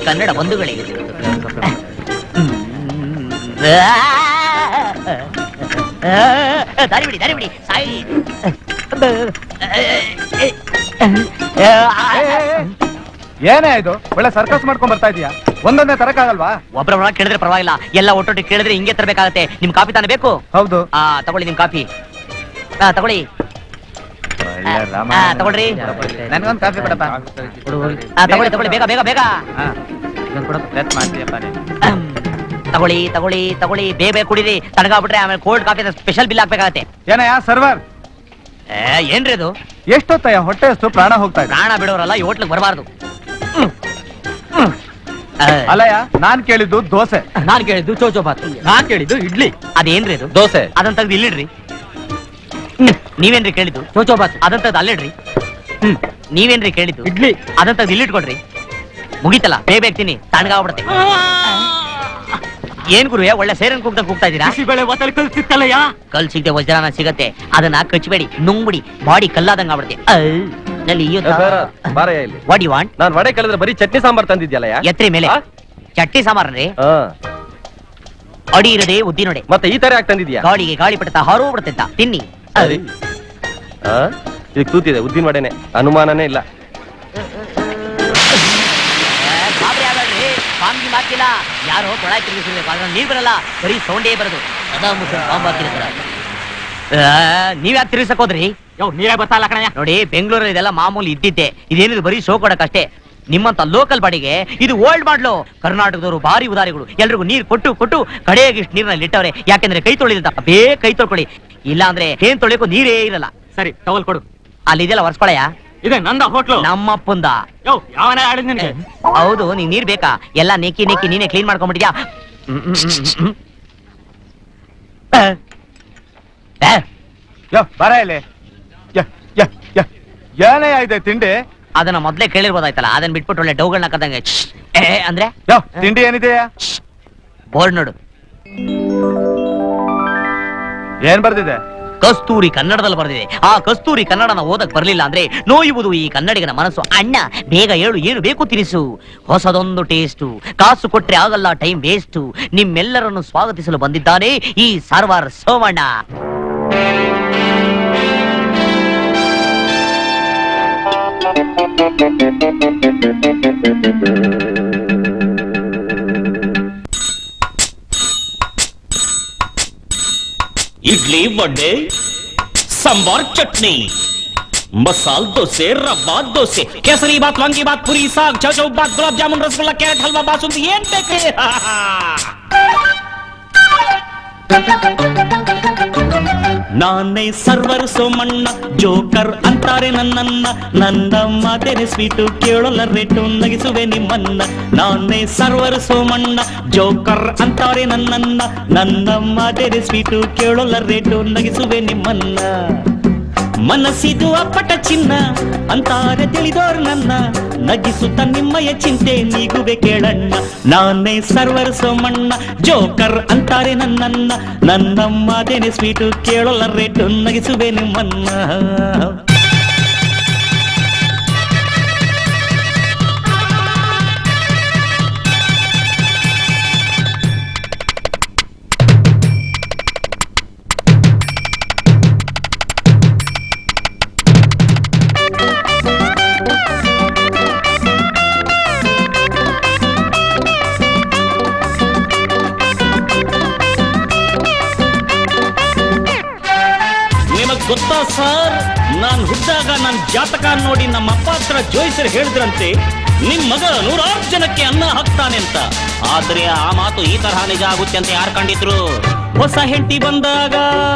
ಕನ್ನಡ ಬಂಧುಗಳಿಗೆ ದಾರಿ ಬಿಡಿ ಸಾಯಿ. ಏನೇ ಇದು ಒಳ್ಳೆ ಸರ್ಕಸ್ ಮಾಡ್ಕೊಂಡ್ ಬರ್ತಾ ಇದೀಯಾ? ಒಂದೊಂದೇ ತರಕಾಗಲ್ವಾ? ಒಬ್ಬರೊಬ್ಬರ ಕೇಳಿದ್ರೆ ಪರವಾಗಿಲ್ಲ, ಎಲ್ಲ ಒಟ್ಟೊಟ್ಟಿಗೆ ಕೇಳಿದ್ರೆ ಹಿಂಗೆ ತರಬೇಕಾಗತ್ತೆ. ನಿಮ್ ಕಾಫಿ ತಾನೇ ಬೇಕು? ಹೌದು. ತಗೊಳ್ಳಿ ನಿಮ್ ಕಾಫಿ. ತಗೊಳ್ಳಿ ತಗೊಳ್ರಿ. ನನ್ಗೊಂದು ಕಾಫಿ ಕೊಡಪ್ಪ. ತಗೊಳ್ಳಿ ಬೇಗ ಬೇಗ ಬೇಗ ತಗೊಳ್ಳಿ ಬೇಗ ಬೇಗ ಕುಡೀರಿ. ತಡಗಾಬಿಟ್ರೆ ಆಮೇಲೆ ಕೋಲ್ಡ್ ಕಾಫಿ ಸ್ಪೆಷಲ್ ಬಿಲ್ ಹಾಕ್ಬೇಕಾಗತ್ತೆ. ಏನಯ್ಯ ಸರ್ವರ್? ಏನ್ರಿ ಅದು? ಎಷ್ಟೊತ್ತಯ್ಯ ಹೊಟ್ಟೆ ಅಷ್ಟು ಪ್ರಾಣ ಹೋಗ್ತಾ ಇದೆ. ಪ್ರಾಣ ಬಿಡೋರಲ್ಲ ಈ ಹೋಟ್ಲಿಗೆ ಬರಬಾರ್ದು. ಅಲ್ಲಯ್ಯ ನಾನ್ ಕೇಳಿದ್ದು ದೋಸೆ. ನಾನ್ ಕೇಳಿದ್ದು ಚೋಚೋಬಾತ್. ನಾನ್ ಕೇಳಿದ್ದು ಇಡ್ಲಿ. ಅದೇನ್ರಿ ಅದು? ದೋಸೆ. ಅದನ್ನ ತೆಗ್ದು ಇಲ್ಲಿಡ್ರಿ. ನೀವೇನ್ರಿ ಕೇಳಿದ್ದು? ಚೋಚೋಬಾತ್. ಅದನ್ನ ತೆಗ್ದು ಅಲ್ಲಿಡ್ರಿ. ನೀವೇನ್ರಿ ಕೇಳಿದ್ದು? ಇಡ್ಲಿ. ಅದನ್ನ ತೆಗ್ದು ಇಲ್ಲಿಟ್ಕೊಡ್ರಿ. ಮುಗೀತಲ್ಲ, ಬೇಗ ಬೇಕ್ತೀನಿ, ತಣ್ಣಗಾಗ್ಬಿಡುತ್ತೆ. ಏನ್ ಗುರು ಒಳ್ಳೆ ಸೇರನ್ ಕೂಗ್ತಾ ಇದ್ದೀರಾ? ಬೆಳೆ ಒತ್ತಲ್ಲಿ ಕಲ್ ಸಿಕ್ಕಲ್ಲಯ್ಯ. ಕಲ್ ಸಿಗದೆ ವಜ್ರಾನ ಸಿಗತ್ತೆ, ಅದನ್ನ ಕಚ್ಬೇಡಿ, ನುಂಗ್ಬಿಡಿ, ಬಾಡಿ ಕಲ್ಲಾದಂಗ ಆಗ್ಬಿಡುತ್ತೆ. What you want? ನಾನ್ ವಡೆ ಕಲಿದ್ರೆ ಬರೀ ಚಟ್ನಿ ಸಾಂಬಾರ್ ತಂದಿದ್ಯಲ್ಲ. ಎತ್ರಿ ಮೇಲೆ ಚಟ್ನಿ ಸಾಂಬಾರ್ರಿ. ಅಡಿ ಇರದೆ ಉದ್ದಿ ನೋಡಿ. ಮತ್ತೆ ಈ ತರ ಯಾಕೆ ತಂದಿದ್ಯಾ? ಗಾಳಿಗೆ ಗಾಳಿ ಪಡ್ತಾ ಹಾರೋ ಬಿಡುತ್ತೆ, ತಿನ್ನಿ. ಈಗ ಕೂತಿದೆ ಉದ್ದಿನ ವಡೆನೆ, ಅನುಮಾನನೇ ಇಲ್ಲ. ಮಾತಿಲ್ಲ, ಯಾರೋ ಕೊಳಾಯಿ ತಿರುಗಿಸಿರ್ಬೇಕು, ಅದ್ರ ನೀರ್ ಬರಲ್ಲ, ಬರೀ ಸೌಂಡೇ ಬರೋದು. ಅದಾ ಮುಸ್ಲಿಂ ಬಾಂಬ್ ಹಾಕಿರ್ತಾರ. ನೀವ್ಯಾಕೆ ತಿರುಗಿಸಕ್ ಹೋದ್ರಿ? ನೀರೇ ಗೊತ್ತಲ್ಲ ಕಣಯ್ಯ. ನೋಡಿ, ಬೆಂಗಳೂರಲ್ಲಿ ಇದೆಲ್ಲ ಮಾಮೂಲಿ ಇದ್ದಿದ್ದೆ. ಇದೇನಿದು ಬರೀ ಶೋ ಕೊಡಕ್ಕಷ್ಟೇ. ನಿಮ್ಮಂತ ಲೋಕಲ್ ಬಾಡಿಗೆ ಇದು ಓಲ್ಡ್ ಮಾಡ್ಲು. ಕರ್ನಾಟಕದವರು ಭಾರಿ ಉದಾರಿಗಳು, ಎಲ್ರಿಗೂ ನೀರ್ ಕೊಟ್ಟು ಕೊಟ್ಟು ಕಡೆಯಾಗಿ ಇಷ್ಟು ನೀರ್ನಲ್ಲಿ ಇಟ್ಟವ್ರೆ. ಯಾಕೆಂದ್ರೆ ಕೈ ತೊಳಿದ ಬೇಗ ಕೈ ತೊಳ್ಕೊಳ್ಳಿ, ಇಲ್ಲ ಅಂದ್ರೆ ಏನ್ ತೊಳಿಯಕ್ಕೂ ನೀರೇ ಇರಲ್ಲ. ಸರಿ ಟವಲ್ ಕೊಡು. ಅಲ್ಲಿ ಇದೆಲ್ಲ ಒರ್ಸ್ಕೊಳಯ್ಯ. ಇದೆ ನಂದ ಹೋಟ್ಲು. ನಮ್ಮಪ್ಪಂದ. ಯಾವನೇ ಆಡಿದ್ ನಿನ್ಗೆ? ಹೌದು, ನೀನ್ ನೀರ್ ಬೇಕಾ? ಎಲ್ಲ ನೆಕ್ಕಿ ನೀನೇ ಕ್ಲೀನ್ ಮಾಡ್ಕೊಂಡ್ಬಿಟ್ಟಿದ್ಯಾ? ಬರ ಇಲ್ಲಿ. ಏನೇ ಇದೆ ತಿಂಡಿ? ಅದನ್ನ ಮೊದ್ಲೇ ಕೇಳಿರ್ಬೋದಾಯ್ತಲ್ಲ, ಅದನ್ನ ಬಿಟ್ಬಿಟ್ಟು ಒಳ್ಳೆ ಡೌಗಳನ್ನ ಕದಂಗೆ ಅಂದ್ರೆ. ತಿಂಡಿ ಏನಿದೆಯಾ? ಬೋರ್ಡ್ ನೋಡು. ಏನ್ ಬರ್ದಿದೆ? ಕಸ್ತೂರಿ ಕನ್ನಡದಲ್ಲಿ ಬರೆದಿದೆ. ಆ ಕಸ್ತೂರಿ ಕನ್ನಡನ ಓದಕ್ ಬರ್ಲಿಲ್ಲ ಅಂದ್ರೆ ನೋಯುವುದು ಈ ಕನ್ನಡಿಗನ ಮನಸ್ಸು. ಅಣ್ಣ ಬೇಗ ಹೇಳು, ಏನು ಬೇಕು ತಿನಿಸು. ಹೊಸದೊಂದು ಟೇಸ್ಟು, ಕಾಸು ಕೊಟ್ರೆ ಆಗಲ್ಲ ಟೈಮ್ ವೇಸ್ಟು. ನಿಮ್ಮೆಲ್ಲರನ್ನು ಸ್ವಾಗತಿಸಲು ಬಂದಿದ್ದಾನೆ ಈ ಸರ್ವರ್ ಸೋಮಣ್ಣ. ಇಡ್ಲಿ, ವಡೆ, ಸಾಂಬಾರ್, ಚಟ್ನಿ, ಮಸಾಲ್ ದೋಸೆ, ರವಾ ದೋಸೆ, ಕೇಸರಿ ಬಾತ್, ವಾಂಗಿ ಬಾತ್, ಪುರಿ, ಸಾಗ್, ಚೌಚೌ ಬಾತ್, ಗುಲಾಬ್ ಜಾಮೂನ್, ರಸಗುಲ್ಲ, ಕ್ಯಾರೆಟ್ ಹಲ್ವಾ, ಬಾಸುಂದಿ, ಏನ್ ಬೇಕು? ನಾನೇ ಸರ್ವರ್ ಸೋಮಣ್ಣ, ಜೋಕರ್ ಅಂತಾರೆ ನನ್ನನ್ನ. ನನ್ನ ಮಾತೇನೆ ಸ್ವೀಟು, ಕೇಳೋಲ್ಲ ರೇಟು, ನಗಿಸುವೆ ನಿಮ್ಮನ್ನ. ನಾನೇ ಸರ್ವರ್ ಸೋಮಣ್ಣ, ಜೋಕರ್ ಅಂತಾರೆ ನನ್ನನ್ನ. ನನ್ನ ಮಾತೇನೆ ಸ್ವೀಟು, ಕೇಳೋಲ್ಲ ರೇಟು, ನಗಿಸುವೆ ನಿಮ್ಮನ್ನ. ಮನಸ್ಸಿದು ಅಪ್ಪಟ ಚಿನ್ನ ಅಂತಾರೆ ತಿಳಿದೋರ್ ನನ್ನ. ನಗಿಸುತ್ತ ನಿಮ್ಮಯ ಚಿಂತೆ ನೀಗುವೆ ಕೇಳಣ್ಣ. ನಾನೇ ಸರ್ವರ್ ಸೋಮಣ್ಣ, ಜೋಕರ್ ಅಂತಾರೆ ನನ್ನನ್ನ. ನನ್ನ ಮಾತೇನೆ ಸ್ವೀಟು, ಕೇಳೋಲ್ಲ ರೇಟು, ನಗಿಸುವೆ ನಿಮ್ಮನ್ನ. ಗೊತ್ತಾ ಸರ್, ನಾನ್ ಹುಟ್ಟಾಗ ನನ್ ಜಾತಕ ನೋಡಿ ನಮ್ಮ ಅಪ್ಪ ಹತ್ರ ಜೋಯಿಸರು ಹೇಳಿದ್ರಂತೆ, ನಿಮ್ ಮಗ 100 ಜನಕ್ಕೆ ಅನ್ನ ಹಾಕ್ತಾನೆ ಅಂತ. ಆದ್ರೆ ಆ ಮಾತು ಈ ತರಹ ನಿಜ ಆಗುತ್ತೆ ಅಂತ ಯಾರು ಕಂಡಿದ್ರು? ಹೊಸ ಹೆಂಡತಿ ಬಂದಾಗ,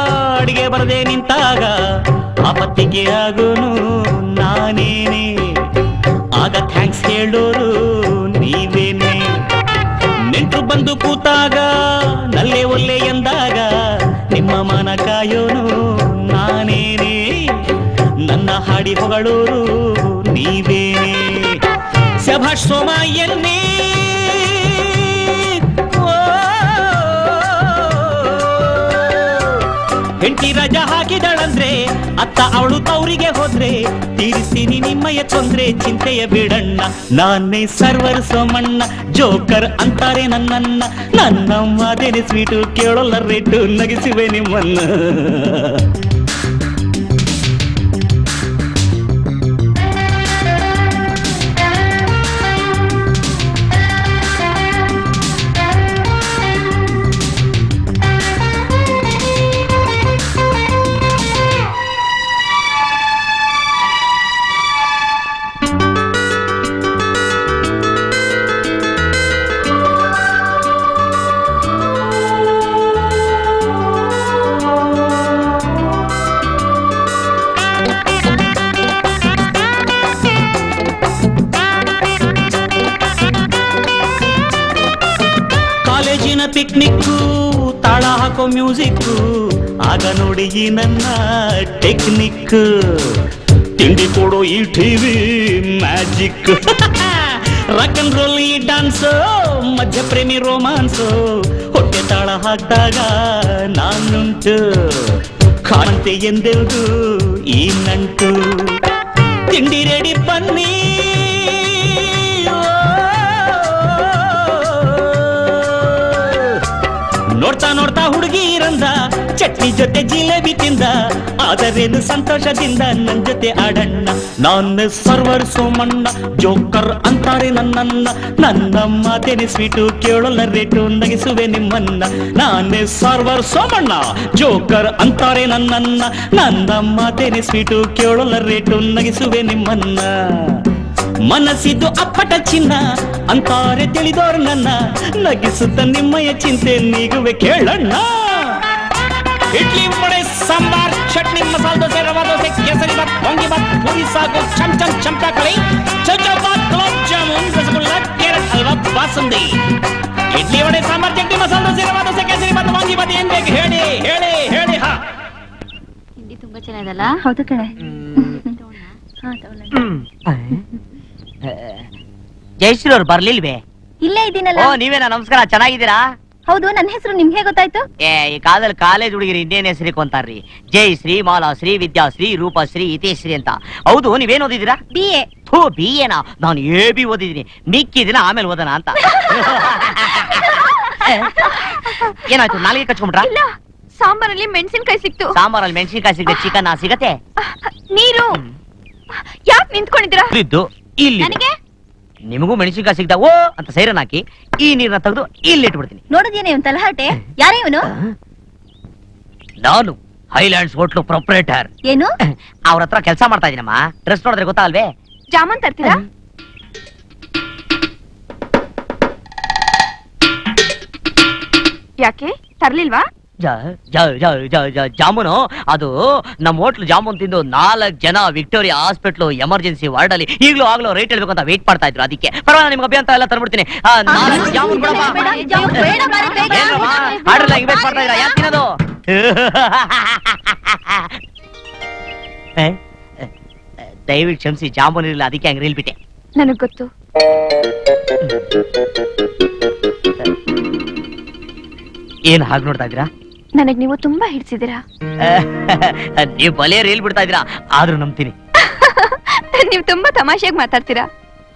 ಅಡಿಗೆ ಬರದೆ ನಿಂತಾಗ, ಆಪತ್ತಿಗೆ ಆಗೋನು ನಾನೇನೆ. ಆಗ ಥ್ಯಾಂಕ್ಸ್ ಹೇಳೋರು ನೀವೇನೆ. ನೆಂಟರು ಬಂದು ಕೂತಾಗ, ನಲ್ಲೆ ಒಲ್ಲೆ ಎಂದಾಗ, ನಿಮ್ಮ ಮನ ಕಾಯೋನು ನಾನೇನೆ. ನನ್ನ ಹಾಡಿ ಹೊಗಳೋರು ನೀವೇನೆ. ಶಭಾಷ್ ಸೋಮ ಎನ್ನೇ. ಹೆಂಡತಿ ರಜಾ ಹಾಕಿದಳಂದ್ರೆ ಅತ್ತ ಅವಳು ತವರಿಗೆ ಹೋದ್ರೆ ತೀರಿಸ್ತೀನಿ ನಿಮ್ಮಯ ತೊಂದ್ರೆ ಚಿಂತೆಯ ಬಿಡಣ್ಣ ನಾನೇ ಸರ್ವರ್ ಸೋಮಣ್ಣ ಜೋಕರ್ ಅಂತಾರೆ ನನ್ನನ್ನ ನನ್ನ ಮಾತೇನೆ ಸ್ವೀಟು ಕೇಳೋಲ್ಲ ರೇಟು ನಗಿಸುವೆ ನಿಮ್ಮನ್ನ ಕಾಲೇಜಿನ ಪಿಕ್ನಿಕ್ಕು ತಾಳ ಹಾಕೋ ಮ್ಯೂಸಿಕ್ಕು ಆಗ ನೋಡಿ ಈ ನನ್ನ ಟೆಕ್ನಿಕ್ ತಿಂಡಿ ಕೊಡೋ ಈ TV magic rock and roll ಈ ಡಾನ್ಸು ಮಧ್ಯ ಪ್ರೇಮಿ ರೋಮಾನ್ಸು ಹೊಟ್ಟೆ ತಾಳ ಹಾಕಿದಾಗ ನಾನುಂಟು ಕಾಣಂತೆ ಎಂದೆವುದು ಈ ನಂಟು ತಿಂಡಿ ರೆಡಿ ಬನ್ನಿ ನೋಡ್ತಾ ನೋಡ್ತಾ ಹುಡುಗಿರಂದ ಚಟ್ನಿ ಜೊತೆ ಜಿಲೇಬಿ ತಿಂದ ಆದರೇನು ಸಂತೋಷದಿಂದ ನನ್ ಜೊತೆ ಆಡಣ್ಣ ನಾನು ಸರ್ವರ್ ಸೋಮಣ್ಣ ಜೋಕರ್ ಅಂತಾರೆ ನನ್ನನ್ನ ನನ್ನ ಮಾತೇನೆ ಸ್ವೀಟು ಕೇಳೋಲ್ಲ ರೇಟು ನಗಿಸುವೆ ನಿಮ್ಮನ್ನ ನಾನೇ ಸರ್ವರ್ ಸೋಮಣ್ಣ ಜೋಕರ್ ಅಂತಾರೆ ನನ್ನನ್ನ ನನ್ನ ಮಾತೇನೆ ಸ್ವೀಟು ಕೇಳೋಲ್ಲ ರೇಟು ನಗಿಸುವೆ ನಿಮ್ಮನ್ನ ಮನಸ್ಸಿದ್ದು ಅಪ್ಪಟ ಚಿನ್ನ ಅಂತಾರೆ ತಿಳಿದೋರು ನನ್ನ ನಗಿಸುತ್ತ ನಿಮ್ಮಯ ಚಿಂತೆ ನೀಗುವೆ ಕೇಳಣ್ಣ ಇಡ್ಲಿ ವಡೆ ಸಾಂಬಾರ್ ಚಟ್ನಿ ಮಸಾಲ ದೋಸೆ ರವಾ ದೋಸೆ ಕೇಸರಿ ಬಾತ್ ವಾಂಗಿಬಾತ್ ಪೂರಿ ಸಾಗು ಚಮ್ ಚಮ್ ಚಮಟಕಳಿ ಚೌಚೌಬಾತ್ ಗುಲಾಬ್ ಜಾಮೂನ್ ರಸಗುಲ್ಲ ಕೇರಟ್ ಹಲ್ವಾ ಬಾಸುಂದಿ ಇಡ್ಲಿ ವಡೆ ಸಾಂಬಾರ್ ಚಟ್ನಿ ಮಸಾಲ ದೋಸೆ ರವಾ ದೋಸೆ ಕೇಸರಿ ಬಾತ್ ವಾಂಗಿಬಾತ್ ಏನ್ ಬೇಕು ಹೇಳಿ ಹೇಳಿ ಹೇಳಿ ಹಾ ತಿಂಡಿ ತುಂಬಾ ಚೆನ್ನಾಗಿದಲ್ಲ. ಹೌದು ಕಣೆ. ಜಯಶ್ರೀ ಅವ್ರು ಬರ್ಲಿಲ್ವೇ? ಇಲ್ಲೇ ಇದ್ದೀನಲ್ಲ. ಓ ನೀವೇನಾ? ನಮಸ್ಕಾರ, ಚೆನ್ನಾಗಿದ್ದೀರಾ? ಹೌದು, ನನ್ನ ಹೆಸರು ನಿಮ್ಗೆ ಗೊತ್ತಾಯ್ತು? ಈ ಕಾಲದಲ್ಲಿ ಕಾಲೇಜ್ ಹುಡುಗಿರಿ ಇನ್ನೇನ್ ಹೆಸರು ಅಂತಾರ್ರಿ. ಜಯಶ್ರೀ, ಮಾಲಾಶ್ರೀ, ವಿದ್ಯಾಶ್ರೀ, ರೂಪಶ್ರೀ, ಹಿತೇಶ್ರೀ ಅಂತ. ಹೌದು, ನೀವೇನ್ ಓದಿದ್ದೀರಾ? BA. BA ನಾ? ನಾನು AB ಓದಿದ್ದೀನಿ, ಮಿಕ್ಕಿದಿನ ಆಮೇಲೆ ಓದೋಣ ಅಂತ. ಏನಾಯ್ತು, ನಾಲಿಗೆ ಕಚ್ಕೊಂಡ್ಬಿಟ್ರಾ? ಇಲ್ಲ, ಸಾಂಬಾರಲ್ಲಿ ಮೆಣಸಿನಕಾಯಿ ಸಿಕ್ತು. ಸಾಂಬಾರಲ್ಲಿ ಮೆಣಸಿನಕಾಯಿ ಸಿಗತ್ತೆ, ಚಿಕನ್ ಸಿಗತ್ತೆ? ನೀರು ಯಾಕೆ ನಿಂತ್ಕೊಂಡಿದ್ದೀರಾ? ಇದ್ದು ಇಲ್ಲಿ ನನಗೆ ನಿಮಗೂ ಮೆಣಸಿನಕಾಯಿ ಸಿಗ್ತಾ ಓ ಅಂತ ಸೈರನ್ ಹಾಕಿ ಈ ನೀರನ್ನ ತೆಗೆದು ಇಲ್ಲಿ ಇಟ್ಬಿಡ್ತೀನಿ. ನೋಡಿದ್ಯೇನೆ ಇವನ್ ತಲಹಟೆ? ಯಾರೇ ಇವನು? ನಾನು ಹೈಲ್ಯಾಂಡ್ಸ್ ಹೋಟ್ಲು ಪ್ರೊಪ್ರೇಟರ್. ಏನು? ಅವ್ರ ಹತ್ರ ಕೆಲಸ ಮಾಡ್ತಾ ಇದೀನಮ್ಮ. ಡ್ರೆಸ್ ನೋಡಿದ್ರೆ ಗೊತ್ತಾಗಲ್ವೇ? ಜಾಮೂನ್ ತರ್ತೀರಾ? ಯಾಕೆ ತರ್ಲಿಲ್ವಾ? ಜಾಮೂನು ಅದು ನಮ್ಮ ಹೋಟ್ಲು ಜಾಮೂನ್ ತಿಂದು 4 ಜನ ವಿಕ್ಟೋರಿಯಾ ಹಾಸ್ಪಿಟ್ಲು ಎಮರ್ಜೆನ್ಸಿ ವಾರ್ಡ್ ಅಲ್ಲಿ ಈಗ್ಲೂ ಆಗ್ಲೂ ರೇಟ್ ಹೇಳ್ಬೇಕು ಅಂತ ವೇಟ್ ಮಾಡ್ತಾ ಇದ್ರು. ಅದಕ್ಕೆ ಪರವಾಗಿಲ್ಲ, ನಿಮ್ಗೆ ಅಭ್ಯಂತರ ಎಲ್ಲ ತರ್ಬಿಡ್ತೀನಿ. 4 ಜಾಮೂನ್ ಕೊಡಪ್ಪ. ಏನಮ್ಮ ಆರ್ಡರ್ ಹಿಂಗ್ ವೇಟ್ ಮಾಡ್ತಾ ಇದ್ರ? ಯಾಕೆ ತಿನ್ನೋದು? ದಯವಿಟ್ಟು ಕ್ಷಮಿಸಿ, ಜಾಮೂನ್ ಇರಲಿಲ್ಲ, ಅದಕ್ಕೆ ಹಂಗ್ ರೀಲ್ ಬಿಟ್ಟೆ. ನನಗ್ ಗೊತ್ತು. ಏನ್ ಹಾಗೆ ನೋಡ್ತಾ ಇದ್ದೀರಾ? ನನಗ್ ನೀವು ತುಂಬಾ ಹಿಡ್ಸಿದ್ದೀರಾ. ನೀವು ಬಲೆ ರೀಲ್ ಬಿಡ್ತಾ ಇದ್ದೀರಾ, ಆದ್ರೂ ನಂಬ್ತೀನಿ. ನೀವು ತುಂಬಾ ತಮಾಷೆಯಾಗಿ ಮಾತಾಡ್ತೀರಾ.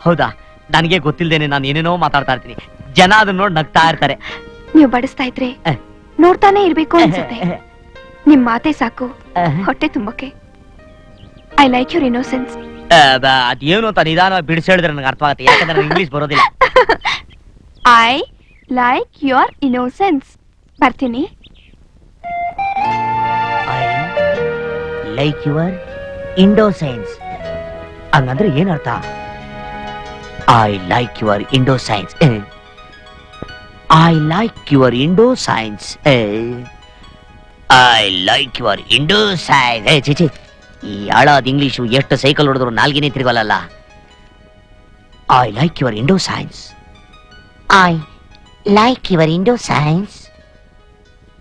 ಹೌದಾ? ನನಗೆ ಗೊತ್ತಿಲ್ದೇನೆ ನಾನು ಏನೇನೋ ಮಾತಾಡ್ತಾ ಇರ್ತೀನಿ. ಜನ ಅದನ್ನ ನೋಡಿ ನಗ್ತಾ ಇರ್ತಾರೆ. ನೀವು ಬಡಿಸ್ತಾ ಇದ್ರೆ ನೋಡ್ತಾನೆ ಇರ್ಬೇಕು ಅನ್ಸುತ್ತೆ. ನಿಮ್ ಮಾತೆ ಸಾಕು ಹೊಟ್ಟೆ ತುಂಬಕ್ಕೆ. I like your innocence. ಅದೇನು ಅಂತ ನಿಧಾನ ಬಿಡಿಸಿ ಹೇಳಿದ್ರೆ ನನಗೆ ಅರ್ಥವಾಗುತ್ತೆ, ಯಾಕಂದ್ರೆ ನನಗೆ ಇಂಗ್ಲಿಷ್ ಬರೋದಿಲ್ಲ. I like your innocence. ಬರ್ತೀನಿ. ಐ ಲೈಕ್ ಯುವರ್ ಇಂಡೋಸೈನ್ಸ್ ಹಂಗಂದ್ರೆ ಏನರ್ಥ? I like your indo science. I like your indo science. I like your indo science. ಚಿಚಿ, ಈ ಹಾಳಾದ ಇಂಗ್ಲಿಷು ಎಷ್ಟು ಸೈಕಲ್ ಹೊಡೆದ್ರು ನಾಲ್ಗಿನೇ ತಿರುಗಲ್ಲ. I like your indo science. I like your indo science.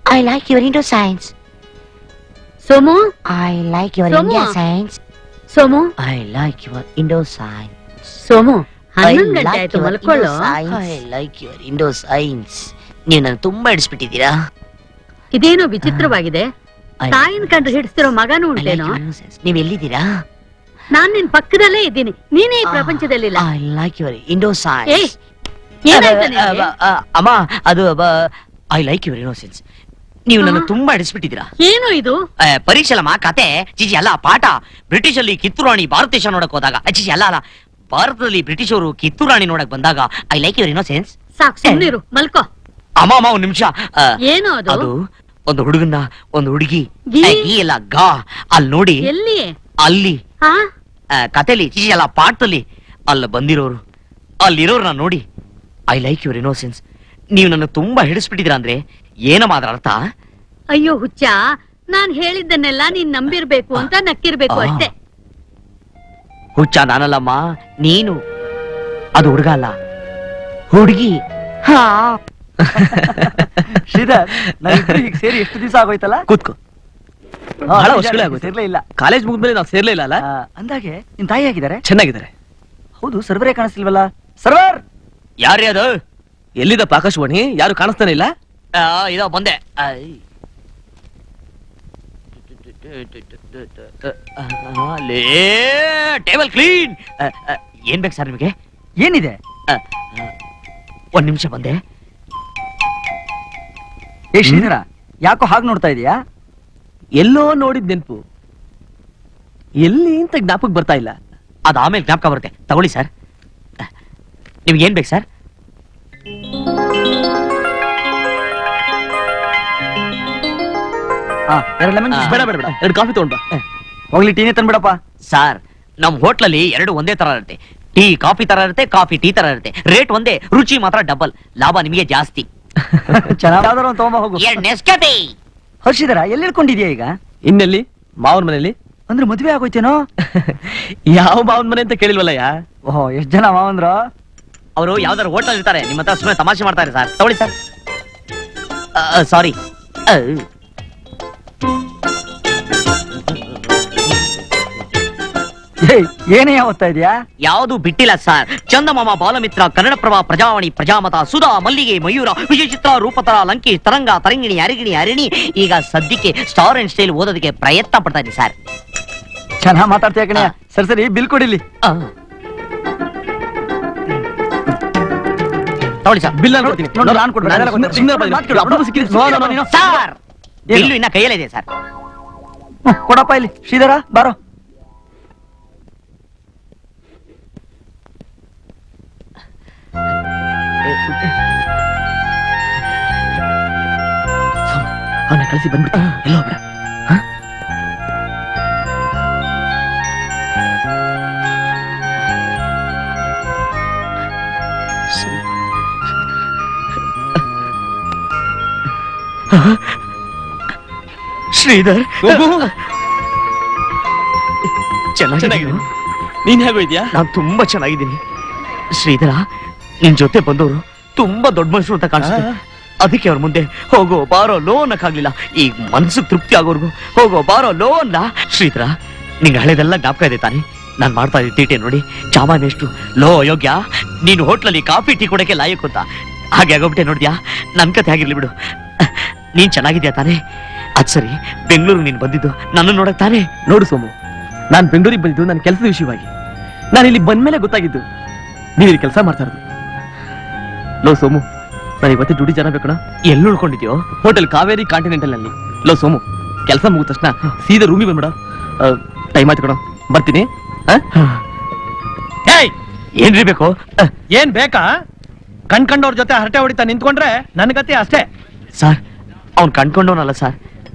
I like your indo science. Somu, I like your Somu. India science. Somu, I like your Indo science. Somu, I 11 ಗಂಟೆ like ಆಯ್ತು, your ಮಲ್ಕೊಳ್ಳೋ. Indo science. I like your Indo science. ನೀವು ನನ್ನ ತುಂಬಾ ಹಿಡಿಸ್ಬಿಟ್ಟಿದ್ದೀರಾ. ಇದೇನೋ ವಿಚಿತ್ರವಾಗಿದೆ. ತಾಯಿನ ಕಂಡು ಹಿಡಿಸ್ತಿರೋ ಮಗನೂ ಉಂಟೇನೋ? ನೀವ್ ಎಲ್ಲಿದ್ದೀರಾ? ನಾನ್ ನಿನ್ ಪಕ್ಕದಲ್ಲೇ ಇದ್ದೀನಿ. ನೀನೇ ಈ ಪ್ರಪಂಚದಲ್ಲಿಲ್ಲ. I like your indo science. ಏಯ್, ಏನಾಯ್ತು ನಿನ್ಗೆ? ಅಮ್ಮ ಅದು ಐ ಲೈಕ್ ಯುವರ್ ಇನ್ನೋಸೆನ್ಸ್. ನೀವು ನನ್ನ ತುಂಬಾ ಹಿಡಿಸ್ಬಿಟ್ಟಿದ್ದೀರಾ. ಏನು ಇದು? ಪರೀಕ್ಷೆಲಮ್ಮ ಕತೆ ಚಿಚಿ ಅಲ್ಲ ಪಾಠ. ಬ್ರಿಟಿಷ್ ಅಲ್ಲಿ ಕಿತ್ತೂರು ರಾಣಿ ಭಾರತ ದೇಶ ನೋಡಕ್ ಹೋದಾಗ ಚಿಚಿ ಅಲ್ಲ ಭಾರತದಲ್ಲಿ ಬ್ರಿಟಿಷರು ಕಿತ್ತೂರು ರಾಣಿ ನೋಡಕ್ ಬಂದಾಗ ಐ ಲೈಕ್ ಯುವರ್ ಇನ್ನೋಸೆನ್ಸ್. ಸಾಕು, ಸುಮ್ನಿರು, ಮಲ್ಕೋ. ಅಮ್ಮ ಒಂದ್ ನಿಮಿಷ. ಏನು ಅದು? ಅದು ಒಂದು ಹುಡುಗನ್ನ ಒಂದು ಹುಡುಗಿ ಗಿ? ಗಿ ಅಲ್ಲ ಗಾ ಅಲ್ಲಿ ನೋಡಿ ಎಲ್ಲಿ? ಅಲ್ಲಿ ಹಾ? ಕತೆಲಿ ಚಿಚಿ ಅಲ್ಲ ಪಾಠದಲ್ಲಿ ಅಲ್ಲಿ ಬಂದಿರೋರು ಅಲ್ಲಿರೋರ್ನ ನೋಡಿ ಐ ಲೈಕ್ ಯುವರ್ ಇನ್ನೋಸೆನ್ಸ್. ನೀವು ನನ್ನ ತುಂಬಾ ಹಿಡಿಸ್ಬಿಟ್ಟಿದ್ದೀರಾ ಅಂದ್ರೆ ಏನಮ್ಮ ಅದ್ರ ಅರ್ಥ? ಅಯ್ಯೋ ಹುಚ್ಚ, ನಾನ್ ಹೇಳಿದ್ದನ್ನೆಲ್ಲ ನೀನ್ ನಂಬಿರ್ಬೇಕು ಅಂತ ನಕ್ಕಿರ್ಬೇಕು ಅಷ್ಟೇ. ಹುಚ್ಚ ನಾನಲ್ಲಮ್ಮ, ನೀನು. ಅದು ಹುಡುಗ ಅಲ್ಲ, ಹುಡುಗಿ. ಹಾ ಶ್ರೀಧರ್, ನಾವಿಬ್ರು ಈಗ ಸೇರಿ ಎಷ್ಟು ದಿವಸ ಆಗೋಯ್ತಲ್ಲ? ಕೂತ್ಕೋ. ಬಹಳ ವರ್ಷಗಳೇ ಆಗೋಯ್ತು. ಸೇರ್ಲೇ ಇಲ್ಲ. ಕಾಲೇಜ್ ಮುಗಿದ್ಮೇಲೆ ನಾವು ಸೇರ್ಲೇ ಇಲ್ಲ ಅಲ್ಲ? ಅಂದಾಗೆ ನಿನ್ ತಾಯಿ ಆಗಿದ್ದಾರೆ? ಚೆನ್ನಾಗಿದ್ದಾರೆ. ಹೌದು, ಸರ್ವರೇ ಕಾಣಿಸ್ತಿಲ್ವಲ್ಲ? ಸರ್ವರ್ ಯಾರೇ ಅದು? ಎಲ್ಲಿದಪ್ಪ ಆಕಾಶವಾಣಿ? ಯಾರು ಕಾಣಿಸ್ತಾನೆ ಇಲ್ಲ? ಇದೋ ಬಂದೆ. Table clean. ಏನ್ ಬೇಕು ಸರ್ ನಿಮಗೆ? ಏನಿದೆ? ಒಂದ್ ನಿಮಿಷ ಬಂದೆ. ಏ ಶ್ರೀಧರ, ಯಾಕೋ ಹಾಗೆ ನೋಡ್ತಾ ಇದೀಯಾ? ಎಲ್ಲೋ ನೋಡಿದ್ ನೆನ್ಪು, ಎಲ್ಲಿ ಅಂತ ಜ್ಞಾಪಕ ಬರ್ತಾ ಇಲ್ಲ. ಅದು ಆಮೇಲೆ ಜ್ಞಾಪಕ ಬರುತ್ತೆ, ತಗೊಳ್ಳಿ ಸರ್. ನಿಮ್ಗೆ ಏನ್ ಬೇಕು ಸರ್? ಎರಡು ಲೆಮನ್ ಜ್ಯೂಸ್. ಬೇಡ ಬೇಡ ಬೇಡ, 2 ಕಾಫಿ ತಗೊಂಡ್ ಬಾ. ಹೋಗ್ಲಿ, ಟೀನೇ ತಂದ್ಬಿಡಪ್ಪ. ಸರ್, ನಮ್ ಹೋಟ್ಲಲ್ಲಿ ಎರಡು ಒಂದೇ ತರ ಇರುತ್ತೆ. ಟೀ ಕಾಫಿ ತರ ಇರುತ್ತೆ, ಕಾಫಿ ಟೀ ತರ ಇರುತ್ತೆ. ರೇಟ್ ಒಂದೇ, ರುಚಿ ಮಾತ್ರ ಡಬಲ್. ಲಾಭ ನಿಮಗೆ ಜಾಸ್ತಿ. ಚೆನ್ನಾದ್ರು ಒಂದು ತಗೊಂಬ ಹೋಗು. ನೆಸ್ಕಫೆ. ಹರ್ಷಿಧರ, ಎಲ್ಲಿ ಇಳ್ಕೊಂಡಿದ್ಯಾ ಈಗ? ಇನ್ನೆಲ್ಲಿ? ಮಾವನ್ ಮನೇಲಿ. ಅಂದ್ರೆ ಮದ್ವೆ ಆಗೋಯ್ತೇನೋ? ಯಾವ ಮಾವನ್ ಮನೆ ಅಂತ ಕೇಳಿಲ್ವಲ್ಲಯ್ಯ? ಓಹೋ, ಎಷ್ಟ್ ಜನ ಮಾವಂದ್ರು? ಅವರು ಯಾವ್ದಾರು ಹೋಟೆಲ್ ಇರ್ತಾರೆ, ನಿಮ್ಮ ಹತ್ರ ಸುಮ್ಮನೆ ತಮಾಷೆ ಮಾಡ್ತಾರೆ ಸರ್. ತಗೊಳ್ಳಿ ಸರ್. ಸಾರಿ. ಏನೇ ಓದ್ತಾ ಇದೀಯಾ? ಯಾವುದು ಬಿಟ್ಟಿಲ್ಲ ಸರ್. ಚಂದಮಾಮ, ಬಾಲಮಿತ್ರ, ಕನ್ನಡಪ್ರಭ, ಪ್ರಜಾವಾಣಿ, ಪ್ರಜಾಮತ, ಸುಧಾ, ಮಲ್ಲಿಗೆ, ಮಯೂರ, ವಿಜಯಚಿತ್ರ, ರೂಪತರ, ಲಂಕಿ, ತರಂಗ, ತರಂಗಿಣಿ, ಅರಿಗಿಣಿ, ಹರಿಣಿ. ಈಗ ಸದ್ಯಕ್ಕೆ ಸ್ಟಾರ್ ಅಂಡ್ ಸ್ಟೈಲ್ ಓದೋದಕ್ಕೆ ಪ್ರಯತ್ನ ಪಡ್ತಾ ಇದ್ದೀನಿ ಸರ್. ಚೆನ್ನಾಗ್ ಮಾತಾಡ್ತೀಯ ಕಣೆ. ಸರಿ ಸರಿ, ಬಿಲ್ ಕೊಡಿಲಿ. ತಗೊಳ್ಳಿ ಸರ್. ಬಿಲ್ ನಾನು ಕೊಡ್ತೀನಿ. ನೋಡು, ನಾನ್ ಕೊಡ್ಬೇಡ. ನಾನು ಸುಮ್ನೆ- ಸುಮ್ನೆ ಬಂದಿದ್ದೀನಿ. ಮಾತು ಕೇಳು. ಅಪರೂಪ ಸಿಕ್ಕಿದೆ. ನೋ, ನೋ, ನೋ, ನೀನು. ಸರ್, ಬಿಲ್ಲು ಇನ್ನ ಕೈಯಲ್ಲಿದೆ ಸರ್. ಕೊಡಪ್ಪ ಇಲ್ಲಿ. ಶ್ರೀಧರ, ಬಾರೋ. ಅವನ ಕಳಿಸಿ ಬಂದ್ಬಿಟ್ಟ. ಎಲ್ಲೋ ಒಬ್ರ. ಶ್ರೀಧರ್, ಚೆನ್ನಾಗಿದ್ದೀನಿ. ನೀನ್ ಹೇಗೋಯ್ದ್ಯಾ? ನಾನು ತುಂಬಾ ಚೆನ್ನಾಗಿದ್ದೀನಿ. ಶ್ರೀಧರ, ನಿನ್ ಜೊತೆ ಬಂದವರು ತುಂಬಾ ದೊಡ್ಡ ಮನುಷ್ಯರು ಅಂತ ಕಾಣಿಸುತ್ತೆ. ಅದಕ್ಕೆ ಅವ್ರ ಮುಂದೆ ಹೋಗೋ ಬಾರೋ ಲೋ ಅನ್ನಕ್ಕಾಗ್ಲಿಲ್ಲ. ಈಗ ಮನ್ಸಿಗೆ ತೃಪ್ತಿ ಆಗೋರ್ಗು ಹೋಗೋ ಬಾರೋ ಲೋ ಅಲ್ಲ. ಶ್ರೀಧರ, ನಿಂಗೆ ಹಳೆದೆಲ್ಲ ಜ್ಞಾಪಕ ಇದೆ ತಾನೆ? ನಾನ್ ಮಾಡ್ತಾ ಇದ್ದ ತೀಟೆ ನೋಡಿ, ಚಾಮಾನ್ ಎಷ್ಟು ಲೋ ಅಯೋಗ್ಯ. ನೀನು ಹೋಟ್ಲಲ್ಲಿ ಕಾಫಿ ಟೀ ಕೊಡಕ್ಕೆ ಲಾಯಕ್ ಅಂತ ಹಾಗೆ ಆಗೋಗ್ಬಿಟ್ಟೆ. ನೋಡ್ದ್ಯಾ? ನನ್ ಕತೆ ಆಗಿರ್ಲಿ ಬಿಡು. ನೀನ್ ಚೆನ್ನಾಗಿದ್ಯಾ ತಾನೆ? ಅದ್ ಸರಿ, ಬೆಂಗಳೂರು ನೀನ್ ಬಂದಿದ್ದು ನನ್ನ ನೋಡಕ್ ತಾನೆ? ನೋಡು ಸೋಮು, ನಾನ್ ಬೆಂಗಳೂರಿಗೆ ಬಂದಿದ್ದು ನನ್ನ ಕೆಲಸದ ವಿಷಯವಾಗಿ. ನಾನು ಇಲ್ಲಿ ಬಂದ್ಮೇಲೆ ಗೊತ್ತಾಗಿದ್ದು ನೀವ್ ಇಲ್ಲಿ ಕೆಲಸ ಮಾಡ್ತಾ ಇರೋದು. ಲೋ ಸೋಮು, ನಾನು ಇವತ್ತೇ ಡ್ಯೂಟಿ ಜನ ಬೇಕಣ. ಎಲ್ಲಿ ಉಳ್ಕೊಂಡಿದ್ಯೋ? ಹೋಟೆಲ್ ಕಾವೇರಿ ಕಾಂಟಿನೆಂಟಲ್ ನಲ್ಲಿ. ಲೋ ಸೋಮು, ಕೆಲಸ ಮುಗಿದ ತಕ್ಷಣ ಸೀದಾ ರೂಮಿಗೆ ಬಂದ್ಬಿಡ. ಟೈಮ್ ಆಯ್ತು ಕಣ, ಬರ್ತೀನಿ. ಏನ್ರಿ ಬೇಕು? ಏನ್ ಬೇಕಾ? ಕಣ್ಕಂಡವ್ರ ಜೊತೆ ಹರಟೆ ಹೊಡಿತಾ ನಿಂತ್ಕೊಂಡ್ರೆ ನನ್ ಗತಿ ಅಷ್ಟೇ. ಸರ್, ಅವ್ನ್ ಕಣ್ಕೊಂಡವನಲ್ಲ ಸರ್,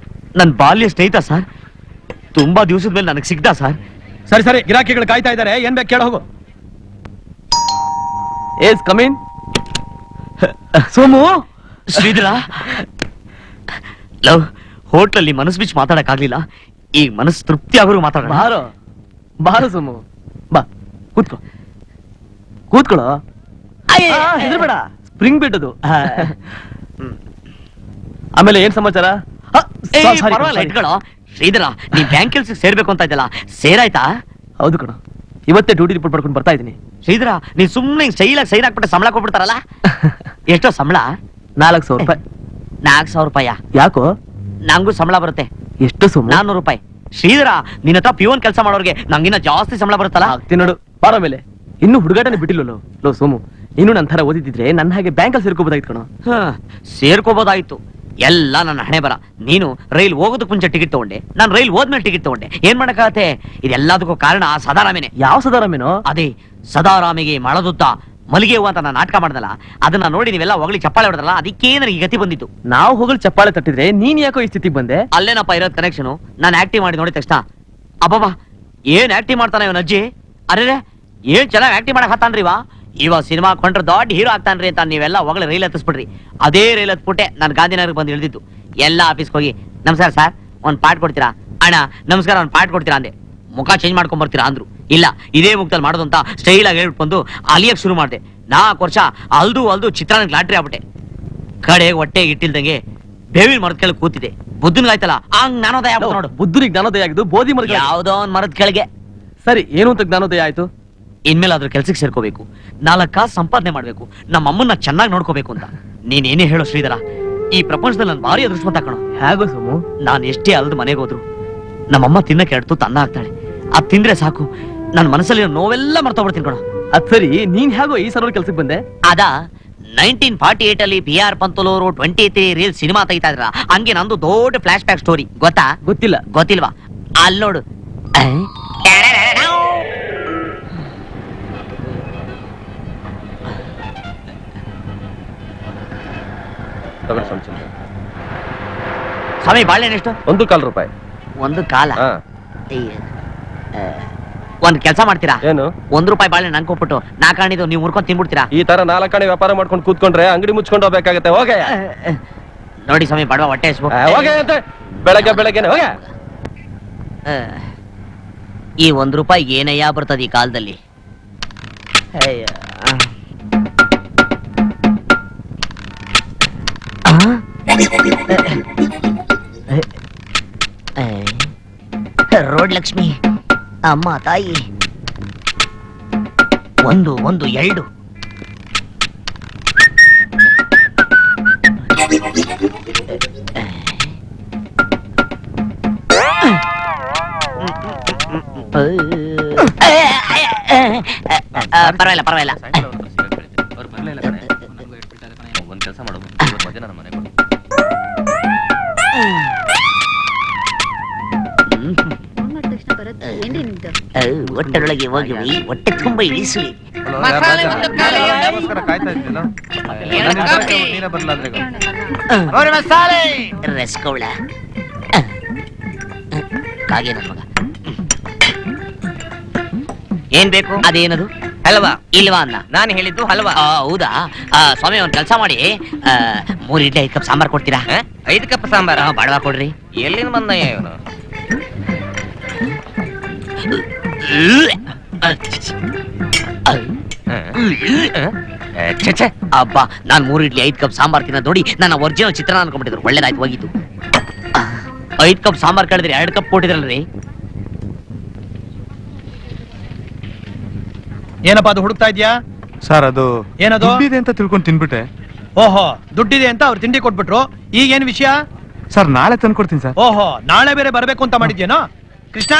ನನ್ ಬಾಲ್ಯ ಸ್ನೇಹಿತ ಸರ್. ತುಂಬಾ ದಿವಸದ ಮೇಲೆ ನನಗೆ ಸಿಗ್ದ ಸರ್. ಸರಿ ಸರಿ, ಗಿರಾಕಿಗಳು ಕಾಯ್ತಾ ಇದಾರೆ. ಏನ್ ಬೇಕು ಕೇಳ ಹೋಗು. ಏಸ್ ಕಮಿನ್. ಸೋಮು, ಶ್ರೀಧರ, ಲವ್ ಹೋಟ್ಲಲ್ಲಿ ಮನಸ್ಸು ಬಿಚ್ಚಿ ಮಾತಾಡಕ್ಕಾಗ್ಲಿಲ್ಲ. ಈಗ ಮನಸ್ಸು ತೃಪ್ತಿ ಆಗೋರು ಮಾತಾಡೋಣ. ಬಾರೋ ಬಾರೋ ಸೋಮು, ಬಾ ಕೂತ್ಕೋ. ಕೂತ್ಕೊಳ್ಳೋ. ಹೆದರ್ಬೇಡ, ಸ್ಪ್ರಿಂಗ್ ಬೆಡ್ ಅದು. ಆಮೇಲೆ ಏನ್ ಸಮಾಚಾರ? ಪರವಾಗಿಲ್ಲ, ಇಟ್ಕೊಳ್ಳೋ. ಶ್ರೀಧರ, ನೀನ್ ಬ್ಯಾಂಕ್ ಕೆಲ್ಸಕ್ಕೆ ಸೇರ್ಬೇಕು ಅಂತ ಇದ್ದಲ್ಲ, ಸೇರಾಯ್ತಾ? ಹೌದು ಕಣ, ಇವತ್ತೇ ಡ್ಯೂಟಿ ರಿಪೋರ್ಟ್ ಮಾಡ್ಕೊಂಡು ಬರ್ತಾ ಇದ್ದೀನಿ. ಶ್ರೀಧರ, ನೀನ್ ಸುಮ್ನೆ ಸ್ಟೈಲಾಗಿ ಸೈನ್ ಹಾಕ್ಬಿಟ್ಟು ಸಂಬಳ ಕೊಟ್ಬಿಡ್ತಾರಲ್ಲ? ಎಷ್ಟೋ ಸಂಬಳ? 4,000 ರೂಪಾಯಿ. 4,000 ರೂಪಾಯ? ಯಾಕೋ? ನಂಗೂ ಸಂಬಳ ಬರುತ್ತೆ. ಎಷ್ಟು ಸೋಮು? 400 ರೂಪಾಯಿ. ಶ್ರೀಧರ, ನಿನ್ನ ಹತ್ರ ಪಿಯೋನ್ ಕೆಲಸ ಮಾಡೋರ್ಗೆ ನಂಗಿನ್ನ ಜಾಸ್ತಿ ಸಂಬಳ ಬರುತ್ತಲ್ಲ. ಆಗ್ತೀನಿ ನೋಡು, ಬಾರ ಮೇಲೆ. ಇನ್ನು ಹುಡುಗಾಟನೆ ಬಿಟ್ಟಿಲ್ಲೋ ಲೋ ಸೋಮು. ಇನ್ನು ನನ್ನ ತರ ಓದಿದ್ರೆ ನನ್ನ ಹಾಗೆ ಬ್ಯಾಂಕಲ್ಲಿ ಸೇರ್ಕೋಬೋದಾಗಿತ್ತು ಕಣೋ. ಸೇರ್ಕೋಬೋದಾಯ್ತು. ಎಲ್ಲ ನನ್ನ ಹಣೆ ಬರ. ನೀನು ರೈಲ್ ಹೋಗೋದಕ್ಕೆ ಮುಂಚೆ ಟಿಕೆಟ್ ತಗೊಂಡೆ, ನಾನು ರೈಲ್ ಹೋದ್ಮೇಲೆ ಟಿಕೆಟ್ ತಗೊಂಡೆ. ಏನ್ ಮಾಡಕ್ಕಾಗತ್ತೆ? ಇದೆಲ್ಲದಕ್ಕೂ ಕಾರಣ ಆ ಸದಾರಾಮೇನೆ. ಯಾವ ಸದಾರಾಮೇನೋ? ಅದೇ ಸದಾರಾಮಿಗೆ ಮಳದುದ್ದ ಮಲ್ಲಿಗೆ ಹೂವು ಅಂತ ನಾನು ನಾಟಕ ಮಾಡ್ದಲ್ಲ, ಅದನ್ನ ನೋಡಿ ನೀವೆಲ್ಲ ಹೊಗಳಿ ಚಪ್ಪಾಳೆ ಹೊಡೆದಲ್ಲ, ಅದಕ್ಕೆ ನನಗೆ ಗತಿ ಬಂದಿತ್ತು. ನಾವು ಹೋಗಲು ಚಪ್ಪಾಳೆ ತಟ್ಟಿದ್ರೆ ನೀನ್ ಯಾಕೋ ಈ ಸ್ಥಿತಿಗೆ ಬಂದೆ? ಅಲ್ಲೇನಪ್ಪ ಇರೋದ್ ಕನೆಕ್ಷನ್. ನಾನು ಆಕ್ಟಿವ್ ಮಾಡಿ ನೋಡಿದ ತಕ್ಷಣ ಅಬ್ಬಬ್ಬಾ ಏನ್ ಆಕ್ಟಿವ್ ಮಾಡ್ತಾನೆ ಇವನ್ ಅಜ್ಜಿ, ಅರೆ ಏನ್ ಚೆನ್ನಾಗಿ ಆಕ್ಟಿವ್ ಮಾಡಕ್ ಹತ್ತಾನ್ರಿವಾ, ಇವಾಗ ಸಿನಿಮಾ ಕೊಂಡ್ರೆ ದೊಡ್ಡ ಹೀರೋ ಆಗ್ತಾನ್ರಿ ಅಂತ ನೀವೆಲ್ಲ ಹೊಗಳಿ ರೈಲ್ ಹತ್ತಿಸ್ಬಿಡ್ರಿ. ಅದೇ ರೈಲ್ ಹತ್ಬಿಟ್ಟೆ ನಾನು ಗಾಂಧಿನಗರ್ಗೆ ಬಂದು ಇಳಿದಿತ್ತು. ಎಲ್ಲ ಆಫೀಸ್ಗೆ ಹೋಗಿ ನಮಸ್ಕಾರ ಸರ್ ಒಂದ್ ಪಾರ್ಟ್ ಕೊಡ್ತೀರಾ, ಅಣ್ಣ ನಮಸ್ಕಾರ ಒಂದ್ ಪಾರ್ಟ್ ಕೊಡ್ತೀರಾ ಅಂದೆ. ಮುಖ ಚೇಂಜ್ ಮಾಡ್ಕೊಂಡ್ ಬರ್ತೀರಾ ಅಂದ್ರು. ಇಲ್ಲ ಇದೇ ಮುಖದಲ್ಲಿ ಮಾಡೋದು ಅಂತ ಸ್ಟೈಲ್ ಆಗಿ ಹೇಳ್ಬಿಟ್ಟು ಬಂದು ಅಲಿಯಕ್ ಶುರು ಮಾಡಿದೆ. 4 ವರ್ಷ ಅಲ್ದು ಚಿತ್ರಾನ್ನ ಲಾಟ್ರಿ ಆಗ್ಬಿಟ್ಟೆ. ಕಡೆಗೆ ಹೊಟ್ಟೆ ಇಟ್ಟಿಲ್ದಂಗೆ ಬೇವಿನ ಮರದ ಕೆಳಗೆ ಕೂತಿದೆ. ಬುದ್ಧನ್ಗಾಯ್ತಲ್ಲ ಹಂಗ್ ಜ್ಞಾನೋದಯ ಆಗ್ಬಿಟ್ಟು ನೋಡು. ಬುದ್ಧನಿಗೆ ಜ್ಞಾನೋದಯ ಆಗಿದ್ದು ಬೋಧಿ ಮರ. ಯಾವ್ದೋ ಒಂದ್ ಮರದ ಕೆಳಗೆ. ಸರಿ, ಏನು ಅಂತ ಜ್ಞಾನೋದಯ ಆಯ್ತು? ಇನ್ಮೇಲೆ ಅದ್ರ ಕೆಲ್ಸಕ್ಕೆ ಸೇರ್ಕೋಬೇಕು, 4 ಕಾಸು ಸಂಪಾದನೆ ಮಾಡ್ಬೇಕು, ನಮ್ಮ ಅಮ್ಮನ್ನ ಚೆನ್ನಾಗಿ ನೋಡ್ಕೋಬೇಕು ಅಂತ. ನೀನೇನೇ ಹೇಳೋ ಶ್ರೀಧರ, ಈ ಪ್ರಪಂಚದಲ್ಲಿ ನಾನು ಭಾರಿ ಅದೃಷ್ಟವಂತ ಕಣೋ. ಹೇಗೋ ಸೋಮು? ನಾನು ಎಷ್ಟೇ ಅಲ್ದು ಮನೆಗೆ ಹೋದ್ರು ನಮ್ಮಮ್ಮ ತಿನ್ನಕ್ಕೆ ಎಡ್ತು ತನ್ನ ಹಾಕ್ತಾಳೆ. ಅದ್ ತಿಂದ್ರೆ ಸಾಕು ನನ್ನ ಮನಸ್ಸಲ್ಲಿ ನೋವೆಲ್ಲ ಮರ್ತೋಗ್ಬಿಡ್ತೀನಿ ಕಣೋ. ಅದ್ ಸರಿ, ನೀನ್ ಹೇಗೋ ಈ ಸರ್ವರ್ ಕೆಲ್ಸಕ್ಕೆ ಬಂದೆ? ಅದ 1948 ಅಲ್ಲಿ PR ಪಂತಲೂರು 23 ರೀಲ್ ಸಿನಿಮಾ ತೆಗಿತಾ ಇದ್ರ, ಹಂಗೆ ನಂದು ದೊಡ್ಡ ಫ್ಲಾಶ್ ಬ್ಯಾಕ್ ಸ್ಟೋರಿ. ಗೊತ್ತಾ? ಗೊತ್ತಿಲ್ಲ. ಗೊತ್ತಿಲ್ವಾ? ಅಲ್ಲಿ ನೋಡು. ಸ್ವಾಮಿ ಬಾಳೆಹಣ್ಣು ಎಷ್ಟು? 1 ರೂಪಾಯಿ. ಒಂದು ಕಾಲ. ಒಂದ್ ಕೆಲಸ ಮಾಡ್ತೀರಾ? ಏನು? 1 ರೂಪಾಯಿ ಬಾಳೆಹಣ್ಣು ನಂಗೆ ಕೊಟ್ಬಿಟ್ಟು 4 ಆಣಿದು ನೀವು ಮುರ್ಕೊಂಡು ತಿನ್ಬಿಡ್ತೀರಾ? ಈ ತರ 4 ಕಡೆ ವ್ಯಾಪಾರ ಮಾಡ್ಕೊಂಡು ಕೂತ್ಕೊಂಡ್ರೆ ಅಂಗಡಿ ಮುಚ್ಕೊಂಡು ಹೋಗ್ಬೇಕಾಗತ್ತೆ. ಹೋಗೆ ನೋಡಿ ಸ್ವಾಮಿ, ಬಡವ ಹೊಟ್ಟೆ ಹಸ್ವು. ಹೋಗೆ ಅಂತೆ ಬೆಳಗ್ಗೆನೆ ಹೋಗೆ. ಈ 1 ರೂಪಾಯಿ ಏನಯ್ಯ ಬರ್ತದ ಈ ಕಾಲದಲ್ಲಿ? ಅಯ್ಯ. ರೋಡ್ ಲಕ್ಷ್ಮಿ, ಅಮ್ಮ ತಾಯಿ, 1 1 2. ಪರವಾಗಿಲ್ಲ. ಒಂದ್ ಕೆಲಸ ಮಾಡೋದು, ಹೊಟ್ಟೆರೊಳಗೆ ಹೋಗಿ ಹೊಟ್ಟೆ ತುಂಬ ಇಳಿಸುವಿ. ರಸಗೌಳ ಕಾಗೆ ನನ್ ಮಗ. ಏನ್ ಬೇಕು? ಅದೇನದು? ಹಲ್ವಾ ಇಲ್ವಾ ಅನ್ನ. ನಾನು ಹೇಳಿದ್ದು ಹಲ್ವಾ. ಹೌದಾ? ಸ್ವಾಮಿ ಒಂದ್ ಕೆಲಸ ಮಾಡಿ, 3 ಇಡ್ಲಿ 5 ಕಪ್ ಸಾಂಬಾರ್ ಕೊಡ್ತೀರಾ? 5 ಕಪ್ ಸಾಂಬಾರ ಬಡವಾ ಕೊಡ್ರಿ. ಎಲ್ಲಿಂದ ಬಂದಯ್ಯ ಇವನು? ಅಬ್ಬಾ, ನಾನ್ 3 ಇಡ್ಲಿ 5 ಕಪ್ ಸಾಂಬಾರ್ ತಿನ್ನೋದ್ ನೋಡಿ ನನ್ನ ಒರಿಜಿನಲ್ ಚಿತ್ರಾನ್ನ ಅನ್ಕೊಂಡ್ಬಿಟ್ಟಿದ್ರು. ಒಳ್ಳೇದಾಯ್ತು, ಹೋಗಿದ್ದು. 5 ಕಪ್ ಸಾಂಬಾರ್ ಕೇಳಿದ್ರಿ, 2 ಕಪ್ ಕೊಟ್ಟಿದ್ರಲ್ರಿ. ಏನಪ್ಪಾ ಅದು ಹುಡುಕ್ತಾ ಇದ್ಯಾ? ಸರ್ ಅದು ಏನದು? ದುಡ್ಡಿದೆ ಅಂತ ತಿಳ್ಕೊಂಡು ತಿನ್ಬಿಟ್ಟೆ. ಓಹೋ, ದುಡ್ಡಿದೆ ಅಂತ ಅವ್ರು ತಿಂಡಿ ಕೊಟ್ಬಿಟ್ರು. ಈಗ ಏನ್ ವಿಷಯ? ಸರ್ ನಾಳೆ ತಂದ್ಕೊಡ್ತೀನಿ ಸರ್. ಓಹೋ, ನಾಳೆ ಬೇರೆ ಬರ್ಬೇಕು ಅಂತ ಮಾಡಿದ್ಯೇನೋ? ಕೃಷ್ಣ,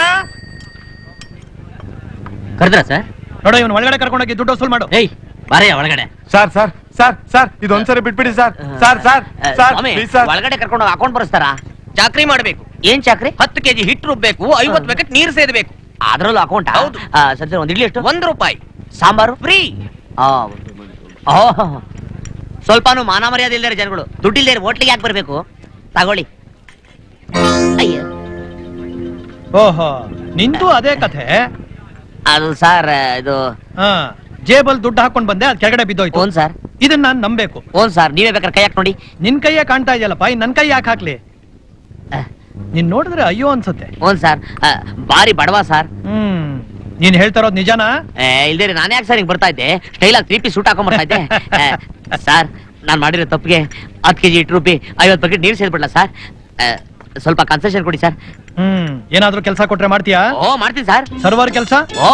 ಕರೆದ್ರ ಸರ್? ನೋಡು, ಇವನು ಒಳಗಡೆ ಕರ್ಕೊಂಡೋಗಿ ದುಡ್ಡು ವಸೂಲ್ ಮಾಡು. ಏಯ್ ಬಾರಯ್ಯ ಒಳಗಡೆ. ಸರ್ ಸರ್ ಸರ್ ಸರ್ ಇದೊಂದ್ಸರಿ ಬಿಟ್ಬಿಡಿ ಸರ್. ಸರ್ ಸರ್ ಸರ್ ಸ್ವಾಮಿ, ಪ್ಲೀಸ್ ಸರ್. ಒಳಗಡೆ ಕರ್ಕೊಂಡು ಅಕೌಂಟ್ ಬರೆಸ್ತಾರ? ಚಾಕ್ರಿ ಮಾಡ್ಬೇಕು. ಏನ್ ಚಾಕ್ರಿ? 10 kg ಹಿಟ್ಟು ರುಬ್ಬೇಕು, 50 ಬಕೆಟ್ ನೀರು ಸೇದಬೇಕು. ಅದ್ರಲ್ಲೂ ಅಕೌಂಟ್? ಹೌದು. ಸರಿ ಸರ್, ಒಂದ್ ಇಡ್ಲಿ ಎಷ್ಟು? 1 ರೂಪಾಯಿ ಸಾಂಬಾರು ಫ್ರೀ. ಸ್ವಲ್ಪನೂ ಮಾನ ಮರ್ಯಾದೆ ಇಲ್ದಾರೆ ಜನಗಳು. ದುಡ್ಡಿಲ್ದೇರೆ ಹೋಟ್ಲಿಗೆ ಯಾಕೆ ಬರ್ಬೇಕು? ತಗೊಳ್ಳಿ. ಅಯ್ಯ, ಓಹೋ, ನಿಂದು ಅದೇ ಕಥೆ. ಅದು ಸರ್ ಇದು. ಹಾ, ಜೇಬಲ್ ದುಡ್ಡು ಹಾಕೊಂಡ್ ಬಂದೆ, ಅದ್ ಕೆಳಗಡೆ ಬಿದ್ದೋಯ್ತು. Own sir. ಇದನ್ನ ನಾನ್ ನಂಬೇಕು. ಓನ್ ಸರ್, ನೀವೇ ಬೇಕಾದ್ರೆ ಕೈ ಹಾಕಿ ನೋಡಿ. ನಿನ್ ಕೈಯೇ ಕಾಣ್ತಾ ಇದೆಯಲ್ಲಪ್ಪ, ನನ್ ಕೈ ಯಾಕೆ ಹಾಕ್ಲಿ? ನೀನ್ ನೋಡಿದ್ರೆ ಅಯ್ಯೋ ಅನ್ಸುತ್ತೆ. ಓನ್ ಸರ್, ಬಾರಿ ಬಡವಾ ಸರ್. ನೀನ್ ಹೇಳ್ತಾ ಇರೋದು ನಿಜಾನಾ? ಇಲ್ದೇರಿ ನಾನು ಯಾಕೆ ಸರ್ ಹಿಂಗ್ ಬರ್ತಾ ಇದ್ದೆ? ಸ್ಟೈಲ್ ಆಗಿ 3 ಪೀಸ್ ಸೂಟ್ ಹಾಕೊಂಡ್ ಬರ್ತಾ ಇದ್ದೆ. ಸರ್, ನಾನ್ ಮಾಡಿರೋ ತಪ್ಪಿಗೆ 10 kg ಹಿಟ್ಟು ರುಬ್ಬಿ 50 ಬಕೆಟ್ ನೀರು ಸೇರ್ಬಿಡ್ಲಾ ಸರ್? ಸ್ವಲ್ಪ ಕನ್ಸೆಷನ್ ಕೊಡಿ ಸರ್. ಏನಾದ್ರೂ ಕೆಲಸ ಕೊಟ್ರೆ ಮಾಡ್ತೀಯಾ? ಓ ಮಾಡ್ತೀನಿ ಸರ್. ಸರ್ವರ್ ಕೆಲಸ? ಓ,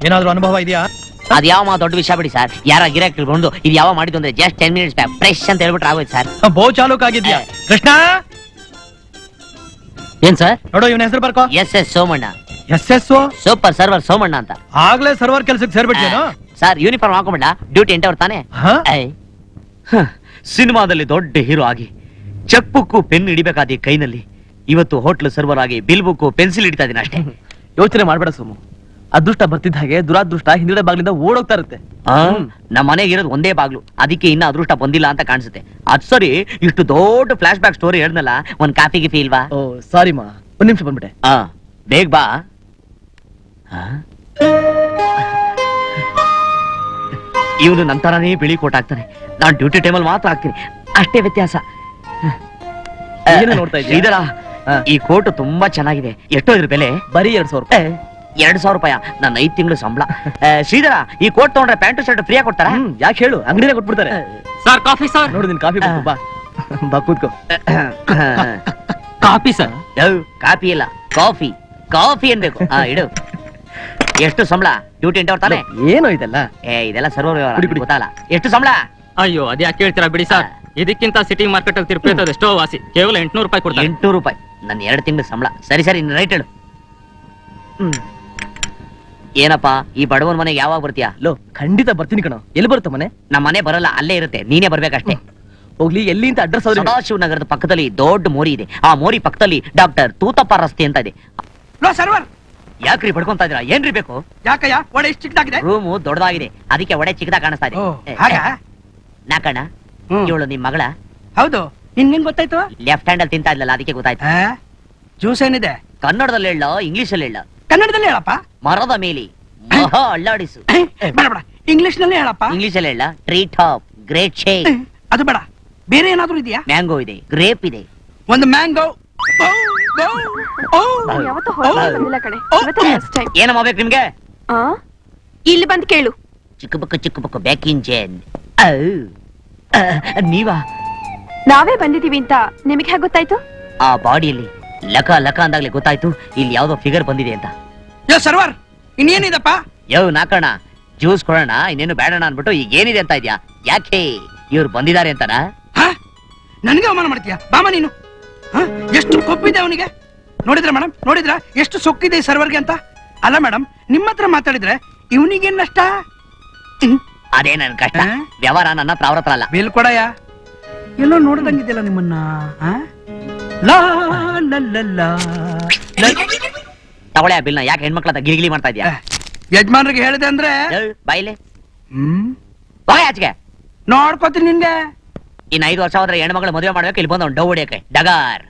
ಏನಾದ್ರೂ ಅನುಭವ ಇದೆಯಾ? ಅದ್ ಯಾವ ದೊಡ್ಡ ವಿಷಯ ಬಿಡಿ ಸರ್. ಯಾರ ಗಿರಾಕ್ ತಿಳ್ಕೊಂಡು ಇದು ಯಾವ ಮಾಡಿದ್ದು ಅಂದ್ರೆ ಜಸ್ಟ್ 10 ಮಿನಿಟ್ಸ್ ಬ್ಯಾಕ್ ಫ್ರೆಶ್ ಅಂತ ಹೇಳ್ಬಿಟ್ರೆ ಆಗೋಯ್ತು ಸರ್. ಬೋ ಚಾಲೂಕ್ ಆಗಿದ್ಯಾ? ಕೃಷ್ಣ, ಏನ್ ಸರ್? ನೋಡು ಇವನ ಹೆಸರು ಬರ್ಕೋ. S S Somanna, SS super server Somanna ಅಂತ. ಆಗ್ಲೇ ಸರ್ವರ್ ಕೆಲ್ಸಕ್ಕೆ ಸೇರ್ಬಿಟ್ಟೇನು? ಸರ್ ಯೂನಿಫಾರ್ಮ್ ಹಾಕೊಂಬಿಡ, ಡ್ಯೂಟಿ ಎಂಟವ್ರು ತಾನೆ. ಹಾ? ಸಿನಿಮಾದಲ್ಲಿ ದೊಡ್ಡ ಹೀರೋ ಆಗಿ ಚೆಕ್ ಬುಕ್ ಪೆನ್ ಹಿಡಿಬೇಕಾದ ಕೈನಲ್ಲಿ ಇವತ್ತು ಹೋಟ್ಲ್ ಸರ್ವರ್ ಆಗಿ ಬಿಲ್ ಬುಕ್ ಪೆನ್ಸಿಲ್ ಹಿಡಿತಾ ಇದೀನಿ ಅಷ್ಟೇ. ಯೋಚನೆ ಮಾಡ್ಬೇಡ ಸೋಮು. ಅದೃಷ್ಟ ಬರ್ತಿದ್ದ ಹಾಗೆ ದುರಾದೃಷ್ಟ ಹಿಂದಿಡೆ ಬಾಗ್ಲಿಂದ ಓಡೋಗ್ತಾ ಇರುತ್ತೆ. ನಮ್ಮ ಮನೆಗೆ ಇರೋದು ಒಂದೇ ಬಾಗ್ಲು, ಅದಕ್ಕೆ ಇನ್ನ ಅದೃಷ್ಟ ಬಂದಿಲ್ಲ ಅಂತ ಕಾಣಿಸುತ್ತೆ. ಅದ್ ಸರಿ, ಇಷ್ಟು ದೊಡ್ಡ ಫ್ಲಾಶ್ ಬ್ಯಾಕ್ ಸ್ಟೋರಿ ಹೇಳ್ದಲ್ಲ, ಒಂದ್ ಕಾಫಿ ಗಿಫಿ ಇಲ್ವಾ? ಓ ಸಾರಿ ಮಾ, ಒಂದ್ ನಿಮಿಷ ಬಂದ್ಬಿಟ್ಟೆ. ಬೇಗ ಬಾ. ಇವನು ನಂತರನೇ ಬಿಳಿ ಕೋಟ್ ಹಾಕ್ತಾನೆ, ನಾನ್ ಡ್ಯೂಟಿ ಟೈಮಲ್ಲಿ ಮಾತ್ರ ಹಾಕ್ತೀನಿ, ಅಷ್ಟೇ ವ್ಯತ್ಯಾಸ. ಏನೇ ನೋಡ್ತಾ ಇದ್ದೀಯ? ಇದರ ಈ ಕೋಟ್ ತುಂಬಾ ಚೆನ್ನಾಗಿದೆ. ಎಷ್ಟೋ ಇದ್ರ ಬೆಲೆ? ಬರೀ 2,000 ರೂಪಾಯಿ. 2,000 ರೂಪಾಯಿ ನನ್ನ 5 ತಿಂಗಳು ಸಂಬಳ. ಶ್ರೀಧರ, ಈ ಕೋಟ್ ತಗೊಂಡ್ರೆ ಪ್ಯಾಂಟ್ ಶರ್ಟ್ ಫ್ರೀ ಆಗಿ ಕೊಡ್ತಾರ? ಯಾಕೆ ಹೇಳು, ಅಂಗಡಿನೇ ಕೊಟ್ಬಿಡ್ತಾರೆ. Sir coffee sir. ನೋಡು ನಿನ್ ಕಾಫಿ ಬಂತು, ಬಾ ಬಾ ಕೂತ್ಕೋ. Coffee sir. ಕಾಫಿ ಇಲ್ಲ, ಕಾಫಿ. ಕಾಫಿ ಅನ್ಬೇಕು. ಇಡು. ಎಷ್ಟು ಸಂಬಳ? ಡ್ಯೂಟಿ ಎಂಟವ್ರು ತಾನೆ? ಏನೋ ಇದೆಲ್ಲ? ಇದೆಲ್ಲ ಸರ್ವರ್ ಕುಡಿ, ಕುಡಿ. ಗೊತ್ತಲ್ಲ. ಎಷ್ಟು ಸಂಬಳ? ಅಯ್ಯೋ ಅದ್ ಯಾಕೆ ಹೇಳ್ತೀರಾ ಬಿಡಿ ಸರ್. ಇದಕ್ಕಿಂತ ಸಿಟಿ ಮಾರ್ಕೆಟ್ ಅಲ್ಲಿ ತಿರುಪತಿ ಎಷ್ಟೋ ವಾಸಿ. ಕೇವಲ 800 ರೂಪಾಯಿ ಕೊಡ್ತಾರೆ. 800 ರೂಪಾಯಿ ನನ್ನ 2 ತಿಂಗಳ ಸಂಬಳ. ಸರಿ ಸರಿ, ರೈಟ್ ಹೇಳು. ಏನಪ್ಪಾ, ಈ ಬಡವನ ಮನೆಗೆ ಯಾವಾಗ ಬರ್ತೀಯಾ? ಲೋ ಖಂಡಿತ ಬರ್ತೀನಿ ಕಣೋ. ಎಲ್ಲಿ ಬರುತ್ತೆ ಮನೆ? ನಮ್ಮ ಮನೆ ಬರಲ್ಲ, ಅಲ್ಲೇ ಇರುತ್ತೆ, ನೀನೇ ಬರ್ಬೇಕಷ್ಟೇ. ಹೋಗ್ಲಿ, ಎಲ್ಲಿ ಅಂತ ಅಡ್ರೆಸ್ ಅವ್ರಿಗೆ? ಸದಾಶಿವ ನಗರದ ಪಕ್ಕದಲ್ಲಿ ದೊಡ್ಡ ಮೋರಿ ಇದೆ. ಆ ಮೋರಿ ಪಕ್ಕದಲ್ಲಿ ಡಾಕ್ಟರ್ ತೂತಪ್ಪ ರಸ್ತೆ ಅಂತ ಇದೆ. ಸರ್ವರ್ ಯಾಕ್ರಿ ಬಡ್ಕೊಂತ ಇದೀರಾ? ಏನ್ರಿ ಬೇಕು? ಯಾಕಯ್ಯ ಒಡೆ ಇಷ್ಟು ಚಿಕ್ಕದಾಗಿದೆ? ರೂಮು ದೊಡ್ಡದಾಗಿದೆ, ಅದಕ್ಕೆ ಒಡೆ ಚಿಕ್ಕದಾಗ ಕಾಣಿಸ್ತಾ ಇದೆ. ನಾಕಣ್ಣ, ಇವಳು ನಿಮ್ ಮಗಳ? ಹೌದು. ನಿನ್ಗೇನ್ ಗೊತ್ತಾಯ್ತು? ಲೆಫ್ಟ್ ಹ್ಯಾಂಡ್ ಅಲ್ಲಿ ತಿಂತಾ ಇದ್ಲಲ್ಲ, ಅದಕ್ಕೆ ಗೊತ್ತಾಯ್ತು. ಜ್ಯೂಸ್ ಏನಿದೆ? ಕನ್ನಡದಲ್ಲಿ ಹೇಳ, ಇಂಗ್ಲಿಷ್ ಅಲ್ಲಿ ಹೇಳ? ಕನ್ನಡದಲ್ಲಿ ಹೇಳಪ್ಪ. ಮರದ ಮೇಲೆ ಮಹಾ ಅಲ್ಲಾಡಿಸು. ಬೇಡ ಬೇಡ, ಇಂಗ್ಲಿಷ್ ನಲ್ಲಿ ಹೇಳಪ್ಪ. ಇಂಗ್ಲಿಷ್ ಅಲ್ಲಿ ಹೇಳ? Tree top, great shake. ಅದು ಬೇಡ, ಬೇರೆ ಏನಾದ್ರೂ ಇದೆಯಾ? ಮ್ಯಾಂಗೋ ಇದೆ, ಗ್ರೇಪ್ ಇದೆ. ಒಂದು ಮ್ಯಾಂಗೋ. ಯಾವತ್ತೂ ಹೊರಗೆ ಬಂದಿಲ್ಲ ಕಣೆ, ಇವತ್ತೇ ಫಸ್ಟ್ ಟೈಮ್. ಏನಮ್ಮ ಬೇಕು ನಿಮ್ಗೆ? ಇಲ್ಲಿ ಬಂದು ಕೇಳು. ಚಿಕ್ಕ ಬುಕ್ಕು ಬ್ಯಾಕ್ ಇಂಜನ್. ನೀವಾ? ನಾವೇ ಬಂದಿದೀವಿ ಅಂತ ನಿಮಗೆ ಹೇಗೆ ಗೊತ್ತಾಯ್ತು? ಆ ಬಾಡಿಯಲ್ಲಿ ಲಕ ಲಕ ಅಂದಾಗ್ಲೇ ಗೊತ್ತಾಯ್ತು ಇಲ್ಲಿ ಯಾವ್ದೋ ಫಿಗರ್ ಬಂದಿದೆ ಅಂತ. ಯೋ ಸರ್ವರ್, ಇನ್ನೇನಿದಪ್ಪ? ನಾಕಣ್ಣ, ಜ್ಯೂಸ್ ಕೊಡೋಣ, ಇನ್ನೇನು ಬೇಡಣ ಅನ್ಬಿಟ್ಟು ಈಗ ಏನಿದೆ ಅಂತ ಇದ್ಯಾ? ಯಾಕೆ ಇವ್ರು ಬಂದಿದ್ದಾರೆ ಅಂತನಾ? ನನಗೆ ಅವಮಾನ ಮಾಡ್ತೀಯಾ? ಬಾಮ ನೀನು. ಎಷ್ಟು ಕೊಬ್ಬಿದೆ ಅವನಿಗೆ. ನೋಡಿದ್ರ ಮೇಡಮ್, ನೋಡಿದ್ರ ಎಷ್ಟು ಸೊಕ್ಕಿದೆ ಈ ಸರ್ವರ್ಗೆ ಅಂತ. ಅಲ್ಲ ಮೇಡಮ್, ನಿಮ್ಮ ಹತ್ರ ಮಾತಾಡಿದ್ರೆ ಇವನಿಗೇನ್ ನಷ್ಟ? ಅದೇ ನನ್ ಕಷ್ಟ. ವ್ಯವಹಾರ ನನ್ನ ಹತ್ರ, ಅವ್ರ ಹತ್ರ ಅಲ್ಲ. ಬಿಲ್ ಕೊಡಯ್ಯ. ಎಲ್ಲೋ ನೋಡ್ದಂಗಿದ್ಯಲ್ಲ ನಿಮ್ಮನ್ನ. ಲಾ ಲಾ ಲಾ ಲಾ. ತಗೊಳ್ಳೆ ಆ ಬಿಲ್ನ. ಯಾಕೆ ಹೆಣ್ಮಕ್ಳ ಹತ್ರ ಗಿಲಿಗಿಲಿ ಮಾಡ್ತಾ ಇದ್ಯಾ? ಯಜಮಾನ್ರಿಗೆ ಹೇಳಿದೆ ಅಂದ್ರೆ ಬಾಯಿಲೆ ಆಚೆಗೆ ನೋಡ್ಕೋತೀನಿ ನಿನ್ಗೆ. ಇನ್ 5 ವರ್ಷ ಹೋದ್ರೆ ಹೆಣ್ಮಕ್ಳು ಮದುವೆ ಮಾಡ್ಬೇಕು, ಇಲ್ಲಿ ಬಂದು ಡವ್ ಹೊಡಿಯಕ್ಕೆ ಡಗಾರ್.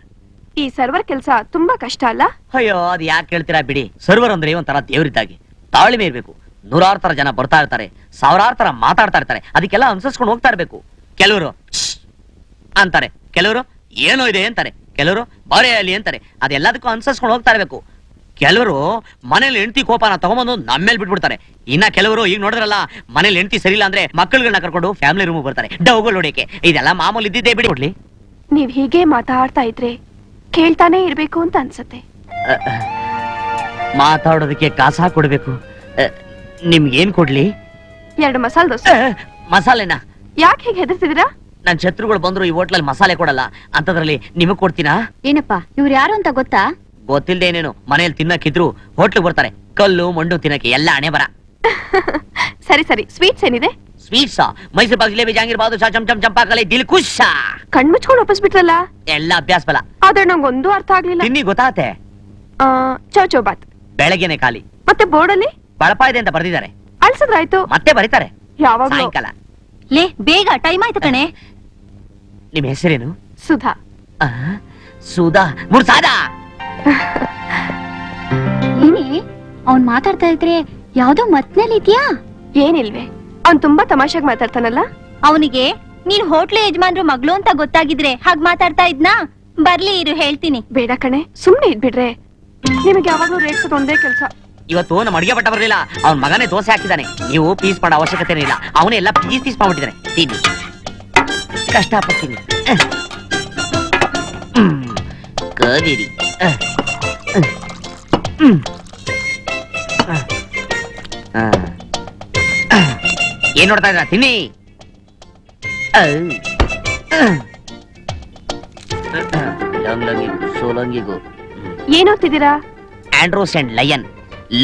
ಈ ಸರ್ವರ್ ಕೆಲಸ ತುಂಬಾ ಕಷ್ಟ ಅಲ್ಲ? ಅಯ್ಯೋ, ಅದು ಯಾಕೆ ಹೇಳ್ತೀರಾ ಬಿಡಿ. ಸರ್ವರ್ ಅಂದ್ರೆ ಒಂಥರ ದೇವ್ರಿದ್ದಾಗಿ, ತಾಳ್ಮೆ ಇರ್ಬೇಕು. 100,000 ತರ ಜನ ಬರ್ತಾ ಇರ್ತಾರೆ, 1,000 ತರ ಮಾತಾಡ್ತಾ ಇರ್ತಾರೆ, ಅದಕ್ಕೆಲ್ಲ ಅನುಸರಿಸ್ಕೊಂಡು ಹೋಗ್ತಾ ಇರ್ಬೇಕು. ಕೆಲವರು ಅಂತಾರೆ, ಕೆಲವರು ಏನೋ ಇದೆ ಅಂತಾರೆ, ಕೆಲವರು ಬಾರೆ ಅಲ್ಲಿ ಅಂತಾರೆ. ಅದೆಲ್ಲದಕ್ಕೂ ಅನುಸರಿಸ್ಕೊಂಡು ಹೋಗ್ತಾ ಇರ್ಬೇಕು. ಕೆಲವರು ಮನೇಲಿ ಹೆಂಡತಿ ಕೋಪನ ತಗೊಂಬಂದು ನಮ್ಮೇಲೆ ಬಿಟ್ಬಿಡ್ತಾರೆ. ಇನ್ನ ಕೆಲವರು ಈಗ ನೋಡಿದ್ರಲ್ಲ, ಮನೇಲಿ ಹೆಂಡತಿ ಸರಿಯಿಲ್ಲ ಅಂದ್ರೆ ಮಕ್ಕಳುಗಳನ್ನ ಕರ್ಕೊಂಡು ಫ್ಯಾಮಿಲಿ ರೂಮ್ ಬರ್ತಾರೆ ಡವ್ಗಳು ಹೊಡಿಯಕ್ಕೆ. ಇದೆಲ್ಲ ಮಾಮೂಲಿ ಇದ್ದಿದ್ದೇ ಬಿಡಿ. ಕೊಡ್ಲಿ, ನೀವ್ ಹೀಗೆ ಮಾತಾಡ್ತಾ ಇದ್ರೆ ಕೇಳ್ತಾನೆ ಇರ್ಬೇಕು ಅಂತ ಅನ್ಸತ್ತೆ. ಮಾತಾಡೋದಕ್ಕೆ ಕಾಸಾ ಕೊಡ್ಬೇಕು. ನಿಮ್ಗೇನ್ ಕೊಡ್ಲಿ? 2 ಮಸಾಲೆ ದೋಸೆ. ಮಸಾಲೆನಾ? ಯಾಕೆ ಹೀಗೆ ಹೆದರ್ತಿದ್ದೀರಾ? ನನ್ ಶತ್ರುಗಳು ಬಂದ್ರು ಈ ಹೋಟ್ಲಲ್ಲಿ ಮಸಾಲೆ ಕೊಡಲ್ಲ ಅಂತದ್ರಲ್ಲಿ ನಿಮಗ್ ಕೊಡ್ತೀನಾ? ಏನಪ್ಪಾ ಇವ್ರು ಯಾರು ಅಂತ ಗೊತ್ತಾ? ಗೊತ್ತಿಲ್ದೆ ಏನೇನು, ಮನೇಲಿ ತಿನ್ನಕ್ಕಿದ್ರು ಹೋಟ್ಲಿಗೆ ಬರ್ತಾರೆ. ಕಲ್ಲು ಮಂಡು ತಿನ್ನಕ್ಕೆ ಎಲ್ಲ ಹಣೆ ಬರ. ಸರಿ ಸರಿ, ಸ್ವೀಟ್ಸ್ ಏನಿದೆ? ಸ್ವೀಟ್ಸಾ? ಮೈಸೂರು ಪಾಕ್, ಜಿಲೇಬಿ, ಜಾಂಗೀರ್, ಬಾದುಷಾ, ಚಮಚಮ್, ಚಂಪಾಕಲೆ, ದಿಲ್ ಖುಷ. ಕಣ್ಮುಚ್ಕೊಂಡು ಒಪ್ಪಿಸ್ಬಿಟ್ರಲ್ಲ. ಎಲ್ಲ ಅಭ್ಯಾಸ ಬಲ. ಆದ್ರೆ ನಂಗೊಂದು ಅರ್ಥ ಆಗ್ಲಿಲ್ಲ. ತಿನ್ನಿ ಗೊತ್ತಾತೆ. ಚೌ ಬಾತ್ ಬೆಳಗ್ಗೆನೆ ಖಾಲಿ. ಮತ್ತೆ ಬೋರ್ಡಲ್ಲಿ ಬಳಪ ಇದೆ ಅಂತ ಬರ್ದಿದ್ದಾರೆ. ಅಳ್ಸದ್ರಾಯ್ತು. ಮತ್ತೆ ಬರೀತಾರೆ ಯಾವಾಗ? ಸಾಯಂಕಾಲ. ಲೇ ಬೇಗ, ಟೈಮ್ ಆಯ್ತು ಕಣೆ. ನಿಮ್ ಹೆಸರೇನು? ಸುಧಾ. ಸುಧಾ ಮುರ್ಸಾದಾ? ಏನೇ ಅವ್ನ್ ಮಾತಾಡ್ತಾ ಇದ್ರೆ ಯಾವ್ದೋ ಮತ್ನಲ್ಲಿ ಇದ್ಯಾ? ಏನಿಲ್ವೇ, ಅವ್ನ್ ತುಂಬಾ ತಮಾಷೆಗೆ ಮಾತಾಡ್ತಾನಲ್ಲ. ಅವನಿಗೆ ನೀನ್ ಹೋಟ್ಲು ಯಜಮಾನ್ರು ಮಗಳು ಅಂತ ಗೊತ್ತಾಗಿದ್ರೆ ಹಾಗ್ ಮಾತಾಡ್ತಾ ಇದ್ನಾ? ಬರ್ಲಿ ಇರು, ಹೇಳ್ತೀನಿ. ಬೇಡ ಕಣೆ, ಸುಮ್ನೆ ಇದ್ಬಿಡ್ರೆ. ನಿಮಗೆ ಯಾವಾಗ್ಲೂ ರೇಟ್ಸೋದು ಒಂದೇ ಕೆಲ್ಸ. ಇವತ್ತು ನಮ್ಮ ಅಡಿಗೆ ಭಟ್ಟ ಬರ್ಲಿಲ್ಲ, ಅವ್ನ ಮಗನೇ ದೋಸೆ ಹಾಕಿದ್ದಾನೆ. ನೀವು ಪೀಸ್ ಮಾಡೋ ಅವಶ್ಯಕತೆ ಇಲ್ಲ, ಅವನೇ ಎಲ್ಲ ಪೀಸ್ ಮಾಡ್ಬಿಟ್ಟಿದ್ದಾನೆ. ತಿನ್ನಿ, ಕಷ್ಟಪಡ್ತೀನಿ. ಕದೀರಿ. ಏನ್ ನೋಡ್ತಾ ಇದ್ರ? ತಿನ್ನಿ. ಲಂಗಿಗೂ ಸೋಲಂಗಿಗೂ ಏನ್ ಓದ್ತಿದ್ದೀರಾ? Androcles and lion.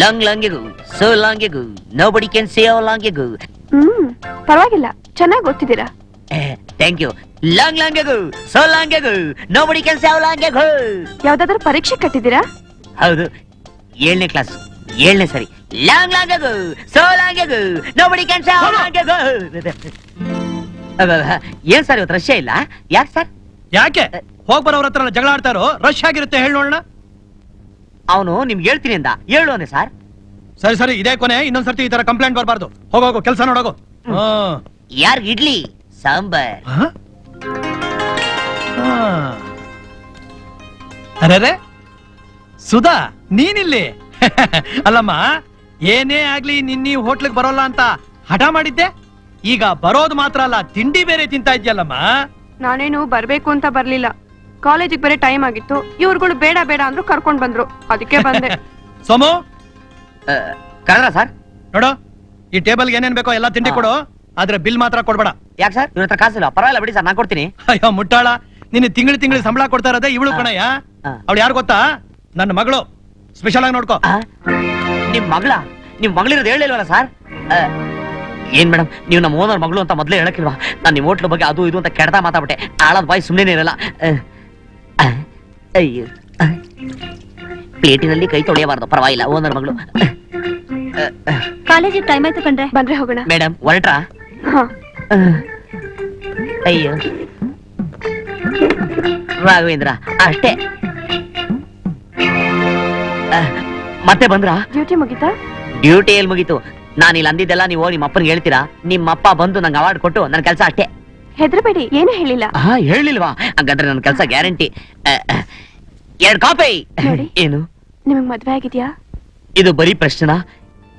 ಲಾಂಗ್ ಲಾಂಗಿಗೂ ಸೋ ಲಾಂಗಿಗೂ ನೋಬಡಿ ಕ್ಯಾನ್ ಸೇ ಹೌ ಲಾಂಗಿಗೂ. ಪರವಾಗಿಲ್ಲ, ಚೆನ್ನಾಗಿ ಓದ್ತಿದ್ದೀರಾ. Thank you. ಲಾಂಗ್ ಲಾಂಗಿಗೂ ಸೋ ಲಾಂಗಿಗೂ ನೋಬಡಿ ಕ್ಯಾನ್ ಸೇ ಹೌ ಲಾಂಗಿಗೂ. ಯಾವ್ದಾದ್ರು ಪರೀಕ್ಷೆ ಕಟ್ಟಿದ್ದೀರಾ? ಹೌದು, 7ನೇ ಕ್ಲಾಸ್, 7ನೇ ಸರಿ. ಲಾಂಗ್ ಲಾಂಗಿಗೂ ಸೋ ಲಾಂಗಿಗೂ ನೋಬಡಿ ಕ್ಯಾನ್ ಸೇ ಹೌ ಲಾಂಗಿಗೂ. ಏನ್ ಸರ್ ಇವತ್ತು ರಶ್ಯ ಇಲ್ಲ? ಯಾಕೆ ಸರ್? ಯಾಕೆ ಹೋಗ್ ಬರೋರ ಹತ್ರ ಜಗಳ ಆಡ್ತಾರೋ? ರಶ್ ಆಗಿರುತ್ತೆ, ಹೇಳಿ ನೋಡೋಣ. ಅವನು ನಿಮ್ಗೆ ಹೇಳ್ತೀನಿ ಅಂದ, ಹೇಳು ಅಂದೆ ಸರ್. ಸರಿ ಸರಿ, ಇದೇ ಕೊನೆ, ಇನ್ನೊಂದ್ಸರ್ತಿ ಈ ತರ ಕಂಪ್ಲೇಂಟ್ ಬರ್ಬಾರ್ದು. ಹೋಗೋಗು, ಕೆಲಸ ನೋಡೋಗು. ಯಾರ್ಗ್ ಇಡ್ಲಿ ಸಾಂಬಾರ್? ಅರೆ ಸುಧಾ, ನೀನಿಲ್ಲಿ? ಅಲ್ಲಮ್ಮ, ಏನೇ ಆಗ್ಲಿ ನಿನ್ನಿ ಹೋಟ್ಲಿಗೆ ಬರೋಲ್ಲ ಅಂತ ಹಠ ಮಾಡಿದ್ದೆ, ಈಗ ಬರೋದು ಮಾತ್ರ ಅಲ್ಲ, ತಿಂಡಿ ಬೇರೆ ತಿಂತಾ ಇದ್ಯಲ್ಲಮ್ಮ. ನಾನೇನು ಬರ್ಬೇಕು ಅಂತ ಬರ್ಲಿಲ್ಲ, ಕಾಲೇಜಿಗೆ ಬೇರೆ ಟೈಮ್ ಆಗಿತ್ತು. ಇವ್ರುಗಳು ಬೇಡ ಬೇಡ ಅಂದ್ರು ಕರ್ಕೊಂಡ್ ಬಂದ್ರು, ಅದಕ್ಕೆ ಬಂದೆ. ಸೋಮು, ಕರೆದ್ರ ಸರ್? ನೋಡು, ಈ ಟೇಬಲ್ಗೆ ಏನೇನ್ ಬೇಕೋ ಎಲ್ಲ ತಿಂಡಿ ಕೊಡು, ಆದ್ರೆ ಬಿಲ್ ಮಾತ್ರ ಕೊಡ್ಬೇಡ. ಯಾಕೆ ಸರ್? ಇವ್ರ ಹತ್ರ ಕಾಸಿಲ್ಲ. ಪರವಾಗಿಲ್ಲ ಬಿಡಿ ಸರ್, ನಾನ್ ಕೊಡ್ತೀನಿ. ಅಯ್ಯೋ ಮುಟ್ಟಾಳ, ನಿನ್ನ ತಿಂಗಳು ಸಂಬಳ ಕೊಡ್ತಾ ಇರೋದೇ ಇವಳು ಕಣಯ್ಯ. ಅವಳು ಯಾರು ಗೊತ್ತಾ? ನನ್ನ ಮಗಳು. ಸ್ಪೆಷಲ್ ಆಗಿ ನೋಡ್ಕೋ. ನಿಮ್ ಮಗಳ? ನಿಮ್ ಮಗಳಿರೋದು ಹೇಳಿಲ್ವಲ್ಲ ಸರ್? ಏನ್ ಮೇಡಮ್, ನೀವು ನಮ್ಮ ಓನರ್ ಮಗಳು ಅಂತ ಮೊದಲೇ ಹೇಳಕ್ಕಿಲ್ವಾ? ನಾನು ನಿಮ್ಮ ಹೋಟ್ಲ ಬಗ್ಗೆ ಅದು ಇದು ಅಂತ ಕೆಡ್ತಾ ಮಾತಾಡ್ಬಿಟ್ಟೆ. ಆಳದ ಬಾಯಿ ಸುಮ್ಮನೆ ಇರಲ್ಲ. ಅಯ್ಯೋ, ಪ್ಲೇಟಿನಲ್ಲಿ ಕೈ ತೊಳೆಯಬಾರ್ದು. ಪರವಾಗಿಲ್ಲ, ಓನರ್ ಮಗಳು. ಕಾಲೇಜಿಗೆ ಟೈಮ್ ಆಯ್ತು ಕಣ್ರೆ. ಬಂದ್ರೆ ಹೋಗೋಣ. ಮೇಡಮ್ ಹೊರಟ್ರಾ? ಹಾ, ಅಯ್ಯೋ ರಾಘವೇಂದ್ರ, ಅಷ್ಟೇ. ಮತ್ತೆ ಬಂದ್ರಾ? ಡ್ಯೂಟಿ ಮುಗಿತಾ? ಡ್ಯೂಟಿ ಎಲ್ಲಿ ಮುಗೀತು? ನಾನು ಇಲ್ಲಿ ಅಂದಿದ್ದೆಲ್ಲ ನೀವು ನಿಮ್ಮ ಅಪ್ಪನಿಗೆ ಹೇಳ್ತೀರಾ? ನಿಮ್ಮಪ್ಪ ಬಂದು ನಂಗೆ ಅವಾರ್ಡ್ ಕೊಟ್ಟು ನನ್ನ ಕೆಲಸ ಅಷ್ಟೇ. ಹೆದರಬೇಡಿ, ಏನು ಹೇಳಿಲ್ಲ. ಹೇಳಿಲ್ವಾ? ಹಂಗಂದ್ರೆ ನನ್ನ ಕೆಲಸ ಗ್ಯಾರಂಟಿ. 2 ಕಾಪಿ. ನೋಡಿ. ಏನು? ನಿಮಗ್ ಮದ್ವೆ ಆಗಿದ್ಯಾ? ಇದು ಬರೀ ಪ್ರಶ್ನೆನಾ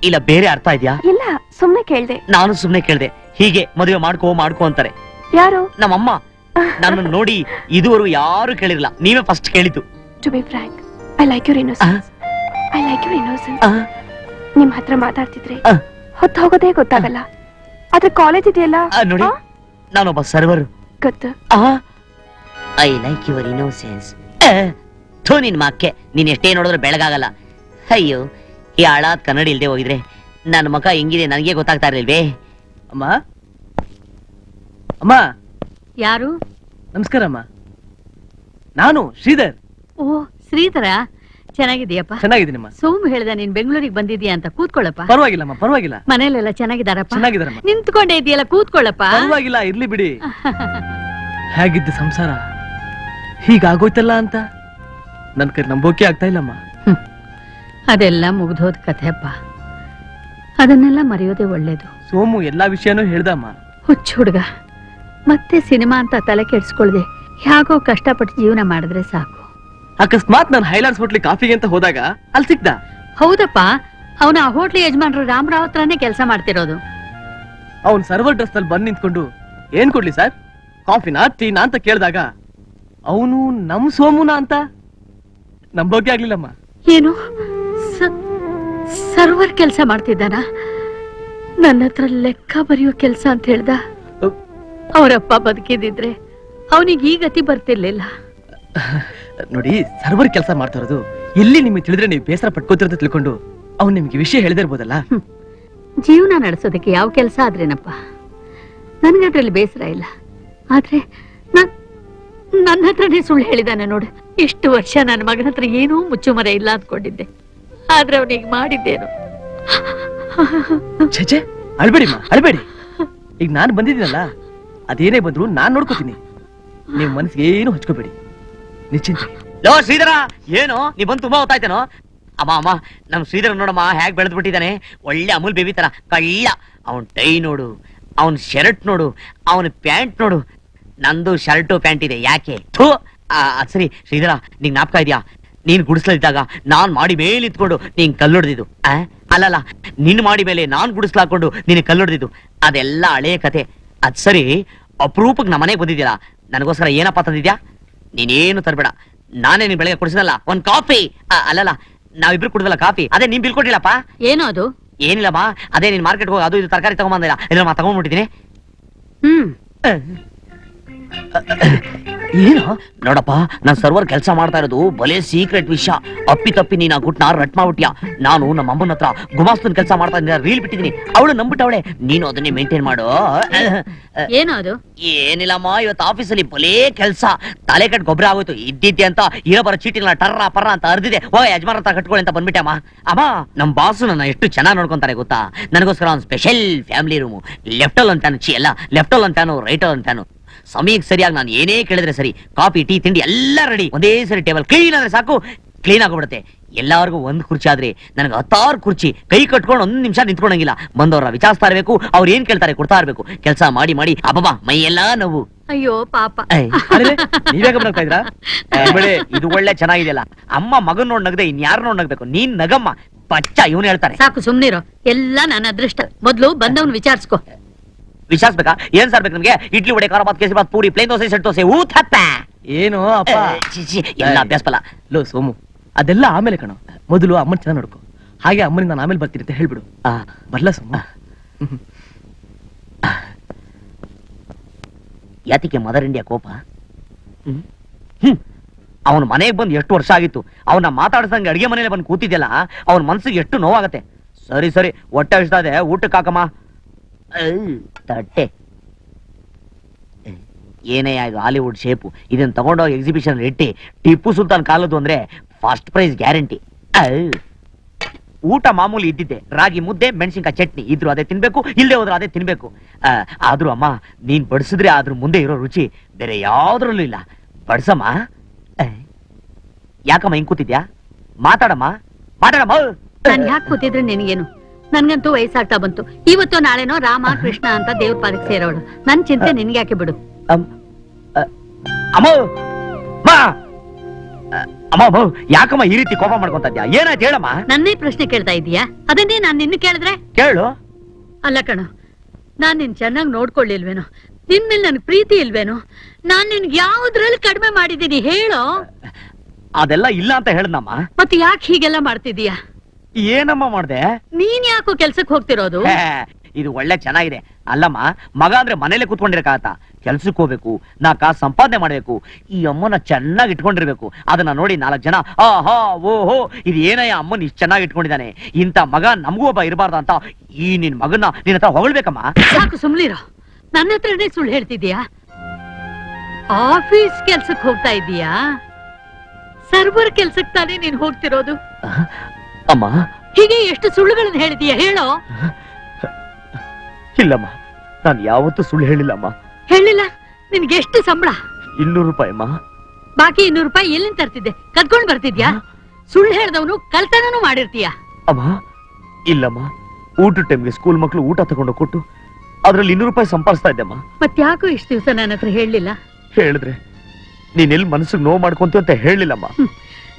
ಇಲ್ಲ ಬೇರೆ ಅರ್ಥ ಇದೆಯಾ? ಇಲ್ಲ, ಸುಮ್ನೆ ಕೇಳ್ದೆ. ನಾನು ಸುಮ್ನೆ ಕೇಳ್ದೆ. ಹೀಗೆ ಮದುವೆ ಮಾಡ್ಕೋ ಅಂತಾರೆ ಯಾರು? ನಮ್ಮಮ್ಮ. ನನ್ನ ನೋಡಿ ಇದುವರೆಗೂ ಯಾರು ಕೇಳಿರಲ್ಲ, ನೀವೇ ಫಸ್ಟ್ ಕೇಳಿದ್ದು. To be frank, I like your innocence. I like your innocence. ನಿಮ್ ಹತ್ರ ಮಾತಾಡ್ತಿದ್ರೆ ಹೊತ್ತು ಹೋಗೋದೇ ಗೊತ್ತಾಗಲ್ಲ. ಆದ್ರೆ ಕಾಲೇಜ್ ಇದೆಯಲ್ಲ, ನೋಡಿ, ನಾನೊಬ್ಬ ಸರ್ವರ್. ಗೊತ್ತು. I like your innocence. ಥೂ ನಿನ್ ಮಕ್ಕೆ, ನೀನ್ ಎಷ್ಟೇ ನೋಡಿದ್ರೆ ಬೆಳಗಾಗಲ್ಲ. ಅಯ್ಯೋ, ಈ ಹಾಳಾದ್ ಕನ್ನಡ ಇಲ್ದೆ ಹೋಗಿದ್ರೆ ನನ್ನ ಮುಖ ಹೆಂಗಿದೆ ನನಗೆ ಗೊತ್ತಾಗ್ತಾ ಇರ್ಲಿಲ್ವೇ? ಅಮ್ಮ, ಅಮ್ಮ. ಯಾರು? ನಮಸ್ಕಾರ ಅಮ್ಮ, ನಾನು ಶ್ರೀಧರ್. ಓ, ಶ್ರೀಧರ, ಚೆನ್ನಾಗಿದೀಯಪ್ಪ? ಚೆನ್ನಾಗಿದ್ದೀನಮ್ಮ. ಸೋಮು ಹೇಳ್ದ ನೀನ್ ಬೆಂಗಳೂರಿಗೆ ಬಂದಿದ್ಯಾ ಅಂತ. ಕೂತ್ಕೊಳ್ಳಪ್ಪ. ಪರವಾಗಿಲ್ಲಮ್ಮ, ಪರವಾಗಿಲ್ಲ. ಮನೇಲೆಲ್ಲ ಚೆನ್ನಾಗಿದಾರಪ್ಪ? ಚೆನ್ನಾಗಿದಾರಮ್ಮ. ನಿಂತ್ಕೊಂಡೇ ಇದೆಯಲ್ಲ, ಕೂತ್ಕೊಳ್ಳಪ್ಪ. ಪರವಾಗಿಲ್ಲ, ಇರ್ಲಿ ಬಿಡಿ. ಹೇಗಿದ್ದ ಸಂಸಾರ ಹೀಗಾಗೋಯ್ತಲ್ಲ ಅಂತ ನನ್ ಕೈ ನಂಬೋಕೆ ಆಗ್ತಾ ಇಲ್ಲಮ್ಮ. ಅದೆಲ್ಲ ಮುಗ್ದೋದ್ ಕಥೆಪ್ಪ, ಅದನ್ನೆಲ್ಲ ಮರೆಯೋದೇ ಒಳ್ಳೇದು. ಸೋಮು ಎಲ್ಲಾ ವಿಷಯನೂ ಹೇಳ್ದಮ್ಮ. ಹುಚ್ಚ ಹುಡುಗ, ಮತ್ತೆ ಸಿನಿಮಾ ಅಂತ ತಲೆ ಕೆಡ್ಸ್ಕೊಳ್ದೆ ಹೇಗೋ ಕಷ್ಟಪಟ್ಟು ಜೀವನ ಮಾಡಿದ್ರೆ ಸಾಕು. ಅಕಸ್ಮಾತ್ ನಾನು ಹೈಲಾಂಡ್ಸ್ ಹೋಟ್ಲಿಗೆ ಕಾಫಿಗೆ ಅಂತ ಹೋದಾಗ ಅಲ್ಲಿ ಸಿಕ್ದ. ಹೌದಪ್ಪ, ಅವನ ಆ ಹೋಟ್ಲಿ ಯಜಮಾನ್ರು ರಾಮರಾವ್ ಹತ್ರನೇ ಕೆಲಸ ಮಾಡ್ತಿರೋದು. ಅವನ್ ಸರ್ವರ್ ಡ್ರೆಸ್ ನಲ್ಲಿ ಬಂದ್ ನಿಂತ್ಕೊಂಡು ಏನ್ ಕೊಡ್ಲಿ ಸರ್, ಕಾಫಿನಾ ಟೀನಾ ಅಂತ ಕೇಳಿದಾಗ ಅವನು ನಮ್ ಸೋಮುನಾ ಅಂತ ನಂಬೋಕೆ ಆಗ್ಲಿಲ್ಲಮ್ಮ. ಏನು ಸರ್ವರ್ ಕೆಲಸ ಮಾಡ್ತಿದ್ದಾನ? ನನ್ನ ಹತ್ರ ಲೆಕ್ಕ ಬರೆಯೋ ಕೆಲಸ ಅಂತ ಹೇಳ್ದ. ಅವರಪ್ಪ ಬದುಕಿದಿದ್ರೆ ಅವನಿಗೆ ಈ ಗತಿ ಬರ್ತಿರ್ಲಿಲ್ಲ. ನೋಡಿ, ಸರ್ವರ್ ಕೆಲಸ ಮಾಡ್ತಾ ಇರೋದು ಎಲ್ಲಿ ನಿಮಗೆ ತಿಳಿದ್ರೆ ನೀವು ಬೇಸರ ಪಟ್ಕೋತಿರೋದು ತಿಳ್ಕೊಂಡು ಅವ್ನು ನಿಮ್ಗೆ ವಿಷಯ ಹೇಳಿದೇ ಇರ್ಬೋದಲ್ಲ. ಜೀವನ ನಡೆಸೋದಕ್ಕೆ ಯಾವ ಕೆಲಸ ಆದ್ರೇನಪ್ಪ, ನನ್ಗದ್ರಲ್ಲಿ ಬೇಸರ ಇಲ್ಲ. ಆದ್ರೆ ನನ್ನ ಹತ್ರನೇ ಸುಳ್ಳು ಹೇಳಿದಾನೆ ನೋಡು. ಇಷ್ಟು ವರ್ಷ ನನ್ನ ಮಗನ ಹತ್ರ ಏನೂ ಮುಚ್ಚುಮರ ಇಲ್ಲ ಅಂದ್ಕೊಂಡಿದ್ದೆ, ಆದ್ರೆ ಅವನಿಗೆ ಮಾಡಿದ್ದೇನು? ಛೇ, ಅಳ್ಬೇಡಿಮ್ಮ, ಅಳ್ಬೇಡಿ. ಈಗ ನಾನು ಬಂದಿದ್ದೀನಲ್ಲ, ಅದೇನೇ ಬಂದ್ರು ನಾನ್ ನೋಡ್ಕೋತೀನಿ. ನೀವು ಮನಸ್ಸಿಗೆ ಏನು ಹಚ್ಕೋಬೇಡಿ, ನಿಶ್ಚಿಂತೆ. ಲೋ ಶ್ರೀಧರ, ಏನು ನೀ ಬಂದು ತುಂಬಾ ಹೊತ್ತಾಯ್ತೇನೋ? ಅಮ್ಮ, ನಮ್ ಶ್ರೀಧರ ನೋಡಮ್ಮ ಹೇಗ್ ಬೆಳೆದ್ ಬಿಟ್ಟಿದ್ದಾನೆ. ಒಳ್ಳೆ ಅಮೂಲ್ ಬೇಬಿ ತರ. ಕಳ್ಳ. ಅವನ್ ಟೈ ನೋಡು, ಅವನ್ ಶರ್ಟ್ ನೋಡು, ಅವನ ಪ್ಯಾಂಟ್ ನೋಡು. ನಂದು ಶರ್ಟು ಪ್ಯಾಂಟ್ ಇದೆ, ಯಾಕೆ? ಥೂ. ಸರಿ ಶ್ರೀಧರ, ನಿಂಗ್ ಜ್ಞಾಪಕ ಇದೆಯಾ? ನೀನ್ ಗುಡಿಸ್ಲಿದ್ದಾಗ ನಾನ್ ಮಾಡಿ ಮೇಲೆ ನಿಂತ್ಕೊಂಡು ನೀನ್ ಕಲ್ಲೊಡ್ದಿದ್ದು? ಅಲ್ಲಲ್ಲ, ನಿನ್ ಮಾಡಿ ಮೇಲೆ ನಾನ್ ಗುಡಿಸ್ಲಾಕೊಂಡು ನೀನ್ ಕಲ್ಲೊಡ್ದಿದ್ದು. ಅದೆಲ್ಲ ಹಳೇ ಕತೆ. ಅದ್ ಸರಿ, ಅಪರೂಪಕ್ಕೆ ನಮ್ಮ ಮನೆಗೆ ಬಂದಿದ್ಯಲ್ಲ, ನನಗೋಸ್ಕರ ಏನಪ್ಪ ತಂದಿದ್ಯಾ? ನೀನೇನು ತರಬೇಡ, ನಾನೇ ನಿನ್ ಬೆಳಗ್ಗೆ ಕುಡಿಸಿದಲ್ಲ ಒಂದ್ ಕಾಫಿ. ಅಲ್ಲಲ್ಲ, ನಾವಿಬ್ರು ಕುಡ್ದಲ್ಲ ಕಾಫಿ, ಅದೇ ನೀನ್ ಬಿಲ್ ಕೊಟ್ಟಿಲ್ಲಪ್ಪ. ಏನೋ ಅದು? ಏನಿಲ್ಲಮ್ಮ, ಅದೇ ನೀನ್ ಮಾರ್ಕೆಟ್ ಹೋಗಿ ಅದು ಇದು ತರಕಾರಿ ತಗೊಂಬಂದಿಲ್ಲ, ಇಲ್ಲ ತಗೊಂಡ್ಬಿಟ್ಟಿದ್ದೀನಿ. ಏನು ನೋಡಪ್ಪ ನಾನ್ ಸರ್ವರ್ ಕೆಲಸ ಮಾಡ್ತಾ ಇರೋದು ಬಲೆ ಸೀಕ್ರೆಟ್ ವಿಷಯ. ಅಪ್ಪಿ ತಪ್ಪಿ ನೀನ್ ಆ ಗುಟ್ನ ರಟ್ ಮಾಡ್ಬಿಟ್ಯಾ. ನಾನು ನಮ್ಮ ಅಮ್ಮನ ಹತ್ರ ಗುಮಾಸ್ತನ್ ಕೆಲಸ ಮಾಡ್ತಾ ಇದ್ದೀನಿ, ರೀಲ್ ಬಿಟ್ಟಿದ್ದೀನಿ. ಅವಳು ನಂಬಿಟ್ಟವಳೆ. ನೀನು ಅದನ್ನೇ ಮೇಂಟೈನ್ ಮಾಡು. ಏನೋ ಅದು? ಏನಿಲ್ಲಮ್ಮ, ಇವತ್ತು ಆಫೀಸಲ್ಲಿ ಬಲೇ ಕೆಲಸ. ತಲೆ ಕಟ್ ಗೊಬ್ಬರ ಆಗೋಯ್ತು. ಇದ್ದಿದ್ದೆ ಅಂತ ಇರೋ ಬರೋ ಚೀಟಿನ ಟರ್ರ ಪರ್ರ ಅಂತ ಅರ್ದಿದೆ. ಓ ಯಜಮಾನ ಹತ್ರ ಕಟ್ಕೊಳ್ಳಿ ಅಂತ ಬಂದ್ಬಿಟ್ಟೆ ಅಮ್ಮ. ಅಮ್ಮ ನಮ್ ಬಾಸು ನನ್ನ ಎಷ್ಟು ಚೆನ್ನಾಗಿ ನೋಡ್ಕೊಂತಾರೆ ಗೊತ್ತಾ. ನನಗೋಸ್ಕರ ಒಂದು ಸ್ಪೆಷಲ್ ಫ್ಯಾಮಿಲಿ ರೂಮು. ಲೆಫ್ಟ್ ಅಲ್ಲಿ ಒಂದು ಫ್ಯಾನು, ಲೆಫ್ಟ್ ಅಲ್ಲಿ ಒಂದು ಫ್ಯಾನು, ರೈಟ್ ಅಲ್ಲಿ ಒಂದು ಫ್ಯಾನು. ಸಮಯಕ್ಕೆ ಸರಿಯಾಗಿ ನಾನು ಏನೇ ಕೇಳಿದ್ರೆ ಸರಿ, ಕಾಫಿ ಟೀ ತಿಂಡಿ ಎಲ್ಲ ರೆಡಿ. ಒಂದೇ ಸರಿ ಟೇಬಲ್ ಕ್ಲೀನ್ ಆದ್ರೆ ಸಾಕು, ಕ್ಲೀನ್ ಆಗೋಗ್ಬಿಡುತ್ತೆ. ಎಲ್ಲಾರ್ಗು ಒಂದ್ ಕುರ್ಚಿ ಆದ್ರೆ ನನಗೆ 10 ಕುರ್ಚಿ. ಕೈ ಕಟ್ಕೊಂಡು 1 ನಿಮಿಷ ನಿಂತ್ಕೊಳಂಗಿಲ್ಲ. ಬಂದವ್ರ ವಿಚಾರಿಸ್ತಾ ಇರಬೇಕು, ಅವ್ರು ಏನ್ ಕೇಳ್ತಾರೆ ಕೊಡ್ತಾ ಇರ್ಬೇಕು. ಕೆಲಸ ಮಾಡಿ ಮಾಡಿ ಅಬ್ಬಬ್ಬಾ ಮೈ ಎಲ್ಲಾ ನೋವು. ಅಯ್ಯೋ ಪಾಪ. ನೀವೇ ಗಮನಿಸ್ತಾ ಇದ್ರಾ? ಬಿಡಿ, ಇದು ಒಳ್ಳೆ ಚೆನ್ನಾಗಿದೆಯಲ್ಲ. ಅಮ್ಮ ಮಗನ್ ನೋಡ್ ನಗದೆ ಇನ್ಯಾರು ನೋಡ್ ನಗ್ಬೇಕು. ನೀನ್ ನಗಮ್ಮ ಬಚ್ಚ, ಇವನು ಹೇಳ್ತಾರೆ. ಸಾಕು ಸುಮ್ನಿರೋ. ಎಲ್ಲ ನನ್ನ ಅದೃಷ್ಟ. ಮೊದ್ಲು ಬಂದವನ್ ವಿಚಾರಿಸ್ಕೊ. ವಿಚಾರಿಸ್ಬೇಕಾ? ಏನ್ ಸರ್ ಬೇಕು ನಮ್ಗೆ? ಇಡ್ಲಿ ವಡೆ, ಖಾರ ಬಾತ್, ಕೇಸರಿ ಬಾತ್, ಪೂರಿ, ಪ್ಲೇನ್ ದೋಸೆ, ಸೆಟ್ ದೋಸೆ, ಊತಪ್ಪ. ಏನು ಅಪ್ಪ? ಎಲ್ಲ ಅಭ್ಯಾಸ ಫಲ. ಲೋ ಸೋಮು, ಅದೆಲ್ಲ ಆಮೇಲೆ ಕಣೋ. ಮೊದಲು ಅಮ್ಮನ್ ಚೆನ್ನಾಗಿ ನೋಡ್ಕೊ. ಹಾಗೆ ಅಮ್ಮನಿಗೆ ನಾನು ಆಮೇಲೆ ಬರ್ತೀನಿ ಅಂತ ಹೇಳ್ಬಿಡು. ಬರ್ಲಾ ಸೋಮು? ಯಾತಿಗೆ ಮದರ್ ಇಂಡಿಯಾ ಕೋಪ? ಅವನ ಮನೆಗೆ ಬಂದು ಎಷ್ಟು ವರ್ಷ ಆಗಿತ್ತು. ಅವನ ಮಾತಾಡ್ಸಂಗೆ ಅಡಿಗೆ ಮನೇಲಿ ಬಂದು ಕೂತಿದ್ಯಲ್ಲ, ಅವನ ಮನ್ಸಿಗೆ ಎಷ್ಟು ನೋವಾಗತ್ತೆ. ಸರಿ ಸರಿ, ಹೊಟ್ಟೆ ಹಸಿತಾ ಇದೆ, ಊಟಕ್ಕೆ ಹಾಕಮ್ಮ. ತಟ್ಟೆ ಏನೇ ಇದು ಹಾಲಿವುಡ್ ಶೇಪು. ಇದನ್ನ ತಗೊಂಡೋಗಿ ಎಕ್ಸಿಬಿಷನ್ ಇಟ್ಟಿ ಟಿಪ್ಪು ಸುಲ್ತಾನ್ ಕಾಲದ್ದು ಅಂದ್ರೆ ಫಸ್ಟ್ ಪ್ರೈಸ್ ಗ್ಯಾರಂಟಿ. ಊಟ ಮಾಮೂಲಿ ಇದ್ದಿದ್ದೆ, ರಾಗಿ ಮುದ್ದೆ, ಮೆಣಸಿನ್ಕಾಯಿ ಚಟ್ನಿ. ಇದ್ರು ಅದೇ ತಿನ್ಬೇಕು, ಇಲ್ಲದೆ ಹೋದ್ರೆ ಅದೇ ತಿನ್ಬೇಕು. ಆದ್ರೂ ಅಮ್ಮ ನೀನ್ ಬಡಿಸಿದ್ರೆ ಅದ್ರ ಮುಂದೆ ಇರೋ ರುಚಿ ಬೇರೆ ಯಾವ್ದ್ರಲ್ಲೂ ಇಲ್ಲ. ಬಡ್ಸಮ್ಮ. ಯಾಕಮ್ಮ ಹಿಂಗ್ ಕೂತಿದ್ಯಾ? ಮಾತಾಡಮ್ಮ, ಮಾತಾಡಮ್ಮ. ನಾನ್ ಯಾಕೆ ಕೂತಿದ್ರೆ ನಿನಗೇನು? ನನ್ಗಂತೂ ವಯಸ್ಸಾಗ್ತಾ ಬಂತು. ಇವತ್ತು ನಾಳೆನೋ ರಾಮ ಕೃಷ್ಣ ಅಂತ ದೇವ್ರ ಪಾದಕ್ಕೆ ಸೇರೋಳು. ನನ್ ಚಿಂತೆ ನಿನ್ಗೆ ಯಾಕೆ ಬಿಡು. ಅಮ್ಮ ಅಮ್ಮ, ಯಾಕಮ್ಮ ಈ ರೀತಿ ಕೋಪ ಮಾಡ್ಕೊಂತ ಇದ್ಯಾ? ಏನಾಯ್ತು ಹೇಳಮ್ಮ. ನನ್ನೇ ಪ್ರಶ್ನೆ ಕೇಳ್ತಾ ಇದೀಯಾ? ಅದನ್ನೇ ನಾನ್ ನಿನ್ನ ಕೇಳಿದ್ರೆ? ಕೇಳು. ಅಲ್ಲ ಕಣೋ, ನಾನ್ ನಿನ್ ಚೆನ್ನಾಗಿ ನೋಡ್ಕೊಳ್ಳಿಲ್ವೇನೋ? ನಿನ್ ಮೇಲೆ ನನ್ಗೆ ಪ್ರೀತಿ ಇಲ್ವೇನೋ? ನಾನ್ ನಿನ್ಗೆ ಯಾವ್ದ್ರಲ್ಲಿ ಕಡಿಮೆ ಮಾಡಿದೀನಿ ಹೇಳೋ? ಅದೆಲ್ಲ ಇಲ್ಲ ಅಂತ ಹೇಳ್ದಮ್ಮ. ಮತ್ತೆ ಯಾಕೆ ಹೀಗೆಲ್ಲ ಮಾಡ್ತಿದೀಯಾ? ಏನಮ್ಮ ಮಾಡ್ದೆ? ನೀನ್ ಯಾಕೋ ಕೆಲ್ಸಕ್ ಹೋಗ್ತಿರೋದು? ಇದು ಒಳ್ಳೆ ಚೆನ್ನಾಗಿದೆ. ಅಲ್ಲಮ್ಮ, ಮಗ ಅಂದ್ರೆ ಮನೇಲೆ ಕೂತ್ಕೊಂಡಿರಕಾಗತ್ತ? ಕೆಲ್ಸಕ್ಕೆ ಹೋಗ್ಬೇಕು, 4 ಕಾಸು ಸಂಪಾದನೆ ಮಾಡ್ಬೇಕು, ಈ ಅಮ್ಮನ ಚೆನ್ನಾಗಿ ಇಟ್ಕೊಂಡಿರ್ಬೇಕು. ಅದನ್ನ ನೋಡಿ 4 ಜನ ಆಹಾ ಓಹೋ ಇದು ಏನಯ್ಯ ಅಮ್ಮನ್ ಇಷ್ಟು ಚೆನ್ನಾಗಿ ಇಟ್ಕೊಂಡಿದ್ದಾನೆ, ಇಂಥ ಮಗ ನಮಗೂ ಒಬ್ಬ ಇರಬಾರ್ದ ಅಂತ ಈ ನಿನ್ ಮಗನ್ನ ನಿನ್ನ ಹತ್ರ ಹೊಗಳ್ಬೇಕಮ್ಮ. ಸಾಕು ಸುಮ್ನಿರೋ. ನನ್ನ ಹತ್ರನೇ ಸುಳ್ಳು ಹೇಳ್ತಿದ್ಯಾ? ಆಫೀಸ್ ಕೆಲ್ಸಕ್ ಹೋಗ್ತಾ ಇದೀಯಾ? ಸರ್ವರ್ ಕೆಲ್ಸಕ್ ತಾನೇ ನೀನ್ ಹೋಗ್ತಿರೋದು? ಅಮ್ಮ, ಹೀಗೆ ಎಷ್ಟು ಸುಳ್ಳುಗಳನ್ನ ಹೇಳಿದೀಯ ಹೇಳೋ? ಇಲ್ಲಮ್ಮ, ನಾನು ಯಾವತ್ತೂ ಸುಳ್ಳು ಹೇಳಿಲ್ಲಮ್ಮ. ಹೇಳಿಲ್ಲ? ನಿನ್ಗೆ ಎಷ್ಟು ಸಂಬಳ? 200 ರೂಪಾಯಿ ಅಮ್ಮ. ಬಾಕಿ 200 ರೂಪಾಯಿ ಎಲ್ಲಿಂದ ತರ್ತಿದ್ದೆ? ಕದ್ಕೊಂಡ್ ಬರ್ತಿದ್ಯಾ? ಸುಳ್ಳು ಹೇಳ್ದವನು ಕಳ್ತನೂ ಮಾಡಿರ್ತೀಯ. ಅಮ್ಮ ಇಲ್ಲಮ್ಮ, ಊಟ ಟೈಮ್ಗೆ ಸ್ಕೂಲ್ ಮಕ್ಕಳು ಊಟ ತಗೊಂಡು ಕೊಟ್ಟು ಅದ್ರಲ್ಲಿ 200 ರೂಪಾಯಿ ಸಂಪಾದಿಸ್ತಾ ಇದ್ದೆಮ್ಮ. ಮತ್ತ್ಯಾಕೋ ಇಷ್ಟು ದಿವಸ ನನ್ನ ಹತ್ರ ಹೇಳಲಿಲ್ಲ? ಹೇಳಿದ್ರೆ ನೀನ್ ಎಲ್ಲಿ ಮನಸ್ಸಿಗೆ ನೋವು ಮಾಡ್ಕೊಂತ ಅಂತ ಹೇಳಿಲ್ಲಮ್ಮ.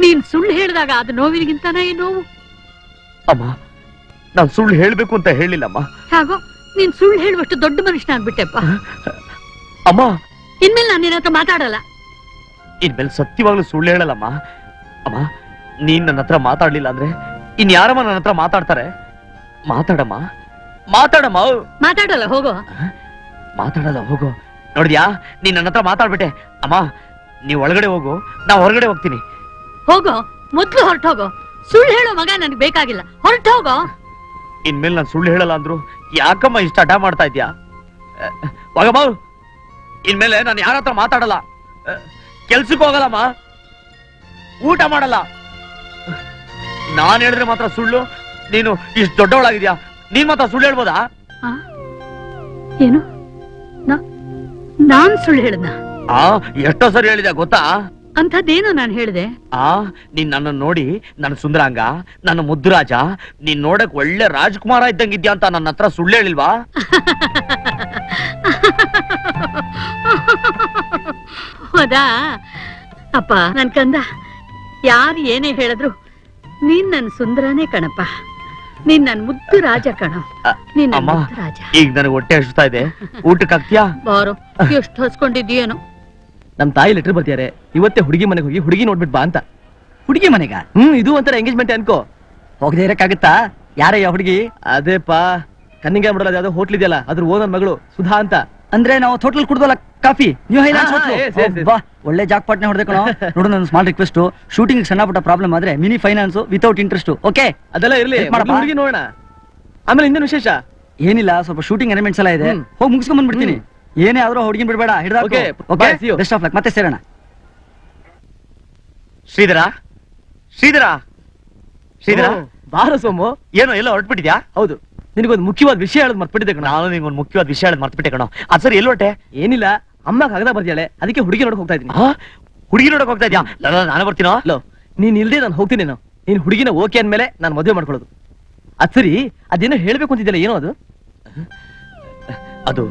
ನೀನ್ ಸುಳ್ಳು ಹೇಳಿದಾಗ ಅದು ನೋವಿಗಿಂತನ ಈ ನೋವು. ಅಮ್ಮ, ನಾನ್ ಸುಳ್ಳು ಹೇಳ್ಬೇಕು ಅಂತ ಹೇಳಿಲ್ಲಮ್ಮ. ಹಾಗೋ ನೀನ್ ಸುಳ್ಳು ಹೇಳುವಷ್ಟು ದೊಡ್ಡ ಮನುಷ್ಯನಾಗ್ಬಿಟ್ಟೆಪ್ಪ. ಅಮ್ಮ, ಇನ್ಮೇಲೆ ನಾನು ನಿನ್ನ ಹತ್ರ ಮಾತಾಡಲ್ಲ. ಇನ್ಮೇಲೆ ಸತ್ಯವಾಗ್ಲೂ ಸುಳ್ಳು ಹೇಳಲ್ಲಮ್ಮ. ಅಮ್ಮ, ನೀನ್ ನನ್ನ ಹತ್ರ ಮಾತಾಡ್ಲಿಲ್ಲ ಅಂದ್ರೆ ಇನ್ಯಾರಮ್ಮ ನನ್ನ ಹತ್ರ ಮಾತಾಡ್ತಾರೆ? ಮಾತಾಡಮ್ಮ, ಮಾತಾಡಮ್ಮ. ಮಾತಾಡಲ್ಲ ಹೋಗೋ. ಮಾತಾಡಲ್ಲ ಹೋಗೋ. ನೋಡಿದ್ಯಾ, ನೀನ್ ನನ್ನ ಹತ್ರ ಮಾತಾಡ್ಬಿಟ್ಟೆ. ಅಮ್ಮ, ನೀವ್ ಒಳಗಡೆ ಹೋಗು, ನಾ ಹೊರಗಡೆ ಹೋಗ್ತೀನಿ. ಹೋಗೋ, ಮೊದ್ಲು ಹೊರಟೋಗೋ. ಸುಳ್ಳು ಹೇಳೋ ಮಗ ನನ್ಗೆ ಬೇಕಾಗಿಲ್ಲ, ಹೊರಟೋಗೋ. ಇನ್ಮೇಲೆ ನಾನು ಸುಳ್ಳು ಹೇಳಲ್ಲ ಅಂದ್ರು ಯಾಕಮ್ಮ ಇಷ್ಟ ಹಠ ಮಾಡ್ತಾ ಇದ್ಯಾ? ಹೋಗಮ್ಮ, ಇನ್ಮೇಲೆ ನಾನು ಯಾರ ಹತ್ರ ಮಾತಾಡಲ್ಲ, ಕೆಲ್ಸಕ್ಕೆ ಹೋಗಲ್ಲಮ್ಮ, ಊಟ ಮಾಡಲ್ಲ. ನಾನ್ ಹೇಳಿದ್ರೆ ಮಾತ್ರ ಸುಳ್ಳು. ನೀನು ಇಷ್ಟು ದೊಡ್ಡವಳಾಗಿದ್ಯಾ, ನೀನ್ ಮಾತ್ರ ಸುಳ್ಳು ಹೇಳ್ಬೋದಾ? ಏನು? ನಾನ್ ಸುಳ್ಳು ಹೇಳ್ದ? ಎಷ್ಟೋ ಸರಿ ಹೇಳಿದೆ ಗೊತ್ತಾ? ಅಂಥದ್ದೇನು ನಾನು ಹೇಳಿದೆ? ನೀನ್ ನನ್ನ ನೋಡಿ ನನ್ನ ಸುಂದರಾಂಗ, ನನ್ನ ಮುದ್ದುರಾಜ, ನೀನ್ ನೋಡಕ್ ಒಳ್ಳೆ ರಾಜ್ಕುಮಾರ ಇದ್ದಂಗಿದ್ಯಾ ಅಂತ ನನ್ನ ಹತ್ರ ಸುಳ್ಳು ಹೇಳಿಲ್ವಾ? ಹೌದಾ? ಅಪ್ಪ ನನ್ ಕಂದ, ಯಾರು ಏನೇ ಹೇಳಿದ್ರು ನೀನ್ ನನ್ ಸುಂದರನೇ ಕಣಪ್ಪ. ನೀನ್ ನನ್ ಮುದ್ದು ರಾಜ ಕಣ. ನೀನ್ ನನ್ ಮುದ್ದು ರಾಜ. ಈಗ ನನಗೆ ಹೊಟ್ಟೆ ಹಸಿತಾ ಇದೆ, ಊಟಕ್ಕೆ ಹಾಕ್ತೀಯಾ? ಬಾರೋ, ಎಷ್ಟು ಹಸ್ಕೊಂಡಿದ್ದೀಯೇನು. ನಮ್ ತಾಯಿ ಲೆಟರ್ ಬರ್ತಿದ್ದಾರೆ, ಇವತ್ತೇ ಹುಡುಗಿ ಮನೆಗೆ ಹೋಗಿ ಹುಡುಗಿ ನೋಡ್ಬಿಟ್ ಬಾ ಅಂತ. ಹುಡುಗಿ ಮನೆಗ? ಇದು ಒಂಥರ ಎಂಗೇಜ್ಮೆಂಟ್ ಅನ್ಕೋ. ಹೋಗದೆ ಇರಕ್ಕಾಗತ್ತಾ? ಯಾರಯ್ಯ ಹುಡುಗಿ? ಅದೇಪಾ ಕನ್ನಿಂಗ ಮಾಡೋದು ಯಾವ್ದೋ ಹೋಟ್ಲ್ ಇದೆಯಲ್ಲ, ಅದ್ರ ಓನರ್ ಮಗಳು ಸುಧಾ ಅಂತ. ಅಂದ್ರೆ ನಾವು ಹೋಟೆಲ್ ಕುಡ್ದಲ್ಲ ಕಾಫಿ ನೀವು ಬಾ ಒಳ್ಳೆ ಜಾಕ್ ಪಾಟ್ನೆ ಹೊಡೆದ ಕಣೋ. ನೋಡು ನನ್ನ ಸ್ಮಾಲ್ ರಿಕ್ವೆಸ್ಟ್, ಶೂಟಿಂಗ್ ಸಣ್ಣ ಪುಟ್ಟ ಪ್ರಾಬ್ಲಮ್ ಆದ್ರೆ mini finance without interest. Okay ಅದೆಲ್ಲ ಇರ್ಲಿ, ಮಾಡಪ್ಪ. ಹುಡುಗಿ ನೋಡೋಣ. ಆಮೇಲೆ ಇನ್ನೇನು ವಿಶೇಷ? ಏನಿಲ್ಲ, ಸ್ವಲ್ಪ ಶೂಟಿಂಗ್ ಅರೇಂಜ್ಮೆಂಟ್ಸ್ ಎಲ್ಲ ಇದೆ, ಹೋಗಿ ಮುಗಿಸ್ಕೊಂಡ್ ಬಂದ್ಬಿಡ್ತೀನಿ. ಏನೇ ಆದ್ರೂ ಹುಡುಗಿನ ಬಿಡಬೇಡ, Okay, okay bye, see you. Best of luck, ಮತ್ತೆ ಸೇರೋಣ. ಶ್ರೀಧರ ಶ್ರೀಧರ ಶ್ರೀಧರ ಬಾರ ಸೋಮು. ಏನೋ ಎಲ್ಲ ಹೊರಟ್ಬಿಟ್ಟಿದ್ಯಾ? ಹೌದು, ನಿನಗೊಂದು ಮುಖ್ಯವಾದ ವಿಷಯ ಹೇಳೋದು ಮರ್ತ್ಬಿಟ್ಟಿದ್ದೆ ಕಣ. ನಾನು ನಿಂಗೊಂದು ಮುಖ್ಯವಾದ ವಿಷಯ ಹೇಳೋದು ಮರ್ತ್ಬಿಟ್ಟೆ ಕಣೋ. ಅದು ಸರಿ, ಎಲ್ಲಿ ಹೊರಟೆ? ಏನಿಲ್ಲ, ಅಮ್ಮ ಕಾಗದ ಬರ್ದಿಯಾಳೆ, ಅದಕ್ಕೆ ಹುಡುಗಿ ನೋಡಕ್ ಹೋಗ್ತಾ ಇದ್ದೀನಿ. ಹುಡುಗಿ ನೋಡಕ್ ಹೋಗ್ತಾ ಇದ್ಯಾ? ನಾನು ಬರ್ತೀನೋ? ಲೋ, ನೀನ್ ಇಲ್ದೆ ನಾನು ಹೋಗ್ತೀನೇನೋ. ನೀನ್ ಹುಡುಗಿನ ಓಕೆ ಅಂದ್ಮೇಲೆ ನಾನು ಮದುವೆ ಮಾಡ್ಕೊಳ್ಳೋದು. ಅದ್ ಸರಿ, ಅದೇನೋ ಹೇಳ್ಬೇಕು ಅಂತಿದ್ದಿಲ್ಲ, ಏನೋ ಅದು? ಅದು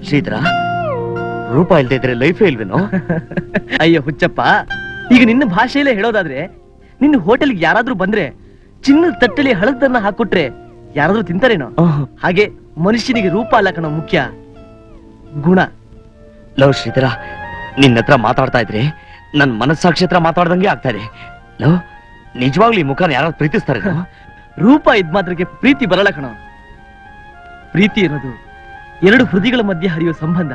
ಶ್ರೀಧರ, ರೂಪ ಇಲ್ದೇ ಇದ್ರೆ ಲೈಫೇ ಇಲ್ವೇನೋ? ಅಯ್ಯೋ ಹುಚ್ಚಪ್ಪ, ಈಗ ನಿನ್ನ ಭಾಷೆಯಲ್ಲೇ ಹೇಳೋದಾದ್ರೆ, ನಿನ್ನ ಹೋಟೆಲ್ಗೆ ಯಾರಾದ್ರೂ ಬಂದ್ರೆ ಚಿನ್ನದ ತಟ್ಟೆಲಿ ಹಳದನ್ನ ಹಾಕೊಟ್ರೆ ಯಾರಾದ್ರೂ ತಿಂತಾರೇನೋ? ಹಾಗೆ ಮನುಷ್ಯನಿಗೆ ರೂಪ ಅಲ್ಲ ಕಣ ಮುಖ್ಯ, ಗುಣ. ಲವ್ ಶ್ರೀಧರ, ನಿನ್ನ ಹತ್ರ ಮಾತಾಡ್ತಾ ಇದ್ರೆ ನನ್ ಮನಸ್ಸಾಕ್ಷಿ ಹತ್ರ ಮಾತಾಡ್ದಂಗೆ ಆಗ್ತಾ ಇದೆ. ಲವ್, ನಿಜವಾಗ್ಲೂ ಈ ಮುಖನ ಯಾರಾದ್ರೂ ಪ್ರೀತಿಸ್ತಾರೆ? ರೂಪ ಇದ್ ಮಾತ್ರಕ್ಕೆ ಪ್ರೀತಿ ಬರಲ್ಲ ಕಣ. ಪ್ರೀತಿ ಇರೋದು ಎರಡು ಹೃದಯಗಳ ಮಧ್ಯೆ ಹರಿಯೋ ಸಂಬಂಧ.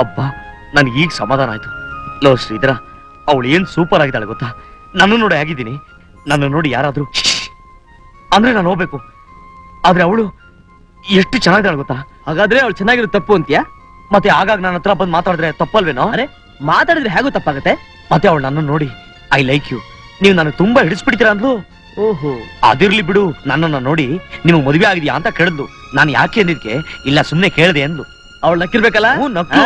ಅಬ್ಬಾ, ನನ್ಗೆ ಈಗ ಸಮಾಧಾನ ಆಯ್ತು. ಲೋ ಶ್ರೀಧರ, ಅವಳು ಏನ್ ಸೂಪರ್ ಆಗಿದ್ದಾಳೆ ಗೊತ್ತಾ? ನಾನು ನೋಡಿ ಆಗಿದ್ದೀನಿ. ನನ್ನ ನೋಡಿ ಯಾರಾದ್ರೂ ಅಂದ್ರೆ ನಾನು ಹೋಗ್ಬೇಕು, ಆದ್ರೆ ಅವಳು ಎಷ್ಟು ಚೆನ್ನಾಗಿದ್ದಾಳೆ ಗೊತ್ತಾ? ಹಾಗಾದ್ರೆ ಅವಳು ಚೆನ್ನಾಗಿರೋ ತಪ್ಪು ಅಂತೀಯಾ? ಮತ್ತೆ ಆಗಾಗ ನನ್ನ ಹತ್ರ ಬಂದು ಮಾತಾಡಿದ್ರೆ ತಪ್ಪಲ್ವೇನೋ? ಅರೆ, ಮಾತಾಡಿದ್ರೆ ಹೇಗೂ ತಪ್ಪಾಗತ್ತೆ? ಮತ್ತೆ ಅವಳು ನನ್ನ ನೋಡಿ ಐ ಲೈಕ್ ಯು, ನೀವು ನನಗೆ ತುಂಬಾ ಹಿಡಿಸ್ಬಿಡ್ತೀರಾ ಅಂದ್ಲು. ಓಹೋ, ಅದಿರ್ಲಿ ಬಿಡು, ನನ್ನನ್ನ ನೋಡಿ ನಿಮಗೆ ಮದುವೆ ಆಗಿದ್ಯಾ ಅಂತ ಕೇಳಿದ್ಲು. ನಾನು ಯಾಕೆ ಅಂದಿದ್ಕೆ ಇಲ್ಲ ಸುಮ್ನೆ ಕೇಳಿದೆ ಅಂದ್ಲು. ಅವಳು ನಕ್ಕಿರ್ಬೇಕಲ್ಲ? ಹ್ಞೂ, ನಕ್ಕು.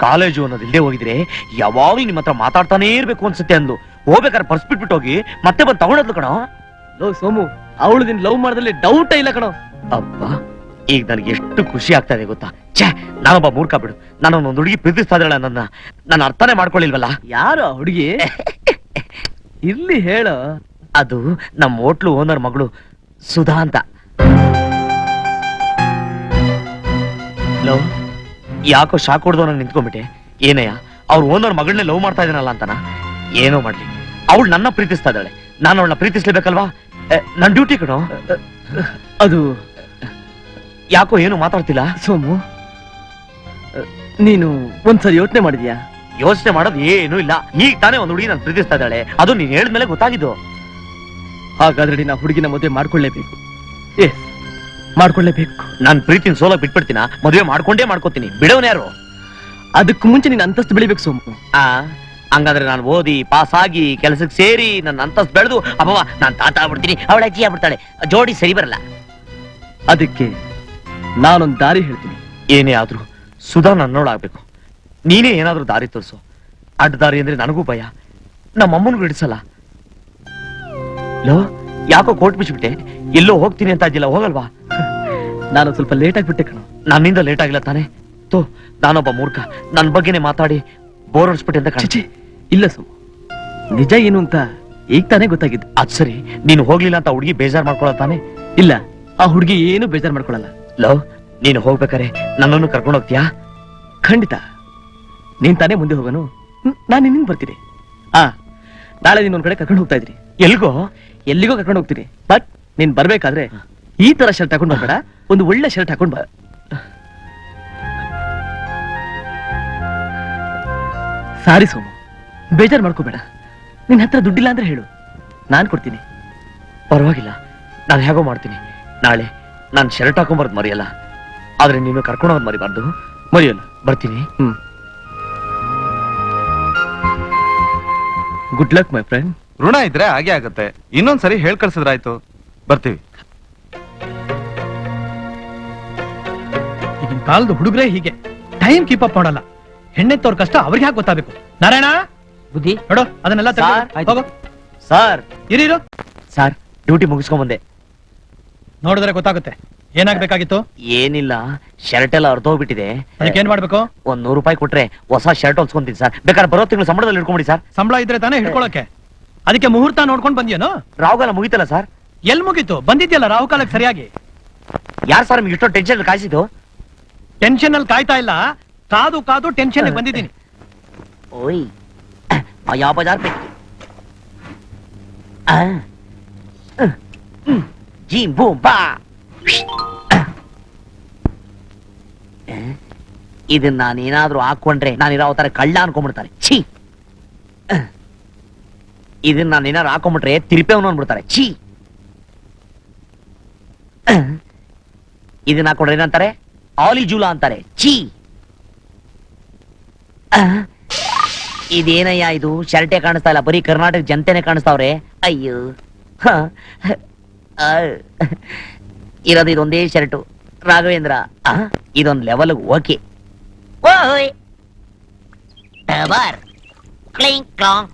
ಕಾಲೇಜು ಅನ್ನೋದು ಇಲ್ಲದೆ ಹೋಗಿದ್ರೆ ಯಾವಾಗ್ಲೂ ನಿಮ್ಮ ಹತ್ರ ಮಾತಾಡ್ತಾನೇ ಇರ್ಬೇಕು ಅನ್ಸುತ್ತೆ ಅಂದ್ಲು. ಹೋಗ್ಬೇಕಾದ್ರೆ ಪರ್ಸ್ ಬಿಟ್ಬಿಟ್ಟು ಹೋಗಿ ಮತ್ತೆ ಬಂದು ತಗೊಂಡದ್ಲು ಕಣೋ. ಲೋ ಸೋಮು, ಅವಳು ನಿನ್ ಲವ್ ಮಾಡೋದ್ರಲ್ಲಿ ಡೌಟ್ ಇಲ್ಲ ಕಣೋ. ಅಬ್ಬಾ, ಈಗ ನನಗೆ ಎಷ್ಟು ಖುಷಿ ಆಗ್ತಾ ಇದೆ ಗೊತ್ತಾ? ಛೇ, ನಾನೊಬ್ಬ ಮೂರ್ಖ ಬಿಡು. ನಾನು ಒಂದು ಹುಡುಗಿ ಪ್ರೀತಿಸ್ತಾ ಇದ್ದಾಳೆ, ನನ್ನ ಅರ್ಥನೇ ಮಾಡ್ಕೊಳ್ಳಿಲ್ವಲ್ಲ. ಯಾರು ಆ ಹುಡುಗಿ? ಇರ್ಲಿ ಹೇಳು. ಅದು ನಮ್ಮ ಹೋಟ್ಲು ಓನರ್ ಮಗಳು ಸುಧಾ ಅಂತ. ಲವ್, ಯಾಕೋ ಶಾಕ್ ಹೊಡೆದು ನಂಗೆ ನಿಂತ್ಕೊಂಡ್ಬಿಟ್ಟೆ. ಏನಯ್ಯ, ಅವ್ರ ಓನರ್ ಮಗಳನ್ನೇ ಲವ್ ಮಾಡ್ತಾ ಇದ್ದಾನಲ್ಲ ಅಂತನ? ಏನೋ ಮಾಡ್ಲಿ, ಅವಳು ನನ್ನ ಪ್ರೀತಿಸ್ತಾ ಇದ್ದಾಳೆ, ನಾನು ಅವಳನ್ನ ಪ್ರೀತಿಸ್ಲೇಬೇಕಲ್ವಾ? ನನ್ನ ಡ್ಯೂಟಿ ಕಣೋ. ಅದು ಯಾಕೋ ಏನು ಮಾತಾಡ್ತಿಲ್ಲ? ಸೋಮು, ನೀನು ಒಂದ್ಸರಿ ಯೋಚನೆ ಮಾಡಿದ್ಯಾ? ಯೋಚನೆ ಮಾಡೋದು ಏನೂ ಇಲ್ಲ. ಈಗ ತಾನೇ ಒಂದು ಹುಡುಗಿ ನಾನು ಪ್ರೀತಿಸ್ತಾ ಇದ್ದಾಳೆ, ಅದು ನೀನ್ ಹೇಳಿದ್ಮೇಲೆ ಗೊತ್ತಾಗಿದ್ದು. ಹಾಗಾದ್ರೆ ನೀನು ಆ ಹುಡುಗಿನ ಮದುವೆ ಮಾಡ್ಕೊಳ್ಳೇಬೇಕು. ಮಾಡ್ಕೊಳ್ಳೇಬೇಕು. ನಾನ್ ಪ್ರೀತಿನ ಸೋಲ ಬಿಟ್ಬಿಡ್ತೀನ? ಮದುವೆ ಮಾಡ್ಕೊಂಡೇ ಮಾಡ್ಕೋತೀನಿ, ಬಿಡೋನ್ ಯಾರು? ಅದಕ್ಕೂ ಮುಂಚೆ ನೀನ್ ಅಂತಸ್ತು ಬೆಳಿಬೇಕು ಸೋಮು. ಹಂಗಾದ್ರೆ ನಾನು ಓದಿ ಪಾಸ್ ಆಗಿ ಕೆಲಸಕ್ಕೆ ಸೇರಿ ನನ್ನ ಅಂತಸ್ತು ಬೆಳೆದು ಅಬ್ಬವ ನಾನ್ ತಾತ ಆಗ್ಬಿಡ್ತೀನಿ, ಅವಳ ಅಜ್ಜಿ ಆಗ್ಬಿಡ್ತಾಳೆ, ಜೋಡಿ ಸರಿ ಬರಲ್ಲ. ಅದಕ್ಕೆ ನಾನೊಂದ್ ದಾರಿ ಹೇಳ್ತೀನಿ. ಏನೇ ಆದ್ರೂ ಸುಧಾ ನನ್ನೋಳಾಗ್ಬೇಕು. ನೀನೇ ಏನಾದ್ರೂ ದಾರಿ ತೋರಿಸು. ಅಡ್ಡ ದಾರಿ ಅಂದ್ರೆ ನನಗೂ ಭಯ, ನಮ್ಮ ಅಮ್ಮನಿಗೂ ಹಿಡಿಸಲ್ಲ. ಲೋ, ಯಾಕೋ ಕೋಟ್ ಬಿಚ್ಬಿಟ್ಟೆ? ಎಲ್ಲೋ ಹೋಗ್ತೀನಿ ಅಂತ ಇದ್ದಿಲ್ಲ, ಹೋಗಲ್ವಾ? ನಾನು ಸ್ವಲ್ಪ ಲೇಟ್ ಆಗ್ಬಿಟ್ಟೆ ಕಣ. ನನ್ನಿಂದ ಲೇಟ್ ಆಗಿಲ್ಲ ತಾನೆ? ತೋ, ನಾನೊಬ್ಬ ಮೂರ್ಖ, ನನ್ ಬಗ್ಗೆನೇ ಮಾತಾಡಿ ಬೋರ್ ಹೊಡ್ಸ್ಬಿಟ್ಟೆ ಅಂತ ಕಾಣಿಸಿ. ಇಲ್ಲ ಸೋಮು, ನಿಜ ಏನು ಅಂತ ಈಗ ತಾನೇ ಗೊತ್ತಾಗಿದ್ದು. ಅದ್ ಸರಿ, ನೀನು ಹೋಗ್ಲಿಲ್ಲ ಅಂತ ಹುಡುಗಿ ಬೇಜಾರ್ ಮಾಡ್ಕೊಳ ತಾನೆ? ಇಲ್ಲ, ಆ ಹುಡುಗಿ ಏನು ಬೇಜಾರ್ ಮಾಡ್ಕೊಳಲ್ಲ. ಲವ್, ನೀನು ಹೋಗ್ಬೇಕಾರೆ ನನ್ನನ್ನು ಕರ್ಕೊಂಡು ಹೋಗ್ತೀಯಾ? ಖಂಡಿತ. ನೀನ್ ತಾನೇ ಮುಂದೆ ಹೋಗೋನು, ನಾನು ನಿನ್ನ ಬರ್ತೀನಿ. ನಾಳೆ ನೀನ್ ಒಂದ್ ಕಡೆ ಕರ್ಕೊಂಡು ಹೋಗ್ತಾ ಇದ್ರಿ. ಎಲ್ಗೋ? ಎಲ್ಲಿಗೋ ಕರ್ಕೊಂಡು ಹೋಗ್ತೀನಿ. ಬಟ್ ನೀನ್ ಬರ್ಬೇಕಾದ್ರೆ ಈ ತರ ಶರ್ಟ್ ಹಾಕೊಂಡ್ ಬರ್ಬೇಡ, ಒಂದು ಒಳ್ಳೆ ಶರ್ಟ್ ಹಾಕೊಂಡ್ ಬಾ. ಸಾರಿ ಸೋಮು, ಬೇಜಾರ್ ಮಾಡ್ಕೋಬೇಡ. ನಿನ್ ಹತ್ರ ದುಡ್ಡಿಲ್ಲ ಅಂದ್ರೆ ಹೇಳು, ನಾನ್ ಕೊಡ್ತೀನಿ. ಪರವಾಗಿಲ್ಲ, ನಾನು ಹೇಗೋ ಮಾಡ್ತೀನಿ. ನಾಳೆ ನಾನು ಶರ್ಟ್ ಹಾಕೊಂಬರ್ದು ಮರಿಯಲ್ಲ, ಆದ್ರೆ ನೀನು ಕರ್ಕೊಂಡೋದ್ ಮರಿಬಾರ್ದು. ಮರಿಯಲ್ಲ. ಬರ್ತೀನಿ. Good luck my friend. ಋಣ ಇದ್ರೆ ಹಾಗೆ ಆಗತ್ತೆ. ಇನ್ನೊಂದ್ಸರಿ ಹೇಳ್ ಕಳ್ಸಿದ್ರಾಯ್ತು. ಬರ್ತೀವಿ. ಈಗಿನ ಕಾಲದ ಹುಡುಗರೇ ಹೀಗೆ, ಟೈಮ್ ಕೀಪ್ ಅಪ್ ಮಾಡಲ್ಲ. ಹೆಣ್ಣೆತ್ತವ್ರ ಕಷ್ಟ ಅವ್ರಿಗೆ ಯಾಕೆ ಗೊತ್ತಾಗಬೇಕು? ನಾರಾಯಣ, ಬುದ್ಧಿ ನೋಡು ಅದನ್ನೆಲ್ಲ ಸಾರ್, ಹೋಗೋ. ಸರ್, ಇರೀರು, ಸರ್, ಡ್ಯೂಟಿ ಮುಗಿಸ್ಕೊಂಡ್ ಬಂದೆ. ನೋಡಿದ್ರೆ ಗೊತ್ತಾಗುತ್ತೆ. ಏನಾಗ್ಬೇಕಾಗಿತ್ತು? ಏನಿಲ್ಲ, ಶರ್ಟ್ ಎಲ್ಲ ಅರ್ಧೋಗ್ಬಿಟ್ಟಿದೆ. ಅದಕ್ಕೆ ಏನ್ ಮಾಡ್ಬೇಕು? ಒಂದ್ ₹100 ಕೊಟ್ರೆ ಹೊಸ ಶರ್ಟ್ ಹೊಲ್ಸ್ಕೊಂತೀನಿ ಸರ್. ಬೇಕಾದ್ರೆ ಬರೋ ತಿಂಗಳು ಸಂಬಳದಲ್ಲಿ ಇಟ್ಕೊಂಬಿಡಿ ಸರ್. ಸಂಬಳ ಇದ್ರೆ ತಾನೇ ಹಿಡ್ಕೊಳಕ್ಕೆ. ಅದಕ್ಕೆ ಮುಹೂರ್ತ ನೋಡ್ಕೊಂಡ್ ಬಂದ್ಯೇನೋ? ರಾಹುಗಾಲ ಮುಗಿತಲ್ಲ ಸರ್? ಎಲ್ ಮುಗೀತು? ಬಂದಿದ್ಯಲ್ಲ ರಾಹುಕಾಲಕ್ಕೆ ಸರಿಯಾಗಿ. ಯಾರು ಸರ್ ನಿಮ್ಗೆ ಇಷ್ಟೊಂದು ಟೆನ್ಷನ್ ಕಾಯಿಸಿದ್ದು? ಟೆನ್ಷನ್ ಅಲ್ಲಿ ಕಾಯ್ತಾ ಇಲ್ಲ, ಕಾದು ಕಾದು ಟೆನ್ಷನ್ ಬಂದಿದ್ದೀನಿ. ಓಯ್, ಯಾವ ಬಜಾರ್ ಪೇ ಜೀ ಬೂಮ್ ಬಾ. ಇದನ್ನ ನಾನೇನಾದ್ರೂ ಹಾಕೊಂಡ್ರೆ ನಾನಿರೋ ತರ ಕಳ್ಳ ಅನ್ಕೊಂಡ್ಬಿಡ್ತಾರೆ. ಛೀ, ಇದನ್ನ ನಾನೇನಾದ್ರು ಹಾಕೊಂಡ್ಬಿಟ್ರೆ ತಿರುಪೆವನು ಅನ್ಬಿಡ್ತಾರೆ. ಛೀ, ಇದನ್ನ ಹಾಕೊಂಡ್ರೆ ಏನಂತಾರೆ? ಆಲಿಜೂಲ ಅಂತಾರೆ. ಛೀ, ಇದೇನಯ್ಯ ಇದು? ಶರ್ಟೆ ಕಾಣಿಸ್ತಾ ಇಲ್ಲ, ಬರೀ ಕರ್ನಾಟಕ ಜನತೆನೆ ಕಾಣಿಸ್ತಾವ್ರೆ. ಅಯ್ಯೋ, ಇರೋದು ಇದೊಂದೇ ಶರ್ಟು ರಾಘವೇಂದ್ರ. ಇದೊಂದು level okay.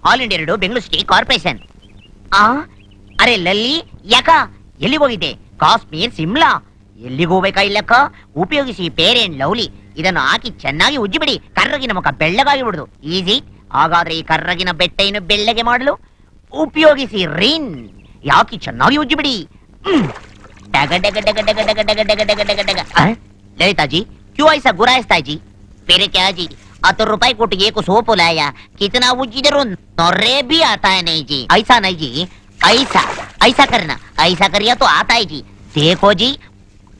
All India radio Bengaluru city corporation. ಅರೆ ಲಲ್ಲಿ, ಯಾಕ ಎಲ್ಲಿಗೆ ಹೋಗಿದ್ದೆ? ಕಾಶ್ಮೀರ್, ಸಿಮ್ಲಾ, ಎಲ್ಲಿಗೆ ಹೋಗ್ಬೇಕಾ ಇಲ್ಲಕ್ಕ? ಉಪಯೋಗಿಸಿ ಫೇರ್ ಅಂಡ್ ಲವ್ಲಿ. ಇದನ್ನು ಹಾಕಿ ಚೆನ್ನಾಗಿ ಉಜ್ಜಿಬಿಡಿ, ಕರ್ರಗಿನ ಮುಖ ಬೆಳ್ಳಗಾಗಿ ಬಿಡುದು. ಈಸಿ. ಹಾಗಾದ್ರೆ ಈ ಕರ್ರಗಿನ ಬೆಟ್ಟೆಯನ್ನು ಬೆಳ್ಳಗೆ ಮಾಡಲು ಉಪಯೋಗಿಸಿ ರಿನ್. ಯಾಕಿ ಚೆನ್ನಾಗಿ ಉಜ್ಜಿಬಿಡಿ. ಡಗ ಡಗ ಡಗ ಡಗ ಡಗ ಡಗ ಡಗ ಡಗ ಡಗ ಡಗ. ललिता जी, क्यों ऐसा गुराइस्ता जी? फिर क्या जी, 18 रुपए को एक सोप लाया, कितना उजिधर नौरे भी आता है नहीं जी. ऐसा नहीं जी, ऐसा ऐसा करना, ऐसा करिए तो आता है जी. देखो जी,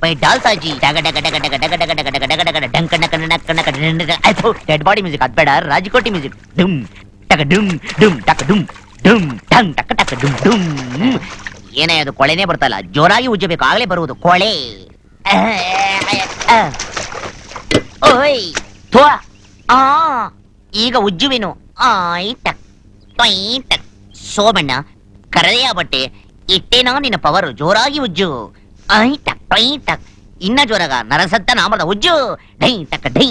मैं डालता जी. डग डग डग डग डग डग डग डग डग डग डंक नक नक नक डंक. ऐसो डेड बॉडी म्यूजिक अद्बेಡ, ರಾಜಕೋಟಿ ಮ್ಯೂಸಿಕ್. ಡುಮ್ ಟಕ ಡುಮ್ ಡುಮ್ ಟಕ ಡುಮ್ ಡುಮ್ ಟಂಗ್ ಟಕ ಟಕ ಡುಮ್ ಡುಮ್. ಏನೇ ಅದು ಕೊಳೆನೇ ಬರ್ತಲ್ಲ, ಜೋರಾಗಿ ಉಜ್ಜಬೇಕು, ಆಗಲೇ ಬರುವುದು ಕೊಳೆ. ಓಯ್ ಥೋ, ಈಗ ಉಜ್ಜುವಿನು. ಆಯ್ತಕ್ ಟೈಟಕ್. ಸೋಮಣ್ಣ, ಕರದೆಯ ಬಟ್ಟೆ ಇಟ್ಟೇನಾ ನಿನ್ನ ಪವರು? ಜೋರಾಗಿ ಉಜ್ಜು. ಐಟಕ್ ಟೈಟಕ್. ಇನ್ನ ಜೋರಾಗ ನರಸತ್ತ ನಾಮದ ಉಜ್ಜು. ಡೈ ಟಕ್ ಡೈ.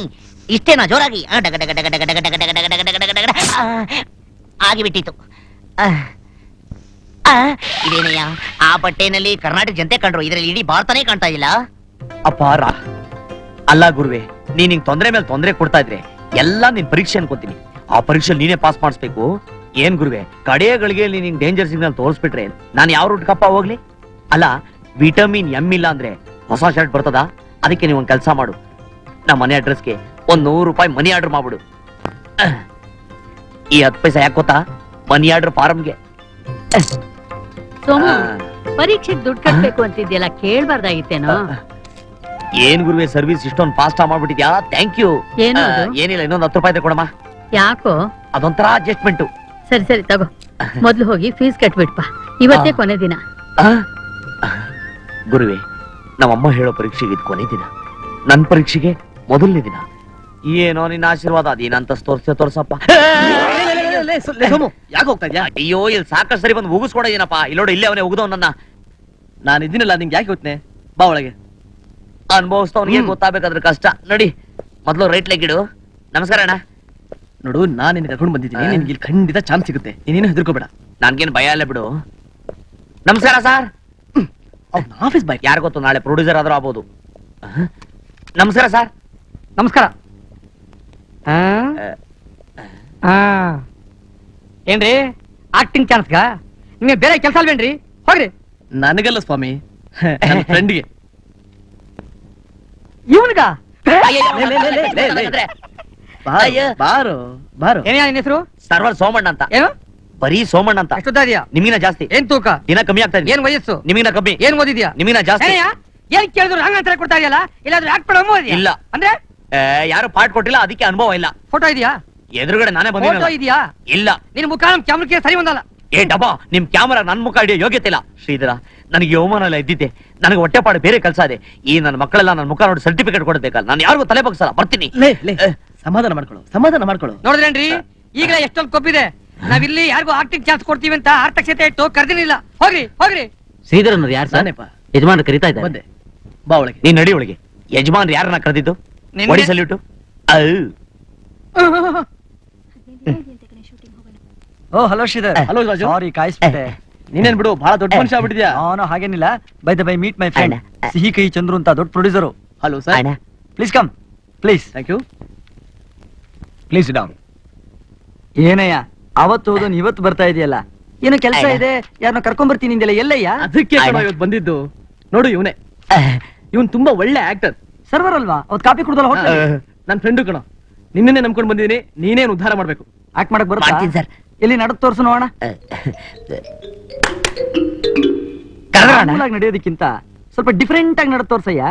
ಇಷ್ಟೇನಾ ಜೋರಾಗಿ? ಡಗ ಡಗ ಡಗ ಡಗ ಡಗ ಡಗ ಡಗ ಡಗ ಡಗ ಡಗ ಡಗ ಡಗ. ಆಗಿಬಿಟ್ಟಿತು. ಇದೇನಯ್ಯ, ಆ ಬಟ್ಟೆನಲ್ಲಿ ಕರ್ನಾಟಕ ಜನತೆ ಕಂಡ್ರು, ಇದರಲ್ಲಿ ಇಡೀ ಭಾರತನೇ ಕಾಣ್ತಾ ಇಲ್ಲ. ಅಪಾರ. ಅಲ್ಲ ಗುರುವೆ, ನೀನ್ ಹಿಂಗ್ ತೊಂದ್ರೆ ಮೇಲೆ ತೊಂದ್ರೆ ಕೊಡ್ತಾ ಇದ್ರೆ ಎಲ್ಲಾ ನಿನ್ ಪರೀಕ್ಷೆ ಅನ್ಕೋತೀನಿ. ಆ ಪರೀಕ್ಷೆ ನೀನೇ ಪಾಸ್ ಮಾಡಿಸ್ಬೇಕು. ಏನ್ ಗುರುವೆ, ಕಡೆಗಳಿಗೆ ನೀನ್ ಹಿಂಗ್ ಡೇಂಜರ್ ಸಿಗ್ನಲ್ ತೋರಿಸ್ಬಿಟ್ರೆ ನಾನು ಯಾವ ರೂಟ್ ಕಪ್ಪ ಹೋಗ್ಲಿ? ಅಲ್ಲ, ವಿಟಮಿನ್ ಎಂ ಇಲ್ಲ ಅಂದ್ರೆ ಹೊಸ ಶರ್ಟ್ ಬರ್ತದ? ಅದಕ್ಕೆ ನೀವ್ ಒಂದ್ ಕೆಲ್ಸ ಮಾಡು, ನಮ್ಮ ಮನೆ ಅಡ್ರೆಸ್ಗೆ ಒಂದ್ 100 ರೂಪಾಯಿ ಮನಿ ಆರ್ಡರ್ ಮಾಡ್ಬಿಡು. ಈ 10 ಪೈಸೆ ಯಾಕೆ ಗೊತ್ತಾ? Money order ಫಾರಮ್ಗೆ. ಸೋಮು, ಪರೀಕ್ಷೆಗೆ ದುಡ್ಡು ಕಟ್ಬೇಕು ಅಂತಿದ್ಯಲ್ಲ, ಕೇಳ್ಬಾರ್ದಾಗಿತ್ತೇನೋ? ಏನ್ ಗುರುವೆ, ಸರ್ವಿಸ್ ಇಷ್ಟೊಂದು ಫಾಸ್ಟ್ ಮಾಡ್ಬಿಟ್ಟಿದ್ಯಾ? Thank you. ಏನು ಅದು? ಏನಿಲ್ಲ, ಇನ್ನೊಂದು 10 ರೂಪಾಯಿ ಕೊಡಮ್ಮ. ಯಾಕೋ? ಅದೊಂಥರ ಅಡ್ಜಸ್ಟ್ಮೆಂಟ್. ಸರಿ ಸರಿ ತಗೋ, ಮೊದ್ಲು ಹೋಗಿ ಫೀಸ್ ಕಟ್ಬಿಡ್ಪ, ಇವತ್ತೇ ಕೊನೆ ದಿನ. ಗುರುವೆ, ನಮ್ಮಮ್ಮ ಹೇಳೋ ಪರೀಕ್ಷೆಗೆ ಇದು ಕೊನೆ ದಿನ, ನನ್ ಪರೀಕ್ಷೆಗೆ ಮೊದಲನೇ ದಿನ. ಏನೋ ನಿನ್ನ ಆಶೀರ್ವಾದ, ಅದೇನಂತ ತೋರ್ಸಪ್ಪ. ಯಾಕೆ ಹೋಗ್ತಾ ಇದ್ಯಾ? ಅಯ್ಯೋ, ಇಲ್ಲಿ ಸಾಕಷ್ಟು ಸರಿ ಬಂದು ಉಗಿಸ್ಕೊಡ ಏನಪ್ಪ. ಇಲ್ಲೋಡು, ಇಲ್ಲೇ ಅವನೇ ಉಗಿದವ್ ನನ್ನ. ನಾನು ಇದೀನಲ್ಲ, ನಿಂಗೆ ಯಾಕೆ ಗೊತ್ತನೆ? ಬಾ ಒಳಗೆ. ಅನುಭವಿಸ್ತವನಿಗೆ ಗೊತ್ತಾಗಬೇಕಾದ್ರೆ ಕಷ್ಟ. ನೋಡಿ, ಮೊದ್ಲು ರೈಟ್ ಲೆಗ್ ಇಡು. ನಮಸ್ಕಾರ ಅಣ್ಣ. ನೋಡು, ನಾನು ನಿನ್ನ ಕರ್ಕೊಂಡು ಬಂದಿದ್ದೀನಿ, ನಿನ್ಗೆ ಇಲ್ಲಿ ಖಂಡಿತ ಚಾನ್ಸ್ ಸಿಗುತ್ತೆ, ನೀನೇನು ಹೆದರ್ಕೋಬೇಡ. ನನ್ಗೇನು ಭಯ ಇಲ್ಲ ಬಿಡು. ನಮಸ್ಕಾರ ಸರ್. ಆಫೀಸ್ ಬಾಯ್, ಯಾರು ಗೊತ್ತು, ನಾಳೆ ಪ್ರೊಡ್ಯೂಸರ್ ಆದ್ರೂ ಆಗ್ಬೋದು. ನಮಸ್ಕಾರ ಸರ್. ನಮಸ್ಕಾರ. ಏನ್ರಿ ಆಕ್ಟಿಂಗ್ ಚಾನ್ಸ್ಗ? ನಿಮಗೆ ಬೇರೆ ಕೆಲಸ ಅಲ್ವೇನ್ರಿ? ಹೋಗ್ರಿ. ನನಗಲ್ಲ ಸ್ವಾಮಿ, ನನ್ನ ಫ್ರೆಂಡ್ಗೆ. ಇವನ್ಗ? ಬಾರೋ ಬಾರೋ. ಏನೇ ನಿನ್ನ ಹೆಸರು? ಸರ್ವರ್ ಸೋಮಣ್ಣ ಅಂತ. ಏನು? ಬರೀ ಸೋಮಣ್ಣ ಅಂತ. ಎಷ್ಟುದ್ದ ಇದೆಯಾ? ನಿಮಗಿನ ಜಾಸ್ತಿ. ಏನ್ ತೂಕ? ದಿನ ಕಮ್ಮಿ ಆಗ್ತಾ ಇದೆ. ಏನ್ ವಯಸ್ಸು? ನಿಮಗಿನ ಕಮ್ಮಿ. ಏನ್ ಓದಿದ್ಯಾ? ನಿಮಗಿನ ಜಾಸ್ತಿ. ಏನಯ್ಯ? ಏನ್ ಕೇಳಿದ್ರು ಹಂಗ ಅಂತರ ಕೊಡ್ತಾ ಇದೆಯಲ್ಲ? ಇಲ್ಲಾದ್ರೂ ಆಕ್ಟ್ ಮಾಡೋ ಇಲ್ಲ. ಅಂದ್ರೆ ಯಾರು ಪಾಠ ಕೊಟ್ಟಿಲ್ಲ, ಅದಕ್ಕೆ ಅನುಭವ ಇಲ್ಲ. ಫೋಟೋ ಇದೆಯಾ? ಎದುರುಗಡೆ ನಾನೇ ಫೋಟೋ ಬಂದಿಲ್ಲ. ಇದೆಯಾ? ಇಲ್ಲ. ನಿನ್ ಮುಖ ನಮ್ ಕ್ಯಾಮ್ರಕ್ಕೆ ಸರಿ ಒಂದಲ್ಲ. ಏ ಡಬ್ಬಾ, ನಿಮ್ ಕ್ಯಾಮರಾ ನನ್ ಮುಖ ಹಿಡಿಯೋ ಯೋಗ್ಯತೆ ಇಲ್ಲ. ಶ್ರೀಧರ, ನನಗೆ ಅವಮಾನ ಎಲ್ಲ ಇದ್ದಿದ್ದೆ. ನನಗೆ ಹೊಟ್ಟೆಪಾಡು ಬೇರೆ ಕೆಲಸ ಇದೆ. ಈ ನನ್ನ ಮಕ್ಕಳೆಲ್ಲ ನನ್ನ ಮುಖ ನೋಡಿ ಸರ್ಟಿಫಿಕೇಟ್ ಕೊಡ್ಬೇಕಲ್ಲ. ನಾನು ಯಾರಿಗೂ ತಲೆ ಬಗ್ಸಲ್ಲ. ಬರ್ತೀನಿ. ಸಮಾಧಾನ ಮಾಡ್ಕೊಳ್ಳು, ಸಮಾಧಾನ ಮಾಡ್ಕೊಳ್ಳು. ನೋಡಿದ್ರೇನ್ರಿ, ಈಗಲೇ ಎಷ್ಟೊಂದು ಕೊಬ್ಬಿದೆ. ನಾವಿಲ್ಲಿ ಯಾರಿಗೂ ಆಕ್ಟಿಂಗ್ ಚಾನ್ಸ್ ಕೊಡ್ತೀವಿ ಅಂತ ಆರ್ಥಕ್ಷತೆ ಇಟ್ಟು ಕರ್ದಿನಿಲ್ಲ. ಹೋಗ್ರಿ ಹೋಗ್ರಿ. ಶ್ರೀಧರ್ ಅನ್ನೋದು ಯಾರು ಸರ್? ನಾನೇಪ್ಪ. ಯಜಮಾನ್ರು ಕರೀತಾ ಇದ್ದಾರೆ. ಬಂದೆ, ಬಾ ಒಳಗೆ. ನೀನ್ ನಡಿ ಒಳಗೆ. ಯಜಮಾನ್ ಯಾರನ್ನ ಕರೆದಿದ್ದು? ನಿನ್ನೆ. ಒಡಿ ಸಲ್ಯೂಟು. ಓ hello Shridhar. Hello Raju. Sorry ಕಾಯಿಸ್ಬಿಟ್ಟೆ. ನೀನೇನ್ ಬಿಡು, ಬಹಳ ದೊಡ್ಡ ಮನುಷ್ಯ ಆಗ್ಬಿಟ್ಟಿದ್ಯಾ. ನಾನು ಹಾಗೇನಿಲ್ಲ. By the by, meet my friend ಅಣ್ಣ. ಸಿಹಿ ಕೈ ಚಂದ್ರು ಅಂತ, ದೊಡ್ಡ ಪ್ರೊಡ್ಯೂಸರು. Hello sir. ಅಣ್ಣ, please come, please. Thank you. Please down. ಏನಯ್ಯ, ಅವತ್ತು ಹೋದನ್ ಇವತ್ತು ಬರ್ತಾ ಇದೆಯಲ್ಲ? ಏನೋ ಕೆಲಸ ಅಣ್ಣ. ಇದೆ, ಯಾರನ್ನ ಕರ್ಕೊಂಡ್ ಬರ್ತೀನಿ ಇಂದೆಲ್ಲ. ಎಲ್ಲಯ್ಯ? ಅದಕ್ಕೆ ಕಣೋ ಇವತ್ತು ಬಂದಿದ್ದು. ನೋಡು, ಇವನೇ. ಇವನ್ ತುಂಬಾ ಒಳ್ಳೆ ಆಕ್ಟರ್. ಸರ್ವರ್ ಅಲ್ವಾ? ಅವತ್ತು ಕಾಪಿ ಕುಡ್ದಲ್ಲ ಹೋಟ್ಲಲ್ಲಿ? ನನ್ ಫ್ರೆಂಡು ಕಣೋ. ನಿನ್ನೆ ನಂಬ್ಕೊಂಡು ಬಂದಿದ್ದೀನಿ, ನೀನೇನು ಉದ್ಧಾರ ಮಾಡ್ಬೇಕು. ಆಕ್ಟ್ ಮಾಡಕ್ ಮಾಡ್ತೀನಿ ಬರುತ್ತಾ? ಸರ್. ಎಲ್ಲಿ ನಡದ್ ತೋರ್ಸು ನೋಡೋಣ. ನಡೆಯೋದಕ್ಕಿಂತ ಸ್ವಲ್ಪ ಡಿಫ್ರೆಂಟ್ ಆಗಿ ನಡದ್ ತೋರ್ಸಯ್ಯ.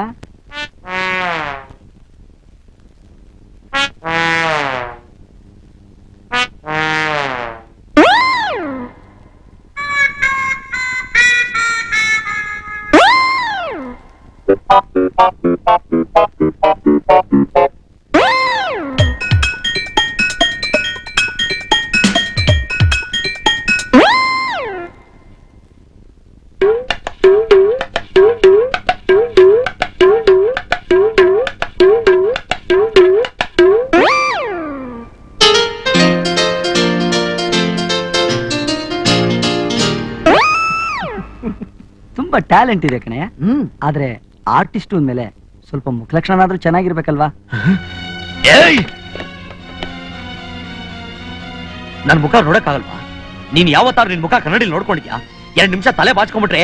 ತುಂಬಾ ಟ್ಯಾಲೆಂಟ್ ಇದೆ ಕಣಯ್ಯ. ಆದ್ರೆ ಆರ್ಟಿಸ್ಟ್ ಅಂದ್ಮೇಲೆ ಸ್ವಲ್ಪ ಮುಖಲಕ್ಷಣ ಆದ್ರೂ ಚೆನ್ನಾಗಿರ್ಬೇಕಲ್ವಾ? ನನ್ ಮುಖ ನೋಡಕ್ಕಾಗಲ್ವಾ? ನೀನ್ ಯಾವತ್ತಾರು ನಿನ್ ಮುಖ ಕನ್ನಡಿಲಿ ನೋಡ್ಕೊಂಡಿದ್ಯಾ? 2 ನಿಮಿಷ ತಲೆ ಬಾಚ್ಕೊಂಡ್ಬಿಟ್ರೆ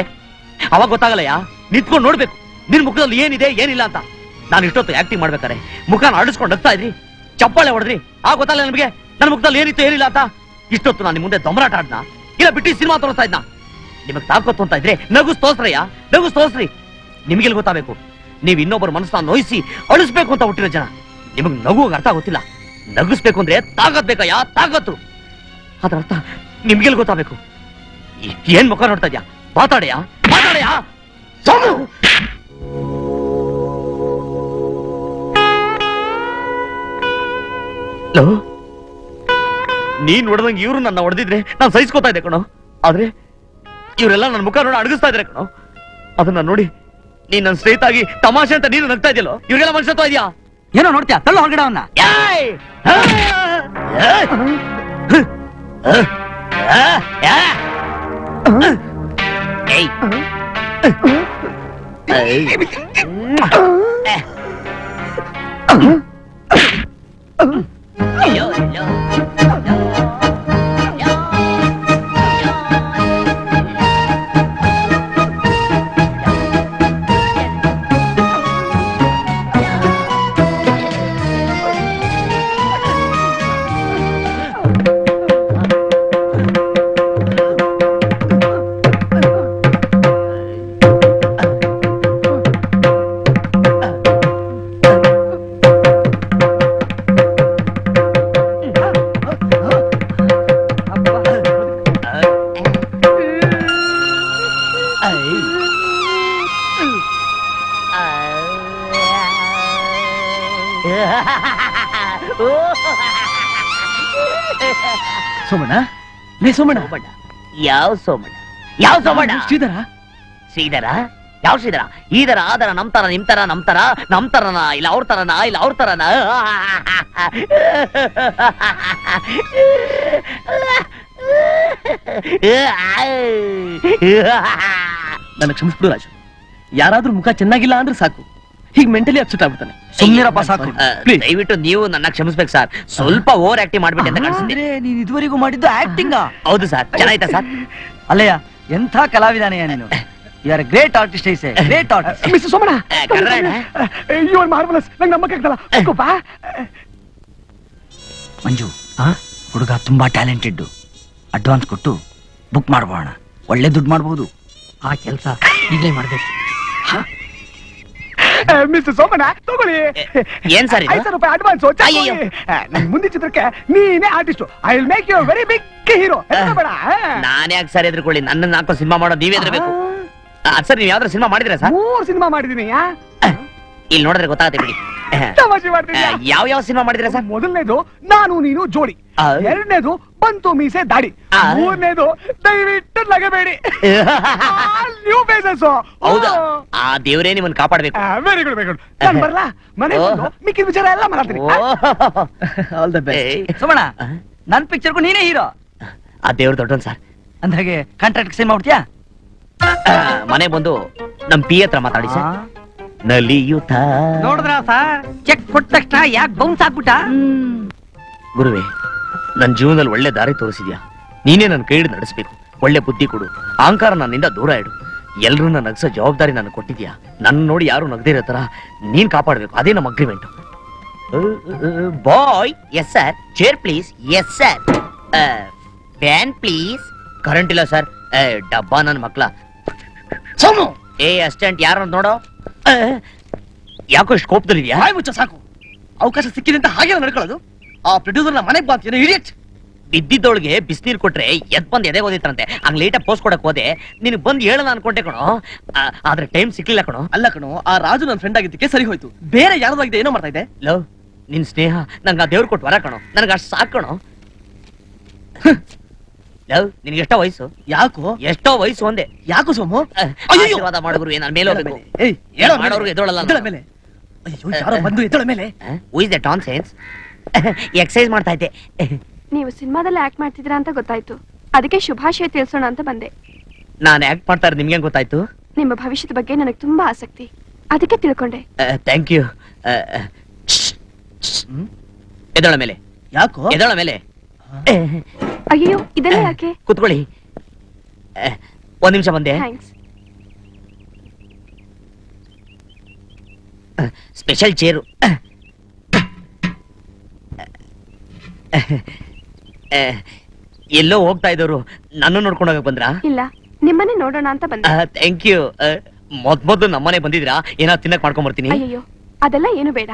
ಅವಾಗ ಗೊತ್ತಾಗಲ್ಲಯ್ಯ. ನಿಂತ್ಕೊಂಡು ನೋಡ್ಬೇಕು ನಿನ್ ಮುಖದಲ್ಲಿ ಏನಿದೆ ಏನಿಲ್ಲ ಅಂತ. ನಾನು ಇಷ್ಟೊತ್ತು ಆಕ್ಟಿಂಗ್ ಮಾಡ್ಬೇಕಾರೆ ಮುಖನ ಆಡಿಸ್ಕೊಂಡು ಹೋಗ್ತಾ ಇದ್ರಿ, ಚಪ್ಪಾಳೆ ಹೊಡೆದ್ರಿ, ಆಗ ಗೊತ್ತಾಗಲ್ಲ ನಿಮ್ಗೆ ನನ್ನ ಮುಖದಲ್ಲಿ ಏನಿತ್ತು ಏನಿಲ್ಲ ಅಂತ. ಇಷ್ಟೊತ್ತು ನಾನು ನಿಮ್ ಮುಂದೆ ದೊಂಬರಾಟ ಆಡ್ನ ಇಲ್ಲ ಬಿಟ್ಟು ಸಿನಿಮಾ ತೋರಿಸ್ತಾ ಇದ್ನ? ನಿಮಗ್ ತಾಕತ್ತು ಅಂತ ಇದ್ರೆ ನಗುಸ್ ತೋರ್ಸ್ರಯ್ಯ, ನಗುಸ್ ತೋರ್ಸ್ರಿ. ನಿಮ್ಗೆಲ್ ಗೊತ್ತಾಗಬೇಕು? ನೀವ್ ಇನ್ನೊಬ್ಬರ ಮನಸ್ಸನ್ನ ನೋಯಿಸಿ ಅಳಿಸ್ಬೇಕು ಅಂತ ಹುಟ್ಟಿರೋ ಜನ. ನಿಮಗ್ ನಗುವಾಗ ಅರ್ಥ ಗೊತ್ತಿಲ್ಲ. ನಗಿಸ್ಬೇಕು ಅಂದ್ರೆ ತಾಕತ್ ಬೇಕಯ್ಯ, ತಾಕತ್ತು. ಅದ್ರ ಅರ್ಥ ನಿಮ್ಗೆಲ್ ಗೊತ್ತಾಗಬೇಕು? ಏನ್ ಮುಖ ನೋಡ್ತಾ ಇದ್ಯಾ? ಮಾತಾಡಯ್ಯ, ಮಾತಾಡಯ್ಯ. ನೀನ್ ಹೊಡೆದಂಗೆ ಇವ್ರು ನನ್ನ ಹೊಡೆದಿದ್ರೆ ನಾನು ಸಹಿಸ್ಕೋತಾ ಇದ್ದೆ ಕಣೋ. ಆದ್ರೆ ಇವರೆಲ್ಲ ನನ್ನ ಮುಖ ನೋಡಿ ಅಡಗಿಸ್ತಾ ಇದ್ರೆ ಕಣೋ. ಅದನ್ನ ನೋಡಿ ನೀನ್ ನನ್ನ ಸ್ನೇಹಿತ ಆಗಿ ತಮಾಷೆ ಅಂತ ನೀನು ನಗ್ತಾ ಇದೆಯಲ್ಲೋ. ಇವ್ರಿಗೆಲ್ಲ ಮನುಷ್ಯತ್ವ ಇದೆಯಾ? ಏನೋ ನೋಡ್ತೀಯಾ? ತಳ್ಳ ಹೊರಗಡೆ ಅವನ್ನ. ಸೋಮಣ್ಣ, ಲೇ ಸೋಮಣ್ಣ. ಯಾವ ಸೋಮಣ್ಣ? ಯಾವ ಸೋಮಣ್ಣ? ಶ್ರೀಧರ. ಶ್ರೀಧರ? ಯಾವ ಶ್ರೀಧರ? ಈದರ ಆದರ ನಮ್ತರ ನಿಮ್ತರ ನಮ್ತರ ನಮ್ತರನ ಇಲ್ಲ ಅವ್ರ ತರನ ಇಲ್ಲ ಅವ್ರ ತರನ? ನನ್ನ ಕ್ಷಮಿಸ್ಬಿಡು ರಾಜು. ಯಾರಾದ್ರೂ ಮುಖ ಚೆನ್ನಾಗಿಲ್ಲ ಅಂದ್ರೆ ಸಾಕು, ಹೀಗೆ ಮೆಂಟಲಿ ಅಪ್ಸೆಟ್ ಆಗ್ಬಿಡ್ತಾನೆ. ಸುಮ್ನಿರಪ್ಪ ಸಾಕು. ದಯವಿಟ್ಟು ನೀವು ನನ್ನ ಕ್ಷಮಿಸ್ಬೇಕು ಸರ್. ಸ್ವಲ್ಪ ಓವರ್ ಆಕ್ಟಿಂಗ್ ಮಾಡ್ಬಿಟ್ಟೆ ಅಂತ ಕಾಣಿಸ್ತಿದೆ. ನೀನ್ ಇದುವರೆಗೂ ಮಾಡಿದ್ದು ಆಕ್ಟಿಂಗ್? ಹೌದು ಸರ್. ಚೆನ್ನಾಯ್ತಾ ಸರ್? ಅಲ್ಲಯ್ಯ, ಎಂಥ ಕಲಾವಿದಾನೆಯ ನೀನು. You are great artist. Is great artist. Mister Somanna, Karnataka you are marvellous. ನಂಗೆ ನಂಬಕ್ಕಾಗ್ತಲ್ಲ. ಕೂಪ ಮಂಜು, ಹುಡುಗ ತುಂಬಾ ಟ್ಯಾಲೆಂಟೆಡ್. ಅಡ್ವಾನ್ಸ್ ಕೊಟ್ಟು ಬುಕ್ ಮಾಡ್ಬೋಣ, ಒಳ್ಳೆ ದುಡ್ಡು ಮಾಡ್ಬೋದು. ಆ ಕೆಲಸ ಈಗಲೇ ಮಾಡ್ಬೇಕು. ಮಿಸ್ಟರ್ ಸೋಮಣ್ಣ, ತಗೊಳ್ಳಿ. ಏನ್ ಸರ್ ಇದು? 5,000 ರೂಪಾಯಿ ಅಡ್ವಾನ್ಸ್. ಅಯ್ಯಯ್ಯೋ. ನನ್ ಮುಂದಿನ ಚಿತ್ರಕ್ಕೆ ನೀನೇ artist. I will make you very big hero. ಬೇಡ. ನಾನ್ ಯಾಕೆ ಸರ್ ಎದ್ರುಕೊಳ್ಳಿ? ನನ್ನನ್ನ ಹಾಕೋ ಸಿನಿಮಾ ಮಾಡೋ ನೀವೇ ಎದ್ರಬೇಕು. ಸರ್ ನೀವು ಯಾವ್ದಾರು ಸಿನಿಮಾ ಮಾಡಿದ್ರಾ ಸರ್? 3 ಸಿನಿಮಾ ಮಾಡಿದೀನಿ. ಇಲ್ಲಿ ನೋಡಿದ್ರೆ ಗೊತ್ತಾಗುತ್ತೆ ಬಿಡಿ. ತಮಾಷೆ ಮಾಡ್ತೀನಿ. ಯಾವ ಸಿನಿಮಾ ಮಾಡಿದ್ರಾ ಸರ್? ಮೊದಲನೇದು ನಾನು ನೀನು ಜೋಡಿ, ಎರಡನೇದು ಬಂತು ಮೀಸೆ ದಾಡಿ, ಮೂರನೇದು ದಯವಿಟ್ಟು ನಗಬೇಡಿ. New phases. ಹೌದಾ? ಆ ದೇವರೇ ನಿಮ್ಮನ್ನ ಕಾಪಾಡ್ಬೇಕು. Very good, very good. ನಾನು ಬರ್ಲಾ? ಮನೆ ಮಿಕ್ಕಿದ ವಿಚಾರ ಎಲ್ಲ ಮಾಡ್ತೀನಿ. All the best. ಸೋಮಣ್ಣ, ನನ್ ಪಿಕ್ಚರ್ಗೂ ನೀನೇ ಹೀರೋ. ಆ ದೇವ್ರ ದೊಡ್ಡವನ್ ಸರ್. ಅಂದಾಗೆ ಕಾಂಟ್ರಾಕ್ಟ್ ಸೈನ್ ಮಾಡ್ತೀಯಾ? ಮನೆ ಬಂದು ನಮ್ ಪಿ ಹತ್ರ ಮಾತಾಡಿ ಸರ್. ನಲಿಯುತ್ತ ನೋಡಿದ್ರ ಸರ್, ಚೆಕ್ ಕೊಟ್ಟ ತಕ್ಷಣ ಯಾಕೆ ಬೌನ್ಸ್ ಆಗ್ಬಿಟ್ಟ? ಗುರುವೆ, ನನ್ನ ಜೀವನದಲ್ಲಿ ಒಳ್ಳೆ ದಾರಿ ತೋರಿಸಿದ್ಯಾ. ನೀನೇ ನನ್ನ ಕೈ ಹಿಡಿದು ನಡೆಸಬೇಕು. ಒಳ್ಳೆ ಬುದ್ಧಿ ಕೊಡು. ಅಹಂಕಾರ ನನ್ನಿಂದ ದೂರ ಇಡು. ಎಲ್ರನ್ನ ನಗ್ಸೋ ಜವಾಬ್ದಾರಿ ನನಗೆ ಕೊಟ್ಟಿದ್ಯಾ. ನನ್ನ ನೋಡಿ ಯಾರು ನಗದೇ ಇರೋ ತರ ನೀನ್ ಕಾಪಾಡ್ಬೇಕು. ಅದೇ ನಮ್ಮ agreement. Boy. Yes sir. Chair please. Yes sir. Fan please. Current ಇಲ್ಲ ಸರ್. ಡಬ್ಬಾ ನನ್ನ ಮಕ್ಳ. ಅಸಿಸ್ಟೆಂಟ್ ಯಾರು ನೋಡೋ. ಯಾಕೋ ಇಷ್ಟು ಕೋಪದಲ್ಲಿದ್ಯಾ? ಬಾಯ್ ಮುಚ್ಚ ಸಾಕು. ಅವಕಾಶ ಸಿಕ್ಕಿದೆ ಅಂತ ಹಾಗೆ ನಡ್ಕೊಳ್ಳೋದು. ಆ ಪ್ರೊಡ್ಯೂಸರ್ ನ ಮನೆಗೆ ಬಂತ ಇಡಿಯಟ್. ಬಿದ್ದಿದ್ದೊಳಗೆ ಬಿಸಿನೀರ್ ಕೊಟ್ರೆ ಎದ್ ಬಂದ್ ಎದೆ ಓದಿತ್ತಂತೆ ಹಂಗ್ ಲೇಟಾಗಿ ಪೋಸ್ಟ್ ಕೊಡಕ್ ಹೋದೆ ನಿನ್ ಬಂದ್ ಹೇಳಲ್ಲ ಅನ್ಕೊಂಡೆ ಕಣೋ ಆದ್ರೆ ಟೈಮ್ ಸಿಕ್ಲಿಲ್ಲ ಕಣೋ. ಅಲ್ಲ ಕಣೋ, ಆ ರಾಜು ನನ್ನ ಫ್ರೆಂಡ್ ಆಗಿದ್ದಕ್ಕೆ ಸರಿ ಹೋಯ್ತು. ಬೇರೆ ಯಾರ್ದಾಗಿದೆ ಏನೋ ಮಾಡ್ತಾ ಇದ್ದೆ. ಲವ್ ನಿನ್ ಸ್ನೇಹ ನಂಗ ದೇವ್ರ ಕೊಟ್ಟು ವರ ಕಣೋ, ನನ್ಗ ಅಷ್ಟ್ ಸಾಕ್ ಕಣೋ. ಲವ್ ನಿನ್ಗೆ ಎಷ್ಟೋ ವಯಸ್ಸು? ಯಾಕೋ ಎಷ್ಟೋ ವಯಸ್ಸು ಒಂದೇ. ಯಾಕೋ ಸೋಮು? ಆಶೀರ್ವಾದ ಮಾಡಿದ್ರು ನಾನು ಮೇಲೆ ಹೋಗ್ಬೇಕು. ಏಯ್, ಹೇಳೋ ಮೇಲೆ. ಮಾಡೋರ್ಗೆ ಎದ್ದೋಳಲ್ಲ ಎದ್ದಳ ಮೇಲೆ. ಅಯ್ಯೋ, ಯಾರೋ ಬಂದು ಎದ್ದಳ ಮೇಲೆ. Who is that nonsense? Exercise ಮಾಡ್ತಾ ಇದ್ದೆ. ನೀವು ಸಿನಿಮಾದಲ್ಲಿ ಆಕ್ಟ್ ಮಾಡ್ತಿದ್ದೀರಾ ಅಂತ ಗೊತ್ತಾಯ್ತು, ಅದಕ್ಕೆ ಶುಭಾಶಯ ತಿಳಿಸೋಣ ಅಂತ ಬಂದೆ. ನಾನು ಆಕ್ಟ್ ಮಾಡ್ತಾ ಇರೋದು ನಿಮ್ಗೆ ಗೊತ್ತಾಯ್ತು? ನಿಮ್ಮ ಭವಿಷ್ಯದ ಬಗ್ಗೆ ನನಗೆ ತುಂಬಾ ಆಸಕ್ತಿ, ಅದಕ್ಕೆ ತಿಳ್ಕೊಂಡೆ. Thank you. ಎದಳ ಮೇಲೆ, ಯಾಕೋ? ಎದಳ ಮೇಲೆ. ಅಯ್ಯೋ, ಇದೆಲ್ಲ ಯಾಕೆ? ಕುತ್ಕೊಳ್ಳಿ. ಒಂದ್ ನಿಮಿಷ ಬಂದೆ. ಥ್ಯಾಂಕ್ಸ್. Special chair. ಎಲ್ಲೋ ಹೋಗ್ತಾ ಇದ್ದವರು ನನ್ನ ನೋಡ್ಕೊಂಡು ಹೋಗಕ್ ಬಂದ್ರಾ? ಇಲ್ಲ, ನಿಮ್ಮನ್ನೇ ನೋಡೋಣ ಅಂತ ಬಂದೆ. Thank you. ಮೊದ್ಲು ನಮ್ಮನೆ ಬಂದಿದ್ರಾ? ಏನಾದ್ರು ತಿನ್ನಕ್ ಮಾಡ್ಕೊಂಡ್ ಬರ್ತೀನಿ. ಅಯ್ಯೋ, ಅದೆಲ್ಲ ಏನು ಬೇಡ.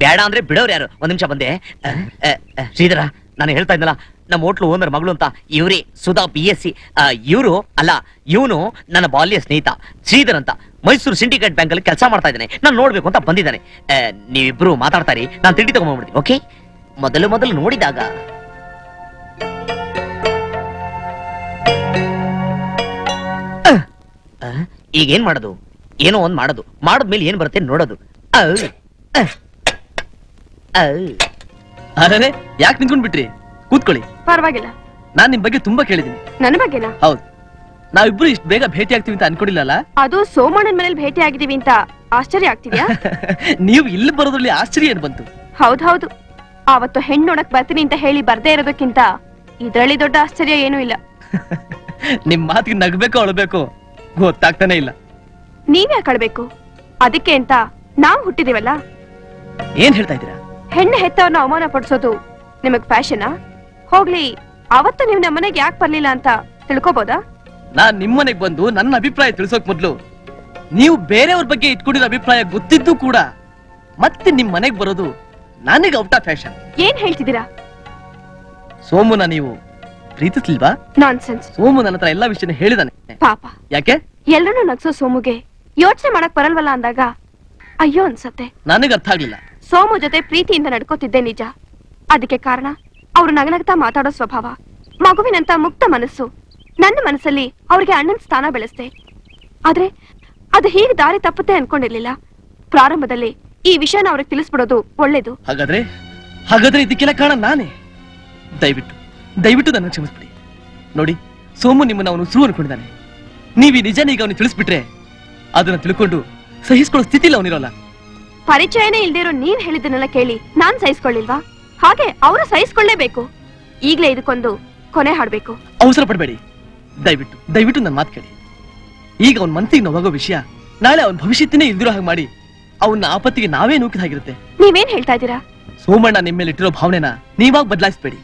ಬೇಡ ಅಂದ್ರೆ ಬಿಡೋರು ಯಾರು? ಒಂದ್ ನಿಮಿಷ ಬಂದೆ. ಶ್ರೀಧರ, ನಾನು ಹೇಳ್ತಾ ಇದ್ನಲ್ಲ ನಮ್ಮ ಹೋಟ್ಲು ಓನರ್ ಮಗಳು ಅಂತ, ಇವ್ರಿ ಸುಧಾ BSc. ಇವ್ರು ಅಲ್ಲ, ಇವನು ನನ್ನ ಬಾಲ್ಯ ಸ್ನೇಹಿತ ಶ್ರೀಧರ್ ಅಂತ, ಮೈಸೂರು ಸಿಂಡಿಕೇಟ್ ಬ್ಯಾಂಕ್ ಅಲ್ಲಿ ಕೆಲಸ ಮಾಡ್ತಾ ಇದ್ದಾನೆ. ನಾನು ನೋಡ್ಬೇಕು ಅಂತ ಬಂದಿದ್ದಾನೆ. ನೀವಿಬ್ರು ಮಾತಾಡ್ತಾರಿ, ನಾನು ತಿಂಡಿ ತಗೊಂಡ್ಬಿಡ್ತೀನಿ. ಓಕೆ? ಮೊದಲು ನೋಡಿದಾಗ ಈಗೇನ್ ಮಾಡೋದು? ಏನೋ ಒಂದ್ ಮಾಡೋದು, ಮಾಡದ್ಮೇಲೆ ಏನ್ ಬರುತ್ತೆ ನೋಡೋದು. ಅರೆ, ಯಾಕೆ ನಿಂತ್ಕೊಂಡ್ ಬಿಟ್ರಿ? ಕೂತ್ಕೊಳ್ಳಿ. ಪರವಾಗಿಲ್ಲ. ನಾನ್ ನಿಮ್ ಬಗ್ಗೆ ತುಂಬಾ ಕೇಳಿದೀನಿ. ನನ್ನ ಬಗ್ಗೆನಾ? ಹೌದು. ನಾವಿಬ್ರು ಇಷ್ಟು ಬೇಗ ಭೇಟಿ ಆಗ್ತೀವಿ ಅಂತ ಅನ್ಕೊಂಡಿಲ್ಲಲ್ಲ. ಅದು ಸೋಮಣ್ಣನ ಮನೇಲಿ ಭೇಟಿ ಆಗಿದೀವಿ ಅಂತ ಆಶ್ಚರ್ಯ ಆಗ್ತಿದ್ಯಾ? ನೀವು ಇಲ್ಲಿ ಬರೋದ್ರಲ್ಲಿ ಆಶ್ಚರ್ಯ ಏನ್ ಬಂತು? ಹೌದು, ಅವತ್ತು ಹೆಣ್ಣು ನೋಡಕ್ ಬರ್ತೀನಿ ಅಂತ ಹೇಳಿ ಬರ್ದೇ ಇರೋದಕ್ಕಿಂತ ಇದ್ರಲ್ಲಿ ದೊಡ್ಡ ಆಶ್ಚರ್ಯ ಏನೂ ಇಲ್ಲ. ನಿಮ್ ಮಾತಿಗೆ ನಗ್ಬೇಕೋ ಅಳ್ಬೇಕೋ ಗೊತ್ತಾಗ್ತಾನೆ ಇಲ್ಲ. ನೀವೇ ಕಳ್ಬೇಕು, ಅದಕ್ಕೆ ಅಂತ ನಾವ್ ಹುಟ್ಟಿದೀವಲ್ಲ. ಏನ್ ಹೇಳ್ತಾ ಇದ್ದೀರಾ? ಹೆಣ್ಣು ಹೆತ್ತವ್ರನ್ನ ಅವಮಾನ ಪಡಿಸೋದು ನಿಮಗ್ ಫ್ಯಾಷನಾ? ಹೋಗ್ಲಿ, ಅವತ್ತು ನೀವ್ ನಮ್ಮನೆಗೆ ಯಾಕೆ ಬರ್ಲಿಲ್ಲ ಅಂತ ತಿಳ್ಕೊಬೋದಾ? ನಾನ್ ನಿಮ್ಮನೆಗ್ ಬಂದು ನನ್ನ ಅಭಿಪ್ರಾಯ ತಿಳಿಸೋಕ್ ಮೊದ್ಲು ನೀವು ಬೇರೆಯವ್ರ ಬಗ್ಗೆ ಇಟ್ಕೊಂಡಿರೋ ಅಭಿಪ್ರಾಯ ಗೊತ್ತಿದ್ದು ಕೂಡ ಮತ್ತೆ ನಿಮ್ ಮನೆಗ್ ಬರೋದು ನನಗೆ ಔಟ್ ಆಫ್ ಫ್ಯಾಷನ್. ಏನ್ ಹೇಳ್ತಿದ್ದೀರಾ? ಸೋಮುನ ನೀವು ಪ್ರೀತಿಸ್ಲಿಲ್ವಾ? ನಾನ್ಸೆನ್ಸ್. ಸೋಮು ನನ್ನ ಹತ್ರ ಎಲ್ಲಾ ವಿಷಯನ ಹೇಳಿದಾನೆ. ಪಾಪ, ಯಾಕೆ? ಎಲ್ಲರನ್ನೂ ನಗ್ಸೋ ಸೋಮುಗೆ ಯೋಚನೆ ಮಾಡಕ್ ಬರಲ್ವಲ್ಲ ಅಂದಾಗ ಅಯ್ಯೋ ಅನ್ಸತ್ತೆ. ನನಗೆ ಅರ್ಥ ಆಗ್ಲಿಲ್ಲ. ಸೋಮು ಜೊತೆ ಪ್ರೀತಿಯಿಂದ ನಡ್ಕೋತಿದ್ದೆ ನಿಜ, ಅದಕ್ಕೆ ಕಾರಣ ಅವ್ರು ನಗನಗ್ತಾ ಮಾತಾಡೋ ಸ್ವಭಾವ, ಮಗುವಿನಂತ ಮುಕ್ತ ಮನಸ್ಸು. ನನ್ನ ಮನಸ್ಸಲ್ಲಿ ಅವ್ರಿಗೆ ಅಣ್ಣನ ಸ್ಥಾನ ಬೆಳೆಸ್ದೆ. ಆದ್ರೆ ಅದು ಹೀಗೆ ದಾರಿ ತಪ್ಪುತ್ತೆ ಅನ್ಕೊಂಡಿರ್ಲಿಲ್ಲ. ಪ್ರಾರಂಭದಲ್ಲಿ ಈ ವಿಷಯನ ಅವ್ರಿಗೆ ತಿಳಿಸ್ಬಿಡೋದು ಒಳ್ಳೇದು. ಹಾಗಾದ್ರೆ ಇದಕ್ಕೆಲ್ಲ ಕಾರಣ ನಾನೇ. ದಯವಿಟ್ಟು ನನ್ನ ಕ್ಷಮಿಸ್ಬಿಡಿ. ನೋಡಿ, ಸೋಮು ನಿಮ್ಮನ್ನ ಅವನು ಸೂ ಅನ್ಕೊಂಡಿದ್ದಾನೆ. ನೀವ್ ಈ ನಿಜನ ಈಗ ಅವನು ತಿಳಿಸ್ಬಿಟ್ರೆ ಅದನ್ನ ತಿಳ್ಕೊಂಡು ಸಹಿಸ್ಕೊಳ್ಳೋ ಸ್ಥಿತಿಲಿ ಅವನಿರೋಲ್ಲ. ಪರಿಚಯನೇ ಇಲ್ದಿರೋ ನೀವ್ ಹೇಳಿದ್ದನ್ನೆಲ್ಲ ಕೇಳಿ ನಾನ್ ಸಹಿಸ್ಕೊಳ್ಳಿಲ್ವಾ? ಹಾಗೆ ಅವರು ಸಹಿಸ್ಕೊಳ್ಳೇಬೇಕು. ಈಗ್ಲೇ ಇದಕ್ಕೊಂದು ಕೊನೆ ಹಾಡ್ಬೇಕು. ಅವಸರ ಪಡಬೇಡಿ. ದಯವಿಟ್ಟು ನನ್ನ ಮಾತು ಕೇಳಿ. ಈಗ ಅವನ್ ಮನ್ಸಿಗೆ ನೋವಾಗೋ ವಿಷಯ ನಾಳೆ ಅವನ ಭವಿಷ್ಯತ್ತೇ ಇಲ್ದಿರೋ ಹಾಗೆ ಮಾಡಿ ಅವನ ಆಪತ್ತಿಗೆ ನಾವೇ ನೂಕಿದ ಹಾಗಿರುತ್ತೆ. ನೀವೇನ್ ಹೇಳ್ತಾ ಇದ್ದೀರಾ? ಸೋಮಣ್ಣ ನಿಮ್ಮ ಮೇಲೆ ಇಟ್ಟಿರೋ ಭಾವನೆನ ನೀವಾಗ ಬದಲಾಯಿಸ್ಬೇಡಿ.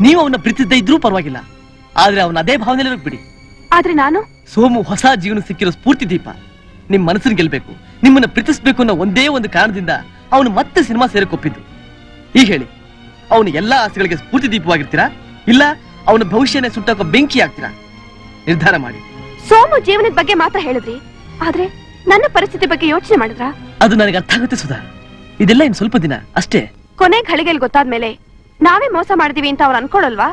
ನೀವು ಅವನ್ನ ಪ್ರೀತಿಸದೇ ಇದ್ರೂ ಪರವಾಗಿಲ್ಲ, ಆದ್ರೆ ಅವನ ಅದೇ ಭಾವನೆಯಲ್ಲಿ ಬಿಡಿ. ಆದ್ರೆ ನಾನು ಸೋಮು ಹೊಸ ಜೀವನ ಸಿಕ್ಕಿರೋ ಸ್ಫೂರ್ತಿ ದೀಪ. ನಿಮ್ ಮನಸ್ಸನ್ನು ಗೆಲ್ಬೇಕು, ನಿಮ್ಮನ್ನ ಪ್ರೀತಿಸ್ಬೇಕು ಅನ್ನೋ ಒಂದೇ ಒಂದು ಕಾರಣದಿಂದ ಅವನು ಮತ್ತೆ ಸಿನಿಮಾ ಸೇರಕೊಪ್ಪಿದ್ದು. ಈಗ ಹೇಳಿ, ಅವನು ಎಲ್ಲಾ ಆಸೆಗಳಿಗೆ ಸ್ಫೂರ್ತಿ ದೀಪವಾಗಿರ್ತೀರಾ, ಇಲ್ಲ ಅವನ ಭವಿಷ್ಯನೇ ಸುಟ್ಟಾಕೋ ಬೆಂಕಿ ಆಗ್ತೀರಾ? ನಿರ್ಧಾರ ಮಾಡಿ. ಸೋಮು ಜೀವನದ ಬಗ್ಗೆ ಮಾತ್ರ ಹೇಳಿದ್ರಿ, ಆದ್ರೆ ನನ್ನ ಪರಿಸ್ಥಿತಿ ಬಗ್ಗೆ ಯೋಚನೆ ಮಾಡಿದ್ರ? ಅದು ನನಗೆ ಅರ್ಥ ಆಗುತ್ತೆ ಸುಧಾ. ಇದೆಲ್ಲ ಇನ್ ಸ್ವಲ್ಪ ದಿನ ಅಷ್ಟೇ. ಕೊನೆ ಘಳಿಗೆಯಲ್ಲಿ ಗೊತ್ತಾದ್ಮೇಲೆ ನಾವೇ ಮೋಸ ಮಾಡಿದೀವಿ ಅಂತ ಅವ್ರು ಅನ್ಕೊಳಲ್ವಾ?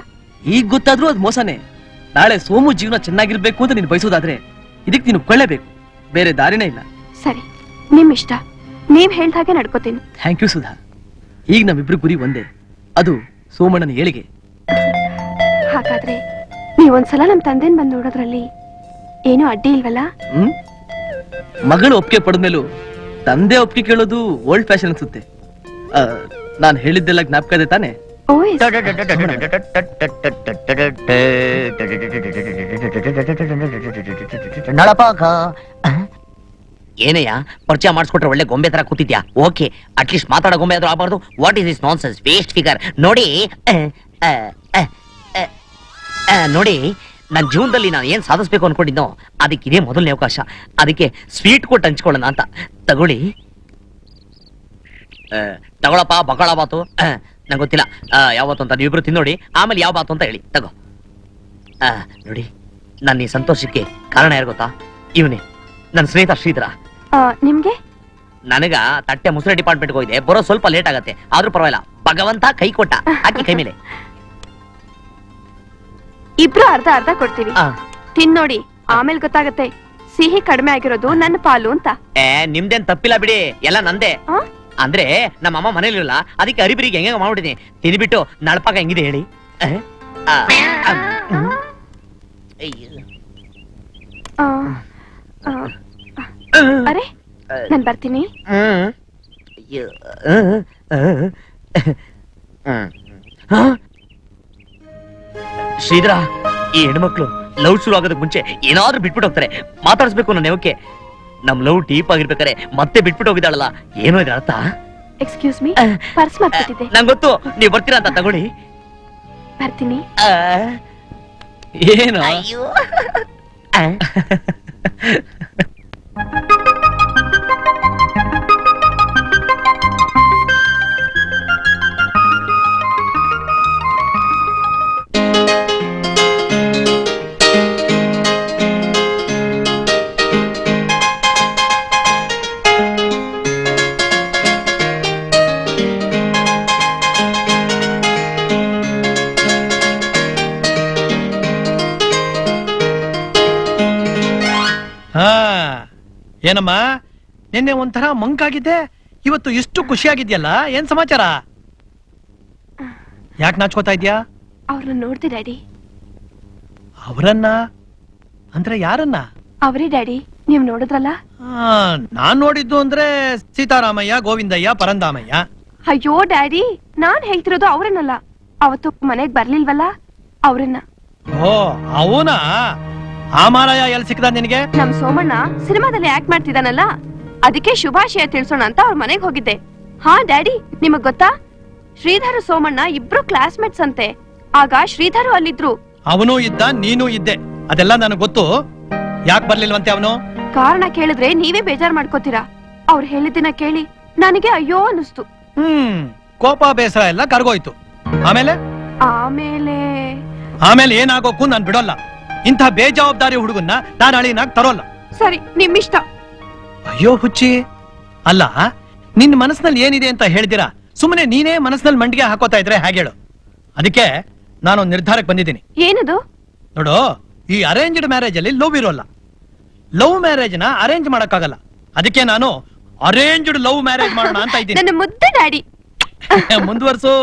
ಈಗ ಗೊತ್ತಾದ್ರೂ ಅದು ಮೋಸನೇ. ನಾಳೆ ಸೋಮು ಜೀವನ ಚೆನ್ನಾಗಿರ್ಬೇಕು ಅಂತ ನೀನು ಬಯಸೋದಾದ್ರೆ ಇದಕ್ಕೆ ನೀನು ಕೊಳ್ಳೇಬೇಕು, ಬೇರೆ ದಾರಿನೇ ಇಲ್ಲ. ಸರಿ, ನಿಮ್ ಇಷ್ಟ. ನೀವ್ ಹೇಳ್ದ ಹಾಗೆ ನಡ್ಕೋತೀನಿ. Thank you Sudha. ಈಗ ನಮ್ಮಿಬ್ರು ಗುರಿ ಒಂದೇ, ಅದು ಸೋಮಣ್ಣನ ಏಳಿಗೆ. ಹಾಗಾದ್ರೆ ನೀವೊಂದ್ಸಲ ನಮ್ ತಂದೆನ್ ಬಂದು ನೋಡೋದ್ರಲ್ಲಿ ಏನು ಅಡ್ಡಿ ಇಲ್ವಲ್ಲ? ಮಗಳು ಒಪ್ಪಿಗೆ ಪಡೆದ್ಮೇಲೂ ತಂದೆ ಒಪ್ಪಿಗೆ ಕೇಳೋದು ಓಲ್ಡ್ ಫ್ಯಾಷನ್ ಅನ್ಸುತ್ತೆ. ನಾನು ಹೇಳಿದ್ದೆಲ್ಲ ಜ್ಞಾಪಕ ಇದೆ ತಾನೆ? ನಳಪಾಕ ಏನಯ್ಯ, ಪರಿಚಯ ಮಾಡಿಸ್ಕೊಟ್ರೆ ಒಳ್ಳೆ ಗೊಂಬೆ ತರ ಕೂತಿದ್ಯಾ. ಓಕೆ, ಅಟ್ಲೀಸ್ಟ್ ಮಾತಾಡೋ ಗೊಂಬೆ ಆದ್ರೂ ಆಗಬಾರ್ದು. What is this nonsense, waste figure. ನೋಡಿ ನೋಡಿ, ನನ್ನ ಜೀವನದಲ್ಲಿ ನಾನು ಏನ್ ಸಾಧಿಸ್ಬೇಕು ಅನ್ಕೊಂಡಿದ್ನೋ ಅದಕ್ಕಿದೆ ಮೊದಲನೇ ಅವಕಾಶ. ಅದಕ್ಕೆ ಸ್ವೀಟ್ ಕೊಟ್ಟು ಹಂಚ್ಕೊಳ್ಳೋಣ ಅಂತ. ತಗೊಳ್ಳಿ. ತಗೊಳಪ್ಪ, ಬಕಳ ಬಾತು. ನಂಗೆ ಗೊತ್ತಿಲ್ಲ ಯಾವತ್ತು ಅಂತ ನೀವಿಬ್ರು ತಿನ್ನೋಡಿ, ಆಮೇಲೆ ಯಾವ ಬಾತು ಅಂತ ಹೇಳಿ ತಗೋ. ನೋಡಿ, ನನ್ನ ಈ ಸಂತೋಷಕ್ಕೆ ಕಾರಣ ಯಾರು ಗೊತ್ತಾ? ಇವನೇ ನನ್ನ ಸ್ನೇಹಿತ ಶ್ರೀಧರ. ನಿಮ್ಗೆ? ನನಗ ತಟ್ಟೆ ಮುಸುರೆ ಡಿಪಾರ್ಟ್ಮೆಂಟ್ಗೆ ಹೋಗಿದೆ, ಬರೋ ಸ್ವಲ್ಪ ಲೇಟ್ ಆಗತ್ತೆ, ಆದ್ರೂ ಪರವಾಗಿಲ್ಲ, ಭಗವಂತ ಕೈ ಕೊಟ್ಟ. ಹಾಕಿ ಕೈ ಮೇಲೆ. ಇಬ್ರು ಅರ್ಧ ಅರ್ಧ ಕೊಡ್ತೀವಿ, ತಿನ್ನೋಡಿ, ಆಮೇಲೆ ಗೊತ್ತಾಗತ್ತೆ ಸಿಹಿ ಕಡಿಮೆ ಆಗಿರೋದು ನನ್ನ ಪಾಲು ಅಂತ. ನಿಮ್ದೇನ್ ತಪ್ಪಿಲ್ಲ ಬಿಡಿ, ಎಲ್ಲ ನಂದೇ. ಅಂದ್ರೆ ನಮ್ಮ ಅಮ್ಮ ಮನೇಲಿರಲ್ಲ, ಅದಕ್ಕೆ ಅರಿಬಿರಿಗೆ ಹೆಂಗ ಮಾಡ್ಬಿಟ್ಟಿನಿ. ತಿನ್ಬಿಟ್ಟು ನಳಪಾಗ ಹೆಂಗಿದೆ ಹೇಳಿ. ಅರೆ, ನಾನ್ ಬರ್ತೀನಿ. ಶ್ರೀಧರ, ಈ ಹೆಣ್ಮಕ್ಳು ಲವ್ ಶುರು ಆಗೋದಕ್ಕೆ ಮುಂಚೆ ಏನಾದ್ರೂ ಬಿಟ್ಬಿಟ್ಟು ಹೋಗ್ತಾರೆ. ಮಾತಾಡಿಸ್ಬೇಕು ನನ್ನ ನೆವಕ್ಕೆ. ನಮ್ ಲವ್ ಡೀಪ್ ಆಗಿರ್ಬೇಕಾರೆ ಮತ್ತೆ ಬಿಟ್ಬಿಟ್ಟು ಹೋಗಿದ್ದಾಳಲ್ಲ, ಏನೋ ಇದ್ರ ಅರ್ಥ? ಎಕ್ಸ್ಕ್ಯೂಸ್ ಮೀ, ಪರ್ಸ್ ಮಾಡ್ತಿದ್ದೆ. ನಂಗೆ ಗೊತ್ತು ನೀವ್ ಬರ್ತೀರಾ ಅಂತ, ತಗೊಳ್ಳಿ. ಬರ್ತೀನಿ. ಏನು ಏನಮ್ಮ, ನಿನ್ನೆ ಒಂಥರ ಮಂಕಾಗಿದ್ದೆ, ಇವತ್ತು ಇಷ್ಟು ಖುಷಿಯಾಗಿದ್ಯಲ್ಲ, ಏನ್ ಸಮಾಚಾರ? ಯಾಕೆ ನಾಚ್ಕೋತಾ ಇದ್ಯಾ? ಅವ್ರನ್ನ ನೋಡ್ದೆ ಡ್ಯಾಡಿ. ಅವರನ್ನ ಅಂದ್ರೆ ಯಾರನ್ನ? ಅವರೇ ಡ್ಯಾಡಿ, ನೀವ್ ನೋಡಿದ್ರಲ್ಲ. ನಾನ್ ನೋಡಿದ್ದು ಅಂದ್ರೆ ಸೀತಾರಾಮಯ್ಯ, ಗೋವಿಂದಯ್ಯ, ಪರಂದಾಮಯ್ಯ. ಅಯ್ಯೋ ಡ್ಯಾಡಿ, ನಾನ್ ಹೇಳ್ತಿರೋದು ಅವ್ರನ್ನಲ್ಲ, ಅವತ್ತು ಮನೆಗ್ ಬರ್ಲಿಲ್ವಲ್ಲ ಅವ್ರನ್ನ. ಓ ಅವನಾ? ಆ ಮಾರಾಯ ಎಲ್ಲಿ ಸಿಕ್ಕದ ನಿನಗೆ? ನಮ್ ಸೋಮಣ್ಣ ಸಿನಿಮಾದಲ್ಲಿ ಆಕ್ಟ್ ಮಾಡ್ತಿದ್ದಾನಲ್ಲ, ಅದಕ್ಕೆ ಶುಭಾಶಯ ತಿಳ್ಸೋಣ ಅಂತ ಅವ್ರ ಮನೆಗ್ ಹೋಗಿದ್ದೆ. ಹಾ ಡ್ಯಾಡಿ, ನಿಮಗ್ ಗೊತ್ತಾ, ಶ್ರೀಧರ್ ಸೋಮಣ್ಣ ಇಬ್ರು ಕ್ಲಾಸ್ಮೇಟ್ಸ್ ಅಂತೆ. ಆಗ ಶ್ರೀಧರ್ ಅಲ್ಲಿದ್ರು. ಅವನು ಇದ್ದ, ನೀನು ಇದ್ದೆ, ಅದೆಲ್ಲ ನನಗ್ ಗೊತ್ತು. ಯಾಕೆ ಬರ್ಲಿಲ್ವಂತೆ ಅವನು? ಕಾರಣ ಕೇಳಿದ್ರೆ ನೀವೇ ಬೇಜಾರ್ ಮಾಡ್ಕೋತೀರಾ. ಅವ್ರು ಹೇಳಿದ್ದನ್ನ ಕೇಳಿ ನನಗೆ ಅಯ್ಯೋ ಅನಿಸ್ತು. ಕೋಪ ಬೇಸರ ಎಲ್ಲ ಕರ್ಗೋಯ್ತು. ಆಮೇಲೆ ಆಮೇಲೆ ಏನಾಗೋಕ್ಕೂ ನಾನ್ ಬಿಡೋಲ್ಲ. ಇಂಥ ಬೇಜವಾಬ್ದಾರಿ ಹುಡುಗನ್ನ ನಾನು ಅಳಿನಾಗ್ ತರೋಲ್ಲ. ಸರಿ, ನಿಮ್ಮಿಷ್ಟ. ಅಯ್ಯೋ ಹುಚ್ಚಿ, ಅಲ್ಲ, ನಿನ್ ಮನಸ್ಸಿನಲ್ಲಿ ಏನಿದೆ ಅಂತ ಹೇಳ್ದಿರಾ ಸುಮ್ಮನೆ ನೀನೇ ಮನಸ್ಸಿನಲ್ಲಿ ಮಂಡಿಗೆ ಹಾಕೋತಾ ಇದ್ರೆ ಹೇಗೇಳು? ಅದಕ್ಕೆ ನಾನೊಂದು ನಿರ್ಧಾರಕ್ಕೆ ಬಂದಿದ್ದೀನಿ. ಏನದು? ನೋಡು, ಈ ಅರೇಂಜ್ಡ್ ಮ್ಯಾರೇಜ್ ಅಲ್ಲಿ ಲವ್ ಇರೋಲ್ಲ. ಲವ್ ಮ್ಯಾರೇಜ್ ನ ಅರೇಂಜ್ ಮಾಡಕ್ಕಾಗಲ್ಲ. ಅದಕ್ಕೆ ನಾನು ಅರೇಂಜ್ಡ್ ಲವ್ ಮ್ಯಾರೇಜ್ ಮಾಡೋಣ ಅಂತ ಇದ್ದೀನಿ. ನನ್ನ ಮುದ್ದೆ ಡ್ಯಾಡಿ. ಮುಂದುವರ್ಸು.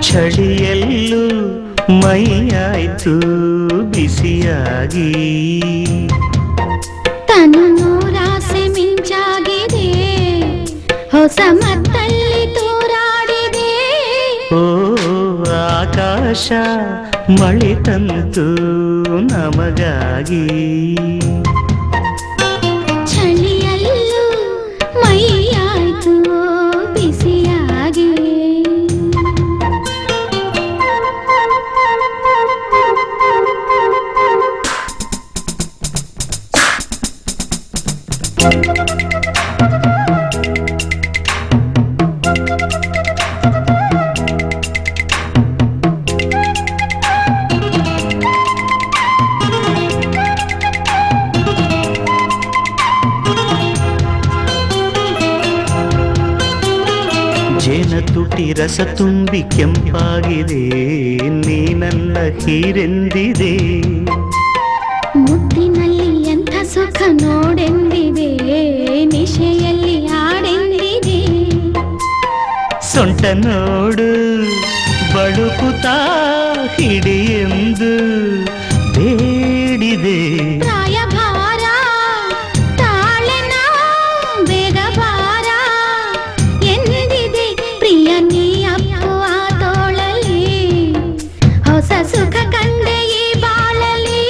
ಚಳಿಯಲ್ಲೂ ಮೈಯಾಯ್ತು ಬಿಸಿಯಾಗಿ, ತನು ನೂರಾಸೆ ಮಿಂಚಾಗಿದೆ, ಹೊಸ ಮತ್ತಲ್ಲಿ ತೋರಾಡಿದೆ. ಓ ಆಕಾಶ ಮಳೆ ತಂತು ನಮಗಾಗಿ, ಚಳಿಯಲ್ಲೂ ಮೈಯಾಯ್ತು ಬಿಸಿಯಾಗಿ. ಜೇನ ತುಟಿ ರಸ ತುಂಬಿ ಕೆಂಪಾಗಿದೆ, ನೀ ನನ್ನ ಹೀರೆಂದಿದೆ. ಮುತ್ತಿನಲ್ಲಿ ಎಂಥ ಸುಖ ನೋಡೆಂದಿದೆ, ನಿಶೆಯಲ್ಲಿ ಆಡೆಂದಿದೆ. ಸೊಂಟ ನೋಡು ಬಳುಕುತ್ತಾ ಹಿಡಿಯೆಂದು ಬೇಡಿದೆ. ಪ್ರಾಯಭಾರ ತಾಳೆನ ಬೇಗ ಬಾರ ಎಂದಿದೆ ಪ್ರಿಯ ನೀ ಅಪ್ಪುವ ತೋಳಲಿ ಹೊಸ ಸುಖ ಕಂಡೆ ಈ ಬಾಳಲಿ.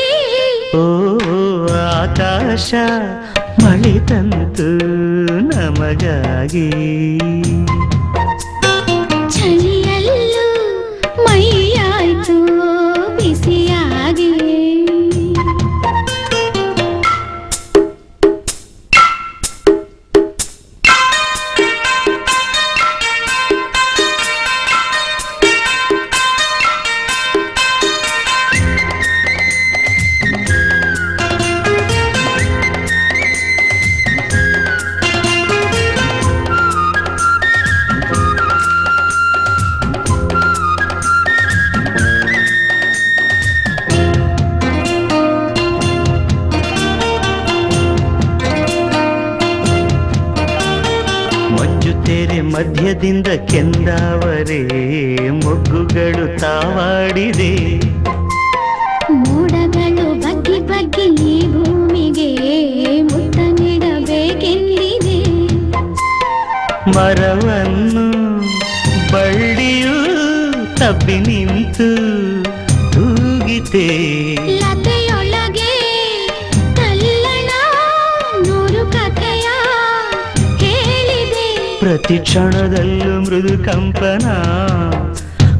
ಓ ಆಕಾಶ ಮಳೆ ತಂತು ನಮಗಾಗಿ. ಚಳಿಯಲ್ಲೂ ಮೈಯಾಯ್ತು ಬಿಸಿಯಾಗಿ. ಮಂಜು ತೆರೆ ಮಧ್ಯದಿಂದ ಕೆಂದಾವರೆ ಮೊಗ್ಗುಗಳು ತಾವಾಡಿದೆ. ಮೋಡಗಳು ಬಗ್ಗಿ ಬಗ್ಗಿ ಈ ಭೂಮಿಗೆ ಮುತ್ತ ನೀಡಬೇಕೆಂದಿದೆ. ಮರವನ್ನು ಬಳ್ಳಿಯು ತಬ್ಬಿ ನಿಂತು ತೂಗಿತೆ. ಲತೆಯೊಳಗೆ ತಲ್ಲಣ ನೂರು ಕಥೆಯ ಹೇಳಿದೆ. ಪ್ರತಿ ಕ್ಷಣದಲ್ಲೂ ಮೃದು ಕಂಪನ,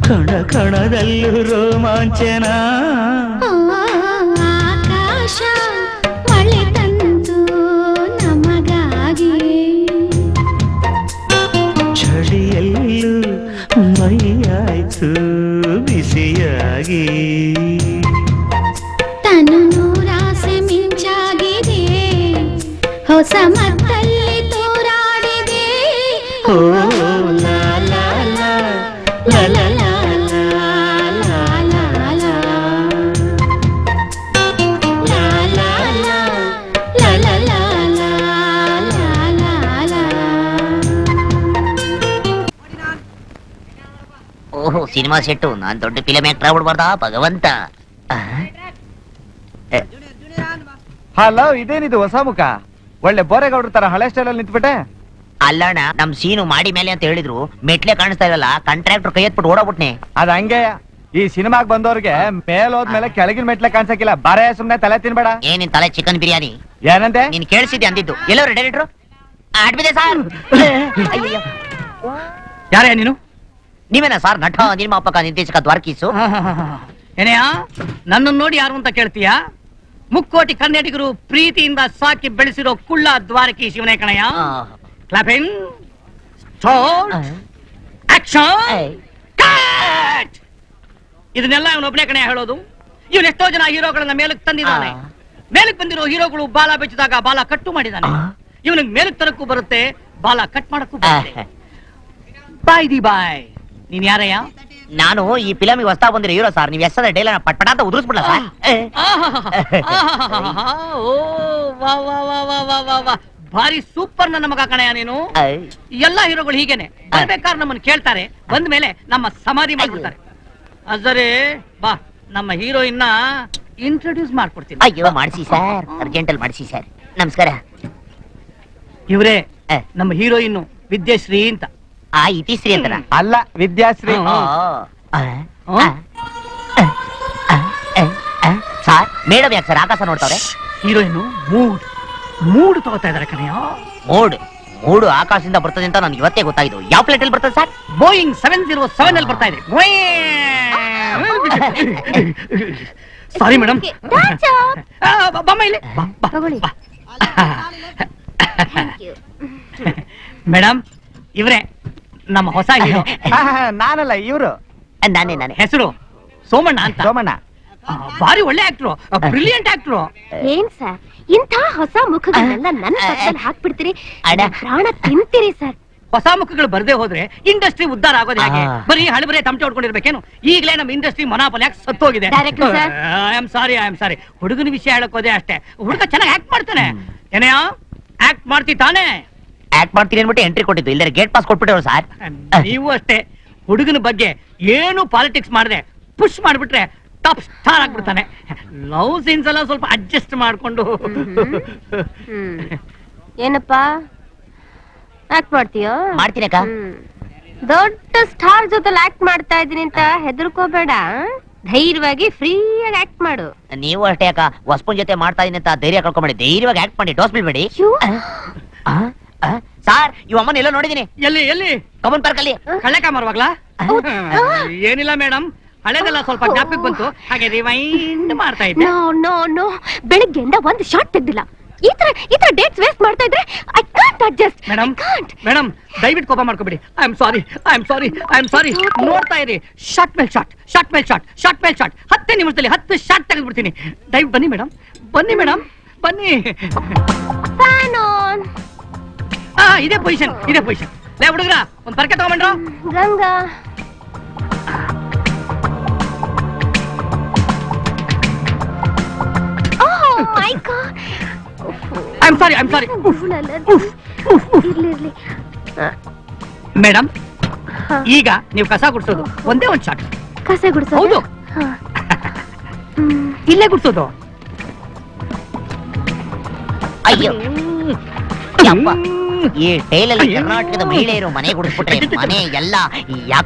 ಕಣ ಕಣದಲ್ಲೂ ರೋಮಾಂಚನ. ಆಕಾಶ ಮಳೆ ತಂತು ನಮಗಾಗಿ. ಚಳಿಯಲ್ಲೂ ಮೈಯಾಯ್ತು ಬಿಸಿಯಾಗಿ. ತನು ನೂರಾಸೆ ಮಿಂಚಾಗಿದೆ ಹೊಸ ಮತ್ತಲ್ಲಿ ತೋರಾಡಿದೆ. ಓ ಲಾ ಲಾ ಲಾ ಲಾ ಲಾ ಲಾ ಲಾ ಲಾ ಲಾ ಲಾ. ಲಾ ಲಾ ಲಾ ಲಾ ಲಾ ಲಾ ಲಾ ಲಾ ಲಾ ಲಾ. ಓಹೋ ಸಿನಿಮಾ ಸೆಟ್ಟು ನಾನ್ ದೊಡ್ಡ ಫಿಲಂ ಆಕ್ಟರ್ ಆಗ್ಬಿಡ್ಬಾರ್ದಾ ಭಗವಂತ. ಹಲೋ, ಇದೇನಿದು ಹೊಸ ಮುಖ? ಒಳ್ಳೆ ಬೋರೆಗೌಡ್ರ ತರ ಹಳೆ ಸ್ಟೈಲ್ ಅಲ್ಲಿ ನಿಂತ್ಬಿಟ್ಟೆ. ಅಲ್ಲಣ್ಣ ನಮ್ ಸೀನು ಮಾಡಿ ಮೇಲೆ ಅಂತ ಹೇಳಿದ್ರು, ಮೆಟ್ಲೆ ಕಾಣಿಸ್ತಾ ಇರಲ್ಲ, ಕಾಂಟ್ರಾಕ್ಟರ್ ಕೈ ಎತ್ಬಿಟ್ಟು ಓಡಾಬಿಟ್ನೆ. ಅದ ಹಂಗೆ, ಈ ಸಿನಿಮಾಗ್ ಬಂದವ್ರಿಗೆ ಮೇಲೋದ್ಮೇಲೆ ಕೆಳಗಿನ ಮೆಟ್ಲೆ ಕಾಣ್ಸಕ್ಕಿಲ್ಲ. ಬಾರೆ ಸುಮ್ನೆ ತಲೆ ತಿನ್ಬೇಡ. ಏನಿನ್ ತಲೆ ಚಿಕನ್ ಬಿರಿಯಾನಿ ಏನಂತೆ? ನೀನ್ ಕೇಳಿಸಿದ್ದೆ ಅಂದಿದ್ದು. ಎಲ್ಲವ್ರು ಡೈರೆಕ್ಟ್ರು? ಆಡ್ಬಿದೆ ಸರ್. ಅಯ್ಯಯ್ಯೋ. ಯಾರೇ ನೀನು? ನೀವೇನಾ ಸರ್ ನಟ, ನಿರ್ಮಾಪಕ, ನಿರ್ದೇಶಕ ದ್ವಾರಕೀಸು? ಏನೆಯಾ ನನ್ನನ್ನು ನೋಡಿ ಯಾರು ಅಂತ ಕೇಳ್ತೀಯಾ? ಮುಕ್ಕೋಟಿ ಕನ್ನಡಿಗರು ಪ್ರೀತಿಯಿಂದ ಸಾಕಿ ಬೆಳೆಸಿರೋ ಕುಳ್ಳ ದ್ವಾರಕಿ ಶಿವನೇ ಕಣಯ್ಯ. Clapping, start, action, cut. ಇದನ್ನೆಲ್ಲ ಇವನೊಬ್ನೇ ಕಣಯ್ಯ ಹೇಳೋದು. ಇವನ್ ಎಷ್ಟೋ ಜನ ಹೀರೋಗಳನ್ನ ಮೇಲಕ್ಕೆ ತಂದಿದ್ದಾನೆ. ಮೇಲಕ್ಕೆ ಬಂದಿರೋ ಹೀರೋಗಳು ಬಾಲ ಬೆಚ್ಚಿದಾಗ ಬಾಲ ಕಟ್ಟು ಮಾಡಿದ್ದಾನೆ. ಇವನಿಗೆ ಮೇಲಕ್ಕೆ ತರಕ್ಕೂ ಬರುತ್ತೆ, ಬಾಲ ಕಟ್ ಮಾಡಕ್ಕೂ ಬರುತ್ತೆ. ಬಾಯ್ ದಿ ಬಾಯ್. ನೀನ್ ಯಾರಯ್ಯ? ನಾನು ಈ ಫಿಲಮಿಗೆ ಹೊಸ್ತಾ ಬಂದಿರೋ ಹೀರೋ ಸರ್. ನೀವ್ ಎಷ್ಟದ ಡೈಲ ಪಟ್ಪಟ ಅಂತ ಉದುರಿಸ್ಬಿಡ್ಲ ಸರ್? ಓ ವಾ ವಾ ವಾ ವಾ ವಾ ವಾ ವಾ. ಭಾರಿ ಸೂಪರ್ ನನ್ನ ಮಗ ಕಣಯ್ಯ ನೀನು. ಎಲ್ಲಾ ಹೀರೋಗಳು ಹೀಗೇನೆ, ಬರ್ಬೇಕಾದ್ರೆ ನಮ್ಮನ್ನು ಕೇಳ್ತಾರೆ, ಬಂದ ಮೇಲೆ ನಮ್ಮ ಸಮಾಧಿ ಮಾಡ್ಬಿಡ್ತಾರೆ. ಅದರೆ ಬಾ, ನಮ್ಮ ಹೀರೋಯಿನ್ನ ಇಂಟ್ರೊಡ್ಯೂಸ್ ಮಾಡ್ಕೊಡ್ತೀನಿ. ಅಯ್ಯೋ ಮಾಡಿಸಿ ಸರ್, ಅರ್ಜೆಂಟ್ ಅಲ್ಲಿ ಮಾಡಿಸಿ ಸರ್. ನಮಸ್ಕಾರ. ಇವರೇ ನಮ್ಮ ಹೀರೋಯಿನ್ ವಿದ್ಯಾಶ್ರೀ ಅಂತ. ಆ ಇತಿಶ್ರೀ ಅಂತ ಅಲ್ಲ, ವಿದ್ಯಾಶ್ರೀ. ಸರ್ ಮೇಡಮ್ ಯಾಕೆ ಸರ್ ಆಕಾಶ ನೋಡ್ತಾವ್ರೆ? ಹೀರೋಯಿನ್ ಮೂಡ್ ತಗೋತಾ ಇದಾರೆ ಕಣಯ್ಯ. ಮೂಡು ಆಕಾಶದಿಂದ ಬರ್ತದೆ ಅಂತ ನನ್ಗೆ ಇವತ್ತೇ ಗೊತ್ತಾಯ್ತು. ಯಾವ ಪ್ಲೇಟ್ ಅಲ್ಲಿ ಬರ್ತದೆ ಸರ್? ಬೋಯಿಂಗ್ 707 ಅಲ್ಲಿ ಬರ್ತಾ ಇದೆ. Sorry madam. ಬಮ್ಮ ಇಲ್ಲಿ ಮೇಡಮ್. ಇವ್ರೆ ನಮ್ಮ ಹೊಸ ಹೀರೋ. ನಾನಲ್ಲ, ಇವ್ರು. ನಾನೇ. ಹೆಸರು ಸೋಮಣ್ಣ ಅಂತ. ಸೋಮಣ್ಣ ಭಾರಿ ಒಳ್ಳೆ ಆಕ್ಟ್ರು, ಬ್ರಿಲಿಯಂಟ್ ಆಕ್ಟ್ರು. ಏನ್ ಸರ್ ಇಂಥ ಹೊಸ ಮುಖಗಳನ್ನೆಲ್ಲ ನನ್ನ ಪಕ್ಕದಲ್ಲಿ ಹಾಕ್ಬಿಡ್ತೀರಿ? ಅಡ. ಪ್ರಾಣ ತಿಂತೀರಿ ಸರ್. ಹೊಸ ಮುಖಗಳು ಬರ್ದೇ ಹೋದ್ರೆ ಇಂಡಸ್ಟ್ರಿ ಉದ್ಧಾರ ಆಗೋದು ಹೇಗೆ? ಬರೀ ಹಳಬರೇ ತಮಟೆ ಹೊಡ್ಕೊಂಡಿರ್ಬೇಕೇನು? ಈಗಲೇ ನಮ್ಮ ಇಂಡಸ್ಟ್ರಿ ಮೊನಾಪಲ್ ಯಾಕೆ ಸತ್ತೋಗಿದೆ. Director sir. I am sorry. ಹುಡುಗನ ವಿಷಯ ಹೇಳಕ್ ಹೋದೆ ಅಷ್ಟೇ. ಹುಡುಗ ಚೆನ್ನಾಗಿ ಆಕ್ಟ್ ಮಾಡ್ತಾನೆ. ಏನೆಯಾ ಆಕ್ಟ್ ಮಾಡ್ತಿ ತಾನೆ? ಆಕ್ಟ್ ಮಾಡ್ತೀನಿ ಅನ್ಬಿಟ್ಟು ಎಂಟ್ರಿ ಕೊಟ್ಟಿದ್ದು ಇಲ್ಲರೆ ಗೇಟ್ ಪಾಸ್ ಕೊಟ್ಬಿಟ್ಟವ್ರು ಸರ್. ನೀವು ಅಷ್ಟೇ ಹುಡುಗನ ಬಗ್ಗೆ ಏನು ಪಾಲಿಟಿಕ್ಸ್ ಮಾಡಿದ್ರೆ ಪುಷ್ ಮಾಡ್ಬಿಟ್ರೆ ಟಾಪ್ ಸ್ಟಾರ್ ಆಗ್ಬಿಡ್ತಾನೆ. ಲವ್ ಸೀನ್ಸ್ ಎಲ್ಲ ಸ್ವಲ್ಪ ಅಡ್ಜಸ್ಟ್ ಮಾಡ್ಕೊಂಡು. ಏನಪ್ಪಾ ಆಕ್ಟ್ ಮಾಡ್ತೀಯೋ? ಮಾಡ್ತೀನಕ್ಕ. ದೊಡ್ಡ ಸ್ಟಾರ್ ಜೊತೆ ಆಕ್ಟ್ ಮಾಡ್ತಾ ಇದೀನಿ ಅಂತ ಹೆದರ್ಕೋಬೇಡ, ಧೈರ್ಯವಾಗಿ ಫ್ರೀಯಾಗಿ ಆಕ್ಟ್ ಮಾಡು. ನೀವು ಅಷ್ಟೇ ಅಕ್ಕ, ಹೊಸ್ಪನ್ ಜೊತೆ ಮಾಡ್ತಾ ಇದೀನಿ ಅಂತ ಧೈರ್ಯ ಕಳ್ಕೊಂಬೇಡಿ, ಧೈರ್ಯವಾಗಿ ಆಕ್ಟ್ ಮಾಡಿ, ಡೋಸ್ ಬೀಳ್ಬೇಡಿ. ಸಾರ್ ಇವ್ ಅಮ್ಮನ ಎಲ್ಲೋ ನೋಡಿದೀನಿ. ಎಲ್ಲಿ ಎಲ್ಲಿ? ಕಮನ್ ಪಾರ್ಕಲ್ಲಿ. ಕಳ್ಳೆಕಾಮರ್ವಾಗ್ಲಾ? ಏನಿಲ್ಲ ಮೇಡಮ್, ಹಳೆದೆಲ್ಲ ಸ್ವಲ್ಪ ಜ್ಞಾಪಕ ಬಂತು, ಹಾಗೆ ರಿವೈಂಡ್ ಮಾಡ್ತಾ ಇದ್ದೆ. ನೋ ನೋ ನೋ, ಬೆಳಿಗ್ಗೆಯಿಂದ ಒಂದು ಶಾಟ್ ತೆಗ್ದಿಲ್ಲ. ಈ ತರ ಡೇಟ್ಸ್ ವೇಸ್ಟ್ ಮಾಡ್ತಾ ಇದ್ರೆ ಐ ಕಾಂಟ್ ಅಡ್ಜಸ್ಟ್. ಮೇಡಮ್ ದಯವಿಟ್ಟು ಕೋಪ ಮಾಡ್ಕೋಬೇಡಿ. I am sorry. ನೋಡ್ತಾ ಇರಿ, ಶಾಟ್ ಮೇಲ್ ಶಾಟ್, ಶಾಟ್ ಮೇಲ್ ಶಾಟ್, ಶಾಟ್ ಮೇಲ್ ಶಾಟ್. 10 ನಿಮಿಷದಲ್ಲಿ 10 ಶಾಟ್ ತೆಗೆದ್ಬಿಡ್ತೀನಿ. ದಯವಿಟ್ಟು ಬನ್ನಿ ಮೇಡಮ್, ಬನ್ನಿ. Fan on. ಇದೇ ಪೊಸಿಷನ್. ಲೇ ಹುಡುಗ್ರ, ಒಂದ್ ಪರ್ಕೆ ತಗೊಂಡ್ರು. ರಂಗ ಮೈ ಗಾಡ್, ಐ ಆಮ್ ಸಾರಿ. ಇರ್ಲಿ ಮೇಡಮ್, ಈಗ ನೀವು ಕಸ ಗುಡ್ಸೋದು ಒಂದೇ ಒಂದ್ ಶಾಟ್. ಕಸ ಗುಡ್ಸೋದು? ಹೌದು, ಇಲ್ಲೇ ಗುಡ್ಸೋದು. ಅಯ್ಯೋ ಯಪ್ಪ, ಈ ಟೈಲಲ್ಲಿ ಕರ್ನಾಟಕದ ಮಹಿಳೆಯರು ಮನೆ ಗುಡಿಸ್ಬಿಟ್ರೆ ಮನೆ ಎಲ್ಲ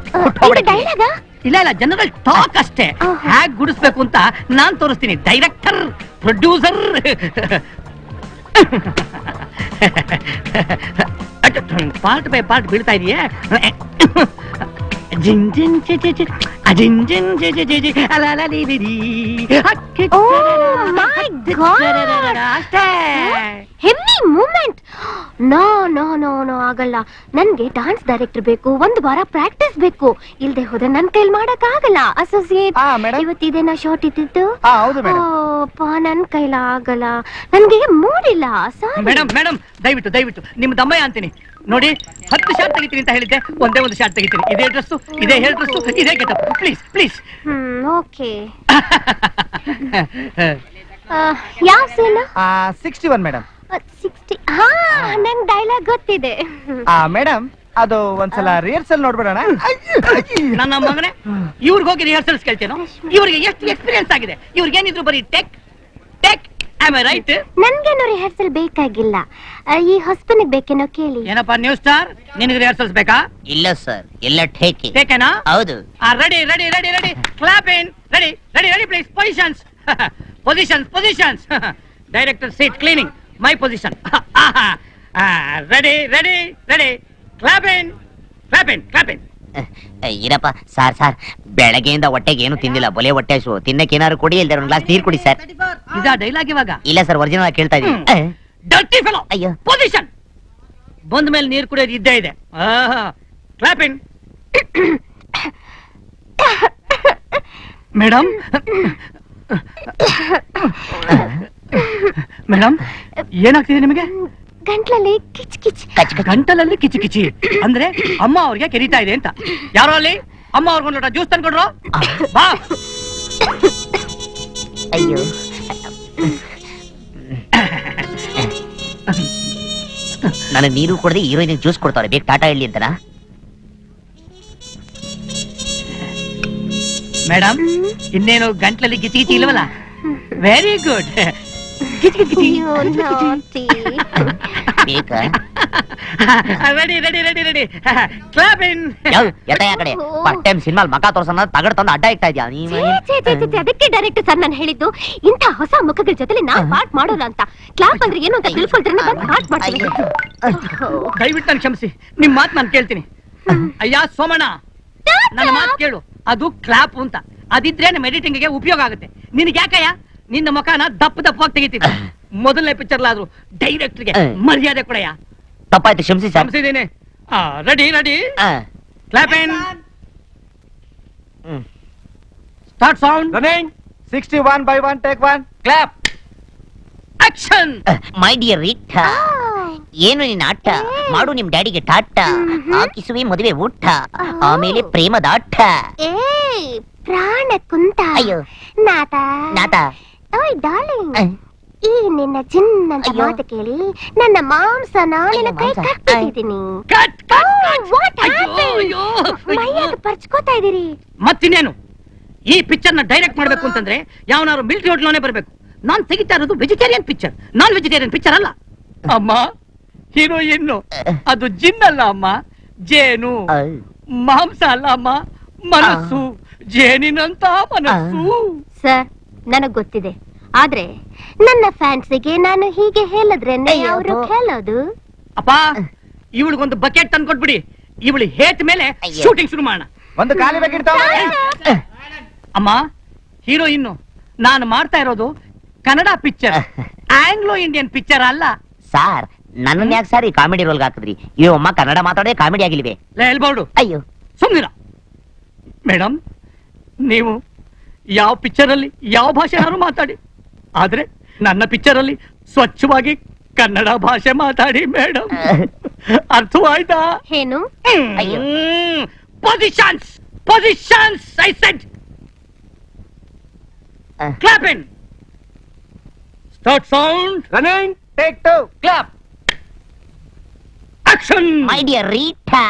ಡೈಲಾಗ? ಇಲ್ಲ ಜನರಲ್ ಟಾಕ್ ಅಷ್ಟೇ. ಹ್ಯಾಗ್ ಗುಡಿಸ್ಬೇಕು ಅಂತ ನಾನ್ ತೋರಿಸ್ತೀನಿ. Director, producer. Part by part ಬೀಳ್ತಾ ಇದೆಯೇ? Heavy movement. No no no no, ಆಗಲ್ಲ. ನನ್ಗೆ ಡಾನ್ಸ್ ಡೈರೆಕ್ಟರ್ ಬೇಕು, ಒಂದು ವಾರ ಪ್ರಾಕ್ಟೀಸ್ ಬೇಕು. ಇಲ್ದೆ ಹೋದ್ರೆ ನನ್ ಕೈಲಿ ಮಾಡಕ್ ಆಗಲ್ಲ. ಅಸೋಸಿಯೇಟ್, ಇವತ್ತಿದೇನಾ ಶಾರ್ಟ್ ಇದ್ದಿದ್ದು? ನನ್ ಕೈಲ ಆಗಲ್ಲ, ನನ್ಗೆ ಮೂಡಿಲ್ಲ. ಮೇಡಮ್ ದಯವಿಟ್ಟು ನಿಮ್ ದಮ್ಮಯ್ಯ ಅಂತೀನಿ ನೋಡಿ. 10 ಶಾಟ್ ತೆಗಿತೀನಿ ಅಂತ ಹೇಳಿದ್ದೆ, ಒಂದೇ ಒಂದು ಶಾಟ್ ತೆಗಿತೀನಿ. ಇದೇ ಡ್ರೆಸ್, ಇದೇ ಹೇರ್ ಡ್ರೆಸ್, ಇದೇ ಗೆಟಪ್. ಪ್ಲೀಸ್. ಓಕೆ. ಯಾವ ಸೀನ್? 61 ಮೇಡಮ್. 60. ಹಾ, ನಂಗ್ ಡೈಲಾಗ್ ಗೊತ್ತಿದೆ. ಮೇಡಮ್, ಅದು ಒಂದ್ಸಲ ರಿಹರ್ಸಲ್ ನೋಡ್ಬಿಡೋಣ. ನನ್ನ ಮಗನೇ, ಇವ್ರಿಗೆ ಹೋಗಿ ರಿಹರ್ಸಲ್ಸ್ ಕೇಳ್ತೇನೋ? ಇವ್ರಿಗೆ ಎಷ್ಟು ಎಕ್ಸ್ಪೀರಿಯನ್ಸ್ ಆಗಿದೆ? ಇವ್ರಿಗೆ ಏನಿದ್ರು ಬರೀ ಟೆಕ್. Am I right? ನನ್ಗೇನು ರಿಹರ್ಸಲ್ ಬೇಕಾಗಿಲ್ಲ, ಈ ಹೊಸಪನಿಗೆ ಬೇಕೇನೋ ಕೇಳಿ. ಏನಪ್ಪಾ ನ್ಯೂ ಸ್ಟಾರ್, ನಿನಗೆ ರಿಹರ್ಸಲ್ಸ್ ಬೇಕಾ? ಇಲ್ಲ ಸರ್, ಎಲ್ಲ ಟೇಕೇನಾ? ಹೌದು. Ready. Clap in. Ready please. Positions. Director seat cleaning, my position. Ready. Clap in. ಇರಪ್ಪ ಸಾರ್, ಬೆಳಗ್ಗೆಯಿಂದ ಹೊಟ್ಟೆಗೆ ಏನು ತಿಂದಿಲ್ಲ, ಬೊಲೆ ಹೊಟ್ಟೆ ಹಸು. ತಿನ್ನಕ್ಕೆ ಏನಾದ್ರು ಕೊಡಿ, ಇಲ್ದೇ ಒಂದು ಗ್ಲಾಸ್ ನೀರು ಕೊಡಿ ಸರ್. ಇದಾ ಡೈಲಾಗ್ ಇವಾಗ? ಇಲ್ಲ ಸರ್, ಒರಿಜಿನಲ್ ಆಗಿ ಕೇಳ್ತಾ ಇದೀನಿ. Dirty fellow. ಅಯ್ಯೋ, ಪೊಸಿಷನ್. ಬಂದ ಮೇಲೆ ನೀರು ಕುಡಿಯೋದು ಇದ್ದೇ ಇದೆ. ಕ್ಲಾಪ್ ಇನ್. ಮೇಡಮ್ ಏನಾಗ್ತಿದೆ ನಿಮಗೆ? ಗಂಟ್ಲಲ್ಲಿ ಕಿಚ್. ಗಂಟಲಲ್ಲಿ ಕಿಚಿ ಅಂದ್ರೆ ಅಮ್ಮ ಅವ್ರಿಗೆ ಕೆರೀತಾ ಇದೆ ಅಂತ. ಯಾರೋ ಅಲ್ಲಿ ಅಮ್ಮ ಅವ್ರಿಗೊಂದು ಲೋಟ ಜ್ಯೂಸ್ ತಂದ್ಕೊಡ್ರು. ಬಾ. ಅಯ್ಯೋ, ನನಗೆ ನೀರು ಕೊಡದೆ ಹೀರೋಯಿನ್ ಜ್ಯೂಸ್ ಕೊಡ್ತಾರೆ, ಬೇಕು ಟಾಟಾ ಹೇಳಿ ಅಂತನಾ? ಮೇಡಮ್, ಇನ್ನೇನು ಗಂಟ್ಲಲ್ಲಿ ಕಿಚಿ ಇಲ್ವಲ್ಲ? Very good. ಬೇಕಾ? ರೆಡಿ. ಕ್ಲಾಪ್ ಇನ್. ಕಡೆ ಫಸ್ಟ್ ಟೈಮ್ ಸಿನಿಮಾ ಮಕ ತೋರ್ಸೋಣ ತಗಡ್ ತಂದು ಅಡ್ಡ ಇಕ್ತಾ ಇದ್ಯಾ ನೀನು? ಅದಕ್ಕೆ ಡೈರೆಕ್ಟರ್ ಸರ್ ನಾನು ಹೇಳಿದ್ದು, ಇಂಥ ಹೊಸ ಮುಖಗಳ ಜೊತೆ ನಾವು ಪಾರ್ಟ್ ಮಾಡೋಲ್ಲ ಅಂತ. ಕ್ಲಾಪ್ ಅಂದ್ರೆ ಏನು ಅಂತ ತಿಳ್ಕೊಳ್ತಾರೆ, ಪಾರ್ಟ್ ಮಾಡ್ತೀವಿ. ದಯವಿಟ್ಟು ನಾನು ಕ್ಷಮಿಸಿ, ನಿಮ್ ಮಾತು ನಾನು ಕೇಳ್ತೀನಿ. ಅಯ್ಯ ಸೋಮಣ್ಣ, ನನ್ನ ಮಾತು ಕೇಳು. ಅದು ಕ್ಲಾಪ್ ಅಂತ, ಅದಿದ್ರೆ ನಮ್ಮ ಎಡಿಟಿಂಗ್ ಗೆ ಉಪಯೋಗ ಆಗುತ್ತೆ. ನಿನ್ಗೆ ಯಾಕಯ್ಯ ನಿನ್ನ ಮುಖನ ದಪ್ಪವಾಗಿ ತೆಗಿತೀನಿ? ಮೊದಲನೇ ಪಿಕ್ಚರ್ ಆದ್ರೂ ಡೈರೆಕ್ಟರ್ಗೆ ಮರ್ಯಾದೆ ಕೊಡಯ್ಯ. ತಪ್ಪಾಯ್ತು, ಕ್ಷಮಿಸಿ ಸರ್. ಕ್ಷಮಿಸಿದ್ದೀನಿ. Ready. Clap in. Start sound. Running. 61/1 take 1. Clap. Action. My dear ರಿಟ್ಟ, ಏನು ನಿನ್ನ ಆಟ? ಮಾಡು ನಿಮ್ ಡ್ಯಾಡಿಗೆ ಟಾಟ, ಹಾಕಿಸುವೆ ಮದುವೆ ಊಟ, ಆಮೇಲೆ ಪ್ರೇಮದ ಆಟ. ಪ್ರಾಣ ಕುಂತ. ಅಯ್ಯೋ ನಾತ. ನಾತ. ಓಯ್ ಡಾರ್ಲಿಂಗ್, ಈ ನಿನ್ನ ಚಿನ್ನಂತ ಅಯ್ಯೋ. ಮಾತು ಕೇಳಿ ನನ್ನ ಮಾಂಸನ ನಿನ್ನ ಕೈ ಮಾಂಸ. ಕಟ್ಟಿದ್ದೀನಿ ಕಟ್ ಮೈಯಾಗ ಪರ್ಚ್ಕೋತಾ ಇದೀರಿ. ಮತ್ತಿನ್ನೇನು ಈ ಪಿಕ್ಚರ್ ನ ಡೈರೆಕ್ಟ್ ಮಾಡ್ಬೇಕು ಅಂತಂದ್ರೆ ಯಾವನಾರು ಮಿಲ್ಟ್ರಿ ಹೋಟ್ಲೋನೇ ಬರ್ಬೇಕು. ನಾನ್ ತೆಗಿತಾ ಇರೋದು vegetarian picture, non vegetarian picture ಅಲ್ಲ. ಅಮ್ಮ ಹೀರೋಯಿನ್ ಅದು ಜಿನ್ ಅಲ್ಲ ಅಮ್ಮ, ಜೇನು. ಮಾಂಸ ಅಲ್ಲ ಅಮ್ಮ, ಮನಸ್ಸು. ಜೇನಿನಂತ ಮನಸ್ಸು. ಸರ್ ನನಗ್ ಗೊತ್ತಿದೆ, ಆದ್ರೆ ನನ್ನ ಫ್ಯಾನ್ಸಿಗೆ ನಾನು ಹೀಗೆ ಹೇಳಿದ್ರೆ ಅವರು ಹೇಳೋದು. ಅಪ್ಪ ಇವಳಿಗೊಂದು ಬಕೆಟ್ ತಂದ್ಕೊಟ್ಬಿಡಿ, ಇವಳು ಹೇಟ್ ಮೇಲೆ ಶೂಟಿಂಗ್ ಶುರು ಮಾಡೋಣ. ಒಂದು ಖಾಲಿ ಬೇಕಿರ್ತಾವ. ಅಮ್ಮ ಹೀರೋಯಿನ್ ನಾನು ಮಾಡ್ತಾ ಇರೋದು Kannada picture, Anglo Indian picture ಅಲ್ಲ. ಸಾರ್ ನನ್ನ ಯಾಕೆ ಸಾರಿ ಕಾಮಿಡಿ ರೋಲ್ಗೆ ಹಾಕಿದ್ರಿ? ಇವಮ್ಮ ಕನ್ನಡ ಮಾತಾಡೋದೇ ಕಾಮಿಡಿ ಆಗಿಲ್ವೇ? ಹೇಳ್ಬಾರ್ದು. ಅಯ್ಯೋ ಸುಮ್ನಿರ ಮೇಡಮ್, ನೀವು ಯಾವ ಪಿಕ್ಚರ್ ಅಲ್ಲಿ ಯಾವ ಭಾಷೆನಾರು ಮಾತಾಡಿ, ಆದ್ರೆ ನನ್ನ ಪಿಕ್ಚರ್ ಅಲ್ಲಿ ಸ್ವಚ್ಛವಾಗಿ ಕನ್ನಡ ಭಾಷೆ ಮಾತಾಡಿ ಮೇಡಮ್. ಅರ್ಥವಾಯ್ತಾ? ಏನು? ಅಯ್ಯೋ. Positions positions I said. Clap in. Start sound. Running take 2 clap. Action. My dear Rita,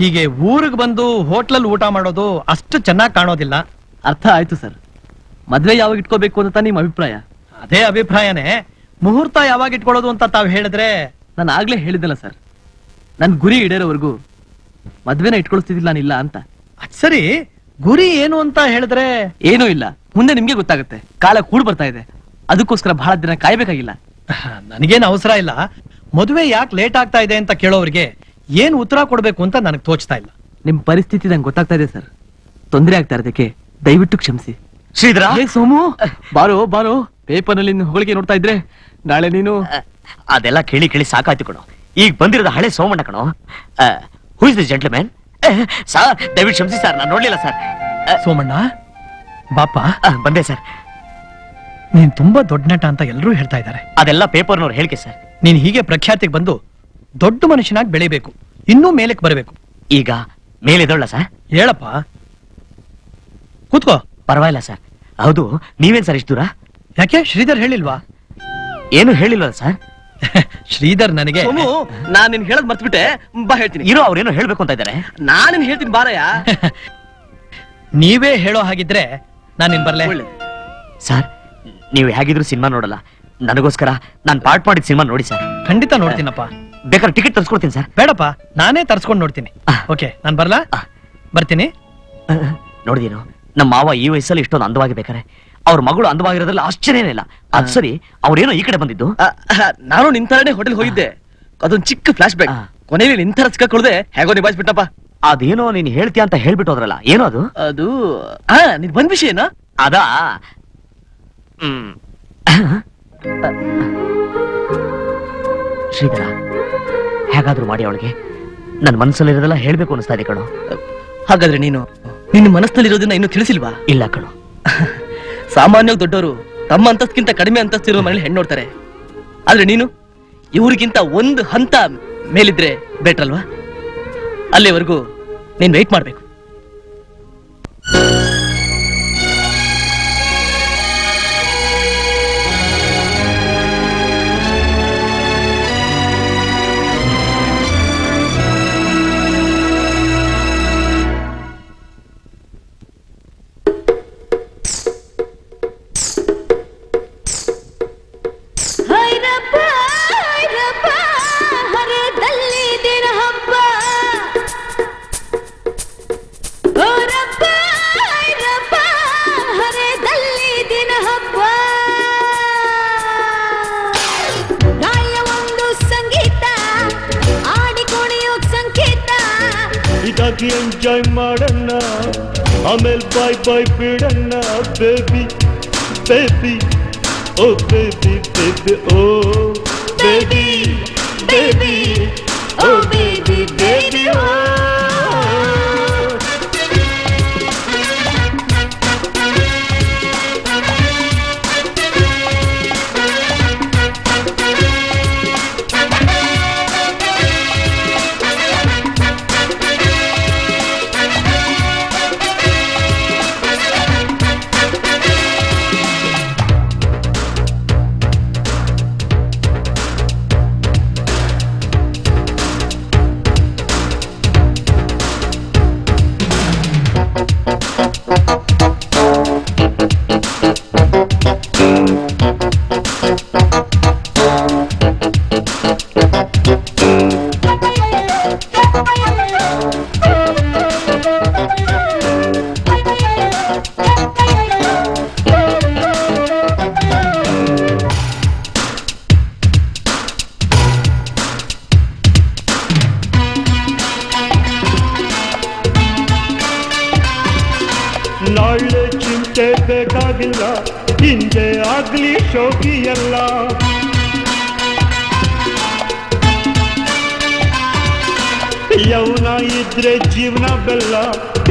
ಹೀಗೆ ಊರಿಗೆ ಬಂದು ಹೋಟ್ಲಲ್ಲಿ ಊಟ ಮಾಡೋದು ಅಷ್ಟು ಚೆನ್ನಾಗಿ ಕಾಣೋದಿಲ್ಲ. ಅರ್ಥ ಆಯ್ತು ಸರ್. ಮದ್ವೆ ಯಾವಾಗ ಇಟ್ಕೋಬೇಕು ಅಂತ ನಿಮ್ಮ ಅಭಿಪ್ರಾಯ? ಅದೇ ಅಭಿಪ್ರಾಯನೇ. ಮುಹೂರ್ತ ಯಾವಾಗ ಇಟ್ಕೊಳ್ಳೋದು ಅಂತ ತಾವ್ ಹೇಳಿದ್ರೆ. ನಾನು ಆಗ್ಲೇ ಹೇಳಿದ್ದಲ್ಲ ಸರ್, ನನ್ ಗುರಿ ಈಡೇರೋವರೆಗೂ ಮದ್ವೆನ ಇಟ್ಕೊಳ್ತಿದ್ದಿಲ್ಲ ನಾನಿಲ್ಲ ಅಂತ. ಅದ್ ಸರಿ, ಗುರಿ ಏನು ಅಂತ ಹೇಳಿದ್ರೆ? ಏನೂ ಇಲ್ಲ, ಮುಂದೆ ನಿಮ್ಗೆ ಗೊತ್ತಾಗುತ್ತೆ. ಕಾಲ ಕೂಡ್ ಬರ್ತಾ ಇದೆ, ಅದಕ್ಕೋಸ್ಕರ ಬಹಳ ದಿನ ಕಾಯ್ಬೇಕಾಗಿಲ್ಲ. ನನಗೇನು ಅವಸರ ಇಲ್ಲ. ಮದುವೆ ಯಾಕೆ ಲೇಟ್ ಆಗ್ತಾ ಇದೆ ಅಂತ ಕೇಳೋರಿಗೆ ಏನ್ ಉತ್ತರ ಕೊಡ್ಬೇಕು ಅಂತ ನನಗೆ ತೋಚ್ತಾ ಇಲ್ಲ. ನಿಮ್ ಪರಿಸ್ಥಿತಿ ನಂಗೆ ಗೊತ್ತಾಗ್ತಾ ಇದೆ ಸರ್. ತೊಂದರೆ ಆಗ್ತಾ ಇರೋದಕ್ಕೆ ದಯವಿಟ್ಟು ಕ್ಷಮಿಸಿ. ಶ್ರೀಧರ, ಏ ಸೋಮು, ಬಾರೋ ಬಾರೋ. ಪೇಪರ್ ನಲ್ಲಿ ಹೋಳಿಗೆ ನೋಡ್ತಾ ಇದ್ರೆ ನಾಳೆ ನೀನು. ಅದೆಲ್ಲ ಕೇಳಿ ಕೇಳಿ ಸಾಕಾಯ್ತು ಕಣೋ. ಈಗ ಬಂದಿರೋದು ಹಳೆ ಸೋಮಣ್ಣ ಕಣೋ. Who is this gentleman? Sir ದಯವಿಟ್ಟು ಕ್ಷಮಿಸಿ ಸರ್, ನಾನು ನೋಡ್ಲಿಲ್ಲ ಸರ್. ಸೋಮಣ್ಣ ಬಾಪ, ಬಂದೆ ಸರ್. ನೀನ್ ತುಂಬಾ ದೊಡ್ಡ ನಟ ಅಂತ ಎಲ್ಲರೂ ಹೇಳ್ತಾ ಇದ್ದಾರೆ. ಅದೆಲ್ಲ ಪೇಪರ್ನವ್ರು ಹೇಳಿಕೆ ಸರ್. ನೀನ್ ಹೀಗೆ ಪ್ರಖ್ಯಾತಿಗೆ ಬಂದು ದೊಡ್ಡ ಮನುಷ್ಯನಾಗಿ ಬೆಳಿಬೇಕು, ಇನ್ನೂ ಮೇಲಕ್ಕೆ ಬರಬೇಕು. ಈಗ ಮೇಲಿದೊಳ್ಳ ಸರ್? ಹೇಳಪ್ಪ, ಕೂತ್ಕೋ. ಪರವಾಗಿಲ್ಲ ಸರ್. ಹೌದು, ನೀವೇನ್ ಸರ್ ಇಷ್ಟು ದೂರ? ಯಾಕೆ ಶ್ರೀಧರ್ ಹೇಳಿಲ್ವಾ? ಏನು ಹೇಳಿಲ್ವ ಸರ್? ಶ್ರೀಧರ್ ನನಗೆ ಸೋಮು, ನಾನ್ ನಿನ್ ಹೇಳದ್ ಮರ್ತ್ಬಿಟ್ಟೆ. ಬಾ ಹೇಳ್ತೀನಿ. ಇರೋ ಅವ್ರೇನೋ ಹೇಳ್ಬೇಕು ಅಂತ ಇದ್ದಾರೆ. ನಾನೇನ್ ಹೇಳ್ತೀನಿ ಬಾರಯ್ಯ. ನೀವೇ ಹೇಳೋ ಹಾಗಿದ್ರೆ ನಾನು ನಿನ್ ಬರ್ಲೆ. ಒಳ್ಳೆ. ಸರ್ ನೀವು ಹೇಗಿದ್ರು ಸಿನಿಮಾ ನೋಡಲ್ಲ, ನನಗೋಸ್ಕರ ನಾನು ಪಾರ್ಟ್ ಮಾಡಿದ ಸಿನಿಮಾ ನೋಡಿ ಸರ್. ಖಂಡಿತ ನೋಡ್ತೀನಪ್ಪ. ಬೇಕಾದ್ರೆ ಟಿಕೆಟ್ ತರಿಸ್ಕೊಡ್ತೀನಿ ಸರ್. ಬೇಡಪ್ಪ, ನಾನೇ ತರ್ಸ್ಕೊಂಡು ನೋಡ್ತೀನಿ. ಓಕೆ, ನಾನ್ ಬರ್ಲಾ? ಬರ್ತೀನಿ. ನೋಡಿದೇನು, ನಮ್ಮ ಮಾವ ಈ ವಯಸ್ಸಲ್ಲಿ ಇಷ್ಟೊಂದು ಅಂದವಾಗಿ ಬೇಕಾರೆ ಅವ್ರ ಮಗಳು ಅಂದವಾಗಿರೋದ್ರಲ್ಲಿ ಆಶ್ಚರ್ಯನೇ ಇಲ್ಲ. ಅದ್ ಸರಿ, ಅವ್ರೇನೋ ಈ ಕಡೆ ಬಂದಿದ್ದು. ನಾನು ನಿಂತರನೇ ಹೋಟೆಲ್ ಹೋಗಿದ್ದೆ. ಅದೊಂದು ಚಿಕ್ಕ ಫ್ಲಾಶ್ ಬ್ಯಾಕ್. ಕೊನೆಯಲ್ಲಿ ನಿಂತರ ಸಿಕ್ಕಾಕೊಳ್ಳದೆ ಹೇಗೋ ನಿಭಾಯಿಸ್ಬಿಟ್ಟಪ್ಪ. ಅದೇನೋ ನೀನ್ ಹೇಳ್ತೀಯ ಅಂತ ಹೇಳ್ಬಿಟ್ಟು ಹೋದ್ರಲ್ಲ, ಏನೋ ಅದು? ಅದು ನಿನ್ ಬಂದ್ ವಿಷಯನಾ? ಅದಾ? ಶ್ರೀಧರ, ಹೇಗಾದ್ರೂ ಮಾಡಿ ಅವಳಿಗೆ ನನ್ನ ಮನಸ್ಸಲ್ಲಿರೋದೆಲ್ಲ ಹೇಳ್ಬೇಕು ಅನಿಸ್ತಾ ಇದೆ ಕಣೋ. ಹಾಗಾದ್ರೆ ನೀನು ನಿನ್ನ ಮನಸ್ಸಿನಲ್ಲಿರೋದನ್ನ ಇನ್ನೂ ತಿಳಿಸಿಲ್ವಾ? ಇಲ್ಲ ಕಣೋ. ಸಾಮಾನ್ಯವಾಗಿ ದೊಡ್ಡವರು ತಮ್ಮ ಅಂತಸ್ತಿಗಿಂತ ಕಡಿಮೆ ಅಂತಸ್ತಿರೋ ಮನೇಲಿ ಹೆಣ್ಣು ನೋಡ್ತಾರೆ. ಆದ್ರೆ ನೀನು ಇವ್ರಿಗಿಂತ ಒಂದು ಹಂತ ಮೇಲಿದ್ರೆ ಬೆಟರ್ ಅಲ್ವಾ? ಅಲ್ಲಿವರೆಗೂ ನೀನ್ ವೆಯ್ಟ್ ಮಾಡ್ಬೇಕು. ಎಂಜಾಯ್ ಮಾಡಣ್ಣ, ಆಮೇಲೆ ಬಾಯ್ ಬಾಯ್ ಬಿಡಣ್ಣ. Baby baby oh baby baby oh baby baby oh baby baby oh. ನಾಳೆ ಚಿಂತೆ ಬೇಕಾಗಿಲ್ಲ, ಹಿಂದೆ ಆಗ್ಲಿ ಶೋಕಿ ಎಲ್ಲ. ಯೌನ ಇದ್ರೆ ಜೀವನ ಬೆಲ್ಲ,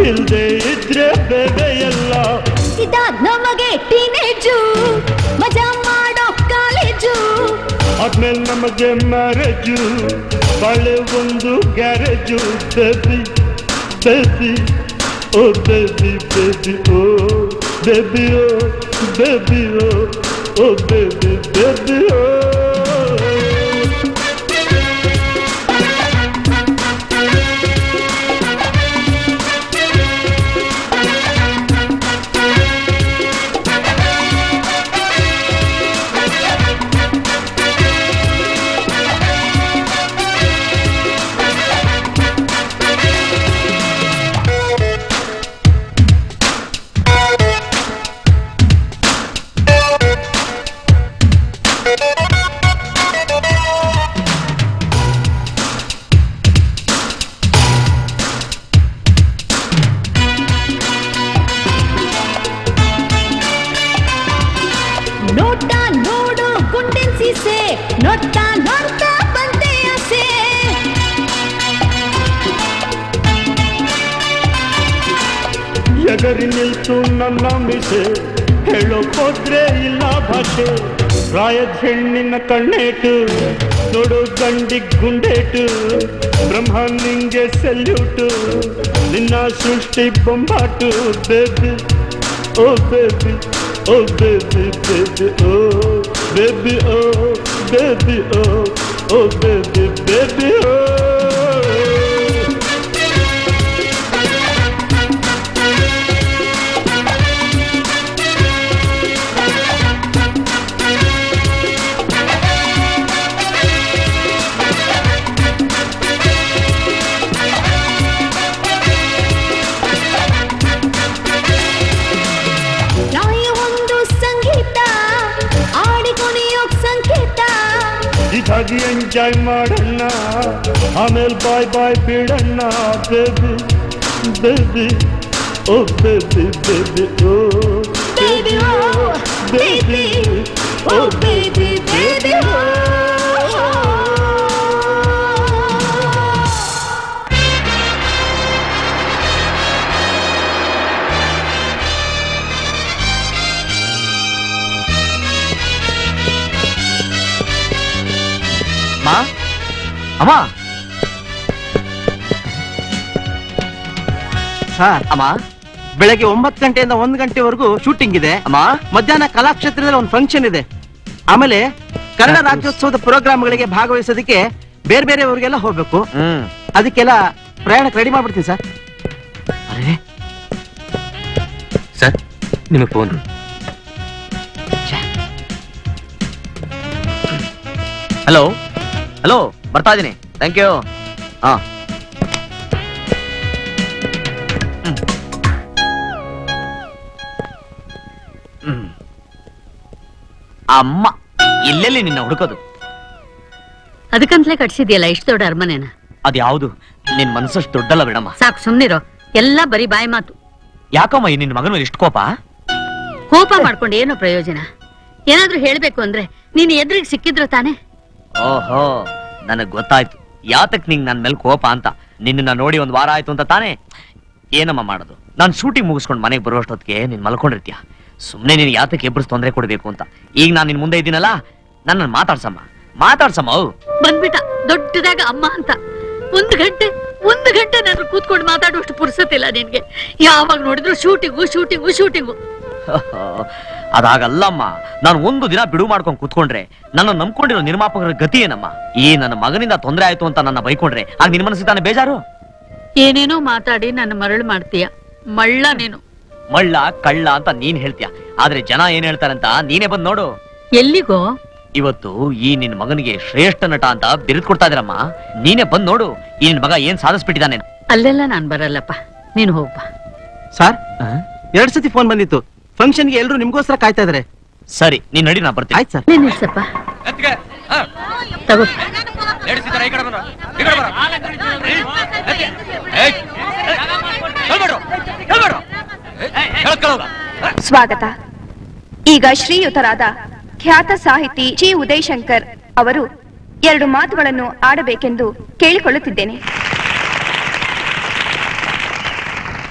ಇಲ್ದೆ ಇದ್ರೆ ಬೇರೆ ಎಲ್ಲ. ಇದಾದ್ ನಮಗೆ ಟೀನೇಜು, ಮಜಾ ಮಾಡೋ ಕಾಲೇಜು. ಆದ್ಮೇಲೆ ನಮಗೆ ಮ್ಯಾರೇಜು, ಬಾಳೆ ಒಂದು garage. Baby baby oh baby baby oh baby oh baby oh baby baby ಓ. ನೋಟ ನೋಡು ಗುಂಡಿನ ಸೀಸೆ, ನೋಡ್ತಾ ನೋಡ್ತಾ ಬಂದೆ ಆಸೆ. ಎಗರಿ ನಿಲ್ತು ನನ್ನ ಮಿಸೆ, ಹೇಳೋಕೋದ್ರೆ ಇಲ್ಲ ಭಾಷೆ. ರಾಯದ ಹೆಣ್ಣಿನ ಕಣ್ಣೇಟು, ನೋಡು ಗಂಡಿಗ್ ಗುಂಡೇಟು. ಬ್ರಹ್ಮ ನಿಂಗೆ ಸೆಲ್ಯೂಟು, ನಿನ್ನ ಸೃಷ್ಟಿ ಬೊಂಬಾಟು. Baby oh baby oh baby baby oh baby oh baby oh baby baby oh. ರಾಯ ಒಂದು ಸಂಗೀತ, ಆಡಿ ಕೊನೆಯೋಗ್ ಸಂಕೇತ. ಇದಾಗಿ ಎಂಜಾಯ್ ಮಾಡೋಣ, ಆಮೇಲೆ ಬಾಯ್ ಬಾಯ್ ಬಿಡಣ್ಣ. Baby baby oh baby baby oh baby oh baby oh baby baby oh. ಅಮ್ಮ ಸರ್, ಅಮ್ಮ ಬೆಳಗ್ಗೆ 9 ಗಂಟೆಯಿಂದ 1 ಗಂಟೆವರೆಗೂ ಶೂಟಿಂಗ್ ಇದೆ. ಅಮ್ಮ ಮಧ್ಯಾಹ್ನ ಕಲಾಕ್ಷೇತ್ರದಲ್ಲಿ ಒಂದು ಫಂಕ್ಷನ್ ಇದೆ. ಆಮೇಲೆ ಕನ್ನಡ ರಾಜ್ಯೋತ್ಸವದ ಪ್ರೋಗ್ರಾಮ್ಗಳಿಗೆ ಭಾಗವಹಿಸೋದಕ್ಕೆ ಬೇರೆ ಬೇರೆ ಊರಿಗೆಲ್ಲ ಹೋಗ್ಬೇಕು. ಅದಕ್ಕೆಲ್ಲ ಪ್ರಯಾಣಕ್ಕೆ ರೆಡಿ ಮಾಡ್ಬಿಡ್ತೀನಿ ಸರ್. ಅರೆ ಸರ್, ನಿಮಗೆ ಫೋನ್. ಹಲೋ ಹಲೋ, ಬರ್ತಾ ಇದೀನಿ. Thank you. ಹಾ ಅಮ್ಮ, ಎಲ್ಲೆಲ್ಲಿ ನಿನ್ನ ಹುಡುಕೋದು? ಅದಕ್ಕಂತಲೇ ಕಟ್ಸಿದ್ಯಲ್ಲ ಇಷ್ಟು ದೊಡ್ಡ ಅರಮನೆನ. ಅದ್ಯಾವುದು ನಿನ್ ಮನಸ್ಸಷ್ಟು ದೊಡ್ಡಲ್ಲ ಬಿಡಮ್ಮ. ಸಾಕು ಸುಮ್ನಿರೋ, ಎಲ್ಲ ಬರೀ ಬಾಯಿ ಮಾತು. ಯಾಕಮ್ಮ ಈ ನಿನ್ನ ಮಗನ ಮೇಲೆ ಇಷ್ಟು ಕೋಪ? ಕೋಪ ಮಾಡ್ಕೊಂಡು ಏನೋ ಪ್ರಯೋಜನ? ಏನಾದ್ರೂ ಹೇಳ್ಬೇಕು ಅಂದ್ರೆ ನೀನ್ ಎದುರಿಗೆ ಸಿಕ್ಕಿದ್ರು ತಾನೆ. ಓಹೋ, ನನಗ್ ಗೊತ್ತಾಯ್ತು ಯಾತಕ್ ನಿಂಗ್ ನನ್ ಮೇಲೆ ಕೋಪ ಅಂತ. ನಿನ್ನ ನೋಡಿ 1 ವಾರ ಆಯ್ತು ಅಂತ ತಾನೆ. ಏನಮ್ಮ ಮಾಡೋದು, ನಾನ್ ಶೂಟಿಂಗ್ ಮುಗಿಸ್ಕೊಂಡು ಮನೆಗೆ ಬರುವಷ್ಟೊತ್ತಿಗೆ ನೀನ್ ಮಲ್ಕೊಂಡಿರ್ತೀಯ. ಸುಮ್ನೆ ನೀನ್ ಯಾತಕ್ಕೆ ಇಬ್ಬರು ತೊಂದರೆ ಕೊಡ್ಬೇಕು ಅಂತ. ಈಗ ನಾನ್ ನಿನ್ ಮುಂದೆ ಇದ್ದೀನಲ್ಲ, ನನ್ನ ಮಾತಾಡ್ಸಮ್ಮ. ಬಂದ್ಬಿಟ್ಟ ದೊಡ್ಡದಾಗ ಅಮ್ಮ ಅಂತ. 1 ಗಂಟೆ ನಾನು ಕೂತ್ಕೊಂಡು ಮಾತಾಡುವಷ್ಟು ಪುರ್ಸತ್ತಿಲ್ಲ ನಿನ್ಗೆ. ಯಾವಾಗ ನೋಡಿದ್ರು ಶೂಟಿಂಗು. ಅದಾಗಲ್ಲಮ್ಮ, ನಾನು 1 ದಿನ ಬಿಡು ಮಾಡ್ಕೊಂಡು ಕೂತ್ಕೊಂಡ್ರೆ ನನ್ನ ನಂಬ್ಕೊಂಡಿರೋ ನಿರ್ಮಾಪಕರ ಗತಿ ಏನಮ್ಮ? ಈ ನನ್ನ ಮಗನಿಂದ ತೊಂದರೆ ಆಯ್ತು ಅಂತ ನನ್ನ ಬೈಕೊಂಡ್ರೆ ಆಗ ನಿನ್ ಮನಸ್ಸಿಗೆ ತಾನೇ ಬೇಜಾರು. ಏನೇನೋ ಮಾತಾಡಿ ನನ್ನ ಮರಳು ಮಾಡ್ತೀಯ. ಮಳ್ಳ ನೀನು. ಮಳ್ಳ ಕಳ್ಳ ಅಂತ ನೀನ್ ಹೇಳ್ತೀಯ, ಆದ್ರೆ ಜನ ಏನ್ ಹೇಳ್ತಾರಂತ ನೀನೇ ಬಂದ್ ನೋಡು. ಎಲ್ಲಿಗೋ? ಇವತ್ತು ಈ ನಿನ್ ಮಗನಿಗೆ ಶ್ರೇಷ್ಠ ನಟ ಅಂತ ಬಿರುದು ಕೊಡ್ತಾ ಇದ್ರಮ್ಮ, ನೀನೇ ಬಂದ್ ನೋಡು ಈ ನಿನ್ ಮಗ ಏನ್ ಸಾಧಿಸ್ಬಿಟ್ಟಿದ್ದಾನೆ. ಅಲ್ಲೆಲ್ಲ ನಾನ್ ಬರಲ್ಲಪ್ಪ, ನೀನು ಹೋಗ್ಬಾ. ಸರ್ 2 ಸತಿ ಫೋನ್ ಬಂದಿತ್ತು. ಫಂಕ್ಷನ್ಗೆ ಎಲ್ರು ನಿಮ್ಗೋಸ್ಕರ ಕಾಯ್ತಾ ಇದಾರೆ. ಸರಿ ನೀನ್ ನಡಿ, ನಾ ಬರ್ತೀನಿ. ಆಯ್ತು ಸರ್. ನಿಲ್ಸಪ್ಪ, ತಗೋ. ಸ್ವಾಗತ. ಈಗ ಶ್ರೀಯುತರಾದ ಖ್ಯಾತ ಸಾಹಿತಿ ಜಿ ಉದಯಶಂಕರ್ ಅವರು 2 ಮಾತುಗಳನ್ನು ಆಡಬೇಕೆಂದು ಕೇಳಿಕೊಳ್ಳುತ್ತಿದ್ದೇನೆ.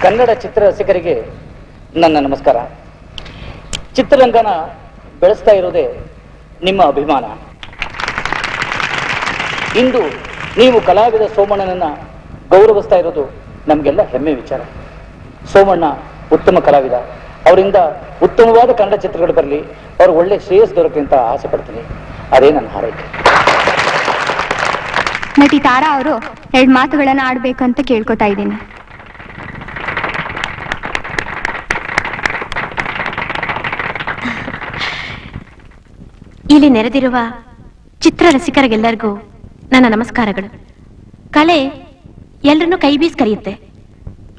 ಕನ್ನಡ ಚಿತ್ರ ರಸಿಕರಿಗೆ ನನ್ನ ನಮಸ್ಕಾರ. ಚಿತ್ರರಂಗನ ಬೆಳೆಸ್ತಾ ಇರೋದೇ ನಿಮ್ಮ ಅಭಿಮಾನ. ಇಂದು ನೀವು ಕಲಾವಿದ ಸೋಮಣ್ಣನನ್ನ ಗೌರವಿಸ್ತಾ ಇರೋದು ನಮಗೆಲ್ಲ ಹೆಮ್ಮೆ ವಿಚಾರ. ಸೋಮಣ್ಣ ಉತ್ತಮ ಕಲಾವಿದ, ಅವರಿಂದ ಉತ್ತಮವಾದ ಕನ್ನಡ ಚಿತ್ರಗಳು ಬರಲಿ, ಅವ್ರು ಒಳ್ಳೆ ಶ್ರೇಯಸ್ ದೊರಕಲಿ ಅಂತ ಆಸೆ ಪಡ್ತೀನಿ. ಅದೇ ನನ್ನ ಹಾರೈಕೆ. ನಟಿ ತಾರಾ ಅವರು 2 ಮಾತುಗಳನ್ನು ಆಡ್ಬೇಕಂತ ಕೇಳ್ಕೊತಾ ಇದ್ದೀನಿ. ಇಲ್ಲಿ ನೆರೆದಿರುವ ಚಿತ್ರ ರಸಿಕರಿಗೆಲ್ಲರಿಗೂ ನನ್ನ ನಮಸ್ಕಾರಗಳು. ಕಲೆ ಎಲ್ಲರನ್ನೂ ಕೈ ಬೀಸ್ ಕರೆಯುತ್ತೆ,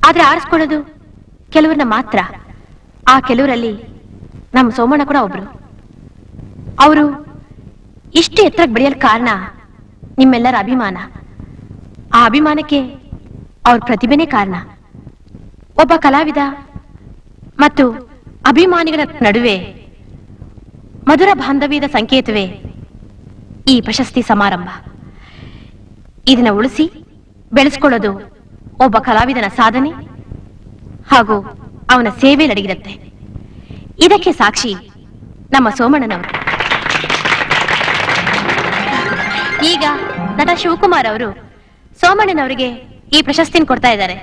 ಆದ್ರೆ ಆರಿಸ್ಕೊಳ್ಳೋದು ಕೆಲವ್ರನ್ನ ಮಾತ್ರ. ಆ ಕೆಲವರಲ್ಲಿ ನಮ್ಮ ಸೋಮಣ್ಣ ಕೂಡ ಒಬ್ರು. ಅವರು ಇಷ್ಟು ಎತ್ತರಕ್ಕೆ ಬೆಳೆಯಲು ಕಾರಣ ನಿಮ್ಮೆಲ್ಲರ ಅಭಿಮಾನ. ಆ ಅಭಿಮಾನಕ್ಕೆ ಅವ್ರ ಪ್ರತಿಭೆನೇ ಕಾರಣ. ಒಬ್ಬ ಕಲಾವಿದ ಮತ್ತು ಅಭಿಮಾನಿಗಳ ನಡುವೆ ಮಧುರ ಬಾಂಧವ್ಯದ ಸಂಕೇತವೇ ಈ ಪ್ರಶಸ್ತಿ ಸಮಾರಂಭ. ಇದನ್ನ ಉಳಿಸಿ ಬೆಳೆಸ್ಕೊಳ್ಳೋದು ಒಬ್ಬ ಕಲಾವಿದನ ಸಾಧನೆ ಹಾಗೂ ಅವನ ಸೇವೆ ನಡಗಿರುತ್ತೆ. ಇದಕ್ಕೆ ಸಾಕ್ಷಿ ನಮ್ಮ ಸೋಮಣ್ಣನವರು. ಈಗ ನಟ ಶಿವಕುಮಾರ್ ಅವರು ಸೋಮಣ್ಣನವರಿಗೆ ಈ ಪ್ರಶಸ್ತಿನ ಕೊಡ್ತಾ ಇದ್ದಾರೆ.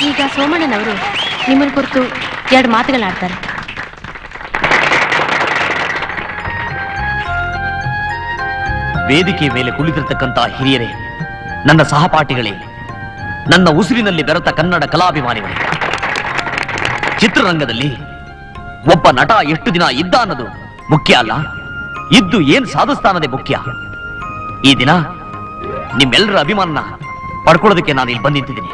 ಈಗ ಸೋಮಣ್ಣನವರು ನಿಮ್ಮನ್ನು ಕುರಿತು 2 ಮಾತುಗಳನ್ನಾಡ್ತಾರೆ. ವೇದಿಕೆ ಮೇಲೆ ಕುಳಿತಿರ್ತಕ್ಕಂಥ ಹಿರಿಯರೇ, ನನ್ನ ಸಹಪಾಠಿಗಳೇ, ನನ್ನ ಉಸಿರಿನಲ್ಲಿ ಬೆರೆತ ಕನ್ನಡ ಕಲಾಭಿಮಾನಿಗಳೇ, ಚಿತ್ರರಂಗದಲ್ಲಿ ಒಬ್ಬ ನಟ ಎಷ್ಟು ದಿನ ಇದ್ದ ಅನ್ನೋದು ಮುಖ್ಯ ಅಲ್ಲ, ಇದ್ದು ಏನ್ ಸಾಧಿಸ್ತಾನದೇ ಮುಖ್ಯ. ಈ ದಿನ ನಿಮ್ಮೆಲ್ಲರ ಅಭಿಮಾನ ಪಡ್ಕೊಳ್ಳೋದಕ್ಕೆ ನಾನು ಇಲ್ಲಿ ಬಂದು ನಿಂತಿದ್ದೀನಿ.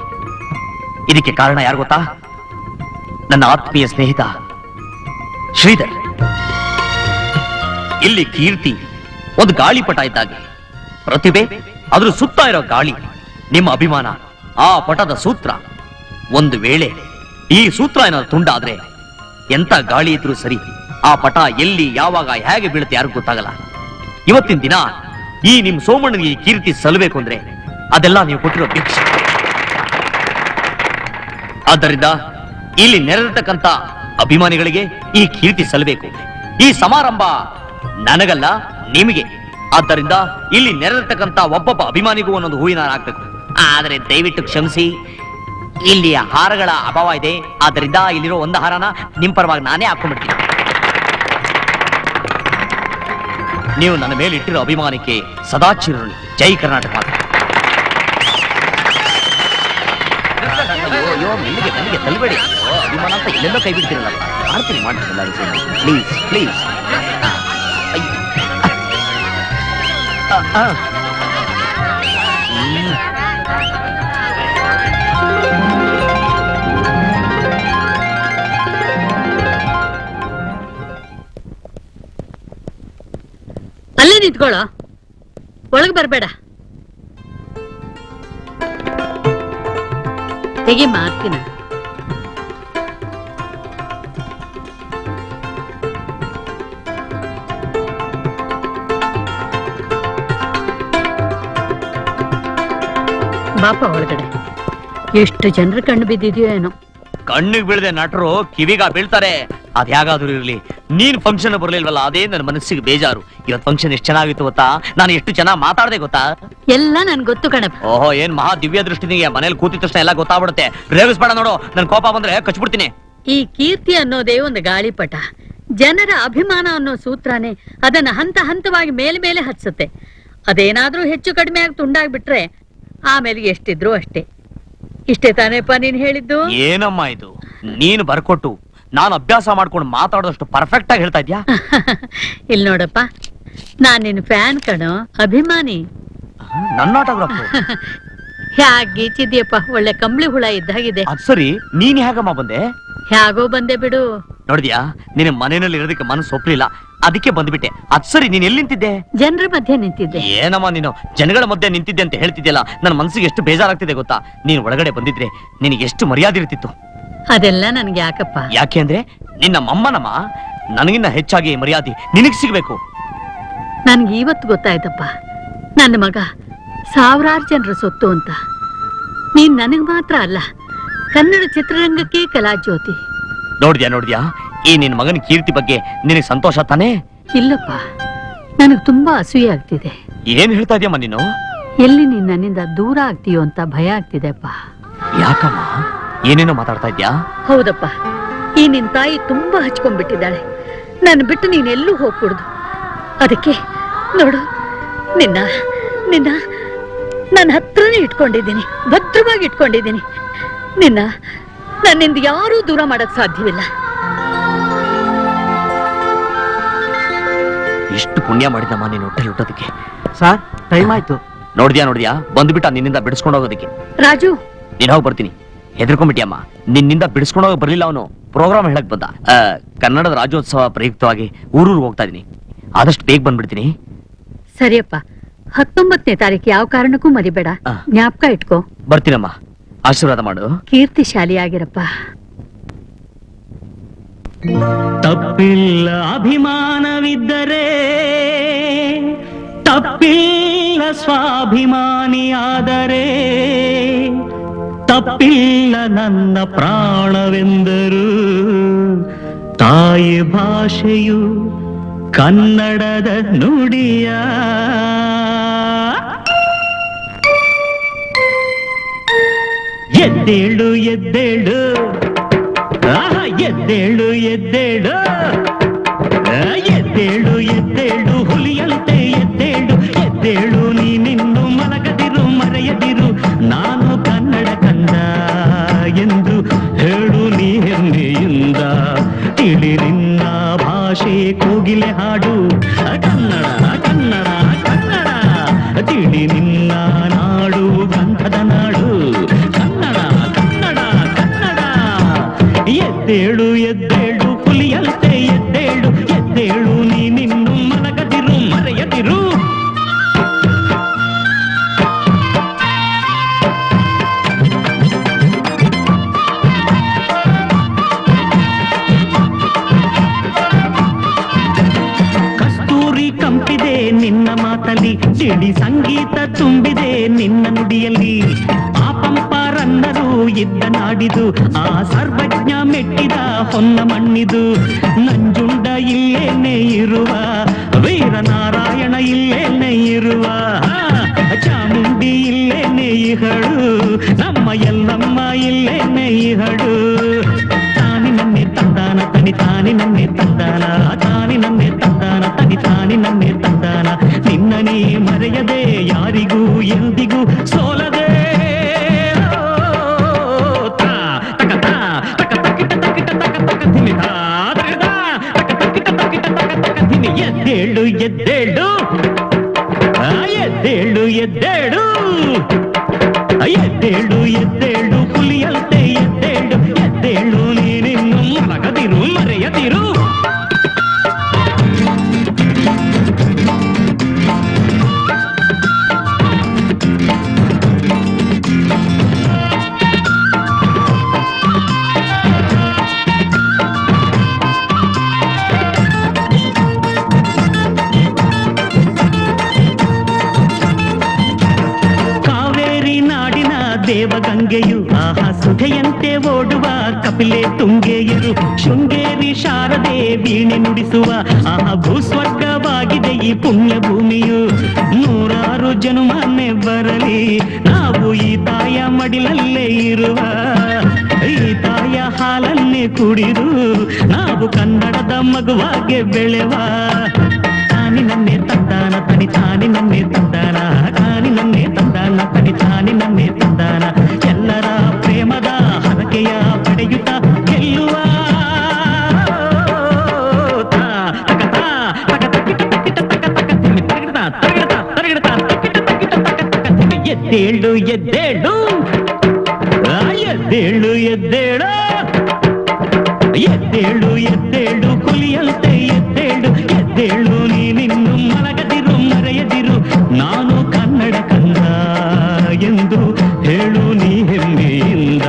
ಇದಕ್ಕೆ ಕಾರಣ ಯಾರು ಗೊತ್ತಾ? ನನ್ನ ಆತ್ಮೀಯ ಸ್ನೇಹಿತ ಶ್ರೀಧರ್. ಇಲ್ಲಿ ಕೀರ್ತಿ ಒಂದು ಗಾಳಿಪಟ ಇದ್ದಾಗೆ, ಪ್ರತಿಭೆ ಅದ್ರ ಸುತ್ತ ಇರೋ ಗಾಳಿ. ನಿಮ್ಮ ಅಭಿಮಾನ ಆ ಪಟದ ಸೂತ್ರ. ಒಂದು ವೇಳೆ ಈ ಸೂತ್ರ ಏನಾದ್ರು ತುಂಡಾದ್ರೆ ಎಂತ ಗಾಳಿ ಇದ್ರೂ ಸರಿ, ಆ ಪಟ ಎಲ್ಲಿ ಯಾವಾಗ ಹೇಗೆ ಬೀಳುತ್ತೆ ಯಾರಿಗೂ ಗೊತ್ತಾಗಲ್ಲ. ಇವತ್ತಿನ ದಿನ ಈ ನಿಮ್ ಸೋಮಣ್ಣನಿಗೆ ಈ ಕೀರ್ತಿ ಸಲ್ಲಬೇಕು ಅಂದ್ರೆ ಅದೆಲ್ಲ ನೀವು ಕೊಟ್ಟಿರೋ ಭಿಕ್ಷೆ. ಆದ್ದರಿಂದ ಇಲ್ಲಿ ನೆರೆದಿರ್ತಕ್ಕಂಥ ಅಭಿಮಾನಿಗಳಿಗೆ ಈ ಕೀರ್ತಿ ಸಲ್ಲಬೇಕು. ಈ ಸಮಾರಂಭ ನನಗಲ್ಲ, ನಿಮಗೆ. ಆದ್ದರಿಂದ ಇಲ್ಲಿ ನೆರೆದಿರ್ತಕ್ಕಂಥ ಒಬ್ಬೊಬ್ಬ ಅಭಿಮಾನಿಗೂ ಒಂದೊಂದು ಹೂವಿನ ಹಾರ ಹಾಕ್ಬೇಕು. ಆದರೆ ದಯವಿಟ್ಟು ಕ್ಷಮಿಸಿ, ಇಲ್ಲಿ ಹಾರಗಳ ಅಭಾವ ಇದೆ. ಆದ್ದರಿಂದ ಇಲ್ಲಿರೋ ಒಂದು ಹಾರನ ನಿಮ್ ಪರವಾಗಿ ನಾನೇ ಹಾಕೊಂಡ್ಬಿಡ್ತೀನಿ. ನೀವು ನನ್ನ ಮೇಲೆ ಇಟ್ಟಿರೋ ಅಭಿಮಾನಕ್ಕೆ ಸದಾ ಚಿರಋಣಿ. ಜೈ ಕರ್ನಾಟಕ. ಅಯ್ಯೋ ಮೆಲ್ಲಿಗೆ ಮೆಲ್ಲಿಗೆ ತಲಬೇಡಿ. ಅಭಿಮಾನ ಅಂತ ಇಲ್ಲೆಲ್ಲ ಕೈ ಬಿಡ್ತೀರಲ್ಲ. ಮಾಡ್ತೀನಿ ಪ್ಲೀಸ್ ಪ್ಲೀಸ್. ಅಲ್ಲೇ ನಿಂತ್ಕೊಳ್ಳೋ, ಒಳಗೆ ಬರ್ಬೇಡ. ತೆಗಿ ಮಾಡ್ತೀನ. ಬಾಪ ಒಳಗಡೆ. ಎಷ್ಟು ಜನರು ಕಣ್ಣು ಬಿದ್ದಿದೆಯೋ ಏನೋ. ಕಣ್ಣಿಗೆ ಬೀಳದೆ ನಟರು ಕಿವಿಗ ಬೀಳ್ತಾರೆ. ಅದ್ ಹೇಗಾದ್ರೂ ಇರ್ಲಿ, ನೀನ್ ಫಂಕ್ಷನ್ ಬರ್ಲಿಲ್ವಲ್ಲ, ಅದೇ ನನ್ನ ಮನಸ್ಸಿಗೆ ಬೇಜಾರು. ಇವತ್ ಫಂಕ್ಷನ್ ಎಷ್ಟು ಚೆನ್ನಾಗಿತ್ತು ಗೊತ್ತಾ? ನಾನು ಎಷ್ಟು ಚೆನ್ನಾಗಿ ಮಾತಾಡ್ದೆ ಗೊತ್ತಾ? ಎಲ್ಲ ನನ್ ಗೊತ್ತು ಕಣಪ್ಪ. ಓಹೋ, ಏನ್ ಮಹಾ ದಿವ್ಯ ದೃಷ್ಟಿ ನಿಮಗೆ. ಮನೇಲಿ ಕೂತಿದ ತಕ್ಷಣ ಎಲ್ಲ ಗೊತ್ತಾಗ್ಬಿಡುತ್ತೆ. ರೇಗಿಸ್ಬೇಡ ನೋಡು, ನನ್ ಕೋಪ ಬಂದ್ರೆ ಕಚ್ಬಿಡ್ತೀನಿ. ಈ ಕೀರ್ತಿ ಅನ್ನೋದೇ ಒಂದು ಗಾಳಿಪಟ. ಜನರ ಅಭಿಮಾನ ಅನ್ನೋ ಸೂತ್ರನೇ ಅದನ್ನ ಹಂತ ಹಂತವಾಗಿ ಮೇಲೆ ಮೇಲೆ ಹತ್ಸುತ್ತೆ. ಅದೇನಾದ್ರೂ ಹೆಚ್ಚು ಕಡಿಮೆ ಆಗಿ ತುಂಡಾಗ್ಬಿಟ್ರೆ ಆಮೇಲೆ ಎಷ್ಟಿದ್ರು ಅಷ್ಟೇ. ಇಷ್ಟೇ ತಾನೇಪ್ಪ ನೀನ್ ಹೇಳಿದ್ದು? ಏನಮ್ಮ ಇದು, ನೀನು ಬರ್ಕೊಟ್ಟು ನಾನು ಅಭ್ಯಾಸ ಮಾಡ್ಕೊಂಡು ಮಾತಾಡೋದಷ್ಟು ಪರ್ಫೆಕ್ಟ್ ಆಗಿ ಹೇಳ್ತಾ ಇದ್ಯಾ? ಇಲ್ಲಿ ನೋಡಪ್ಪ, ನಾನ್ ನಿನ್ ಫ್ಯಾನ್ ಕಣೋ, ಅಭಿಮಾನಿ. ನನ್ನ ಆಟೋಗ್ರಾಫ್ ಹ್ಯಾಗ್ ಗೀಚಿದ್ಯಪ್ಪ, ಒಳ್ಳೆ ಕಂಬಳಿ ಹುಳ ಇದ್ದಾಗಿದೆ. ಅದ್ ಸರಿ, ನೀನ್ ಹೇಗಮ್ಮ ಬಂದೆ? ಹ್ಯಾಗೋ ಬಂದೆ ಬಿಡು. ನೋಡಿದ್ಯಾ, ನಿನ್ನ ಮನೆಯಲ್ಲಿ ಇರೋದಕ್ಕೆ ಮನಸ್ಸು ಒಪ್ಲಿಲ್ಲ, ಅದಕ್ಕೆ ಬಂದ್ಬಿಟ್ಟೆ. ಅದ್ ಸರಿ, ನೀನ್ ಎಲ್ಲಿ ನಿಂತಿದ್ದೆ? ಜನರ ಮಧ್ಯೆ ನಿಂತಿದ್ದೆ. ಏನಮ್ಮ ನೀನು ಜನಗಳ ಮಧ್ಯೆ ನಿಂತಿದ್ದೆ ಅಂತ ಹೇಳ್ತಿದ್ಯಲ್ಲ, ನನ್ನ ಮನಸ್ಸಿಗೆ ಎಷ್ಟು ಬೇಜಾರಾಗ್ತಿದೆ ಗೊತ್ತಾ? ನೀನ್ ಒಳಗಡೆ ಬಂದಿದ್ರೆ ನಿನಗೆ ಎಷ್ಟು ಮರ್ಯಾದೆ ಇರ್ತಿತ್ತು. ಅದೆಲ್ಲ ನನ್ಗೆ ಯಾಕಪ್ಪ? ಯಾಕೆ ಅಂದ್ರೆ ನಿನ್ನ ಮಮ್ಮನಮ್ಮ, ನನಗಿನ್ನ ಹೆಚ್ಚಾಗಿ ಮರ್ಯಾದೆ ನಿನಗ್ ಸಿಗ್ಬೇಕು. ನನ್ಗೆ ಇವತ್ತು ಗೊತ್ತಾಯ್ತಪ್ಪ, ನನ್ನ ಮಗ ಸಾವಿರಾರು ಜನರ ಸೊತ್ತು ಅಂತ. ನೀನ್ ನನಗ್ ಮಾತ್ರ ಅಲ್ಲ, ಕನ್ನಡ ಚಿತ್ರರಂಗಕ್ಕೆ ಕಲಾಜ್ಯೋತಿ. ನೋಡ್ದ್ಯಾ, ಈ ನಿನ್ ಮಗನ ಕೀರ್ತಿ ಬಗ್ಗೆ ನಿನಗೆ ಸಂತೋಷ ತಾನೇ? ಇಲ್ಲಪ್ಪ, ನನಗ್ ತುಂಬಾ ಅಸೂಯೆ ಆಗ್ತಿದೆ. ಏನ್ ಹೇಳ್ತಾ ಇದೀಯಮ್ಮ ನೀನು? ಎಲ್ಲಿ ನೀನ್ ನನ್ನಿಂದ ದೂರ ಆಗ್ತೀಯೋ ಅಂತ ಭಯ ಆಗ್ತಿದೆಪ್ಪ. ಯಾಕಮ್ಮ, ಏನೇನೋ ಮಾತಾಡ್ತಾ ಇದ್ಯಾ? ಹೌದಪ್ಪ, ಈ ನಿನ್ ತಾಯಿ ತುಂಬಾ ಹಚ್ಕೊಂಡ್ಬಿಟ್ಟಿದ್ದಾಳೆ. ನನ್ನ ಬಿಟ್ಟು ನೀನೆಲ್ಲೂ ಹೋಗ್ಕೂಡ್ದು. ಅದಕ್ಕೆ ನೋಡು, ನಿನ್ನ ನಿನ್ನ ನನ್ನ ಹತ್ರನೇ ಇಟ್ಕೊಂಡಿದ್ದೀನಿ, ಭದ್ರವಾಗಿ ಇಟ್ಕೊಂಡಿದ್ದೀನಿ. ನನ್ನಿಂದ ಯಾರೂ ದೂರ ಮಾಡಕ್ ಸಾಧ್ಯವಿಲ್ಲ. ಎಷ್ಟು ಪುಣ್ಯ ಮಾಡಿದಮ್ಮ ನೀನು ಹೊಟ್ಟೆಲಿ ಹುಟ್ಟೋದಕ್ಕೆ. ಸರ್, ಟೈಮ್ ಆಯ್ತು. ನೋಡ್ದ್ಯಾ, ಬಂದ್ಬಿಟ್ಟ ನಿನ್ನಿಂದ ಬಿಡಿಸ್ಕೊಂಡು ಹೋಗೋದಕ್ಕೆ. ರಾಜು, ನೀನ್ ಹೋಗಿ ಬರ್ತೀನಿ. ಹೆದರ್ಕೊಂಡ್ಬಿಟ್ಟಿಯಮ್ಮ, ನಿನ್ನಿಂದ ಬಿಡಿಸ್ಕೊಂಡು ಹೋಗಿ ಬರ್ಲಿಲ್ಲ ಅವನು. ಪ್ರೋಗ್ರಾಮ್ ಹೇಳಕ್ ಬಂದ. ಕನ್ನಡದ ರಾಜ್ಯೋತ್ಸವ ಪ್ರಯುಕ್ತವಾಗಿ ಊರೂರಿಗೆ ಹೋಗ್ತಾ ಇದೀನಿ. ಆದಷ್ಟು ಬೇಗ ಬಂದ್ಬಿಡ್ತೀನಿ. ಸರಿಯಪ್ಪ, 19ನೇ ತಾರೀಕು ಯಾವ ಕಾರಣಕ್ಕೂ ಮರಿಬೇಡ, ಜ್ಞಾಪಕ ಇಟ್ಕೋ. ಬರ್ತೀನಮ್ಮ, ಆಶೀರ್ವಾದ ಮಾಡು. ಕೀರ್ತಿಶಾಲಿಯಾಗಿರಪ್ಪ. ತಪ್ಪಿಲ್ಲ ಅಭಿಮಾನವಿದ್ದರೆ, ತಪ್ಪಿಲ್ಲ ಸ್ವಾಭಿಮಾನಿಯಾದರೆ, ತಪ್ಪಿಲ್ಲ ನನ್ನ ಪ್ರಾಣವೆಂದರು. ತಾಯಿ ಭಾಷೆಯು ಕನ್ನಡದ ನುಡಿಯ. ಎದ್ದೇಳು ಎದ್ದೇಳು, ಎದ್ದೇಳು ಎದ್ದೇಳು, ಎದ್ದೇಳು ಎದ್ದೇಳು, ಹುಲಿಯಂತೆ ಎದ್ದೇಳು. ಎದ್ದೇಳು, ನೀನಿನ್ನು ಮಲಗದಿರು, ಮರೆಯದಿರು. ನಾನು ಕನ್ನಡ ಕಂದ ಎಂದು ಹೇಳು ನೀ ಹೆಮ್ಮೆಯಿಂದ. ತಿಳಿ ನಿನ್ನ ಭಾಷೆ ಕೋಗಿಲೆ ಹಾಡು. ಕನ್ನಡ ಕನ್ನಡ ಕನ್ನಡ, ತಿಳಿ ನಿನ್ನ ನಾಡು ಗಂಧದ ನಾಡು. ಕನ್ನಡ ಕನ್ನಡ ಕನ್ನಡ. ಎದ್ದೇಳು ಎದ್ದೇಳು, ಹುಲಿಯಂತೆ ಎದ್ದೇಳು. ಎದ್ದೇಳು, ನೀನಿನ್ನು ಮಲಗದಿರು, ಮರೆಯದಿರು. ಕಸ್ತೂರಿ ಕಂಪಿದೆ ನಿನ್ನ ಮಾತಲ್ಲಿ, ಸಿಡಿ ಸಂಗೀತ ತುಂಬಿದೆ ನಿನ್ನ ನುಡಿಯಲ್ಲಿ. ಆ ಪಂಪರನ್ನರು ಇದ್ದ ನಾಡಿದು, ಆ ಸರ್ವಜ್ಞ ಮೆಟ್ಟಿದ ಹೊನ್ನ ಮಣ್ಣಿದು. ನಂಜುಂಡ ಇಲ್ಲೇನೆ ಇರುವ, ವೀರನಾರಾಯಣ ಇಲ್ಲೇನೆ ಇರುವ, ಚಾಮುಂಡಿ ಇಲ್ಲೇನೆ ಇಹಳು, ನಮ್ಮ ಎಲ್ಲಮ್ಮ ಇಲ್ಲೇನೆ ಇಹಳು. ತಾನಿ ನನ್ನೆ ತಂದಾನ, ತನಿ ತಾನಿ ನನ್ನೆ ತಂದಾನ, ತಾನಿ ನನ್ನೆ ತಂದಾನ, ತನಿ ತಾನಿ ನನ್ನೆ ತಂದಾನ. ನಿನ್ನ ನೀ ಮರೆಯದೆ, ಯಾರಿಗೂ ಎಂದಿಗೂ ಸೋಲದೆ. ಎದ್ದೇಳು ಎದ್ದೇಳು, ಎದ್ದೇಳು ಎದ್ದೇಳು, ಎದ್ದೇಳು ಎದ್ದೇಳು, ಹುಲಿಯಂತೆ ಎದ್ದೇಳು. ಎದ್ದೇಳು, ನೀನಿನ್ನು ಮಲಗದಿರು, ಮರೆಯದಿರು. ದೇವಗಂಗೆಯು ಆಹಾ ಸುಧೆಯಂತೆ ಓಡುವ ಕಪಿಲೆ ತುಂಗೆಯರು. ಶೃಂಗೇರಿ ಶಾರದೆ ವೀಣೆ ನುಡಿಸುವ ಆಹಾ ಭೂಸ್ವರ್ಗವಾಗಿದೆ ಈ ಪುಣ್ಯ ಭೂಮಿಯು. ನೂರಾರು ಜನುಮನೆ ಬರಲಿ, ನಾವು ಈ ತಾಯ ಮಡಿಲಲ್ಲೇ ಇರುವ. ಈ ತಾಯ ಹಾಲನ್ನೇ ಕುಡಿದು ನಾವು ಕನ್ನಡದ ಮಗುವಾಗೆ ಬೆಳೆವ. ತಾನಿ ನನ್ನೆ ತಂದಾನ, ತನಿ ತಾನಿ ನನ್ನೇ ತಂದಾನ ತಾನಿ ನನ್ನೇ ತಂದಾನ ತನಿ ತಾನಿ ನನ್ನೇ ತಂದಾನ ಎಲ್ಲರ ಪ್ರೇಮದ ಹರಕೆಯ ಪಡೆಯುತ್ತ ಗೆಲ್ಲುವ ಎದ್ದೇಳು ಎದ್ದೇಳು ಎದ್ದೇಳು ಎದ್ದೇಳು ಎದ್ದೇಳು ಎದ್ದೇಳು ಹುಲಿಯಂತೆ ಎದ್ದೇಳು ಎದ್ದೇಳು ನೀನಿನ್ನು ಮಲಗದಿರು ಮರೆಯದಿರು ನಾನು ಕನ್ನಡ ಕಂದ ಎಂದು ಹೇಳು ನೀ ಹೆಮ್ಮೆಯಿಂದ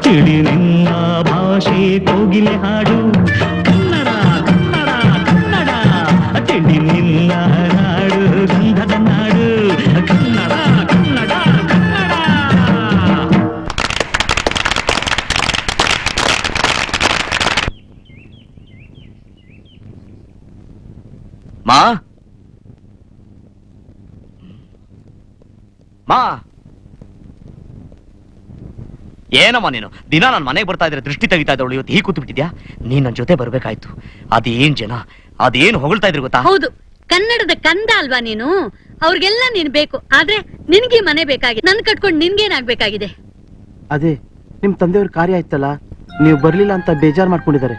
ತಿಳಿ ನಿನ್ನ ಭಾಷೆ ಕೋಗಿಲೆ ಹಾಡು ಕನ್ನಡ ಕನ್ನಡ ಕನ್ನಡ ತಿಳಿ ನಿನ್ನ ನಾಡು ಗಂಧದ ನಾಡು ಕನ್ನಡ ಕನ್ನಡ ಕನ್ನಡ. ಮಾ ಮಾ ಏನಮ್ಮ ನೀನು ದಿನ ನನ್ನ ಮನೆಗೆ ಬರ್ತಾ ಇದ್ರೆ ದೃಷ್ಟಿ ತೆಗಿತಾ ಇದ್ದವಳು ಇವತ್ತು ಹೀಗೆ ಕೂತು ಬಿಟ್ಟಿದ್ಯಾ? ನೀನ್ ನನ್ನ ಜೊತೆ ಬರ್ಬೇಕಾಯ್ತು. ಅದೇನ್ ಜನ ಅದೇನು ಹೊಗಳ್ತಾ ಇದ್ರು ಗೊತ್ತಾ? ಹೌದು, ಕನ್ನಡದ ಕಂದ ಅಲ್ವಾ ನೀನು? ಅವ್ರಿಗೆಲ್ಲ ನೀನ್ ಬೇಕು, ಆದ್ರೆ ನಿನ್ಗೆ ಮನೆ ಬೇಕಾಗಿದೆ. ನನ್ ಕಟ್ಕೊಂಡು ನಿನ್ಗೇನಾಗ್ಬೇಕಾಗಿದೆ? ಅದೇ ನಿಮ್ ತಂದೆಯವ್ರ ಕಾರ್ಯ ಆಯ್ತಲ್ಲ, ನೀವು ಬರ್ಲಿಲ್ಲ ಅಂತ ಬೇಜಾರ್ ಮಾಡ್ಕೊಂಡಿದ್ದಾರೆ.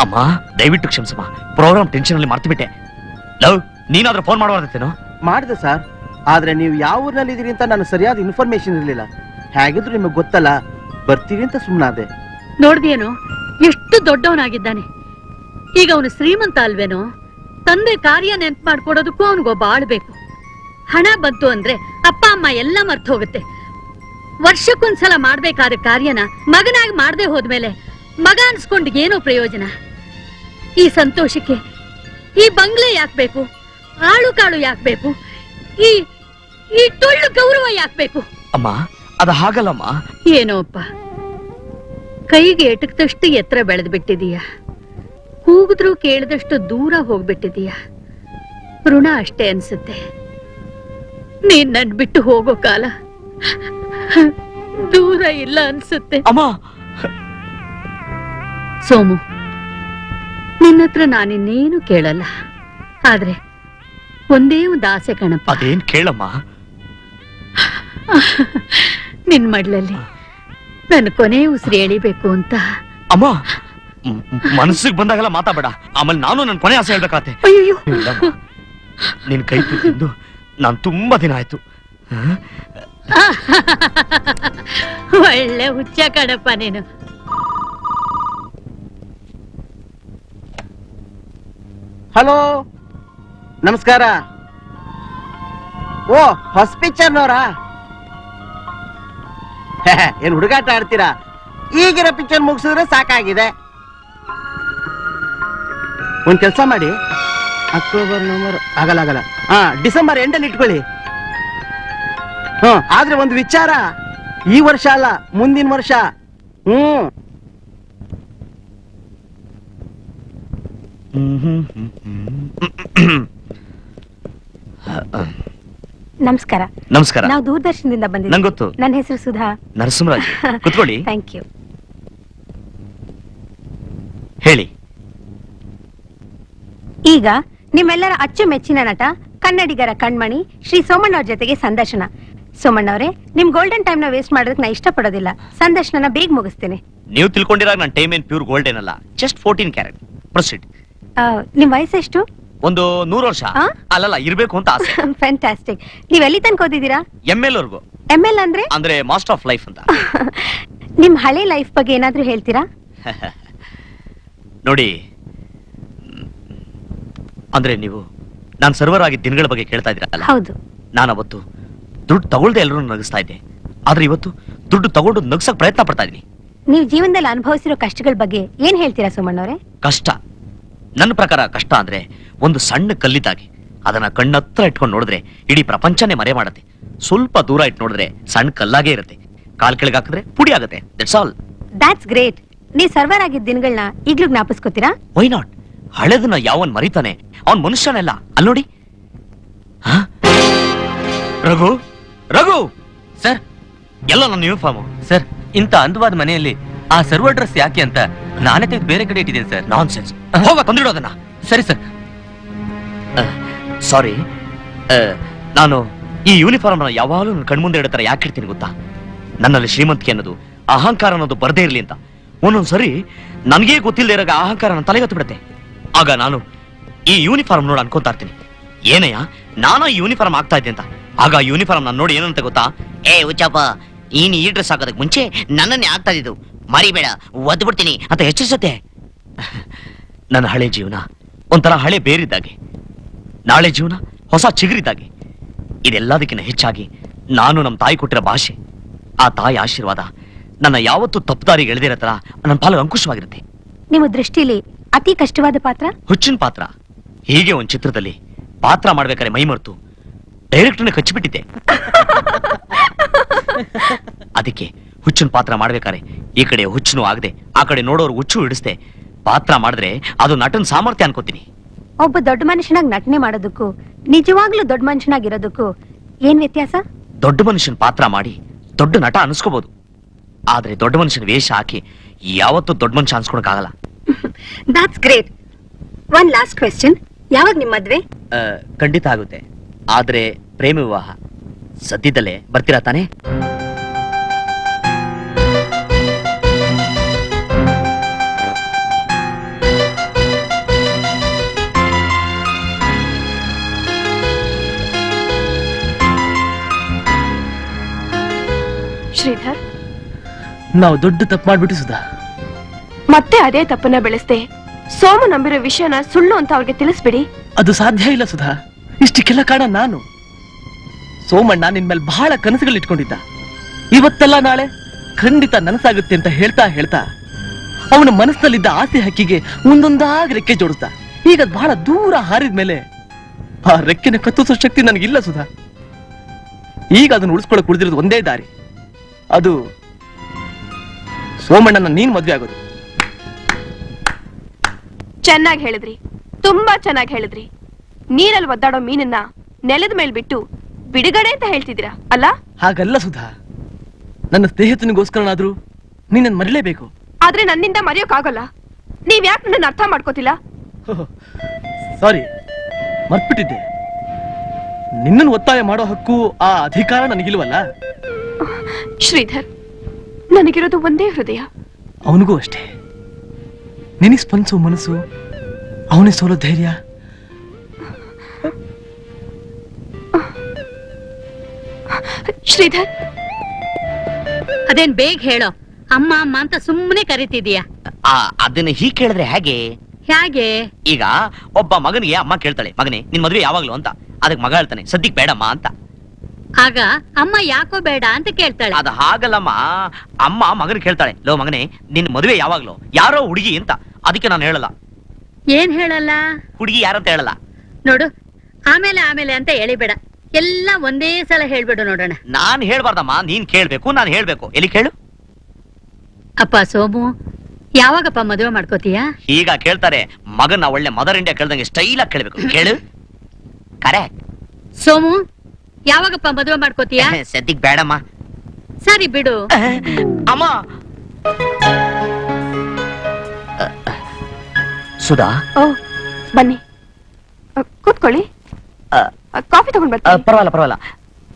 ಅಮ್ಮ ದಯವಿಟ್ಟು ಕ್ಷಮಿಸಮ್ಮ, ಪ್ರೋಗ್ರಾಮ್ ಟೆನ್ಷನ್ ಅಲ್ಲಿ ಮರ್ತು ಬಿಟ್ಟೆ. ಲವ್, ನೀನಾದ್ರೂ ಫೋನ್ ಮಾಡುವಾರ್ತೇನೋ? ಮಾಡಿದೆ ಸರ್, ಆದ್ರೆ ನೀವು ಯಾವ ಊರ್ನಲ್ಲಿ ಇದೀರಿ ಅಂತ ನಾನು ಸರಿಯಾದ ಇನ್ಫಾರ್ಮೇಶನ್ ಇರ್ಲಿಲ್ಲ. ಹೇಗಿದ್ರು ನಿಮಗೆ ಗೊತ್ತಲ್ಲ, ಬರ್ತೀವಿ ಅಂತ ಸುಮ್ಮನಾದೆ. ನೋಡ್ದೇನೋ ಎಷ್ಟು ದೊಡ್ಡವನಾಗಿದ್ದಾನೆ. ಈಗ ಅವನು ಶ್ರೀಮಂತ ಅಲ್ವೇನೋ? ತಂದೆ ಕಾರ್ಯ ನೆನ್ಪು ಮಾಡ್ಕೊಡೋದಕ್ಕೂ ಅವನಿಗೊಬ್ಬ ಆಳ್ಬೇಕು. ಹಣ ಬಂತು ಅಂದ್ರೆ ಅಪ್ಪ ಅಮ್ಮ ಎಲ್ಲ ಮರ್ತು ಹೋಗುತ್ತೆ. ವರ್ಷಕ್ಕೊಂದ್ಸಲ ಮಾಡ್ಬೇಕಾದ ಕಾರ್ಯನ ಮಗನಾಗಿ ಮಾಡದೆ ಹೋದ್ಮೇಲೆ ಮಗ ಅನ್ಸ್ಕೊಂಡು ಏನೋ ಪ್ರಯೋಜನ? ಈ ಸಂತೋಷಕ್ಕೆ ಈ ಬಂಗ್ಲೆ ಯಾಕ್ಬೇಕು? ಆಳು ಕಾಳು ಯಾಕ್ಬೇಕು? ಈ ಈ ಟೊಳ್ಳು ಗೌರವ ಯಾಕ್ಬೇಕು? ಅಮ್ಮ ಅದು ಹಾಗಲ್ಲಮ್ಮ. ಏನೋಪ್ಪ, ಕೈಗೆ ಎಟಕ್ದಷ್ಟು ಎತ್ತರ ಬೆಳೆದು ಬಿಟ್ಟಿದೀಯ, ಕೂಗಿದ್ರೂ ಕೇಳಿದಷ್ಟು ದೂರ ಹೋಗ್ಬಿಟ್ಟಿದೀಯ. ಋಣ ಅಷ್ಟೇ ಅನ್ಸುತ್ತೆ. ನೀನ್ ನನ್ ಬಿಟ್ಟು ಹೋಗೋ ಕಾಲ ದೂರ ಇಲ್ಲ ಅನ್ಸುತ್ತೆ. ಅಮ್ಮ ಸೋಮು, ನಿನ್ನತ್ರ ನಾನಿನ್ನೇನು ಕೇಳಲ್ಲ, ಆದ್ರೆ ಒಂದೇ ಒಂದು ಆಸೆ ಕಣಪ್ಪ. ಅದೇನ್ ಕೇಳಮ್ಮ? ನಿನ್ ಮಡ್ಲಲ್ಲಿ ನನ್ನ ಕೊನೆ ಉಸಿರು ಎಳಿಬೇಕು ಅಂತ. ಅಮ್ಮ ಮನಸ್ಸಿಗೆ ಬಂದಾಗೆಲ್ಲ ಮಾತಾಬೇಡ, ಆಮೇಲೆ ನಾನು ನನ್ನ ಕೊನೆ ಆಸೆ ಹೇಳ್ಬೇಕಾತೆ. ಅಯ್ಯೋ, ನಿನ್ ಕೈ ತಿಂದು ನಾನ್ ತುಂಬಾ ದಿನ ಆಯ್ತು. ಒಳ್ಳೆ ಹುಚ್ಚ ಕಣಪ್ಪ ನೀನು. ಹಲೋ, ನಮಸ್ಕಾರ. ಓ, ಹೊಸ ಪಿಕ್ಚರ್ನವರಾ? ಏನ್ ಹುಡುಗಾಟ ಆಡ್ತೀರಾ? ಈಗಿರೋ ಪಿಕ್ಚರ್ ಮುಗಿಸಿದ್ರೆ ಸಾಕಾಗಿದೆ. ಒಂದ್ ಕೆಲಸ ಮಾಡಿ, ಅಕ್ಟೋಬರ್ ನವಂಬರ್ ಆಗಲ್ಲ, ಡಿಸೆಂಬರ್ ಎಂಡಲ್ಲಿ ಇಟ್ಕೊಳ್ಳಿ. ಆದ್ರೆ ಒಂದು ವಿಚಾರ, ಈ ವರ್ಷ ಅಲ್ಲ, ಮುಂದಿನ ವರ್ಷ. ನಮಸ್ಕಾರ. ನಮಸ್ಕಾರ. ನಾವು ದೂರದರ್ಶನದಿಂದ ಬಂದಿದ್ದೀವಿ. ನಂಗೆ ಗೊತ್ತು. ನನ್ನ ಹೆಸರು ಸುಧಾ. ನರಸಿಂಹರಾಜ್. ಕುತ್ಕೊಳ್ಳಿ. Thank you. ಹೇಳಿ. ಈಗ ನಿಮ್ಮೆಲ್ಲರ ಅಚ್ಚುಮೆಚ್ಚಿನ ನಟ, ಕನ್ನಡಿಗರ ಕಣ್ಮಣಿ ಶ್ರೀ ಸೋಮಣ್ಣ ಅವ್ರ ಜೊತೆಗೆ ಸಂದರ್ಶನ. ಸೋಮಣ್ಣ ಅವರೇ, ನಿಮ್ ಗೋಲ್ಡನ್ ಟೈಮ್ ನ ವೇಸ್ಟ್ ಮಾಡೋದಕ್ಕೆ ನಾ ಇಷ್ಟಪಡೋದಿಲ್ಲ. ಸಂದರ್ಶನ ಬೇಗ ಮುಗಿಸ್ತೇನೆ. ನೀವು ತಿಳ್ಕೊಂಡಿರಾಗ ನನ್ನ ಟೈಮ್ ಏನ್ ಪ್ಯೂರ್ ಗೋಲ್ಡ್ ಏನಲ್ಲ, ಜಸ್ಟ್ 14 ಕ್ಯಾರೆಟ್. ಪ್ರೊಸೀಡ್. ನಿಮ್ ವಯಸ್ಸೆಷ್ಟು? ಒಂದು 100 ವರ್ಷ. ಆ? ಅಲ್ಲಲ್ಲ, ಇರ್ಬೇಕು ಅಂತ ಆಸೆ. ಫ್ಯಾಂಟಾಸ್ಟಿಕ್. ನೀವ್ ಎಲ್ಲಿ ತನಕ ಓದಿದ್ದೀರಾ? ML ವರ್ಗು. ML ಅಂದ್ರೆ? ಅಂದ್ರೆ ಮಾಸ್ಟರ್ ಆಫ್ ಲೈಫ್ ಅಂತ. ನಿಮ್ ಹಳೆ ಲೈಫ್ ಬಗ್ಗೆ ಏನಾದ್ರೂ ಹೇಳ್ತೀರಾ? ನೋಡಿ, ಅಂದ್ರೆ ನೀವು ನಾನು ಸರ್ವರ್ ಆಗಿದ್ದ ದಿನಗಳ ಬಗ್ಗೆ ಕೇಳ್ತಾ ಇದ್ದೀರಲ್ಲ. ಹೌದು. ನಾನು ಅವತ್ತು ದುಡ್ಡು ತಗೊಳ್ದೆ ಎಲ್ಲರೂ ನಗಿಸ್ತಾ ಇದ್ದೆ, ಆದ್ರೆ ಇವತ್ತು ದುಡ್ಡು ತಗೊಂಡು ನಗ್ಸಕ್ ಪ್ರಯತ್ನ ಪಡ್ತಾ ಇದೀನಿ. ನೀವ್ ಜೀವನದಲ್ಲಿ ಅನುಭವಿಸಿರೋ ಕಷ್ಟಗಳ ಬಗ್ಗೆ ಏನ್ ಹೇಳ್ತೀರಾ ಸೋಮಣ್ಣವ್ರೆ? ಕಷ್ಟ, ನನ್ನ ಪ್ರಕಾರ ಕಷ್ಟ ಅಂದ್ರೆ ಒಂದು ಸಣ್ಣ ಕಲ್ಲಿದ್ದಾಗೆ. ಅದನ್ನ ಕಣ್ಣತ್ರ ಇಟ್ಕೊಂಡು ನೋಡಿದ್ರೆ ಇಡೀ ಪ್ರಪಂಚನೇ ಮರೆ ಮಾಡತ್ತೆ. ಸ್ವಲ್ಪ ದೂರ ಇಟ್ಟು ನೋಡಿದ್ರೆ ಸಣ್ಣ ಕಲ್ಲಾಗೆ ಇರುತ್ತೆ. ಕಾಲ್ ಕೆಳಗೆ ಹಾಕಿದ್ರೆ ಪುಡಿ ಆಗತ್ತೆ. That's all. That's great. ನೀವ್ ಸರ್ವರ್ ಆಗಿದ್ದ ದಿನಗಳನ್ನ ಈಗ್ಲೂ ಜ್ಞಾಪಿಸ್ಕೋತೀರಾ? Why not? ಹಳೆದನ್ನ ಯಾವನ್ ಮರಿತಾನೆ, ಅವನ್ ಮನುಷ್ಯನೆಲ್ಲ. ಅಲ್ಲಿ ನೋಡಿ. ರಘು, ರಘು ಸರ್, ಎಲ್ಲ ನನ್ನ ಯೂನಿಫಾರ್ಮ್. ಸರ್, ಇಂಥ ಅಂದವಾದ ಮನೆಯಲ್ಲಿ ಆ ಸರ್ವರ್ ಡ್ರೆಸ್ ಯಾಕೆ ಅಂತ ನಾನೇ ತೆಗೆದು ಬೇರೆ ಕಡೆ ಇಟ್ಟಿದ್ದೇನೆ ಸರ್. ನಾನ್ ಸೆನ್ಸ್. ಹೋಗ ತಂದಿಡೋದನ್ನ. ಸರಿ ಸರ್. ಸಾರಿ, ನಾನು ಈ ಯೂನಿಫಾರ್ಮ್ ಯಾವಾಗಲೂ ನನ್ನ ಕಣ್ಮುಂದೆ ಇಡತರ ಯಾಕೆ ಇಡ್ತೀನಿ ಗೊತ್ತಾ? ನನ್ನಲ್ಲಿ ಶ್ರೀಮಂತಿಕೆ ಅನ್ನೋದು, ಅಹಂಕಾರ ಅನ್ನೋದು ಬರದೇ ಇರ್ಲಿ ಅಂತ. ಒಂದೊಂದ್ಸರಿ ನನಗೇ ಗೊತ್ತಿಲ್ಲದೆ ಇರೋ ಅಹಂಕಾರ ನನ್ನ ತಲೆಗತ್ತು ಬಿಡುತ್ತೆ. ಆಗ ನಾನು ಈ ಯೂನಿಫಾರ್ಮ್ ನೋಡಿ ಅನ್ಕೊಂತಾ ಇರ್ತೀನಿ, ಏನಯ್ಯ ನಾನು ಈ ಯೂನಿಫಾರ್ಮ್ ಆಗ್ತಾ ಇದ್ದೆ ಅಂತ. ಆಗ ಯೂನಿಫಾರ್ಮ್ ನಾನು ನೋಡಿ ಏನಂತ ಗೊತ್ತಾ? ಏ ಹುಚ್ಚಪ್ಪ, ನೀನ್ ಈ ಡ್ರೆಸ್ ಹಾಕೋದಕ್ ಮುಂಚೆ ನನ್ನನ್ನೇ ಆಗ್ತಾ ಇದ್ದು, ಮರಿಬೇಡ ಒದ್ದು ಬಿಡ್ತೀನಿ ಅಂತ ಎಚ್ಚರಿಸುತ್ತೆ. ನನ್ನ ಹಳೆ ಜೀವನ ಒಂಥರ ಹಳೆ ಬೇರಿದ್ದಾಗೆ, ನಾಳೆ ಜೀವನ ಹೊಸ ಚಿಗುರಿದ್ದಾಗೆ. ಇದೆಲ್ಲದಕ್ಕಿಂತ ಹೆಚ್ಚಾಗಿ ನಾನು ನಮ್ಮ ತಾಯಿ ಕೊಟ್ಟಿರೋ ಭಾಷೆ, ಆ ತಾಯಿ ಆಶೀರ್ವಾದ ನನ್ನ ಯಾವತ್ತೂ ತಪ್ಪುದಾರಿಗೆ ಎಳೆದಿರೋ ತರ ನನ್ನ ಪಾಲು ಅಂಕುಶವಾಗಿರುತ್ತೆ. ನಿಮ್ಮ ದೃಷ್ಟಿಲಿ ಅತಿ ಕಷ್ಟವಾದ ಪಾತ್ರ? ಹುಚ್ಚಿನ ಪಾತ್ರ. ಹೀಗೆ ಒಂದ್ ಚಿತ್ರದಲ್ಲಿ ಪಾತ್ರ ಮಾಡ್ಬೇಕಾದ್ರೆ ಮೈ ಮರೆತು ಡೈರೆಕ್ಟರ್ನ ಕಚ್ಚಿಬಿಟ್ಟಿದ್ದೆ. ಅದಕ್ಕೆ ಹುಚ್ಚಿನ ಪಾತ್ರ ಮಾಡ್ಬೇಕಾರೆ ಈ ಕಡೆ ಹುಚ್ಚನು ಆಗದೆ ಆ ಕಡೆ ನೋಡೋರು ಹುಚ್ಚು ಹಿಡಿಸ್ದೆ ಪಾತ್ರ ಮಾಡಿದ್ರೆ ಅದು ನಟನ ಸಾಮರ್ಥ್ಯ ಅನ್ಕೋತೀನಿ. ಒಬ್ಬ ದೊಡ್ಡ ಮನುಷ್ಯನಾಗಿ ನಟನೆ ಮಾಡೋದಕ್ಕೂ ನಿಜವಾಗ್ಲೂ ದೊಡ್ಡ ಮನುಷ್ಯನಾಗಿರೋದಕ್ಕೂ ಏನ್ ವ್ಯತ್ಯಾಸ? ದೊಡ್ಡ ಮನುಷ್ಯನ ಪಾತ್ರ ಮಾಡಿ ದೊಡ್ಡ ನಟ ಅನ್ಸ್ಕೋಬಹುದು, ಆದ್ರೆ ದೊಡ್ಡ ಮನುಷ್ಯನ ವೇಷ ಹಾಕಿ ಯಾವತ್ತೂ ದೊಡ್ಡ ಮನುಷ್ಯ ಅನ್ಸ್ಕೊಳಕ್ಕಾಗಲ್ಲ. That's great. One last question, ಯಾವಾಗ ನಿಮ್ಮ ಮದ್ವೆ? ಖಂಡಿತ ಆಗುತ್ತೆ, ಆದ್ರೆ ಪ್ರೇಮ ವಿವಾಹ ಸದ್ಯದಲ್ಲೇ. ಬರ್ತೀರಾ ತಾನೇ? ಶ್ರೀಧರ್, ನಾವು ದೊಡ್ಡ ತಪ್ಪು ಮಾಡ್ಬಿಟ್ಟು ಸುಧಾ. ಮತ್ತೆ ಅದೇ ತಪ್ಪನ್ನ ಬೆಳೆಸ್ದೆ ಸೋಮು ನಂಬಿರೋ ವಿಷಯನ ಸುಳ್ಳು ಅಂತ ಅವ್ರಿಗೆ ತಿಳಿಸ್ಬಿಡಿ. ಅದು ಸಾಧ್ಯ ಇಲ್ಲ ಸುಧಾ. ಇಷ್ಟಕ್ಕೆಲ್ಲ ಕಾರಣ ನಾನು. ಸೋಮಣ್ಣ ನಿನ್ ಮೇಲೆ ಬಹಳ ಕನಸುಗಳು ಇಟ್ಕೊಂಡಿದ್ದ. ಇವತ್ತೆಲ್ಲ ನಾಳೆ ಖಂಡಿತ ನನಸಾಗುತ್ತೆ ಅಂತ ಹೇಳ್ತಾ ಹೇಳ್ತಾ ಅವನ ಮನಸ್ಸಿನಲ್ಲಿದ್ದ ಆಸೆ ಹಕ್ಕಿಗೆ ಒಂದೊಂದಾಗಿ ರೆಕ್ಕೆ ಜೋಡಿಸ್ದ. ಈಗ ಅದ್ ಬಹಳ ದೂರ ಹಾರಿದ ಮೇಲೆ ಆ ರೆಕ್ಕೆನ ಕತ್ತರಿಸೋ ಶಕ್ತಿ ನನಗಿಲ್ಲ ಸುಧಾ. ಈಗ ಅದನ್ನ ಉಳಿಸ್ಕೊಳ್ಳಕ್ ಉಳಿದಿರೋದು ಒಂದೇ ದಾರಿ, ಅದು ಸೋಮಣ್ಣನ ನೀನ್ ಮದ್ವೆ ಆಗೋದು. ಚೆನ್ನಾಗಿ ಹೇಳಿದ್ರಿ, ತುಂಬಾ ಚೆನ್ನಾಗಿ ಹೇಳಿದ್ರಿ. ನೀರಲ್ಲಿ ಒದ್ದಾಡೋ ಮೀನನ್ನ ನೆಲದ ಮೇಲೆ ಬಿಟ್ಟು ಬಿಡುಗಡೆ ಅಂತ ಹೇಳ್ತಿದ್ದೀರಾ ಅಲ್ಲ? ಹಾಗಲ್ಲ ಸುಧಾ, ನನ್ನ ಸ್ನೇಹಿತನಿಗೋಸ್ಕರನಾದ್ರೂ ನೀನನ್ನು ಮರಿಲೇಬೇಕು. ಆದ್ರೆ ನನ್ನಿಂದ ಮರೆಯೋಕ್ಕಾಗಲ್ಲ. ನೀವ್ ಯಾಕೆ ನನ್ನ ಅರ್ಥ ಮಾಡ್ಕೋತಿಲ್ಲ? ಸಾರಿ, ಮರ್ತ್ಬಿಟ್ಟಿದ್ದೆ. ನಿನ್ನನ್ನು ಒತ್ತಾಯ ಮಾಡೋ ಹಕ್ಕು, ಆ ಅಧಿಕಾರ ನನಗಿಲ್ವಲ್ಲ. ಶ್ರೀಧರ್, ನನಗಿರೋದು ಒಂದೇ ಹೃದಯ. ಅವನಿಗೂ ಅಷ್ಟೇ. ನಿನಗೆ ಸ್ಪಂದಿಸೋ ಮನಸ್ಸು, ಅವನೇ ಸೋಲೋ ಧೈರ್ಯ. ಶ್ರೀಧರ್, ಅದೇನ್ ಬೇಗ ಹೇಳೋ. ಅಮ್ಮ ಅಮ್ಮ ಅಂತ ಸುಮ್ಮನೆ ಕರಿತಿದೀಯಾ? ಅದನ್ನ ಹೀಗೆ ಕೇಳಿದ್ರೆ ಹೇಗೆ? ಹೇಗೆ? ಈಗ ಒಬ್ಬ ಮಗನಿಗೆ ಅಮ್ಮ ಕೇಳ್ತಾಳೆ, ಮಗನೇ ನಿನ್ ಮದ್ವೆ ಯಾವಾಗ್ಲೂ ಅಂತ. ಅದಕ್ಕೆ ಮಗ ಹೇಳ್ತಾನೆ, ಸದ್ಯಕ್ ಬೇಡಮ್ಮ ಅಂತ. ಆಗ ಅಮ್ಮ ಯಾಕೋ ಬೇಡ ಅಂತ ಕೇಳ್ತಾಳೆ. ಅದು ಹಾಗಲ್ಲಮ್ಮ, ಅಮ್ಮ ಮಗನ ಕೇಳ್ತಾಳೆ, ಲೋ ಮಗನೇ ನಿನ್ ಮದುವೆ ಯಾವಾಗ್ಲೂ, ಯಾರೋ ಹುಡುಗಿ ಅಂತ. ಅದಕ್ಕೆ ನಾನು ಹೇಳಲ್ಲ. ಏನ್ ಹೇಳಲ್ಲ? ಹುಡುಗಿ ಯಾರಂತ ಹೇಳಲ್ಲ. ನೋಡು, ಆಮೇಲೆ ಆಮೇಲೆ ಅಂತ ಹೇಳಿಬೇಡ, ಎಲ್ಲ ಒಂದೇ ಸಲ ಹೇಳ್ಬಿಡು ನೋಡೋಣ. ನಾನ್ ಹೇಳ್ಬಾರ್ದಮ್ಮ, ನೀನ್ ಕೇಳ್ಬೇಕು, ನಾನ್ ಹೇಳ್ಬೇಕು. ಎಲ್ಲಿ ಕೇಳು? ಅಪ್ಪ ಸೋಮು, ಯಾವಾಗಪ್ಪ ಮದುವೆ ಮಾಡ್ಕೋತೀಯಾ? ಈಗ ಕೇಳ್ತಾರೆ, ಮಗನ ಒಳ್ಳೆ ಮದರ್ ಇಂಡಿಯಾ ಕೇಳ್ದಂಗೆ ಸ್ಟೈಲ್ ಆಗಿ ಕೇಳ್ಬೇಕು. ಕೇಳು. ಕರೆಕ್ಟ್. ಸೋಮು, ಯಾವಾಗಪ್ಪ ಮದುವೆ ಮಾಡ್ಕೋತೀಯಾ? ಸದ್ಯಕ್ ಬೇಡಮ್ಮ. ಸರಿ ಬಿಡು. ಅಮ್ಮ. ಸುಧಾ, ಓ ಬನ್ನಿ, ಕೂತ್ಕೊಳ್ಳಿ. ಕಾಫಿ ತಗೊಂಡ್ ಬರ್ತೀನಿ. ಪರವಾಗಿಲ್ಲ.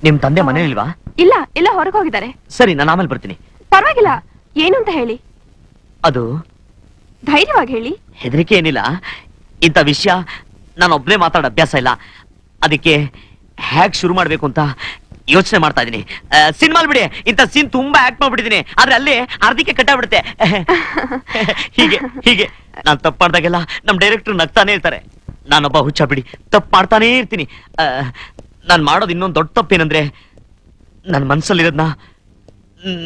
ನಿಮ್ ತಂದೆ ಮನೇಲಿಲ್ವಾ? ಇಲ್ಲ, ಎಲ್ಲ ಹೊರಗೆ ಹೋಗಿದ್ದಾರೆ. ಸರಿ, ನಾನು ಆಮೇಲೆ ಬರ್ತೀನಿ. ಪರವಾಗಿಲ್ಲ, ಏನು ಅಂತ ಹೇಳಿ. ಅದು ಧೈರ್ಯವಾಗಿ ಹೇಳಿ. ಹೆದರಿಕೆ ಏನಿಲ್ಲ. ಇಂಥ ವಿಷಯ ನಾನು ಒಬ್ನೇ ಮಾತಾಡೋ ಅಭ್ಯಾಸ ಇಲ್ಲ. ಅದಕ್ಕೆ ಹ್ಯಾಕ್ ಶುರು ಮಾಡ್ಬೇಕು ಅಂತ ಯೋಚನೆ ಮಾಡ್ತಾ ಇದೀನಿ. ಸಿನಿಮಾಲ್ ಬಿಡಿ, ಇಂಥ ಸೀನ್ ತುಂಬಾ ಆಕ್ಟ್ ಮಾಡ್ಬಿಟ್ಟಿದೀನಿ, ಆದ್ರೆ ಅಲ್ಲೇ ಅರ್ಧಕ್ಕೆ ಕಟ್ಟಾಗ್ಬಿಡುತ್ತೆ. ಹೀಗೆ ನಾನ್ ತಪ್ಪು ಮಾಡ್ದಾಗೆಲ್ಲ ನಮ್ ಡೈರೆಕ್ಟರ್ ನಗ್ತಾನೆ ಇರ್ತಾರೆ. ನಾನೊಬ್ಬ ಹುಚ್ಚ ಬಿಡಿ, ತಪ್ಪು ಮಾಡ್ತಾನೇ ಇರ್ತೀನಿ. ನಾನ್ ಮಾಡೋದು ಇನ್ನೊಂದು ದೊಡ್ಡ ತಪ್ಪೇನಂದ್ರೆ, ನನ್ನ ಮನ್ಸಲ್ಲಿರೋದ್ನ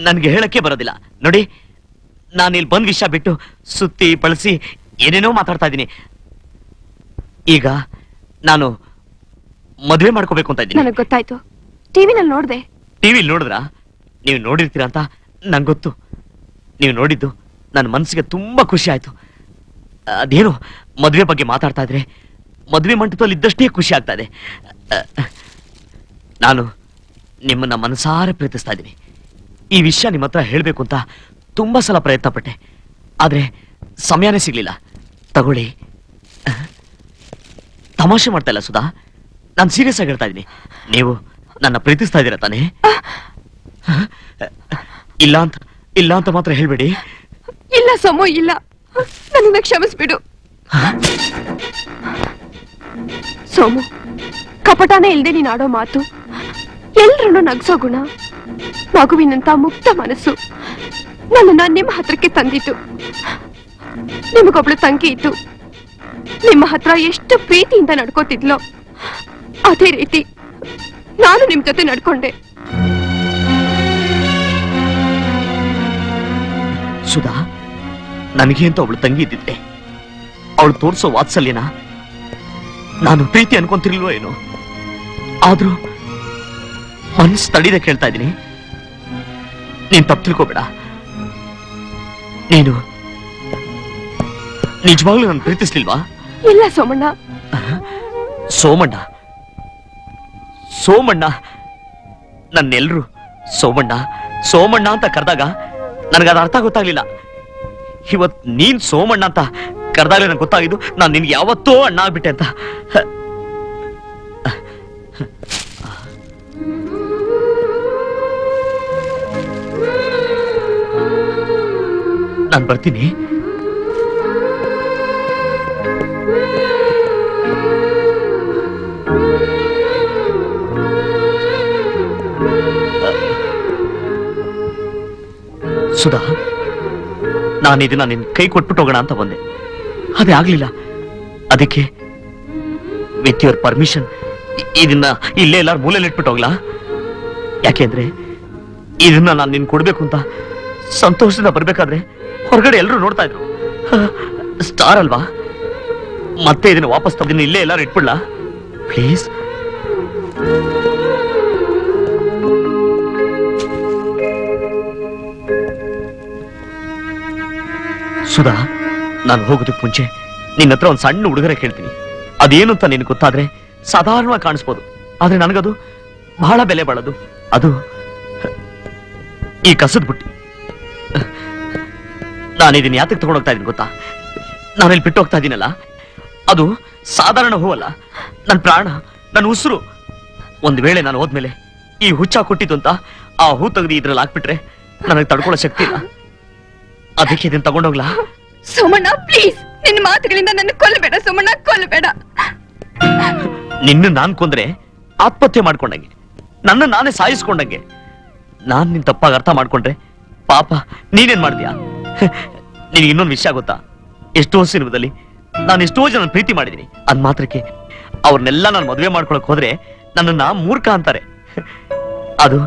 ನನ್ಗೆ ಹೇಳಕ್ಕೆ ಬರೋದಿಲ್ಲ. ನೋಡಿ, ನಾನು ಇಲ್ಲಿ ಬಂದ್ ವಿಷಯ ಬಿಟ್ಟು ಸುತ್ತಿ ಬಳಸಿ ಏನೇನೋ ಮಾತಾಡ್ತಾ ಇದ್ದೀನಿ. ಈಗ ನಾನು ಮದುವೆ ಮಾಡ್ಕೋಬೇಕು ಅಂತ ಇದ್ದೀನಿ. ನನಗೆ ಗೊತ್ತಾಯ್ತು, ಟಿವಿನಲ್ಲಿ ನೋಡ್ದೆ. ಟಿವಿಲಿ ನೋಡಿದ್ರ? ನೀವು ನೋಡಿರ್ತೀರ ಅಂತ ನಂಗೆ ಗೊತ್ತು. ನೀವು ನೋಡಿದ್ದು ನನ್ನ ಮನಸ್ಸಿಗೆ ತುಂಬಾ ಖುಷಿ ಆಯ್ತು. ಅದೇನು ಮದುವೆ ಬಗ್ಗೆ ಮಾತಾಡ್ತಾ ಇದ್ರೆ ಮದುವೆ ಮಂಟಪದಲ್ಲಿ ಇದ್ದಷ್ಟೇ ಖುಷಿ ಆಗ್ತಾ ಇದೆ. ನಾನು ನಿಮ್ಮನ್ನ ಮನಸಾರೆ ಪ್ರೀತಿಸ್ತಾ ಇದ್ದೀನಿ. ಈ ವಿಷಯ ನಿಮ್ಮ ಹತ್ರ ಹೇಳ್ಬೇಕು ಅಂತ ತುಂಬಾ ಸಲ ಪ್ರಯತ್ನ ಪಟ್ಟೆ, ಆದ್ರೆ ಸಮಯನೇ ಸಿಗ್ಲಿಲ್ಲ. ತಗೊಳ್ಳಿ. ತಮಾಷೆ ಮಾಡ್ತಾ ಇಲ್ಲ ಸುಧಾ, ನಾನು ಸೀರಿಯಸ್ ಆಗಿ ಹೇಳ್ತಾ ಇದ್ದೀನಿ. ನೀವು ನನ್ನ ಪ್ರೀತಿಸ್ತಾ ಇದ್ದೀರಾ ತಾನೇ? ಇಲ್ಲ ಅಂತ ಮಾತ್ರ ಹೇಳ್ಬೇಡಿ. ಇಲ್ಲ ಸೋಮು, ಇಲ್ಲ, ನನ್ನ ಕ್ಷಮಿಸ್ಬಿಡು. ಸೋಮು, ಕಪಟನೇ ಇಲ್ದೆ ನೀನ್ ಆಡೋ ಮಾತು, ಎಲ್ರನ್ನೂ ನಗ್ಸೋ ಗುಣ, ಮಗುವಿನಂತ ಮುಕ್ತ ಮನಸ್ಸು ನನ್ನನ್ನ ನಿಮ್ಮ ಹತ್ರಕ್ಕೆ ತಂದಿತ್ತು. ನಿಮಗೊಬ್ಳು ತಂಗಿ ಇತ್ತು, ನಿಮ್ಮ ಹತ್ರ ಎಷ್ಟು ಪ್ರೀತಿಯಿಂದ ನಡ್ಕೋತಿದ್ಲೋ ಅದೇ ರೀತಿ ನಾನು ನಿಮ್ ಜೊತೆ ನಡ್ಕೊಂಡೆ. ಸುಧಾ, ನನಗೆ ಅಂತ ಅವಳು ತಂಗಿ ಇದ್ದಿದ್ದೆ. ಅವಳು ತೋರ್ಸೋ ವಾತ್ಸಲ್ಯನ ನಾನು ಪ್ರೀತಿ ಅನ್ಕೊಂತಿರ್ಲಿಲ್ವೋ ಏನೋ. ಆದ್ರೂ ಮನಸ್ಸು ತಡಿದೆ ಕೇಳ್ತಾ ಇದ್ದೀನಿ, ನೀನ್ ತಪ್ಪು ತಿಳ್ಕೋಬೇಡ. ನೀನು ನಿಜವಾಗ್ಲೂ ನಾನು ಪ್ರೀತಿಸ್ಲಿಲ್ವಾ? ಇಲ್ಲ ಸೋಮಣ್ಣ. ಸೋಮಣ್ಣ ಸೋಮಣ್ಣ ನನ್ನೆಲ್ರು ಸೋಮಣ್ಣ ಅಂತ ಕರೆದಾಗ ನನಗದ ಅರ್ಥ ಗೊತ್ತಾಗ್ಲಿಲ್ಲ. ಇವತ್ ನೀನ್ ಸೋಮಣ್ಣ ಅಂತ ಕರೆದಾಗಲೇ ನನಗೆ ಗೊತ್ತಾಗಿದ್ದು ನಾನು ನಿನ್ಗೆ ಯಾವತ್ತೋ ಅಣ್ಣ ಆಗ್ಬಿಟ್ಟೆ ಅಂತ. ನಾನು ಬರ್ತೀನಿ. ಸುಧಾ, ನಾನು ಇದನ್ನ ನಿನ್ ಕೈ ಕೊಟ್ಬಿಟ್ಟು ಹೋಗೋಣ ಅಂತ ಬಂದೆ. ಅದೇ ಆಗ್ಲಿಲ್ಲ. ಅದಕ್ಕೆ ವಿತ್ ಯುವರ್ ಪರ್ಮಿಷನ್ ಇದನ್ನ ಇಲ್ಲೇ ಎಲ್ಲಾರು ಮೂಲೆಯಲ್ಲಿ ಇಟ್ಬಿಟ್ಟು ಹೋಗ್ಲಾ? ಯಾಕೆಂದ್ರೆ ಇದನ್ನ ನಾನು ನಿನ್ ಕೊಡ್ಬೇಕು ಅಂತ ಸಂತೋಷದಿಂದ ಬರ್ಬೇಕಾದ್ರೆ ಹೊರಗಡೆ ಎಲ್ಲರೂ ನೋಡ್ತಾ ಇದ್ರು. ಸ್ಟಾರ್ ಅಲ್ವಾ? ಮತ್ತೆ ಇದನ್ನ ವಾಪಸ್ ತಂದಿನ ಇಲ್ಲೇ ಎಲ್ಲಾರು ಇಟ್ಬಿಡ್ಲಾ ಪ್ಲೀಸ್? ಸುಧಾ, ನಾನು ಹೋಗೋದಕ್ಕೆ ಮುಂಚೆ ನಿನ್ನ ಹತ್ರ ಒಂದು ಸಣ್ಣ ಉಡುಗೊರೆ ಕೇಳ್ತೀನಿ. ಅದೇನು ಅಂತ ನಿನಗೆ ಗೊತ್ತಾದ್ರೆ ಸಾಧಾರಣವಾಗಿ ಕಾಣಿಸ್ಬೋದು, ಆದ್ರೆ ನನಗದು ಬಹಳ ಬೆಲೆ ಬಾಳದು. ಅದು ಈ ಕಸದ ಬುಟ್ಟಿ. ನಾನು ಇದನ್ನ ಯಾತಕ್ಕೆ ತಗೊಂಡೋಗ್ತಾ ಇದ್ದೀನಿ ಗೊತ್ತಾ? ನಾನು ಇಲ್ಲಿ ಬಿಟ್ಟು ಹೋಗ್ತಾ ಇದ್ದೀನಲ್ಲ, ಅದು ಸಾಧಾರಣ ಹೂವಲ್ಲ, ನನ್ನ ಪ್ರಾಣ, ನನ್ನ ಉಸಿರು. ಒಂದ್ ವೇಳೆ ನಾನು ಹೋದ್ಮೇಲೆ ಈ ಹುಚ್ಚ ಕೊಟ್ಟಿದ್ದು ಅಂತ ಆ ಹೂ ತೆಗೆದು ಇದ್ರಲ್ಲಿ ಹಾಕ್ಬಿಟ್ರೆ ನನಗೆ ತಡ್ಕೊಳ್ಳೋ ಶಕ್ತಿ ಇಲ್ಲ. ಅದಕ್ಕೆ ಇದನ್ನ ತಗೊಂಡೋಗ್ಲಾ? ಸೋಮಣ್ಣ ಪ್ಲೀಸ್, ನಿನ್ನ ಮಾತುಗಳಿಂದ ನನ್ನ ಕೊಲ್ಲಬೇಡ ಸೋಮಣ್ಣ, ಕೊಲ್ಲಬೇಡ. ನಿನ್ನ ನಾನ್ ಕೊಂದ್ರೆ ಆತ್ಮಹತ್ಯೆ ಮಾಡ್ಕೊಂಡಂಗೆ, ನನ್ನ ನಾನೇ ಸಾಯಿಸ್ಕೊಂಡಂಗೆ. ನಾನ್ ನಿನ್ ತಪ್ಪಾಗಿ ಅರ್ಥ ಮಾಡ್ಕೊಂಡ್ರೆ ಪಾಪ ನೀನೇನ್ ಮಾಡ್ತೀಯಾ? ನಿನಗೆ ಇನ್ನೊಂದು ವಿಷಯ ಗೊತ್ತಾ? ಎಷ್ಟೋ ಸಿನಿಮಾದಲ್ಲಿ ನಾನು ಎಷ್ಟೋ ಜನ ಪ್ರೀತಿ ಮಾಡಿದೀನಿ. ಅದ್ ಮಾತ್ರಕ್ಕೆ ಅವ್ರನ್ನೆಲ್ಲ ನಾನು ಮದುವೆ ಮಾಡ್ಕೊಳಕ್ ಹೋದ್ರೆ ನನ್ನನ್ನ ಮೂರ್ಖ ಅಂತಾರೆ. ಅದು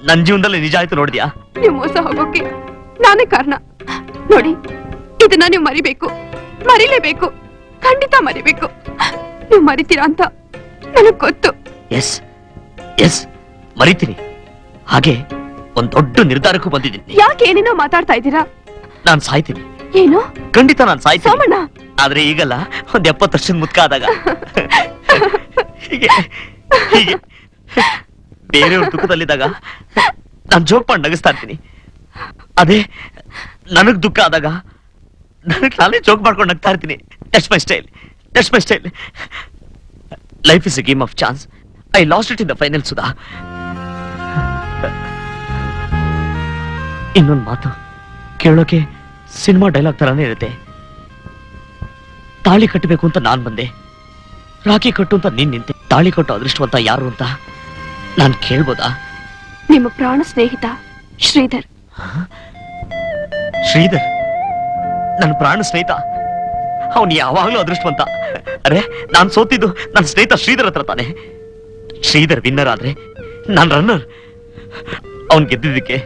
ನನ್ ಜೀವನದಲ್ಲಿ ನಿಜ ಆಯ್ತು ನೋಡಿದ್ಯಾ? ನೀವು ಮೋಸ ಹೋಗೋಕೆ ನಾನೇ ಕಾರಣ. ನೋಡಿ, ಇದನ್ನ ನೀವು ಮರಿಲೇಬೇಕು, ಖಂಡಿತ ಮರಿಬೇಕು. ನೀವು ಮರಿತೀರಾ ಅಂತ ನನಗ್ ಗೊತ್ತು. ಎಸ್ ಎಸ್, ಮರಿತೀನಿ. ಹಾಗೆ ಒಂದ್ ದೊಡ್ಡ ನಿರ್ಧಾರಕ್ಕೂ ಬಂದಿದ್ದೀನಿ. ಯಾಕೆ ಏನೇನೋ ಮಾತಾಡ್ತಾ ಇದ್ದೀರಾ? ನಾನ್ ಸಾಯ್ತೀನಿ. ಏನು? ಖಂಡಿತ ನಾನ್ ಸಾಯ್ತೀನಿ. ಸೋಮಣ್ಣ, ಆದ್ರೆ ಈಗಲ್ಲ, ಒಂದ್ 70 ವರ್ಷದ ಮುದ್ಕ ಆದಾಗ. ಹೀಗೆ ಹೀಗೆ ಬೇರೆಯವ್ರ ದುಃಖದಲ್ಲಿದ್ದಾಗ ನಾನ್ ಜೋಕ್ ಮಾಡಿ ನಗಿಸ್ತಾ ಇರ್ತೀನಿ. ಅದೇ ನನಗ್ ದುಃಖ ಆದಾಗ ನಾನೇ ಜೋಕ್ ಮಾಡ್ಕೊಂಡು ನಗ್ತಾ ಇರ್ತೀನಿ. That's my style. Life is A game of chance. I lost it in the final. Sudha, ಇನ್ನೊಂದು ಮಾತು ಕೇಳೋಕೆ ಸಿನಿಮಾ ಡೈಲಾಗ್ ತರಾನೇ ಇರುತ್ತೆ. ತಾಳಿ ಕಟ್ಟಬೇಕು ಅಂತ ನಾನ್ ಬಂದೆ, ರಾಖಿ ಕಟ್ಟು ಅಂತ ನೀನ್ ನಿಂತೆ. ತಾಳಿ ಕಟ್ಟು ಅದೃಷ್ಟವಂತ ಯಾರು ಅಂತ ನಾನ್ ಕೇಳ್ಬೋದಾ? ನಿಮ್ಮ ಪ್ರಾಣ ಸ್ನೇಹಿತ ಶ್ರೀಧರ್. ಶ್ರೀಧರ್ ನನ್ನ ಪ್ರಾಣ ಸ್ನೇಹಿತ? ಅವನು ಯಾವಾಗ್ಲೂ ಅದೃಷ್ಟವಂತ. ಅರೆ, ನಾನ್ ಸೋತಿದ್ದು ನನ್ನ ಸ್ನೇಹಿತ ಶ್ರೀಧರ್ ಹತ್ರ ತಾನೆ. ಶ್ರೀಧರ್ ವಿನ್ನರ್ ಆದ್ರೆ ನಾನ್ ರನ್ನರ್. ಅವನ್ ಗೆದ್ದಿದ್ದಕ್ಕೆ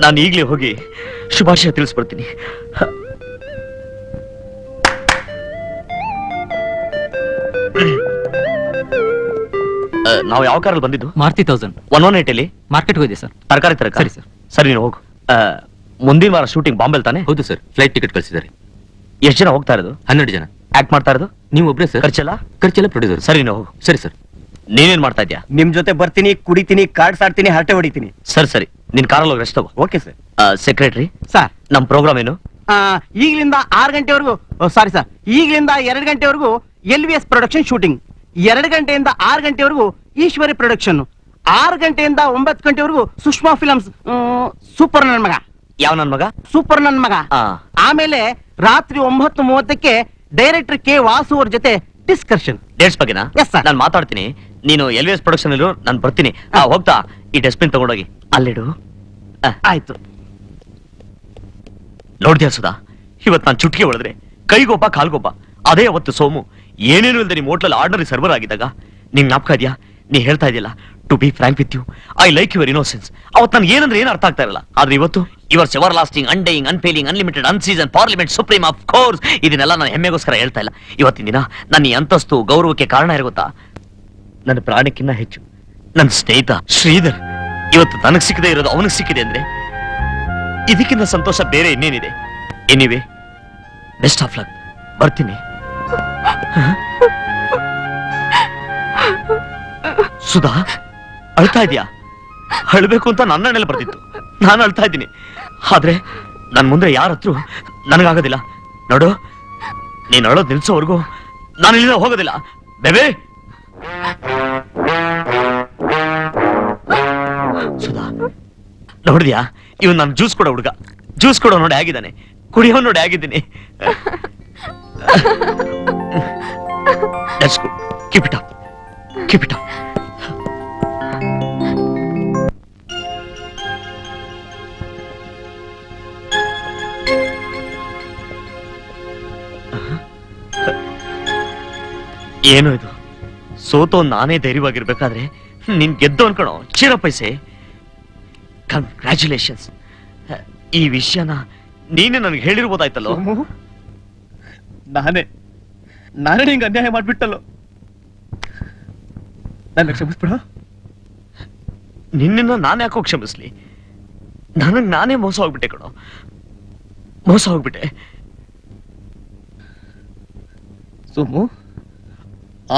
ನಾನು ಈಗ್ಲೇ ಹೋಗಿ ಶುಭಾಶಯ ತಿಳಿಸ್ಬಿಡ್ತೀನಿ. ನಾವು ಯಾವ ಕಾರಲ್ಲಿ ಬಂದಿದ್ದು? ಮಾರುತಿ 1000 118 ಅಲ್ಲಿ ಮಾರ್ಕೆಟ್ ಹೋಗಿದೆ ಸರ್. ತರಕಾರಿ ತರಕ. ಸರಿ ಸರ್. ಸರಿ, ನೀನು ಹೋಗು. ಮುಂದಿನ ವಾರ ಶೂಟಿಂಗ್ ಬಾಂಬೆಲ್ ತಾನೆ? ಹೌದು ಸರ್, ಫ್ಲೈಟ್ ಟಿಕೆಟ್ ಕಳಿಸಿದ್ದಾರೆ. ಎಷ್ಟು ಜನ ಹೋಗ್ತಾ ಇರೋದು? 12 ಜನ. ಆಕ್ಟ್ ಮಾಡ್ತಾ ಇರೋದು ನೀವು ಒಬ್ರೇ ಸರ್? ಖರ್ಚೆಲ್ಲ ಪ್ರೊಡ್ಯೂಸರ್. ಸರಿ, ನೀನು ಹೋಗು. ಸರಿ ಸರ್. ನೀನೇನ್ ಮಾಡ್ತಾ ಇದ್ಯಾ? ನಿಮ್ ಜೊತೆ ಬರ್ತೀನಿ, ಕುಡಿತೀನಿ, ಕಾರ್ಡ್ಸ್ ಆಡ್ತೀನಿ, ಹರಟೆ ಹೊಡಿತೀನಿ. ಸರಿ, ನಿನ್ ಕಾರಲ್ಲಿ ಹೋಗಿ ರೆಸ್ಟ್ ತಗೋ. Okay sir. ಸೆಕ್ರೆಟರಿ ಸರ್, ನಮ್ ಪ್ರೋಗ್ರಾಮ್ ಏನು? ಈಗಲಿಂದ 6 ಗಂಟೆವರೆಗೂ, ಸಾರಿ ಸರ್, ಈಗಲಿಂದ 2 ಗಂಟೆವರೆಗೂ LVS ಪ್ರೊಡಕ್ಷನ್ ಶೂಟಿಂಗ್. 2 ಗಂಟೆಯಿಂದ 6 ಗಂಟೆವರೆಗೂ ಈಶ್ವರಿ ಪ್ರೊಡಕ್ಷನ್, 6 ಗಂಟೆಯಿಂದ 9 ಗಂಟೆವರೆಗೂ ಸುಷ್ಮಾ ಫಿಲಮ್ಸ್. ಸೂಪರ್ ನನ್ ಮಗ. ಯಾವ ನನ್ ಮಗ? ಸೂಪರ್ ನನ್ ಮಗ. ಆ. ಆಮೇಲೆ ರಾತ್ರಿ 9:30ಕ್ಕೆ ಡೈರೆಕ್ಟರ್ ಕೆ ವಾಸು ಅವ್ರ ಜೊತೆ ಡಿಸ್ಕಷನ್. ಡೇಟ್ಸ್ ಬಗ್ಗೆನಾ? Yes, sir. ನಾನು ಮಾತಾಡ್ತೀನಿ. ನೀನು LVS ಪ್ರೊಡಕ್ಷನ್ ಇರು, ನಾನು ಬರ್ತೀನಿ. ಹೋಗ್ತಾ ಈ ಡಸ್ಟ್ಬಿನ್ ತಗೊಂಡೋಗಿ ಅಲ್ಲಿಡು. ಆಯ್ತು. ನೋಡ್ದ್ಯಾ ಸುಧಾ, ಇವತ್ತು ನಾನು ಚುಟ್ಕಿ ಹೊಡೆದ್ರೆ ಕೈಗೊಬ್ಬ ಕಾಲ್ಗೊಬ್ಬ. ಅದೇ ಅವತ್ತು ಸೋಮು ಏನೇನು ಇಲ್ಲದೆ ನಿಮ್ಮ ಹೋಟ್ಲಲ್ಲಿ ಆರ್ಡರ್ ಸರ್ವರ್ ಆಗಿದ್ದಾಗ ನಿಂಗೆ ಜ್ಞಾಪಕ ಇದೆಯಾ? ನೀ ಹೇಳ್ತಾ ಇದೆಯಲ್ಲ, to be frank with you, I like your innocence. ಅವತ್ತು ನನ್ಗೆ ಏನಂದ್ರೆ ಏನು ಅರ್ಥ ಆಗ್ತಾ ಇರಲ್ಲ. ಆದ್ರೆ ಇವತ್ತು yours everlasting, undying, unfailing, unlimited, unseason, parliament, supreme, of course. ಇದನ್ನೆಲ್ಲ ನಾನು ಹೆಮ್ಮೆಗೋಸ್ಕರ ಹೇಳ್ತಾ ಇಲ್ಲ. ಇವತ್ತಿನ ದಿನ ನನ್ನ ಈ ಅಂತಸ್ತು ಗೌರವಕ್ಕೆ ಕಾರಣ ಇರುತ್ತಾ? ನನ್ನ ಪ್ರಾಣಕ್ಕಿಂತ ಹೆಚ್ಚು ನನ್ನ ಸ್ನೇಹಿತ ಶ್ರೀಧರ್ ಇವತ್ತು ನನಗೆ ಸಿಕ್ಕದೆ ಇರೋದು ಅವನಿಗೆ ಸಿಕ್ಕಿದೆ ಅಂದ್ರೆ ಇದಕ್ಕಿಂತ ಸಂತೋಷ ಬೇರೆ ಇನ್ನೇನಿದೆ? Anyway, best of luck. ಬರ್ತೀನಿ. ಸುಧಾ, ಅಳ್ತಾ ಇದೀಯಾ? ಅಳ್ಬೇಕು ಅಂತ ನನ್ನ ಹಣೆಯಲ್ಲಿ ಬರ್ತಿತ್ತು, ನಾನು ಅಳ್ತಾ ಇದ್ದೀನಿ. ಆದ್ರೆ ನನ್ ಮುಂದೆ ಯಾರ ಹತ್ರ ನನಗಾಗೋದಿಲ್ಲ. ನೋಡು, ನೀನ್ ಅಳೋದ್ ನಿಲ್ಸೋವರೆಗೂ ನಾನು ಇಲ್ಲಿಂದ ಹೋಗೋದಿಲ್ಲ. ಬೇಬೇ, ಸುಧಾ ನೋಡಿದ್ಯಾ? ಇವನ್ ನಾನು ಜ್ಯೂಸ್ ಕೊಡೋ ಹುಡುಗ. ಜ್ಯೂಸ್ ಕೊಡೋ ನೋಡಿ ಆಗಿದ್ದಾನೆ, ಕುಡಿಯೋ ನೋಡಿ ಆಗಿದ್ದೀನಿ. That's good. Keep it up. Keep it up. ಏನು ಇದು? ಸೋತೋ ನಾನೇ ಧೈರ್ಯವಾಗಿರ್ಬೇಕಾದ್ರೆ ನೀನ್ ಗೆದ್ದು ಅನ್ಕಣೋ. ಚಿರಪೈಸೆ, ಕಂಗ್ರ್ಯಾಚುಲೇಷನ್ಸ್. ಈ ವಿಷಯನ ನೀನೇ ನನಗೆ ಹೇಳಿರ್ಬೋದಾಯ್ತಲ್ಲೋ. ನಾನೇ ನಿಂಗೆ ಅನ್ಯಾಯ ಮಾಡ್ಬಿಟ್ಟಲ್ಲೋ. ನನ್ನ ಕ್ಷಮಿಸ್ಬಿಡ. ನಿನ್ನ ನಾನು ಯಾಕೋ ಕ್ಷಮಿಸ್ಲಿ? ನನಗ್ ನಾನೇ ಮೋಸ ಹೋಗ್ಬಿಟ್ಟೆ ಕಣೋ, ಮೋಸ ಹೋಗ್ಬಿಟ್ಟೆ. ಸೋಮು,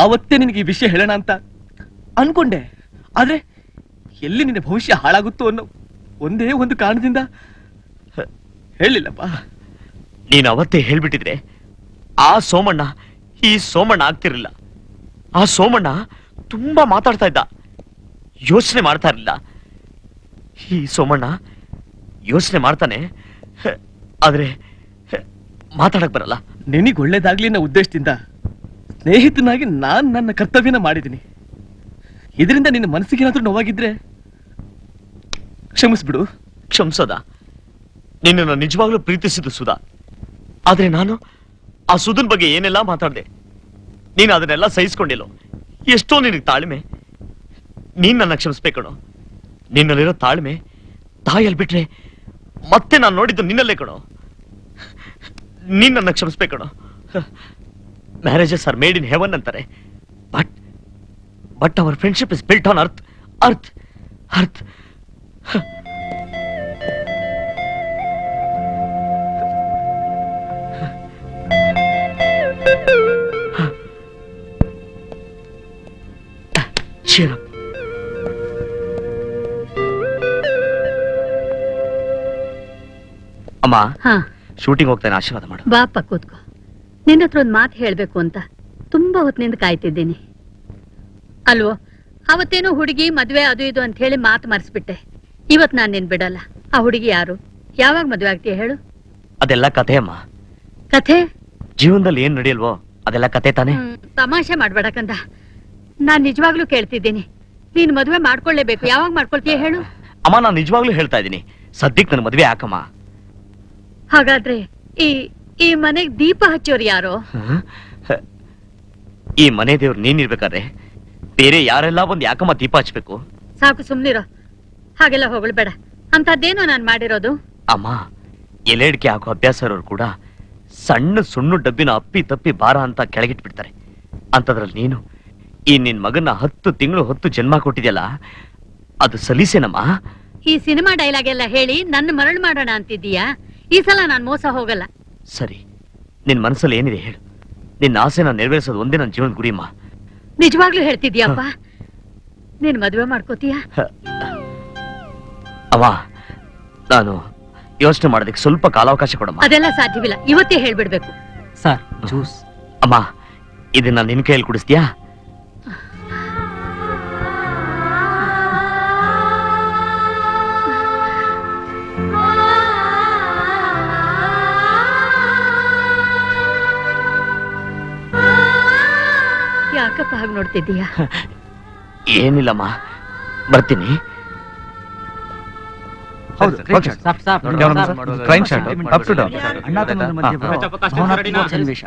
ಆವತ್ತೇ ನಿನಗೆ ಈ ವಿಷಯ ಹೇಳೋಣ ಅಂತ ಅನ್ಕೊಂಡೆ. ಆದ್ರೆ ಎಲ್ಲಿ ನಿನ್ನ ಭವಿಷ್ಯ ಹಾಳಾಗುತ್ತೋ ಅನ್ನೋ ಒಂದೇ ಒಂದು ಕಾರಣದಿಂದ ಹೇಳಿಲ್ಲಪ್ಪ. ನೀನ್ ಅವತ್ತೇ ಹೇಳ್ಬಿಟ್ಟಿದ್ರೆ ಆ ಸೋಮಣ್ಣ ಈ ಸೋಮಣ್ಣ ಆಗ್ತಿರ್ಲಿಲ್ಲ. ಆ ಸೋಮಣ್ಣ ತುಂಬಾ ಮಾತಾಡ್ತಾ ಇದ್ದ, ಯೋಚನೆ ಮಾಡ್ತಾ ಇರ್ಲಿಲ್ಲ. ಈ ಸೋಮಣ್ಣ ಯೋಚನೆ ಮಾಡ್ತಾನೆ, ಆದ್ರೆ ಮಾತಾಡಕ್ ಬರಲ್ಲ. ನಿನಗೆ ಒಳ್ಳೇದಾಗ್ಲಿ ಅನ್ನೋ ಉದ್ದೇಶದಿಂದ ಸ್ನೇಹಿತನಾಗಿ ನಾನ್ ನನ್ನ ಕರ್ತವ್ಯನ ಮಾಡಿದ್ದೀನಿ. ಇದರಿಂದ ನಿನ್ನ ಮನಸ್ಸಿಗೆ ಏನಾದ್ರೂ ನೋವಾಗಿದ್ರೆ ಕ್ಷಮಿಸ್ಬಿಡು. ಕ್ಷಮಿಸೋದ? ನಿನ್ನನ್ನು ನಿಜವಾಗ್ಲೂ ಪ್ರೀತಿಸಿದ್ದು ಸುಧಾ. ಆದ್ರೆ ನಾನು ಆ ಸುಧನ್ ಬಗ್ಗೆ ಏನೆಲ್ಲ ಮಾತಾಡ್ದೆ, ನೀನು ಅದನ್ನೆಲ್ಲ ಸಹಿಸ್ಕೊಂಡಿಲ್ಲೋ. ಎಷ್ಟೋ ನಿನಗೆ ತಾಳ್ಮೆ. ನೀನ್ ನನ್ನ ಕ್ಷಮಿಸ್ಬೇಕಣೋ. ನಿನ್ನಲ್ಲಿರೋ ತಾಳ್ಮೆ ತಾಯಲ್ಲಿ ಬಿಟ್ರೆ ಮತ್ತೆ ನಾನು ನೋಡಿದ್ದು ನಿನ್ನಲ್ಲೇ ಕಣೋ. ನೀನ್ ನನ್ನ ಕ್ಷಮಿಸ್ಬೇಕಣೋ. Marriages are made in heaven ಅಂತಾರೆ, but our friendship is built on earth. Earth earth Cheer up. ಅಮ್ಮ, ಹಾ ಶೂಟಿಂಗ್ ಹೋಗ್ತಾನೆ, ಆಶೀರ್ವಾದ ಮಾಡು. ಬಾಪ ಕೂತ್ಕೋ. ನಿನ್ನ ಹತ್ರ ಒಂದು ಮಾತು ಹೇಳ್ಬೇಕು ಅಂತ ತುಂಬಾ ಹೊತ್ತಿನಿಂದ ಕಾಯ್ತಿದ್ದೀನಿ. ಅಲ್ವೋ, ಅವತ್ತೇನೋ ಹುಡುಗಿ ಮದ್ವೆ ಅದು ಇದು ಅಂತ ಹೇಳಿ ಮಾತು ಮರೆಸ್ಬಿಟ್ಟೆ. ಇವತ್ ನಾನ್ ನಿನ್ ಬಿಡಲ್ಲ. ಆ ಹುಡುಗಿ ಯಾರು? ಯಾವಾಗ ಮದ್ವೆ ಆಗ್ತೀಯ ಹೇಳು? ಅದೆಲ್ಲ ಕಥೆ ಅಮ್ಮ. ಕಥೆ? ಜೀವನದಲ್ಲಿ ಏನ್ ನಡೆಯಲ್ವೋ ಅದೆಲ್ಲ ಕಥೆ ತಾನೆ. ತಮಾಷೆ ಮಾಡ್ಬೇಡ ಕಂದ. ನಾನ್ ನಿಜವಾಗ್ಲೂ ಕೇಳ್ತಿದ್ದೀನಿ. ನೀನ್ ಮದ್ವೆ ಮಾಡ್ಕೊಳ್ಳೇಬೇಕು. ಯಾವಾಗ ಮಾಡ್ಕೊಳ್ತೀಯ ಹೇಳು? ಅಮ್ಮ, ನಾನು ನಿಜವಾಗ್ಲೂ ಹೇಳ್ತಾ ಇದ್ದೀನಿ, ಸದ್ಯಕ್ಕೆ ನನ್ನ ಮದ್ವೆ ಯಾಕಮ್ಮ? ಹಾಗಾದ್ರೆ ಈ ಮನೆಗ್ ದೀಪ ಹಚ್ಚೋರು ಯಾರೋ? ಈ ಮನೆ ದೇವ್ರು ನೀನಿರ್ಬೇಕಾದ್ರೆ ಬೇರೆ ಯಾರೆಲ್ಲ ಒಂದ್ ಯಾಕಮ್ಮ ದೀಪ ಹಚ್ಬೇಕು? ಸಾಕು, ಸುಮ್ನಿರೋ. ಹಾಗೆಲ್ಲ ಹೊಗಳ್ಬೇಡ. ಅಂತದ್ದೇನೋ ನಾನ್ ಮಾಡಿರೋದು. ಅಮ್ಮ, ಎಲೆಡ್ಕೆ ಹಾಕೋ ಅಭ್ಯಾಸ ಇರೋರು ಕೂಡ ಸಣ್ಣ ಸುಣ್ಣು ಡಬ್ಬಿನ ಅಪ್ಪಿ ತಪ್ಪಿ ಭಾರ ಅಂತ ಕೆಳಗಿಟ್ಬಿಡ್ತಾರೆ. ಅಂತದ್ರಲ್ಲಿ ನೀನು ಈ ನಿನ್ ಮಗನ 10 ತಿಂಗಳು 10 ಜನ್ಮ ಕೊಟ್ಟಿದ್ಯಲ್ಲ, ಅದು ಸಲೀಸೇನಮ್ಮ? ಈ ಸಿನಿಮಾ ಡೈಲಾಗ್ ಎಲ್ಲ ಹೇಳಿ ನನ್ನ ಮರಳು ಮಾಡೋಣ ಅಂತಿದ್ದೀಯಾ? ಈ ಸಲ ನಾನ್ ಮೋಸ ಹೋಗಲ್ಲ. ಸರಿ, ನಿನ್ ಮನಸ್ಸಲ್ಲಿ ಏನಿದೆ ಹೇಳು. ನಿನ್ನ ಆಸೆನ ನೆರವೇರಿಸೋದು ಒಂದೇ ನನ್ನ ಜೀವನದ ಗುರಿಮ್ಮ. ನಿಜವಾಗ್ಲೂ ಹೇಳ್ತಿದ್ಯಪ್ಪ? ನೀನ್ ಮದ್ವೆ ಮಾಡ್ಕೋತೀಯ? ಅವ, ನಾನು ಯೋಚನೆ ಮಾಡೋದಕ್ಕೆ ಸ್ವಲ್ಪ ಕಾಲಾವಕಾಶ ಕೊಡಮ್ಮ. ಅದೆಲ್ಲ ಸಾಧ್ಯವಿಲ್ಲ. ಇವತ್ತೇ ಹೇಳ್ಬಿಡ್ಬೇಕು. Sir, juice. ಅಮ್ಮ, ಇದನ್ನ ನಿನ್ ಕೈಯಲ್ಲಿ ಕುಡಿಸ್ತೀಯಾ? ಯಾಕೆ ಹಾಗೆ ನೋಡ್ತಿದ್ದೀಯಾ? ಏನಿಲ್ಲಮ್ಮ, ಬರ್ತೀನಿ. ಹೌದು crime shot up to down. ಅಣ್ಣ ತಮ್ಮಂದ್ರ ಮಧ್ಯೆ ಬರೋ ಭಾವನಾತ್ಮಕ ಸನ್ನಿವೇಶ.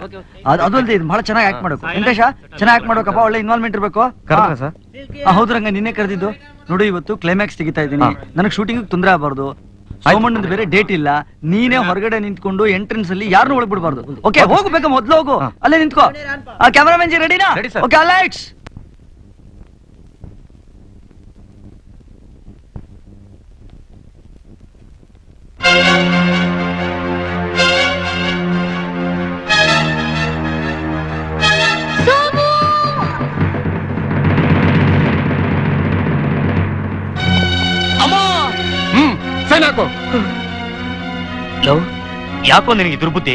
ಅದು ಅಲ್ಲದೆ ಇದು ಬಹಳ ಚೆನ್ನಾಗಿ ಆಕ್ಟ್ ಮಾಡಬೇಕು. ವೆಂಕಟೇಶ ಚೆನ್ನಾಗಿ ಆಕ್ಟ್ ಮಾಡ್ಬೇಕಪ್ಪ, ಒಳ್ಳೆ ಇನ್ವಾಲ್ವ್ಮೆಂಟ್ ಇರಬೇಕು. ಹೌದು ರಂಗ, ನಿನ್ನೆ ಕರೆದಿದ್ದು ನೋಡು. ಇವತ್ತು ಕ್ಲೈಮ್ಯಾಕ್ಸ್ ತೆಗಿತಾ ಇದ್ದೀನಿ. ನನಗೆ ಶೂಟಿಂಗ್ ತೊಂದರೆ ಆಗಬಾರ್ದು. ಸೋಮಣ್ಣಂದು ಬೇರೆ ಡೇಟ್ ಇಲ್ಲ. ನೀನೇ ಹೊರಗಡೆ ನಿಂತ್ಕೊಂಡು ಎಂಟ್ರೆನ್ಸ್ ಅಲ್ಲಿ ಯಾರನ್ನೂ ಒಳಗ್ ಬಿಡಬಾರ್ದು. ಓಕೆ, ಹೋಗ್ಬೇಕು, ಮೊದ್ಲು ಹೋಗು, ಅಲ್ಲೇ ನಿಂತ್ಕೋ. ಕ್ಯಾಮರಾಮನ್ ಜಿ ರೆಡಿನಾ? Okay, lights. ಯಾಕೋ ನಿನಗೆ ದುರ್ಬುದ್ಧಿ?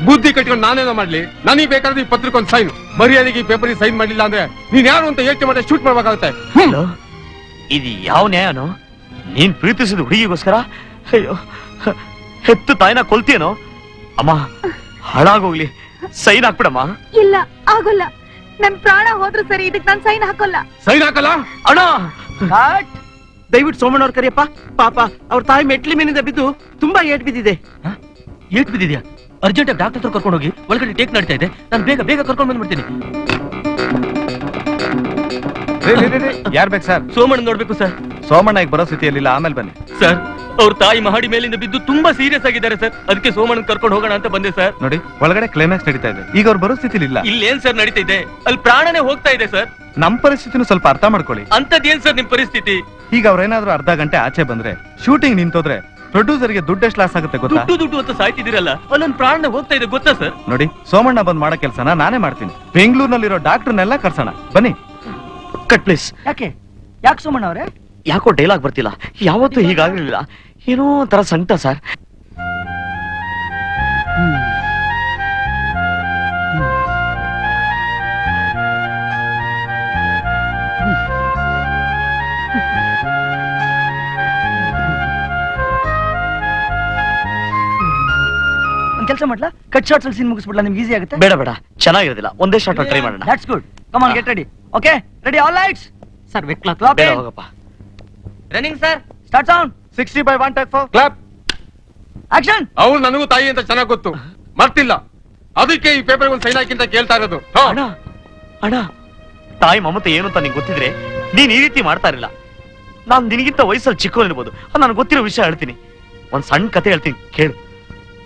ಬುದ್ಧಿ ಕಟ್ಕೊಂಡು ನಾನೇನೋ ಮಾಡ್ಲಿ? ನನಗೆ ಬೇಕಾದ್ರೆ ಈ ಪತ್ರಕ್ಕೊಂದು ಸೈನ್, ಮರ್ಯಾದೆಗೆ ಪೇಪರ್ ಸೈನ್ ಮಾಡಿಲ್ಲ ಅಂದ್ರೆ ನೀನ್ ಯಾರು ಅಂತ ಯೋಚನೆ ಮಾಡಿ ಶೂಟ್ ಮಾಡ್ಬೇಕಾಗುತ್ತೆ. ಇದು ಯಾವ ನ್ಯಾಯನೋ? ನೀನ್ ಪ್ರೀತಿಸಿದ ಹುಡುಗಿಗೋಸ್ಕರ ಅಯ್ಯೋ ಹೆತ್ತು ತಾಯಿನ ಕೊಲ್ತೀಯನೋ? ಅಮ್ಮ ಹಾಳಾಗೋಗ್ಲಿ, ಸೈನ್ ಹಾಕ್ಬಿಡಮ್ಮ. ಇಲ್ಲ, ಆಗೋಲ್ಲ. ನನ್ ಪ್ರಾಣ ಹೋದ್ರು ಸರಿ, ಇದಕ್ ನಾನ್ ಸೈನ್ ಹಾಕೋಲ್ಲ. ಸೈನ್ ಹಾಕಲ್ಲ ಅಣ್ಣ. ದಯವಿಟ್ಟು ಸೋಮಣ್ಣ ಅವ್ರ ಕರಿಯಪ್ಪ. ಪಾಪ ಅವ್ರ ತಾಯಿ ಮೆಟ್ಲಿ ಮೇಲಿಂದ ಬಿದ್ದು ತುಂಬಾ ಏಟ್ ಬಿದ್ದಿದೆ. ಏಟ್ ಬಿದ್ದಿದ್ಯಾ? ಅರ್ಜೆಂಟ್ ಆಗಿ ಡಾಕ್ಟರ್ ಹತ್ರ ಕರ್ಕೊಂಡು ಹೋಗಿ, ಒಳಗಡೆ ಟೇಕ್ ನಡೀತಾ ಇದೆ. ನಾನು ಬೇಗ ಬೇಗ ಕರ್ಕೊಂಡು ಬಂದ್ಬಿಡ್ತೀನಿ. ಯಾರ್ ಬೇಕು ಸರ್? ಸೋಮಣ್ಣ ನೋಡ್ಬೇಕು ಸರ್. ಸೋಮಣ್ಣ ಈಗ ಬರೋ ಸ್ಥಿತಿಯಲ್ಲಿಲ್ಲ, ಆಮೇಲೆ ಬನ್ನಿ ಸರ್, ಅವ್ರ ತಾಯಿ ಮಹಡಿ ಮೇಲಿಂದ ಬಿದ್ದು ತುಂಬಾ ಸೀರಿಯಸ್ ಆಗಿದ್ದಾರೆ ಸರ್. ಅದಕ್ಕೆ ಸೋಮಣ್ಣ ಕರ್ಕೊಂಡು ಹೋಗೋಣ ಅಂತ ಬಂದೆ ಸರ್. ನೋಡಿ, ಒಳಗಡೆ ಕ್ಲೈಮ್ಯಾಕ್ಸ್ ನಡೀತಾ ಇದೆ. ಈಗ ಅವ್ರು ಬರೋ ಸ್ಥಿತಿಲಿ ಇಲ್ಲ. ಇಲ್ಲೇನ್ ಸರ್ ನಡೀತಾ ಇದೆ? ಅಲ್ಲಿ ಪ್ರಾಣನೇ ಹೋಗ್ತಾ ಇದೆ ಸರ್. ನಮ್ ಪರಿಸ್ಥಿತಿನೂ ಸ್ವಲ್ಪ ಅರ್ಥ ಮಾಡ್ಕೊಳ್ಳಿ. ಅಂತದೇನ್ ಸರ್ ನಿಮ್ ಪರಿಸ್ಥಿತಿ? ಈಗ ಅವ್ರೇನಾದ್ರೂ ಅರ್ಧ ಗಂಟೆ ಆಚೆ ಬಂದ್ರೆ, ಶೂಟಿಂಗ್ ನಿಂತೋದ್ರೆ ಪ್ರೊಡ್ಯೂಸರ್ಗೆ ದುಡ್ಡು ಎಷ್ಟು ಲಾಸ್ ಆಗುತ್ತೆ ಗೊತ್ತಾ? ದುಡ್ಡು ಅಂತ ಸಾಯ್ತಿದ್ದೀರಲ್ಲ, ಅಲ್ಲೊಂದ್ ಪ್ರಾಣ ಹೋಗ್ತಾ ಇದೆ ಗೊತ್ತಾ ಸರ್? ನೋಡಿ, ಸೋಮಣ್ಣ ಬಂದ್ ಮಾಡೋ ಕೆಲಸನ ನಾನೇ ಮಾಡ್ತೀನಿ. ಬೆಂಗಳೂರಿನಲ್ಲಿರೋ ಡಾಕ್ಟರ್ನೆಲ್ಲ ಕರ್ಸೋಣ, ಬನ್ನಿ. Cut please. ಯಾಕೆ ಸೋಮಣ್ಣ ಅವರೇ? ಯಾಕೋ ಡೈಲಾಗ್ ಬರ್ತಿಲ್ಲ. ಯಾವತ್ತೂ ಹೀಗಾಗಿರ್ಲಿಲ್ಲ, ಏನೋ ತರ ಸಂಕಟ ಸರ್. ಒಂದ್ ಕೆಲಸ ಮಾಡ್ಲಾ, ಕಟ್ ಶಾರ್ಟ್ಸ್ ಅಲ್ಲಿ ಸೀನ್ ಮುಗಿಸ್ಬಿಡ್ಲಾ? ನಿಮ್ಗೆ ಈಸಿ ಆಗುತ್ತೆ. ಬೇಡ ಬೇಡ, ಚೆನ್ನಾಗಿರೋದಿಲ್ಲ. ಒಂದೇ ಶಾರ್ಟ್ ಟ್ರೈ ಮಾಡೋಣ. That's good. Come on, get ready. Okay, ready, all lights. Sir, ಬೇಡ ಹೋಗಪ್ಪ. Running sir. Start sound. 60 by 1 take 4. Clap. Action. ಅವ್ರು ನನಗೂ ತಾಯಿ ಅಂತ ಚೆನ್ನಾಗಿ ಗೊತ್ತು, ಮರ್ತಿಲ್ಲ. ಅದಕ್ಕೆ ಈ ಪೇಪರ್ ಒಂದು ಸೈನ್ ಹಾಕಿ ಅಂತ ಕೇಳ್ತಾ ಇರೋದು. ಅಣ್ಣ ಅಣ್ಣ, ತಾಯಿ ಮಮತೆ ಏನು ಅಂತ ನಿಂಗೆ ಗೊತ್ತಿದ್ರೆ ನೀನ್ ಈ ರೀತಿ ಮಾಡ್ತಾ ಇರಲಿಲ್ಲ. ನಾನ್ ನಿನಗಿಂತ ವಯಸ್ಸಲ್ಲಿ ಚಿಕ್ಕವನಿರ್ಬೋದು, ನನಗೆ ಗೊತ್ತಿರೋ ವಿಷಯ ಹೇಳ್ತೀನಿ. ಒಂದ್ ಸಣ್ಣ ಕತೆ ಹೇಳ್ತೀನಿ ಕೇಳು.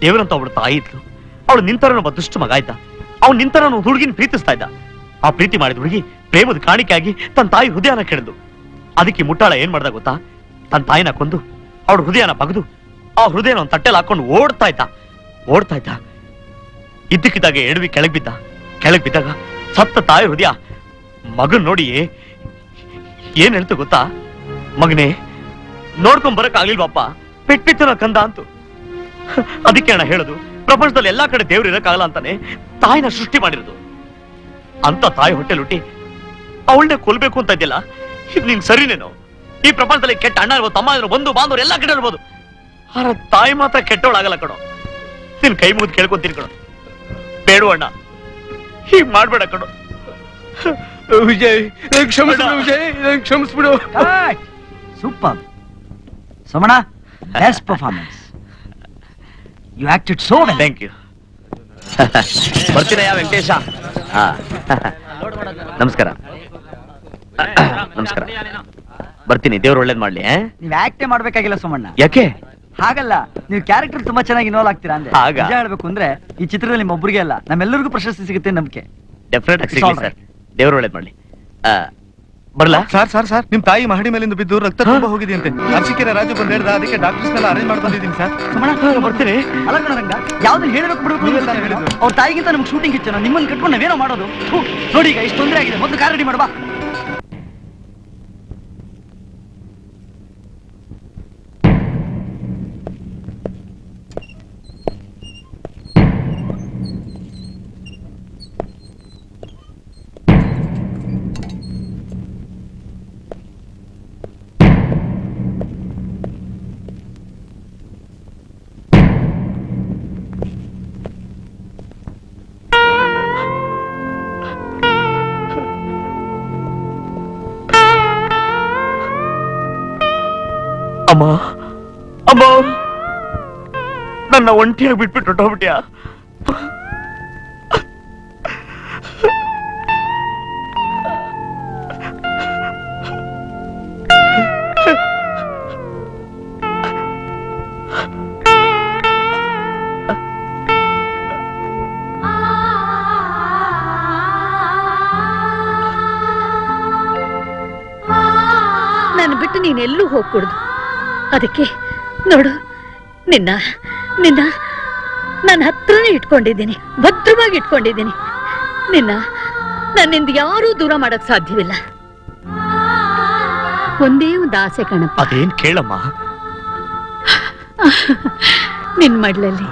ದೇವರಂತ ಅವಳು ತಾಯಿ ಇದ್ಲು. ಅವಳು ನಿಂತರನೊಬ್ಬ ದುಷ್ಟ ಮಗ ಇದ್ದ. ಅವ್ನು ನಿಂತರ ಹುಡುಗಿನ ಪ್ರೀತಿಸ್ತಾ ಇದ್ದ. ಆ ಪ್ರೀತಿ ಮಾಡಿದ ಹುಡುಗಿ ಪ್ರೇಮದ ಕಾಣಿಕೆಯಾಗಿ ತನ್ನ ತಾಯಿ ಹೃದಯನ ಕೆಡದು. ಅದಕ್ಕೆ ಮುಟ್ಟಾಳ ಏನ್ ಮಾಡ್ದ ಗೊತ್ತಾ? ತನ್ನ ತಾಯಿನ ಕೊಂದು ಅವಳ ಹೃದಯನ ಬಗದು ಆ ಹೃದಯನ ಒಂದು ತಟ್ಟೆಲ್ ಹಾಕೊಂಡು ಓಡ್ತಾ ಇದ್ದ. ಇದ್ದಕ್ಕಿದ್ದಾಗೆ ಎಡವಿ ಕೆಳಗ್ ಬಿದ್ದಾಗ ಸತ್ತ ತಾಯಿ ಹೃದಯ ಮಗನ್ ನೋಡಿ ಏನ್ ಹೇಳ್ತು ಗೊತ್ತಾ? ಮಗನೇ, ನೋಡ್ಕೊಂಡ್ ಬರಕ್ ಆಗ್ಲಿಲ್ವಪ್ಪ, ಪೆಟ್ಪಿತ್ತನ ಕಂದ ಅಂತು. ಅದಕ್ಕೆ ಅಣ್ಣ ಹೇಳುದು, ಪ್ರಪಂಚದಲ್ಲಿ ಎಲ್ಲಾ ಕಡೆ ದೇವ್ರು ಇರಕ್ಕಾಗಲ್ಲ ಅಂತಾನೆ ತಾಯಿನ ಸೃಷ್ಟಿ ಮಾಡಿರೋದು. ಅಂತ ತಾಯಿ ಹೊಟ್ಟೆಲ್ ಹುಟ್ಟಿ ಅವಳನ್ನೇ ಕೊಲ್ಬೇಕು ಅಂತ ಇದ್ದಿಲ್ಲ. ಇದು ನೀನ್ ಸರಿನೇನು? ಈ ಪ್ರಪಂಚದಲ್ಲಿ ಕೆಟ್ಟ ಅಣ್ಣ ಇರ್ಬೋದು, ತಮ್ಮ ಇರ್ಬೋದು, ಬಂಧು ಬಾಂಧವರು ಎಲ್ಲಾ ಕಡೆ ಇರ್ಬೋದು. ಆದ್ರೆ ತಾಯಿ ಮಾತ್ರ ಕೆಟ್ಟವಳಾಗಲ್ಲ ಕಣೋ. ನಿನ್ ಕೈ ಮುಗಿದು ಕೇಳ್ಕೊಂತೀನಿ ಕಣೋ, ಬೇಡ ಅಣ್ಣ, ಹೀಗ್ ಮಾಡ್ಬೇಡ ಕಣೋ. ವಿಜಯ್, ಕ್ಷಮಿಸ್ಬಿಡು ವಿಜಯ್, ಕ್ಷಮಿಸ್ಬಿಡು. Super Somanna, best performance. You acted so well. Thank you. ಬರ್ತೀನಯ್ಯ ವೆಂಕಟೇಶ. ನಮಸ್ಕಾರ. ನಮಸ್ಕಾರ, ಬರ್ತೀನಿ. ದೇವ್ರು ಒಳ್ಳೇದ್ ಮಾಡ್ಲಿ. ನೀವ್ ಆಕ್ಟೇ ಮಾಡ್ಬೇಕಾಗಿಲ್ಲ ಸೋಮಣ್ಣ. ಯಾಕೆ? ಹಾಗಲ್ಲ, ನೀವು ಕ್ಯಾರೆಕ್ಟರ್ ತುಂಬಾ ಚೆನ್ನಾಗಿ ಇನ್ವಾಲ್ವ್ ಆಗ್ತೀರಾ ಅಂದ್ರೆ. ಆಗ? ನಿಜ ಹೇಳ್ಬೇಕು ಅಂದ್ರೆ ಈ ಚಿತ್ರದಲ್ಲಿ ನಿಮ್ಮ ಒಬ್ಬರಿಗೆ ಅಲ್ಲ, ನಮ್ಮೆಲ್ಲರಿಗೂ ಪ್ರಶಸ್ತಿ ಸಿಗುತ್ತೆ ನಂಬಿಕೆ. ಡೆಫಿನೆಟ್ ಆಗಿ ಸಿಗ್ಲಿ ಸರ್. ದೇವ್ರು ಒಳ್ಳೇದ್ ಮಾಡ್ಲಿ. ಬರ್ಲಾ? ಸರ್ ನಿಮ್ ತಾಯಿ ಮಹಡಿ ಮೇಲಿಂದ ಬಿದ್ದು ರಕ್ತ ತುಂಬಾ ಹೋಗಿದೆಯಂತೆ. ಅರ್ಶಿಕೆರೆ ರಾಜು ಬಂದು ಹೇಳ್ದ, ಅದಕ್ಕೆ ಡಾಕ್ಟರ್ಸ್ನೆಲ್ಲ ಅರೇಂಜ್ ಮಾಡಿ ಬಂದಿದ್ದೀನಿ ಸರ್. ಸೋಮಣ್ಣ, ಬರ್ತೀನಿ. ಅಲ್ಲ ಕಣರಂಗ, ಯಾವ್ದನ್ನ ಹೇಳಬೇಕು ಬಿಡಬೇಕು ಅವ್ರ ತಾಯಿಗಿಂತ ನಮ್ಗೆ ಶೂಟಿಂಗ್ ಇತ್ತು. ನಿಮ್ಮನ್ನ ಕಟ್ಕೊಂಡು ನಾವೇನೋ ಮಾಡೋದು. ನೋಡಿ, ಈಗ ಇಷ್ಟು ತೊಂದರೆ ಆಗಿದೆ, ಮೊದಲು ಕಾರ್ ರೆಡಿ ಮಾಡುವ. ಅಮ್ಮ ಅಮ್ಮ ನನ್ನ ಒಂಟಿಯಾಗಿ ಬಿಟ್ಬಿಟ್ಟು ಹೊಟ್ಟೋಗ್ಬಿಟ್ಯಾ? ನಾನು ಬಿಟ್ಟು ನೀನೆಲ್ಲೂ ಹೋಗ್ಕೂಡ್ದು. ಅದಕ್ಕೆ ನೋಡು, ನಿನ್ನ ನಿನ್ನ ನನ್ನ ಹತ್ರನೇ ಇಟ್ಕೊಂಡಿದ್ದೀನಿ, ಭದ್ರವಾಗಿ ಇಟ್ಕೊಂಡಿದ್ದೀನಿ. ನನ್ನಿಂದ ಯಾರೂ ದೂರ ಮಾಡಕ್ ಸಾಧ್ಯವಿಲ್ಲ. ಒಂದೇ ಒಂದು ಆಸೆ ಕಣಪ್ಪ. ಅದೇನ್ ಕೇಳಮ್ಮ? ನಿನ್ ಮಡ್ಲಲ್ಲಿ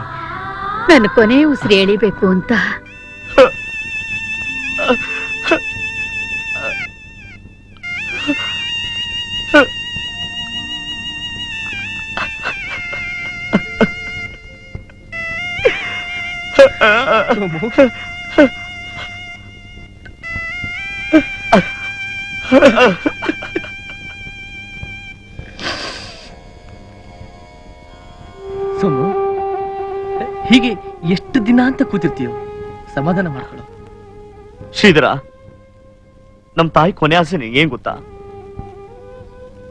ನನ್ನ ಕೊನೆ ಉಸಿರು ಎಳಿಬೇಕು ಅಂತ. ಸೋಮು, ಹೀಗೆ ಎಷ್ಟು ದಿನ ಅಂತ ಕೂತಿರ್ತೀಯೋ? ಸಮಾಧಾನ ಮಾಡ್ಕೊಳ್ಳೋ. ಶ್ರೀಧರ, ನಮ್ ತಾಯಿ ಕೊನೆ ಆಸೆ ಏನ್ ಗೊತ್ತಾ?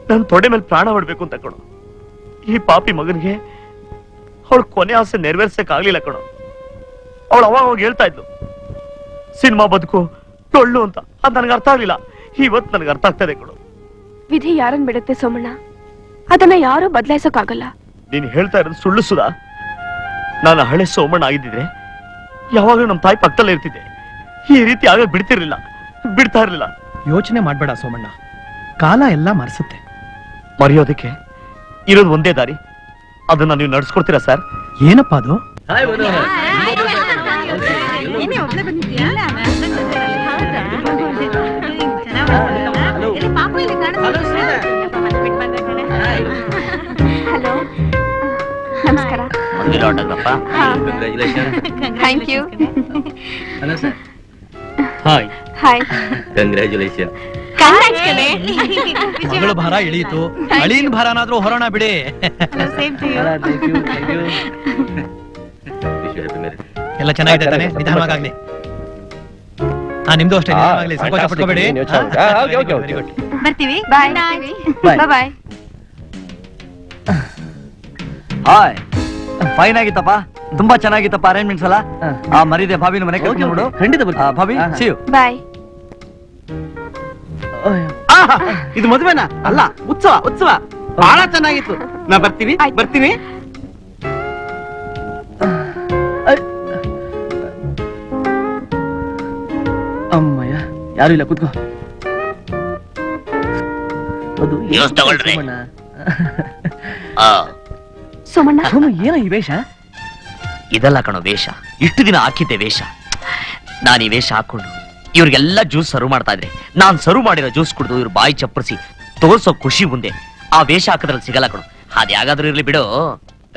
ನನ್ ತೊಡೆ ಮೇಲೆ ಪ್ರಾಣ ಹೊಡ್ಬೇಕು ಅಂತ ಕಣೋ. ಈ ಪಾಪಿ ಮಗನಿಗೆ ಅವಳ ಕೊನೆ ಆಸೆ ನೆರವೇರ್ಸಕ್ ಆಗ್ಲಿಲ್ಲ ಕಣೋ. ಅವಳು ಅವಾಗ ಹೇಳ್ತಾ ಇದ್ಲು, ಸಿನಿಮಾ ಬದುಕು ಟೊಳ್ಳು ಅಂತ. ಅದ್ ನನಗೆ ಅರ್ಥ ಆಗ್ಲಿಲ್ಲ. ಇವತ್ತು ನನಗೆ ಅರ್ಥ ಆಗ್ತದೆ ಕಣೋ. ವಿಧಿ ಯಾರನ್ ಬಿಡುತ್ತೆ ಸೋಮಣ್ಣ, ಅದನ್ನ ಯಾರು ಬದಲಾಯಿಸೋಕಾಗಲ್ಲ. ನೀನ್ ಹೇಳ್ತಾ ಇರೋದು ಸುಳ್ಳು ಸುಧಾ. ನಾನು ಹಳೆ ಸೋಮಣ್ಣ ಆಗಿದ್ದಿದ್ರೆ ಯಾವಾಗಲೂ ನಮ್ಮ ತಾಯಿ ಪಕ್ಕದಲ್ಲೇ ಇರ್ತಿದ್ದೆ. ಈ ರೀತಿ ಆಗ ಬಿಡ್ತಾ ಇರ್ಲಿಲ್ಲ. ಯೋಚನೆ ಮಾಡ್ಬೇಡ ಸೋಮಣ್ಣ, ಕಾಲ ಎಲ್ಲ ಮರೆಸುತ್ತೆ. ಮರೆಯೋದಕ್ಕೆ ಇರೋದು ಒಂದೇ ದಾರಿ. ಅದನ್ನ ನೀವು ನಡ್ಸ್ಕೊಡ್ತೀರಾ ಸರ್? ಏನಪ್ಪಾ ಅದು? ಹಲೋ, ನಮಸ್ಕಾರ. Thank you. Hello sir. Hi. Hi. Congratulation. ಮಗಳ ಭಾರ ಇಳಿಯಿತು, ಅಳಿನ ಭಾರನಾದ್ರೂ ಹೊರೋಣ ಬಿಡಿ. ಎಲ್ಲ ಚೆನ್ನಾಗಿದೆ ತಾನೆ? ನಿಧಾನವಾಗಲಿ. ನಿಮ್ದು ಅಷ್ಟೇ, ನಿಧಾನವಾಗಲಿ, ಸಂಕೋಚ ಪಟ್ಕೋಬೇಡಿ. Very good. ಬರ್ತೀವಿ. ಬಾಯ್ ಬಾಯ್. ಹಾಯ್, ಫೈನ್ ಆಗಿತ್ತಪ್ಪ, ತುಂಬಾ ಚೆನ್ನಾಗಿತ್ತಪ್ಪ ಅರೇಂಜ್ಮೆಂಟ್ಸ್ ಎಲ್ಲ. ಮರಿದೆ ಭಾವಿನ ಮನೆ ಕರ್ಕೊಂಡು ಖಂಡಿತ ಭಾವಿ, see you. ಬಾಯ್. ಇದು ಮದುವೆನಾ? ಅಲ್ಲ, ಉತ್ಸವ ಬಹಳ ಚೆನ್ನಾಗಿತ್ತು. ನಾ ಬರ್ತೀನಿ. ಅಮ್ಮಯ್ಯ, ಯಾರು ಇಲ್ಲ, ಕೂತ್ಕೋ. ಅದು ನ್ಯೂಸ್ ತಗೊಳ್ರಿ. ಸೋಮಣ್ಣ, ಏನೋ ಈ ವೇಷ? ಇದೆಲ್ಲ ಕಣೋ ವೇಷ. ಇಷ್ಟು ದಿನ ಹಾಕಿದ್ದೆ ವೇಷ. ನಾನು ಈ ವೇಷ ಹಾಕೊಂಡು ಇವ್ರಿಗೆಲ್ಲ ಜ್ಯೂಸ್ ಸರ್ವ್ ಮಾಡ್ತಾ ಇದ್ರೆ, ನಾನ್ ಸರ್ವ್ ಮಾಡಿರೋ ಜ್ಯೂಸ್ ಕುಡಿದು ಇವ್ರು ಬಾಯಿ ಚಪ್ಪರಿಸಿ ತೋರ್ಸೋ ಖುಷಿ ಮುಂದೆ ಆ ವೇಷ ಹಾಕಿದ್ರಲ್ಲಿ ಸಿಗಲ್ಲ ಕಣೋ. ಅದ್ ಯಾಗಾದ್ರೂ ಇರ್ಲಿ ಬಿಡು.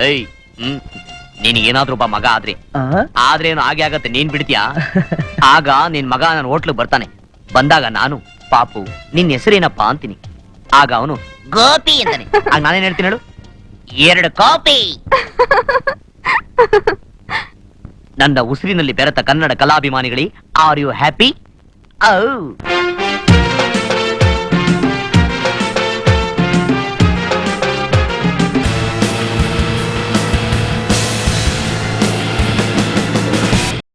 ಏಯ್, ನೀನ್ ಏನಾದ್ರೂ ಒಬ್ಬ ಮಗ ಆದ್ರೇನು ಹಾಗೆ ಆಗತ್ತೆ. ನೀನ್ ಬಿಡ್ತೀಯಾ? ಆಗ ನಿನ್ ಮಗ ನನ್ನ ಹೋಟ್ಲಿಗೆ ಬರ್ತಾನೆ. ಬಂದಾಗ ನಾನು, ಪಾಪು ನಿನ್ ಹೆಸರೇನಪ್ಪಾ ಅಂತೀನಿ. ಆಗ ಅವನು ಗೋಪಿ ಅಂತಾನೆ. ಆಗ ನಾನೇನ್ ಹೇಳ್ತೀನಿ ಹೇಳು? 2 ಕಾಪಿ. ನನ್ನ ಉಸಿರಿನಲ್ಲಿ ಬೆರೆತ ಕನ್ನಡ ಕಲಾಭಿಮಾನಿಗಳೇ, ಆರ್ ಯು ಹ್ಯಾಪಿ?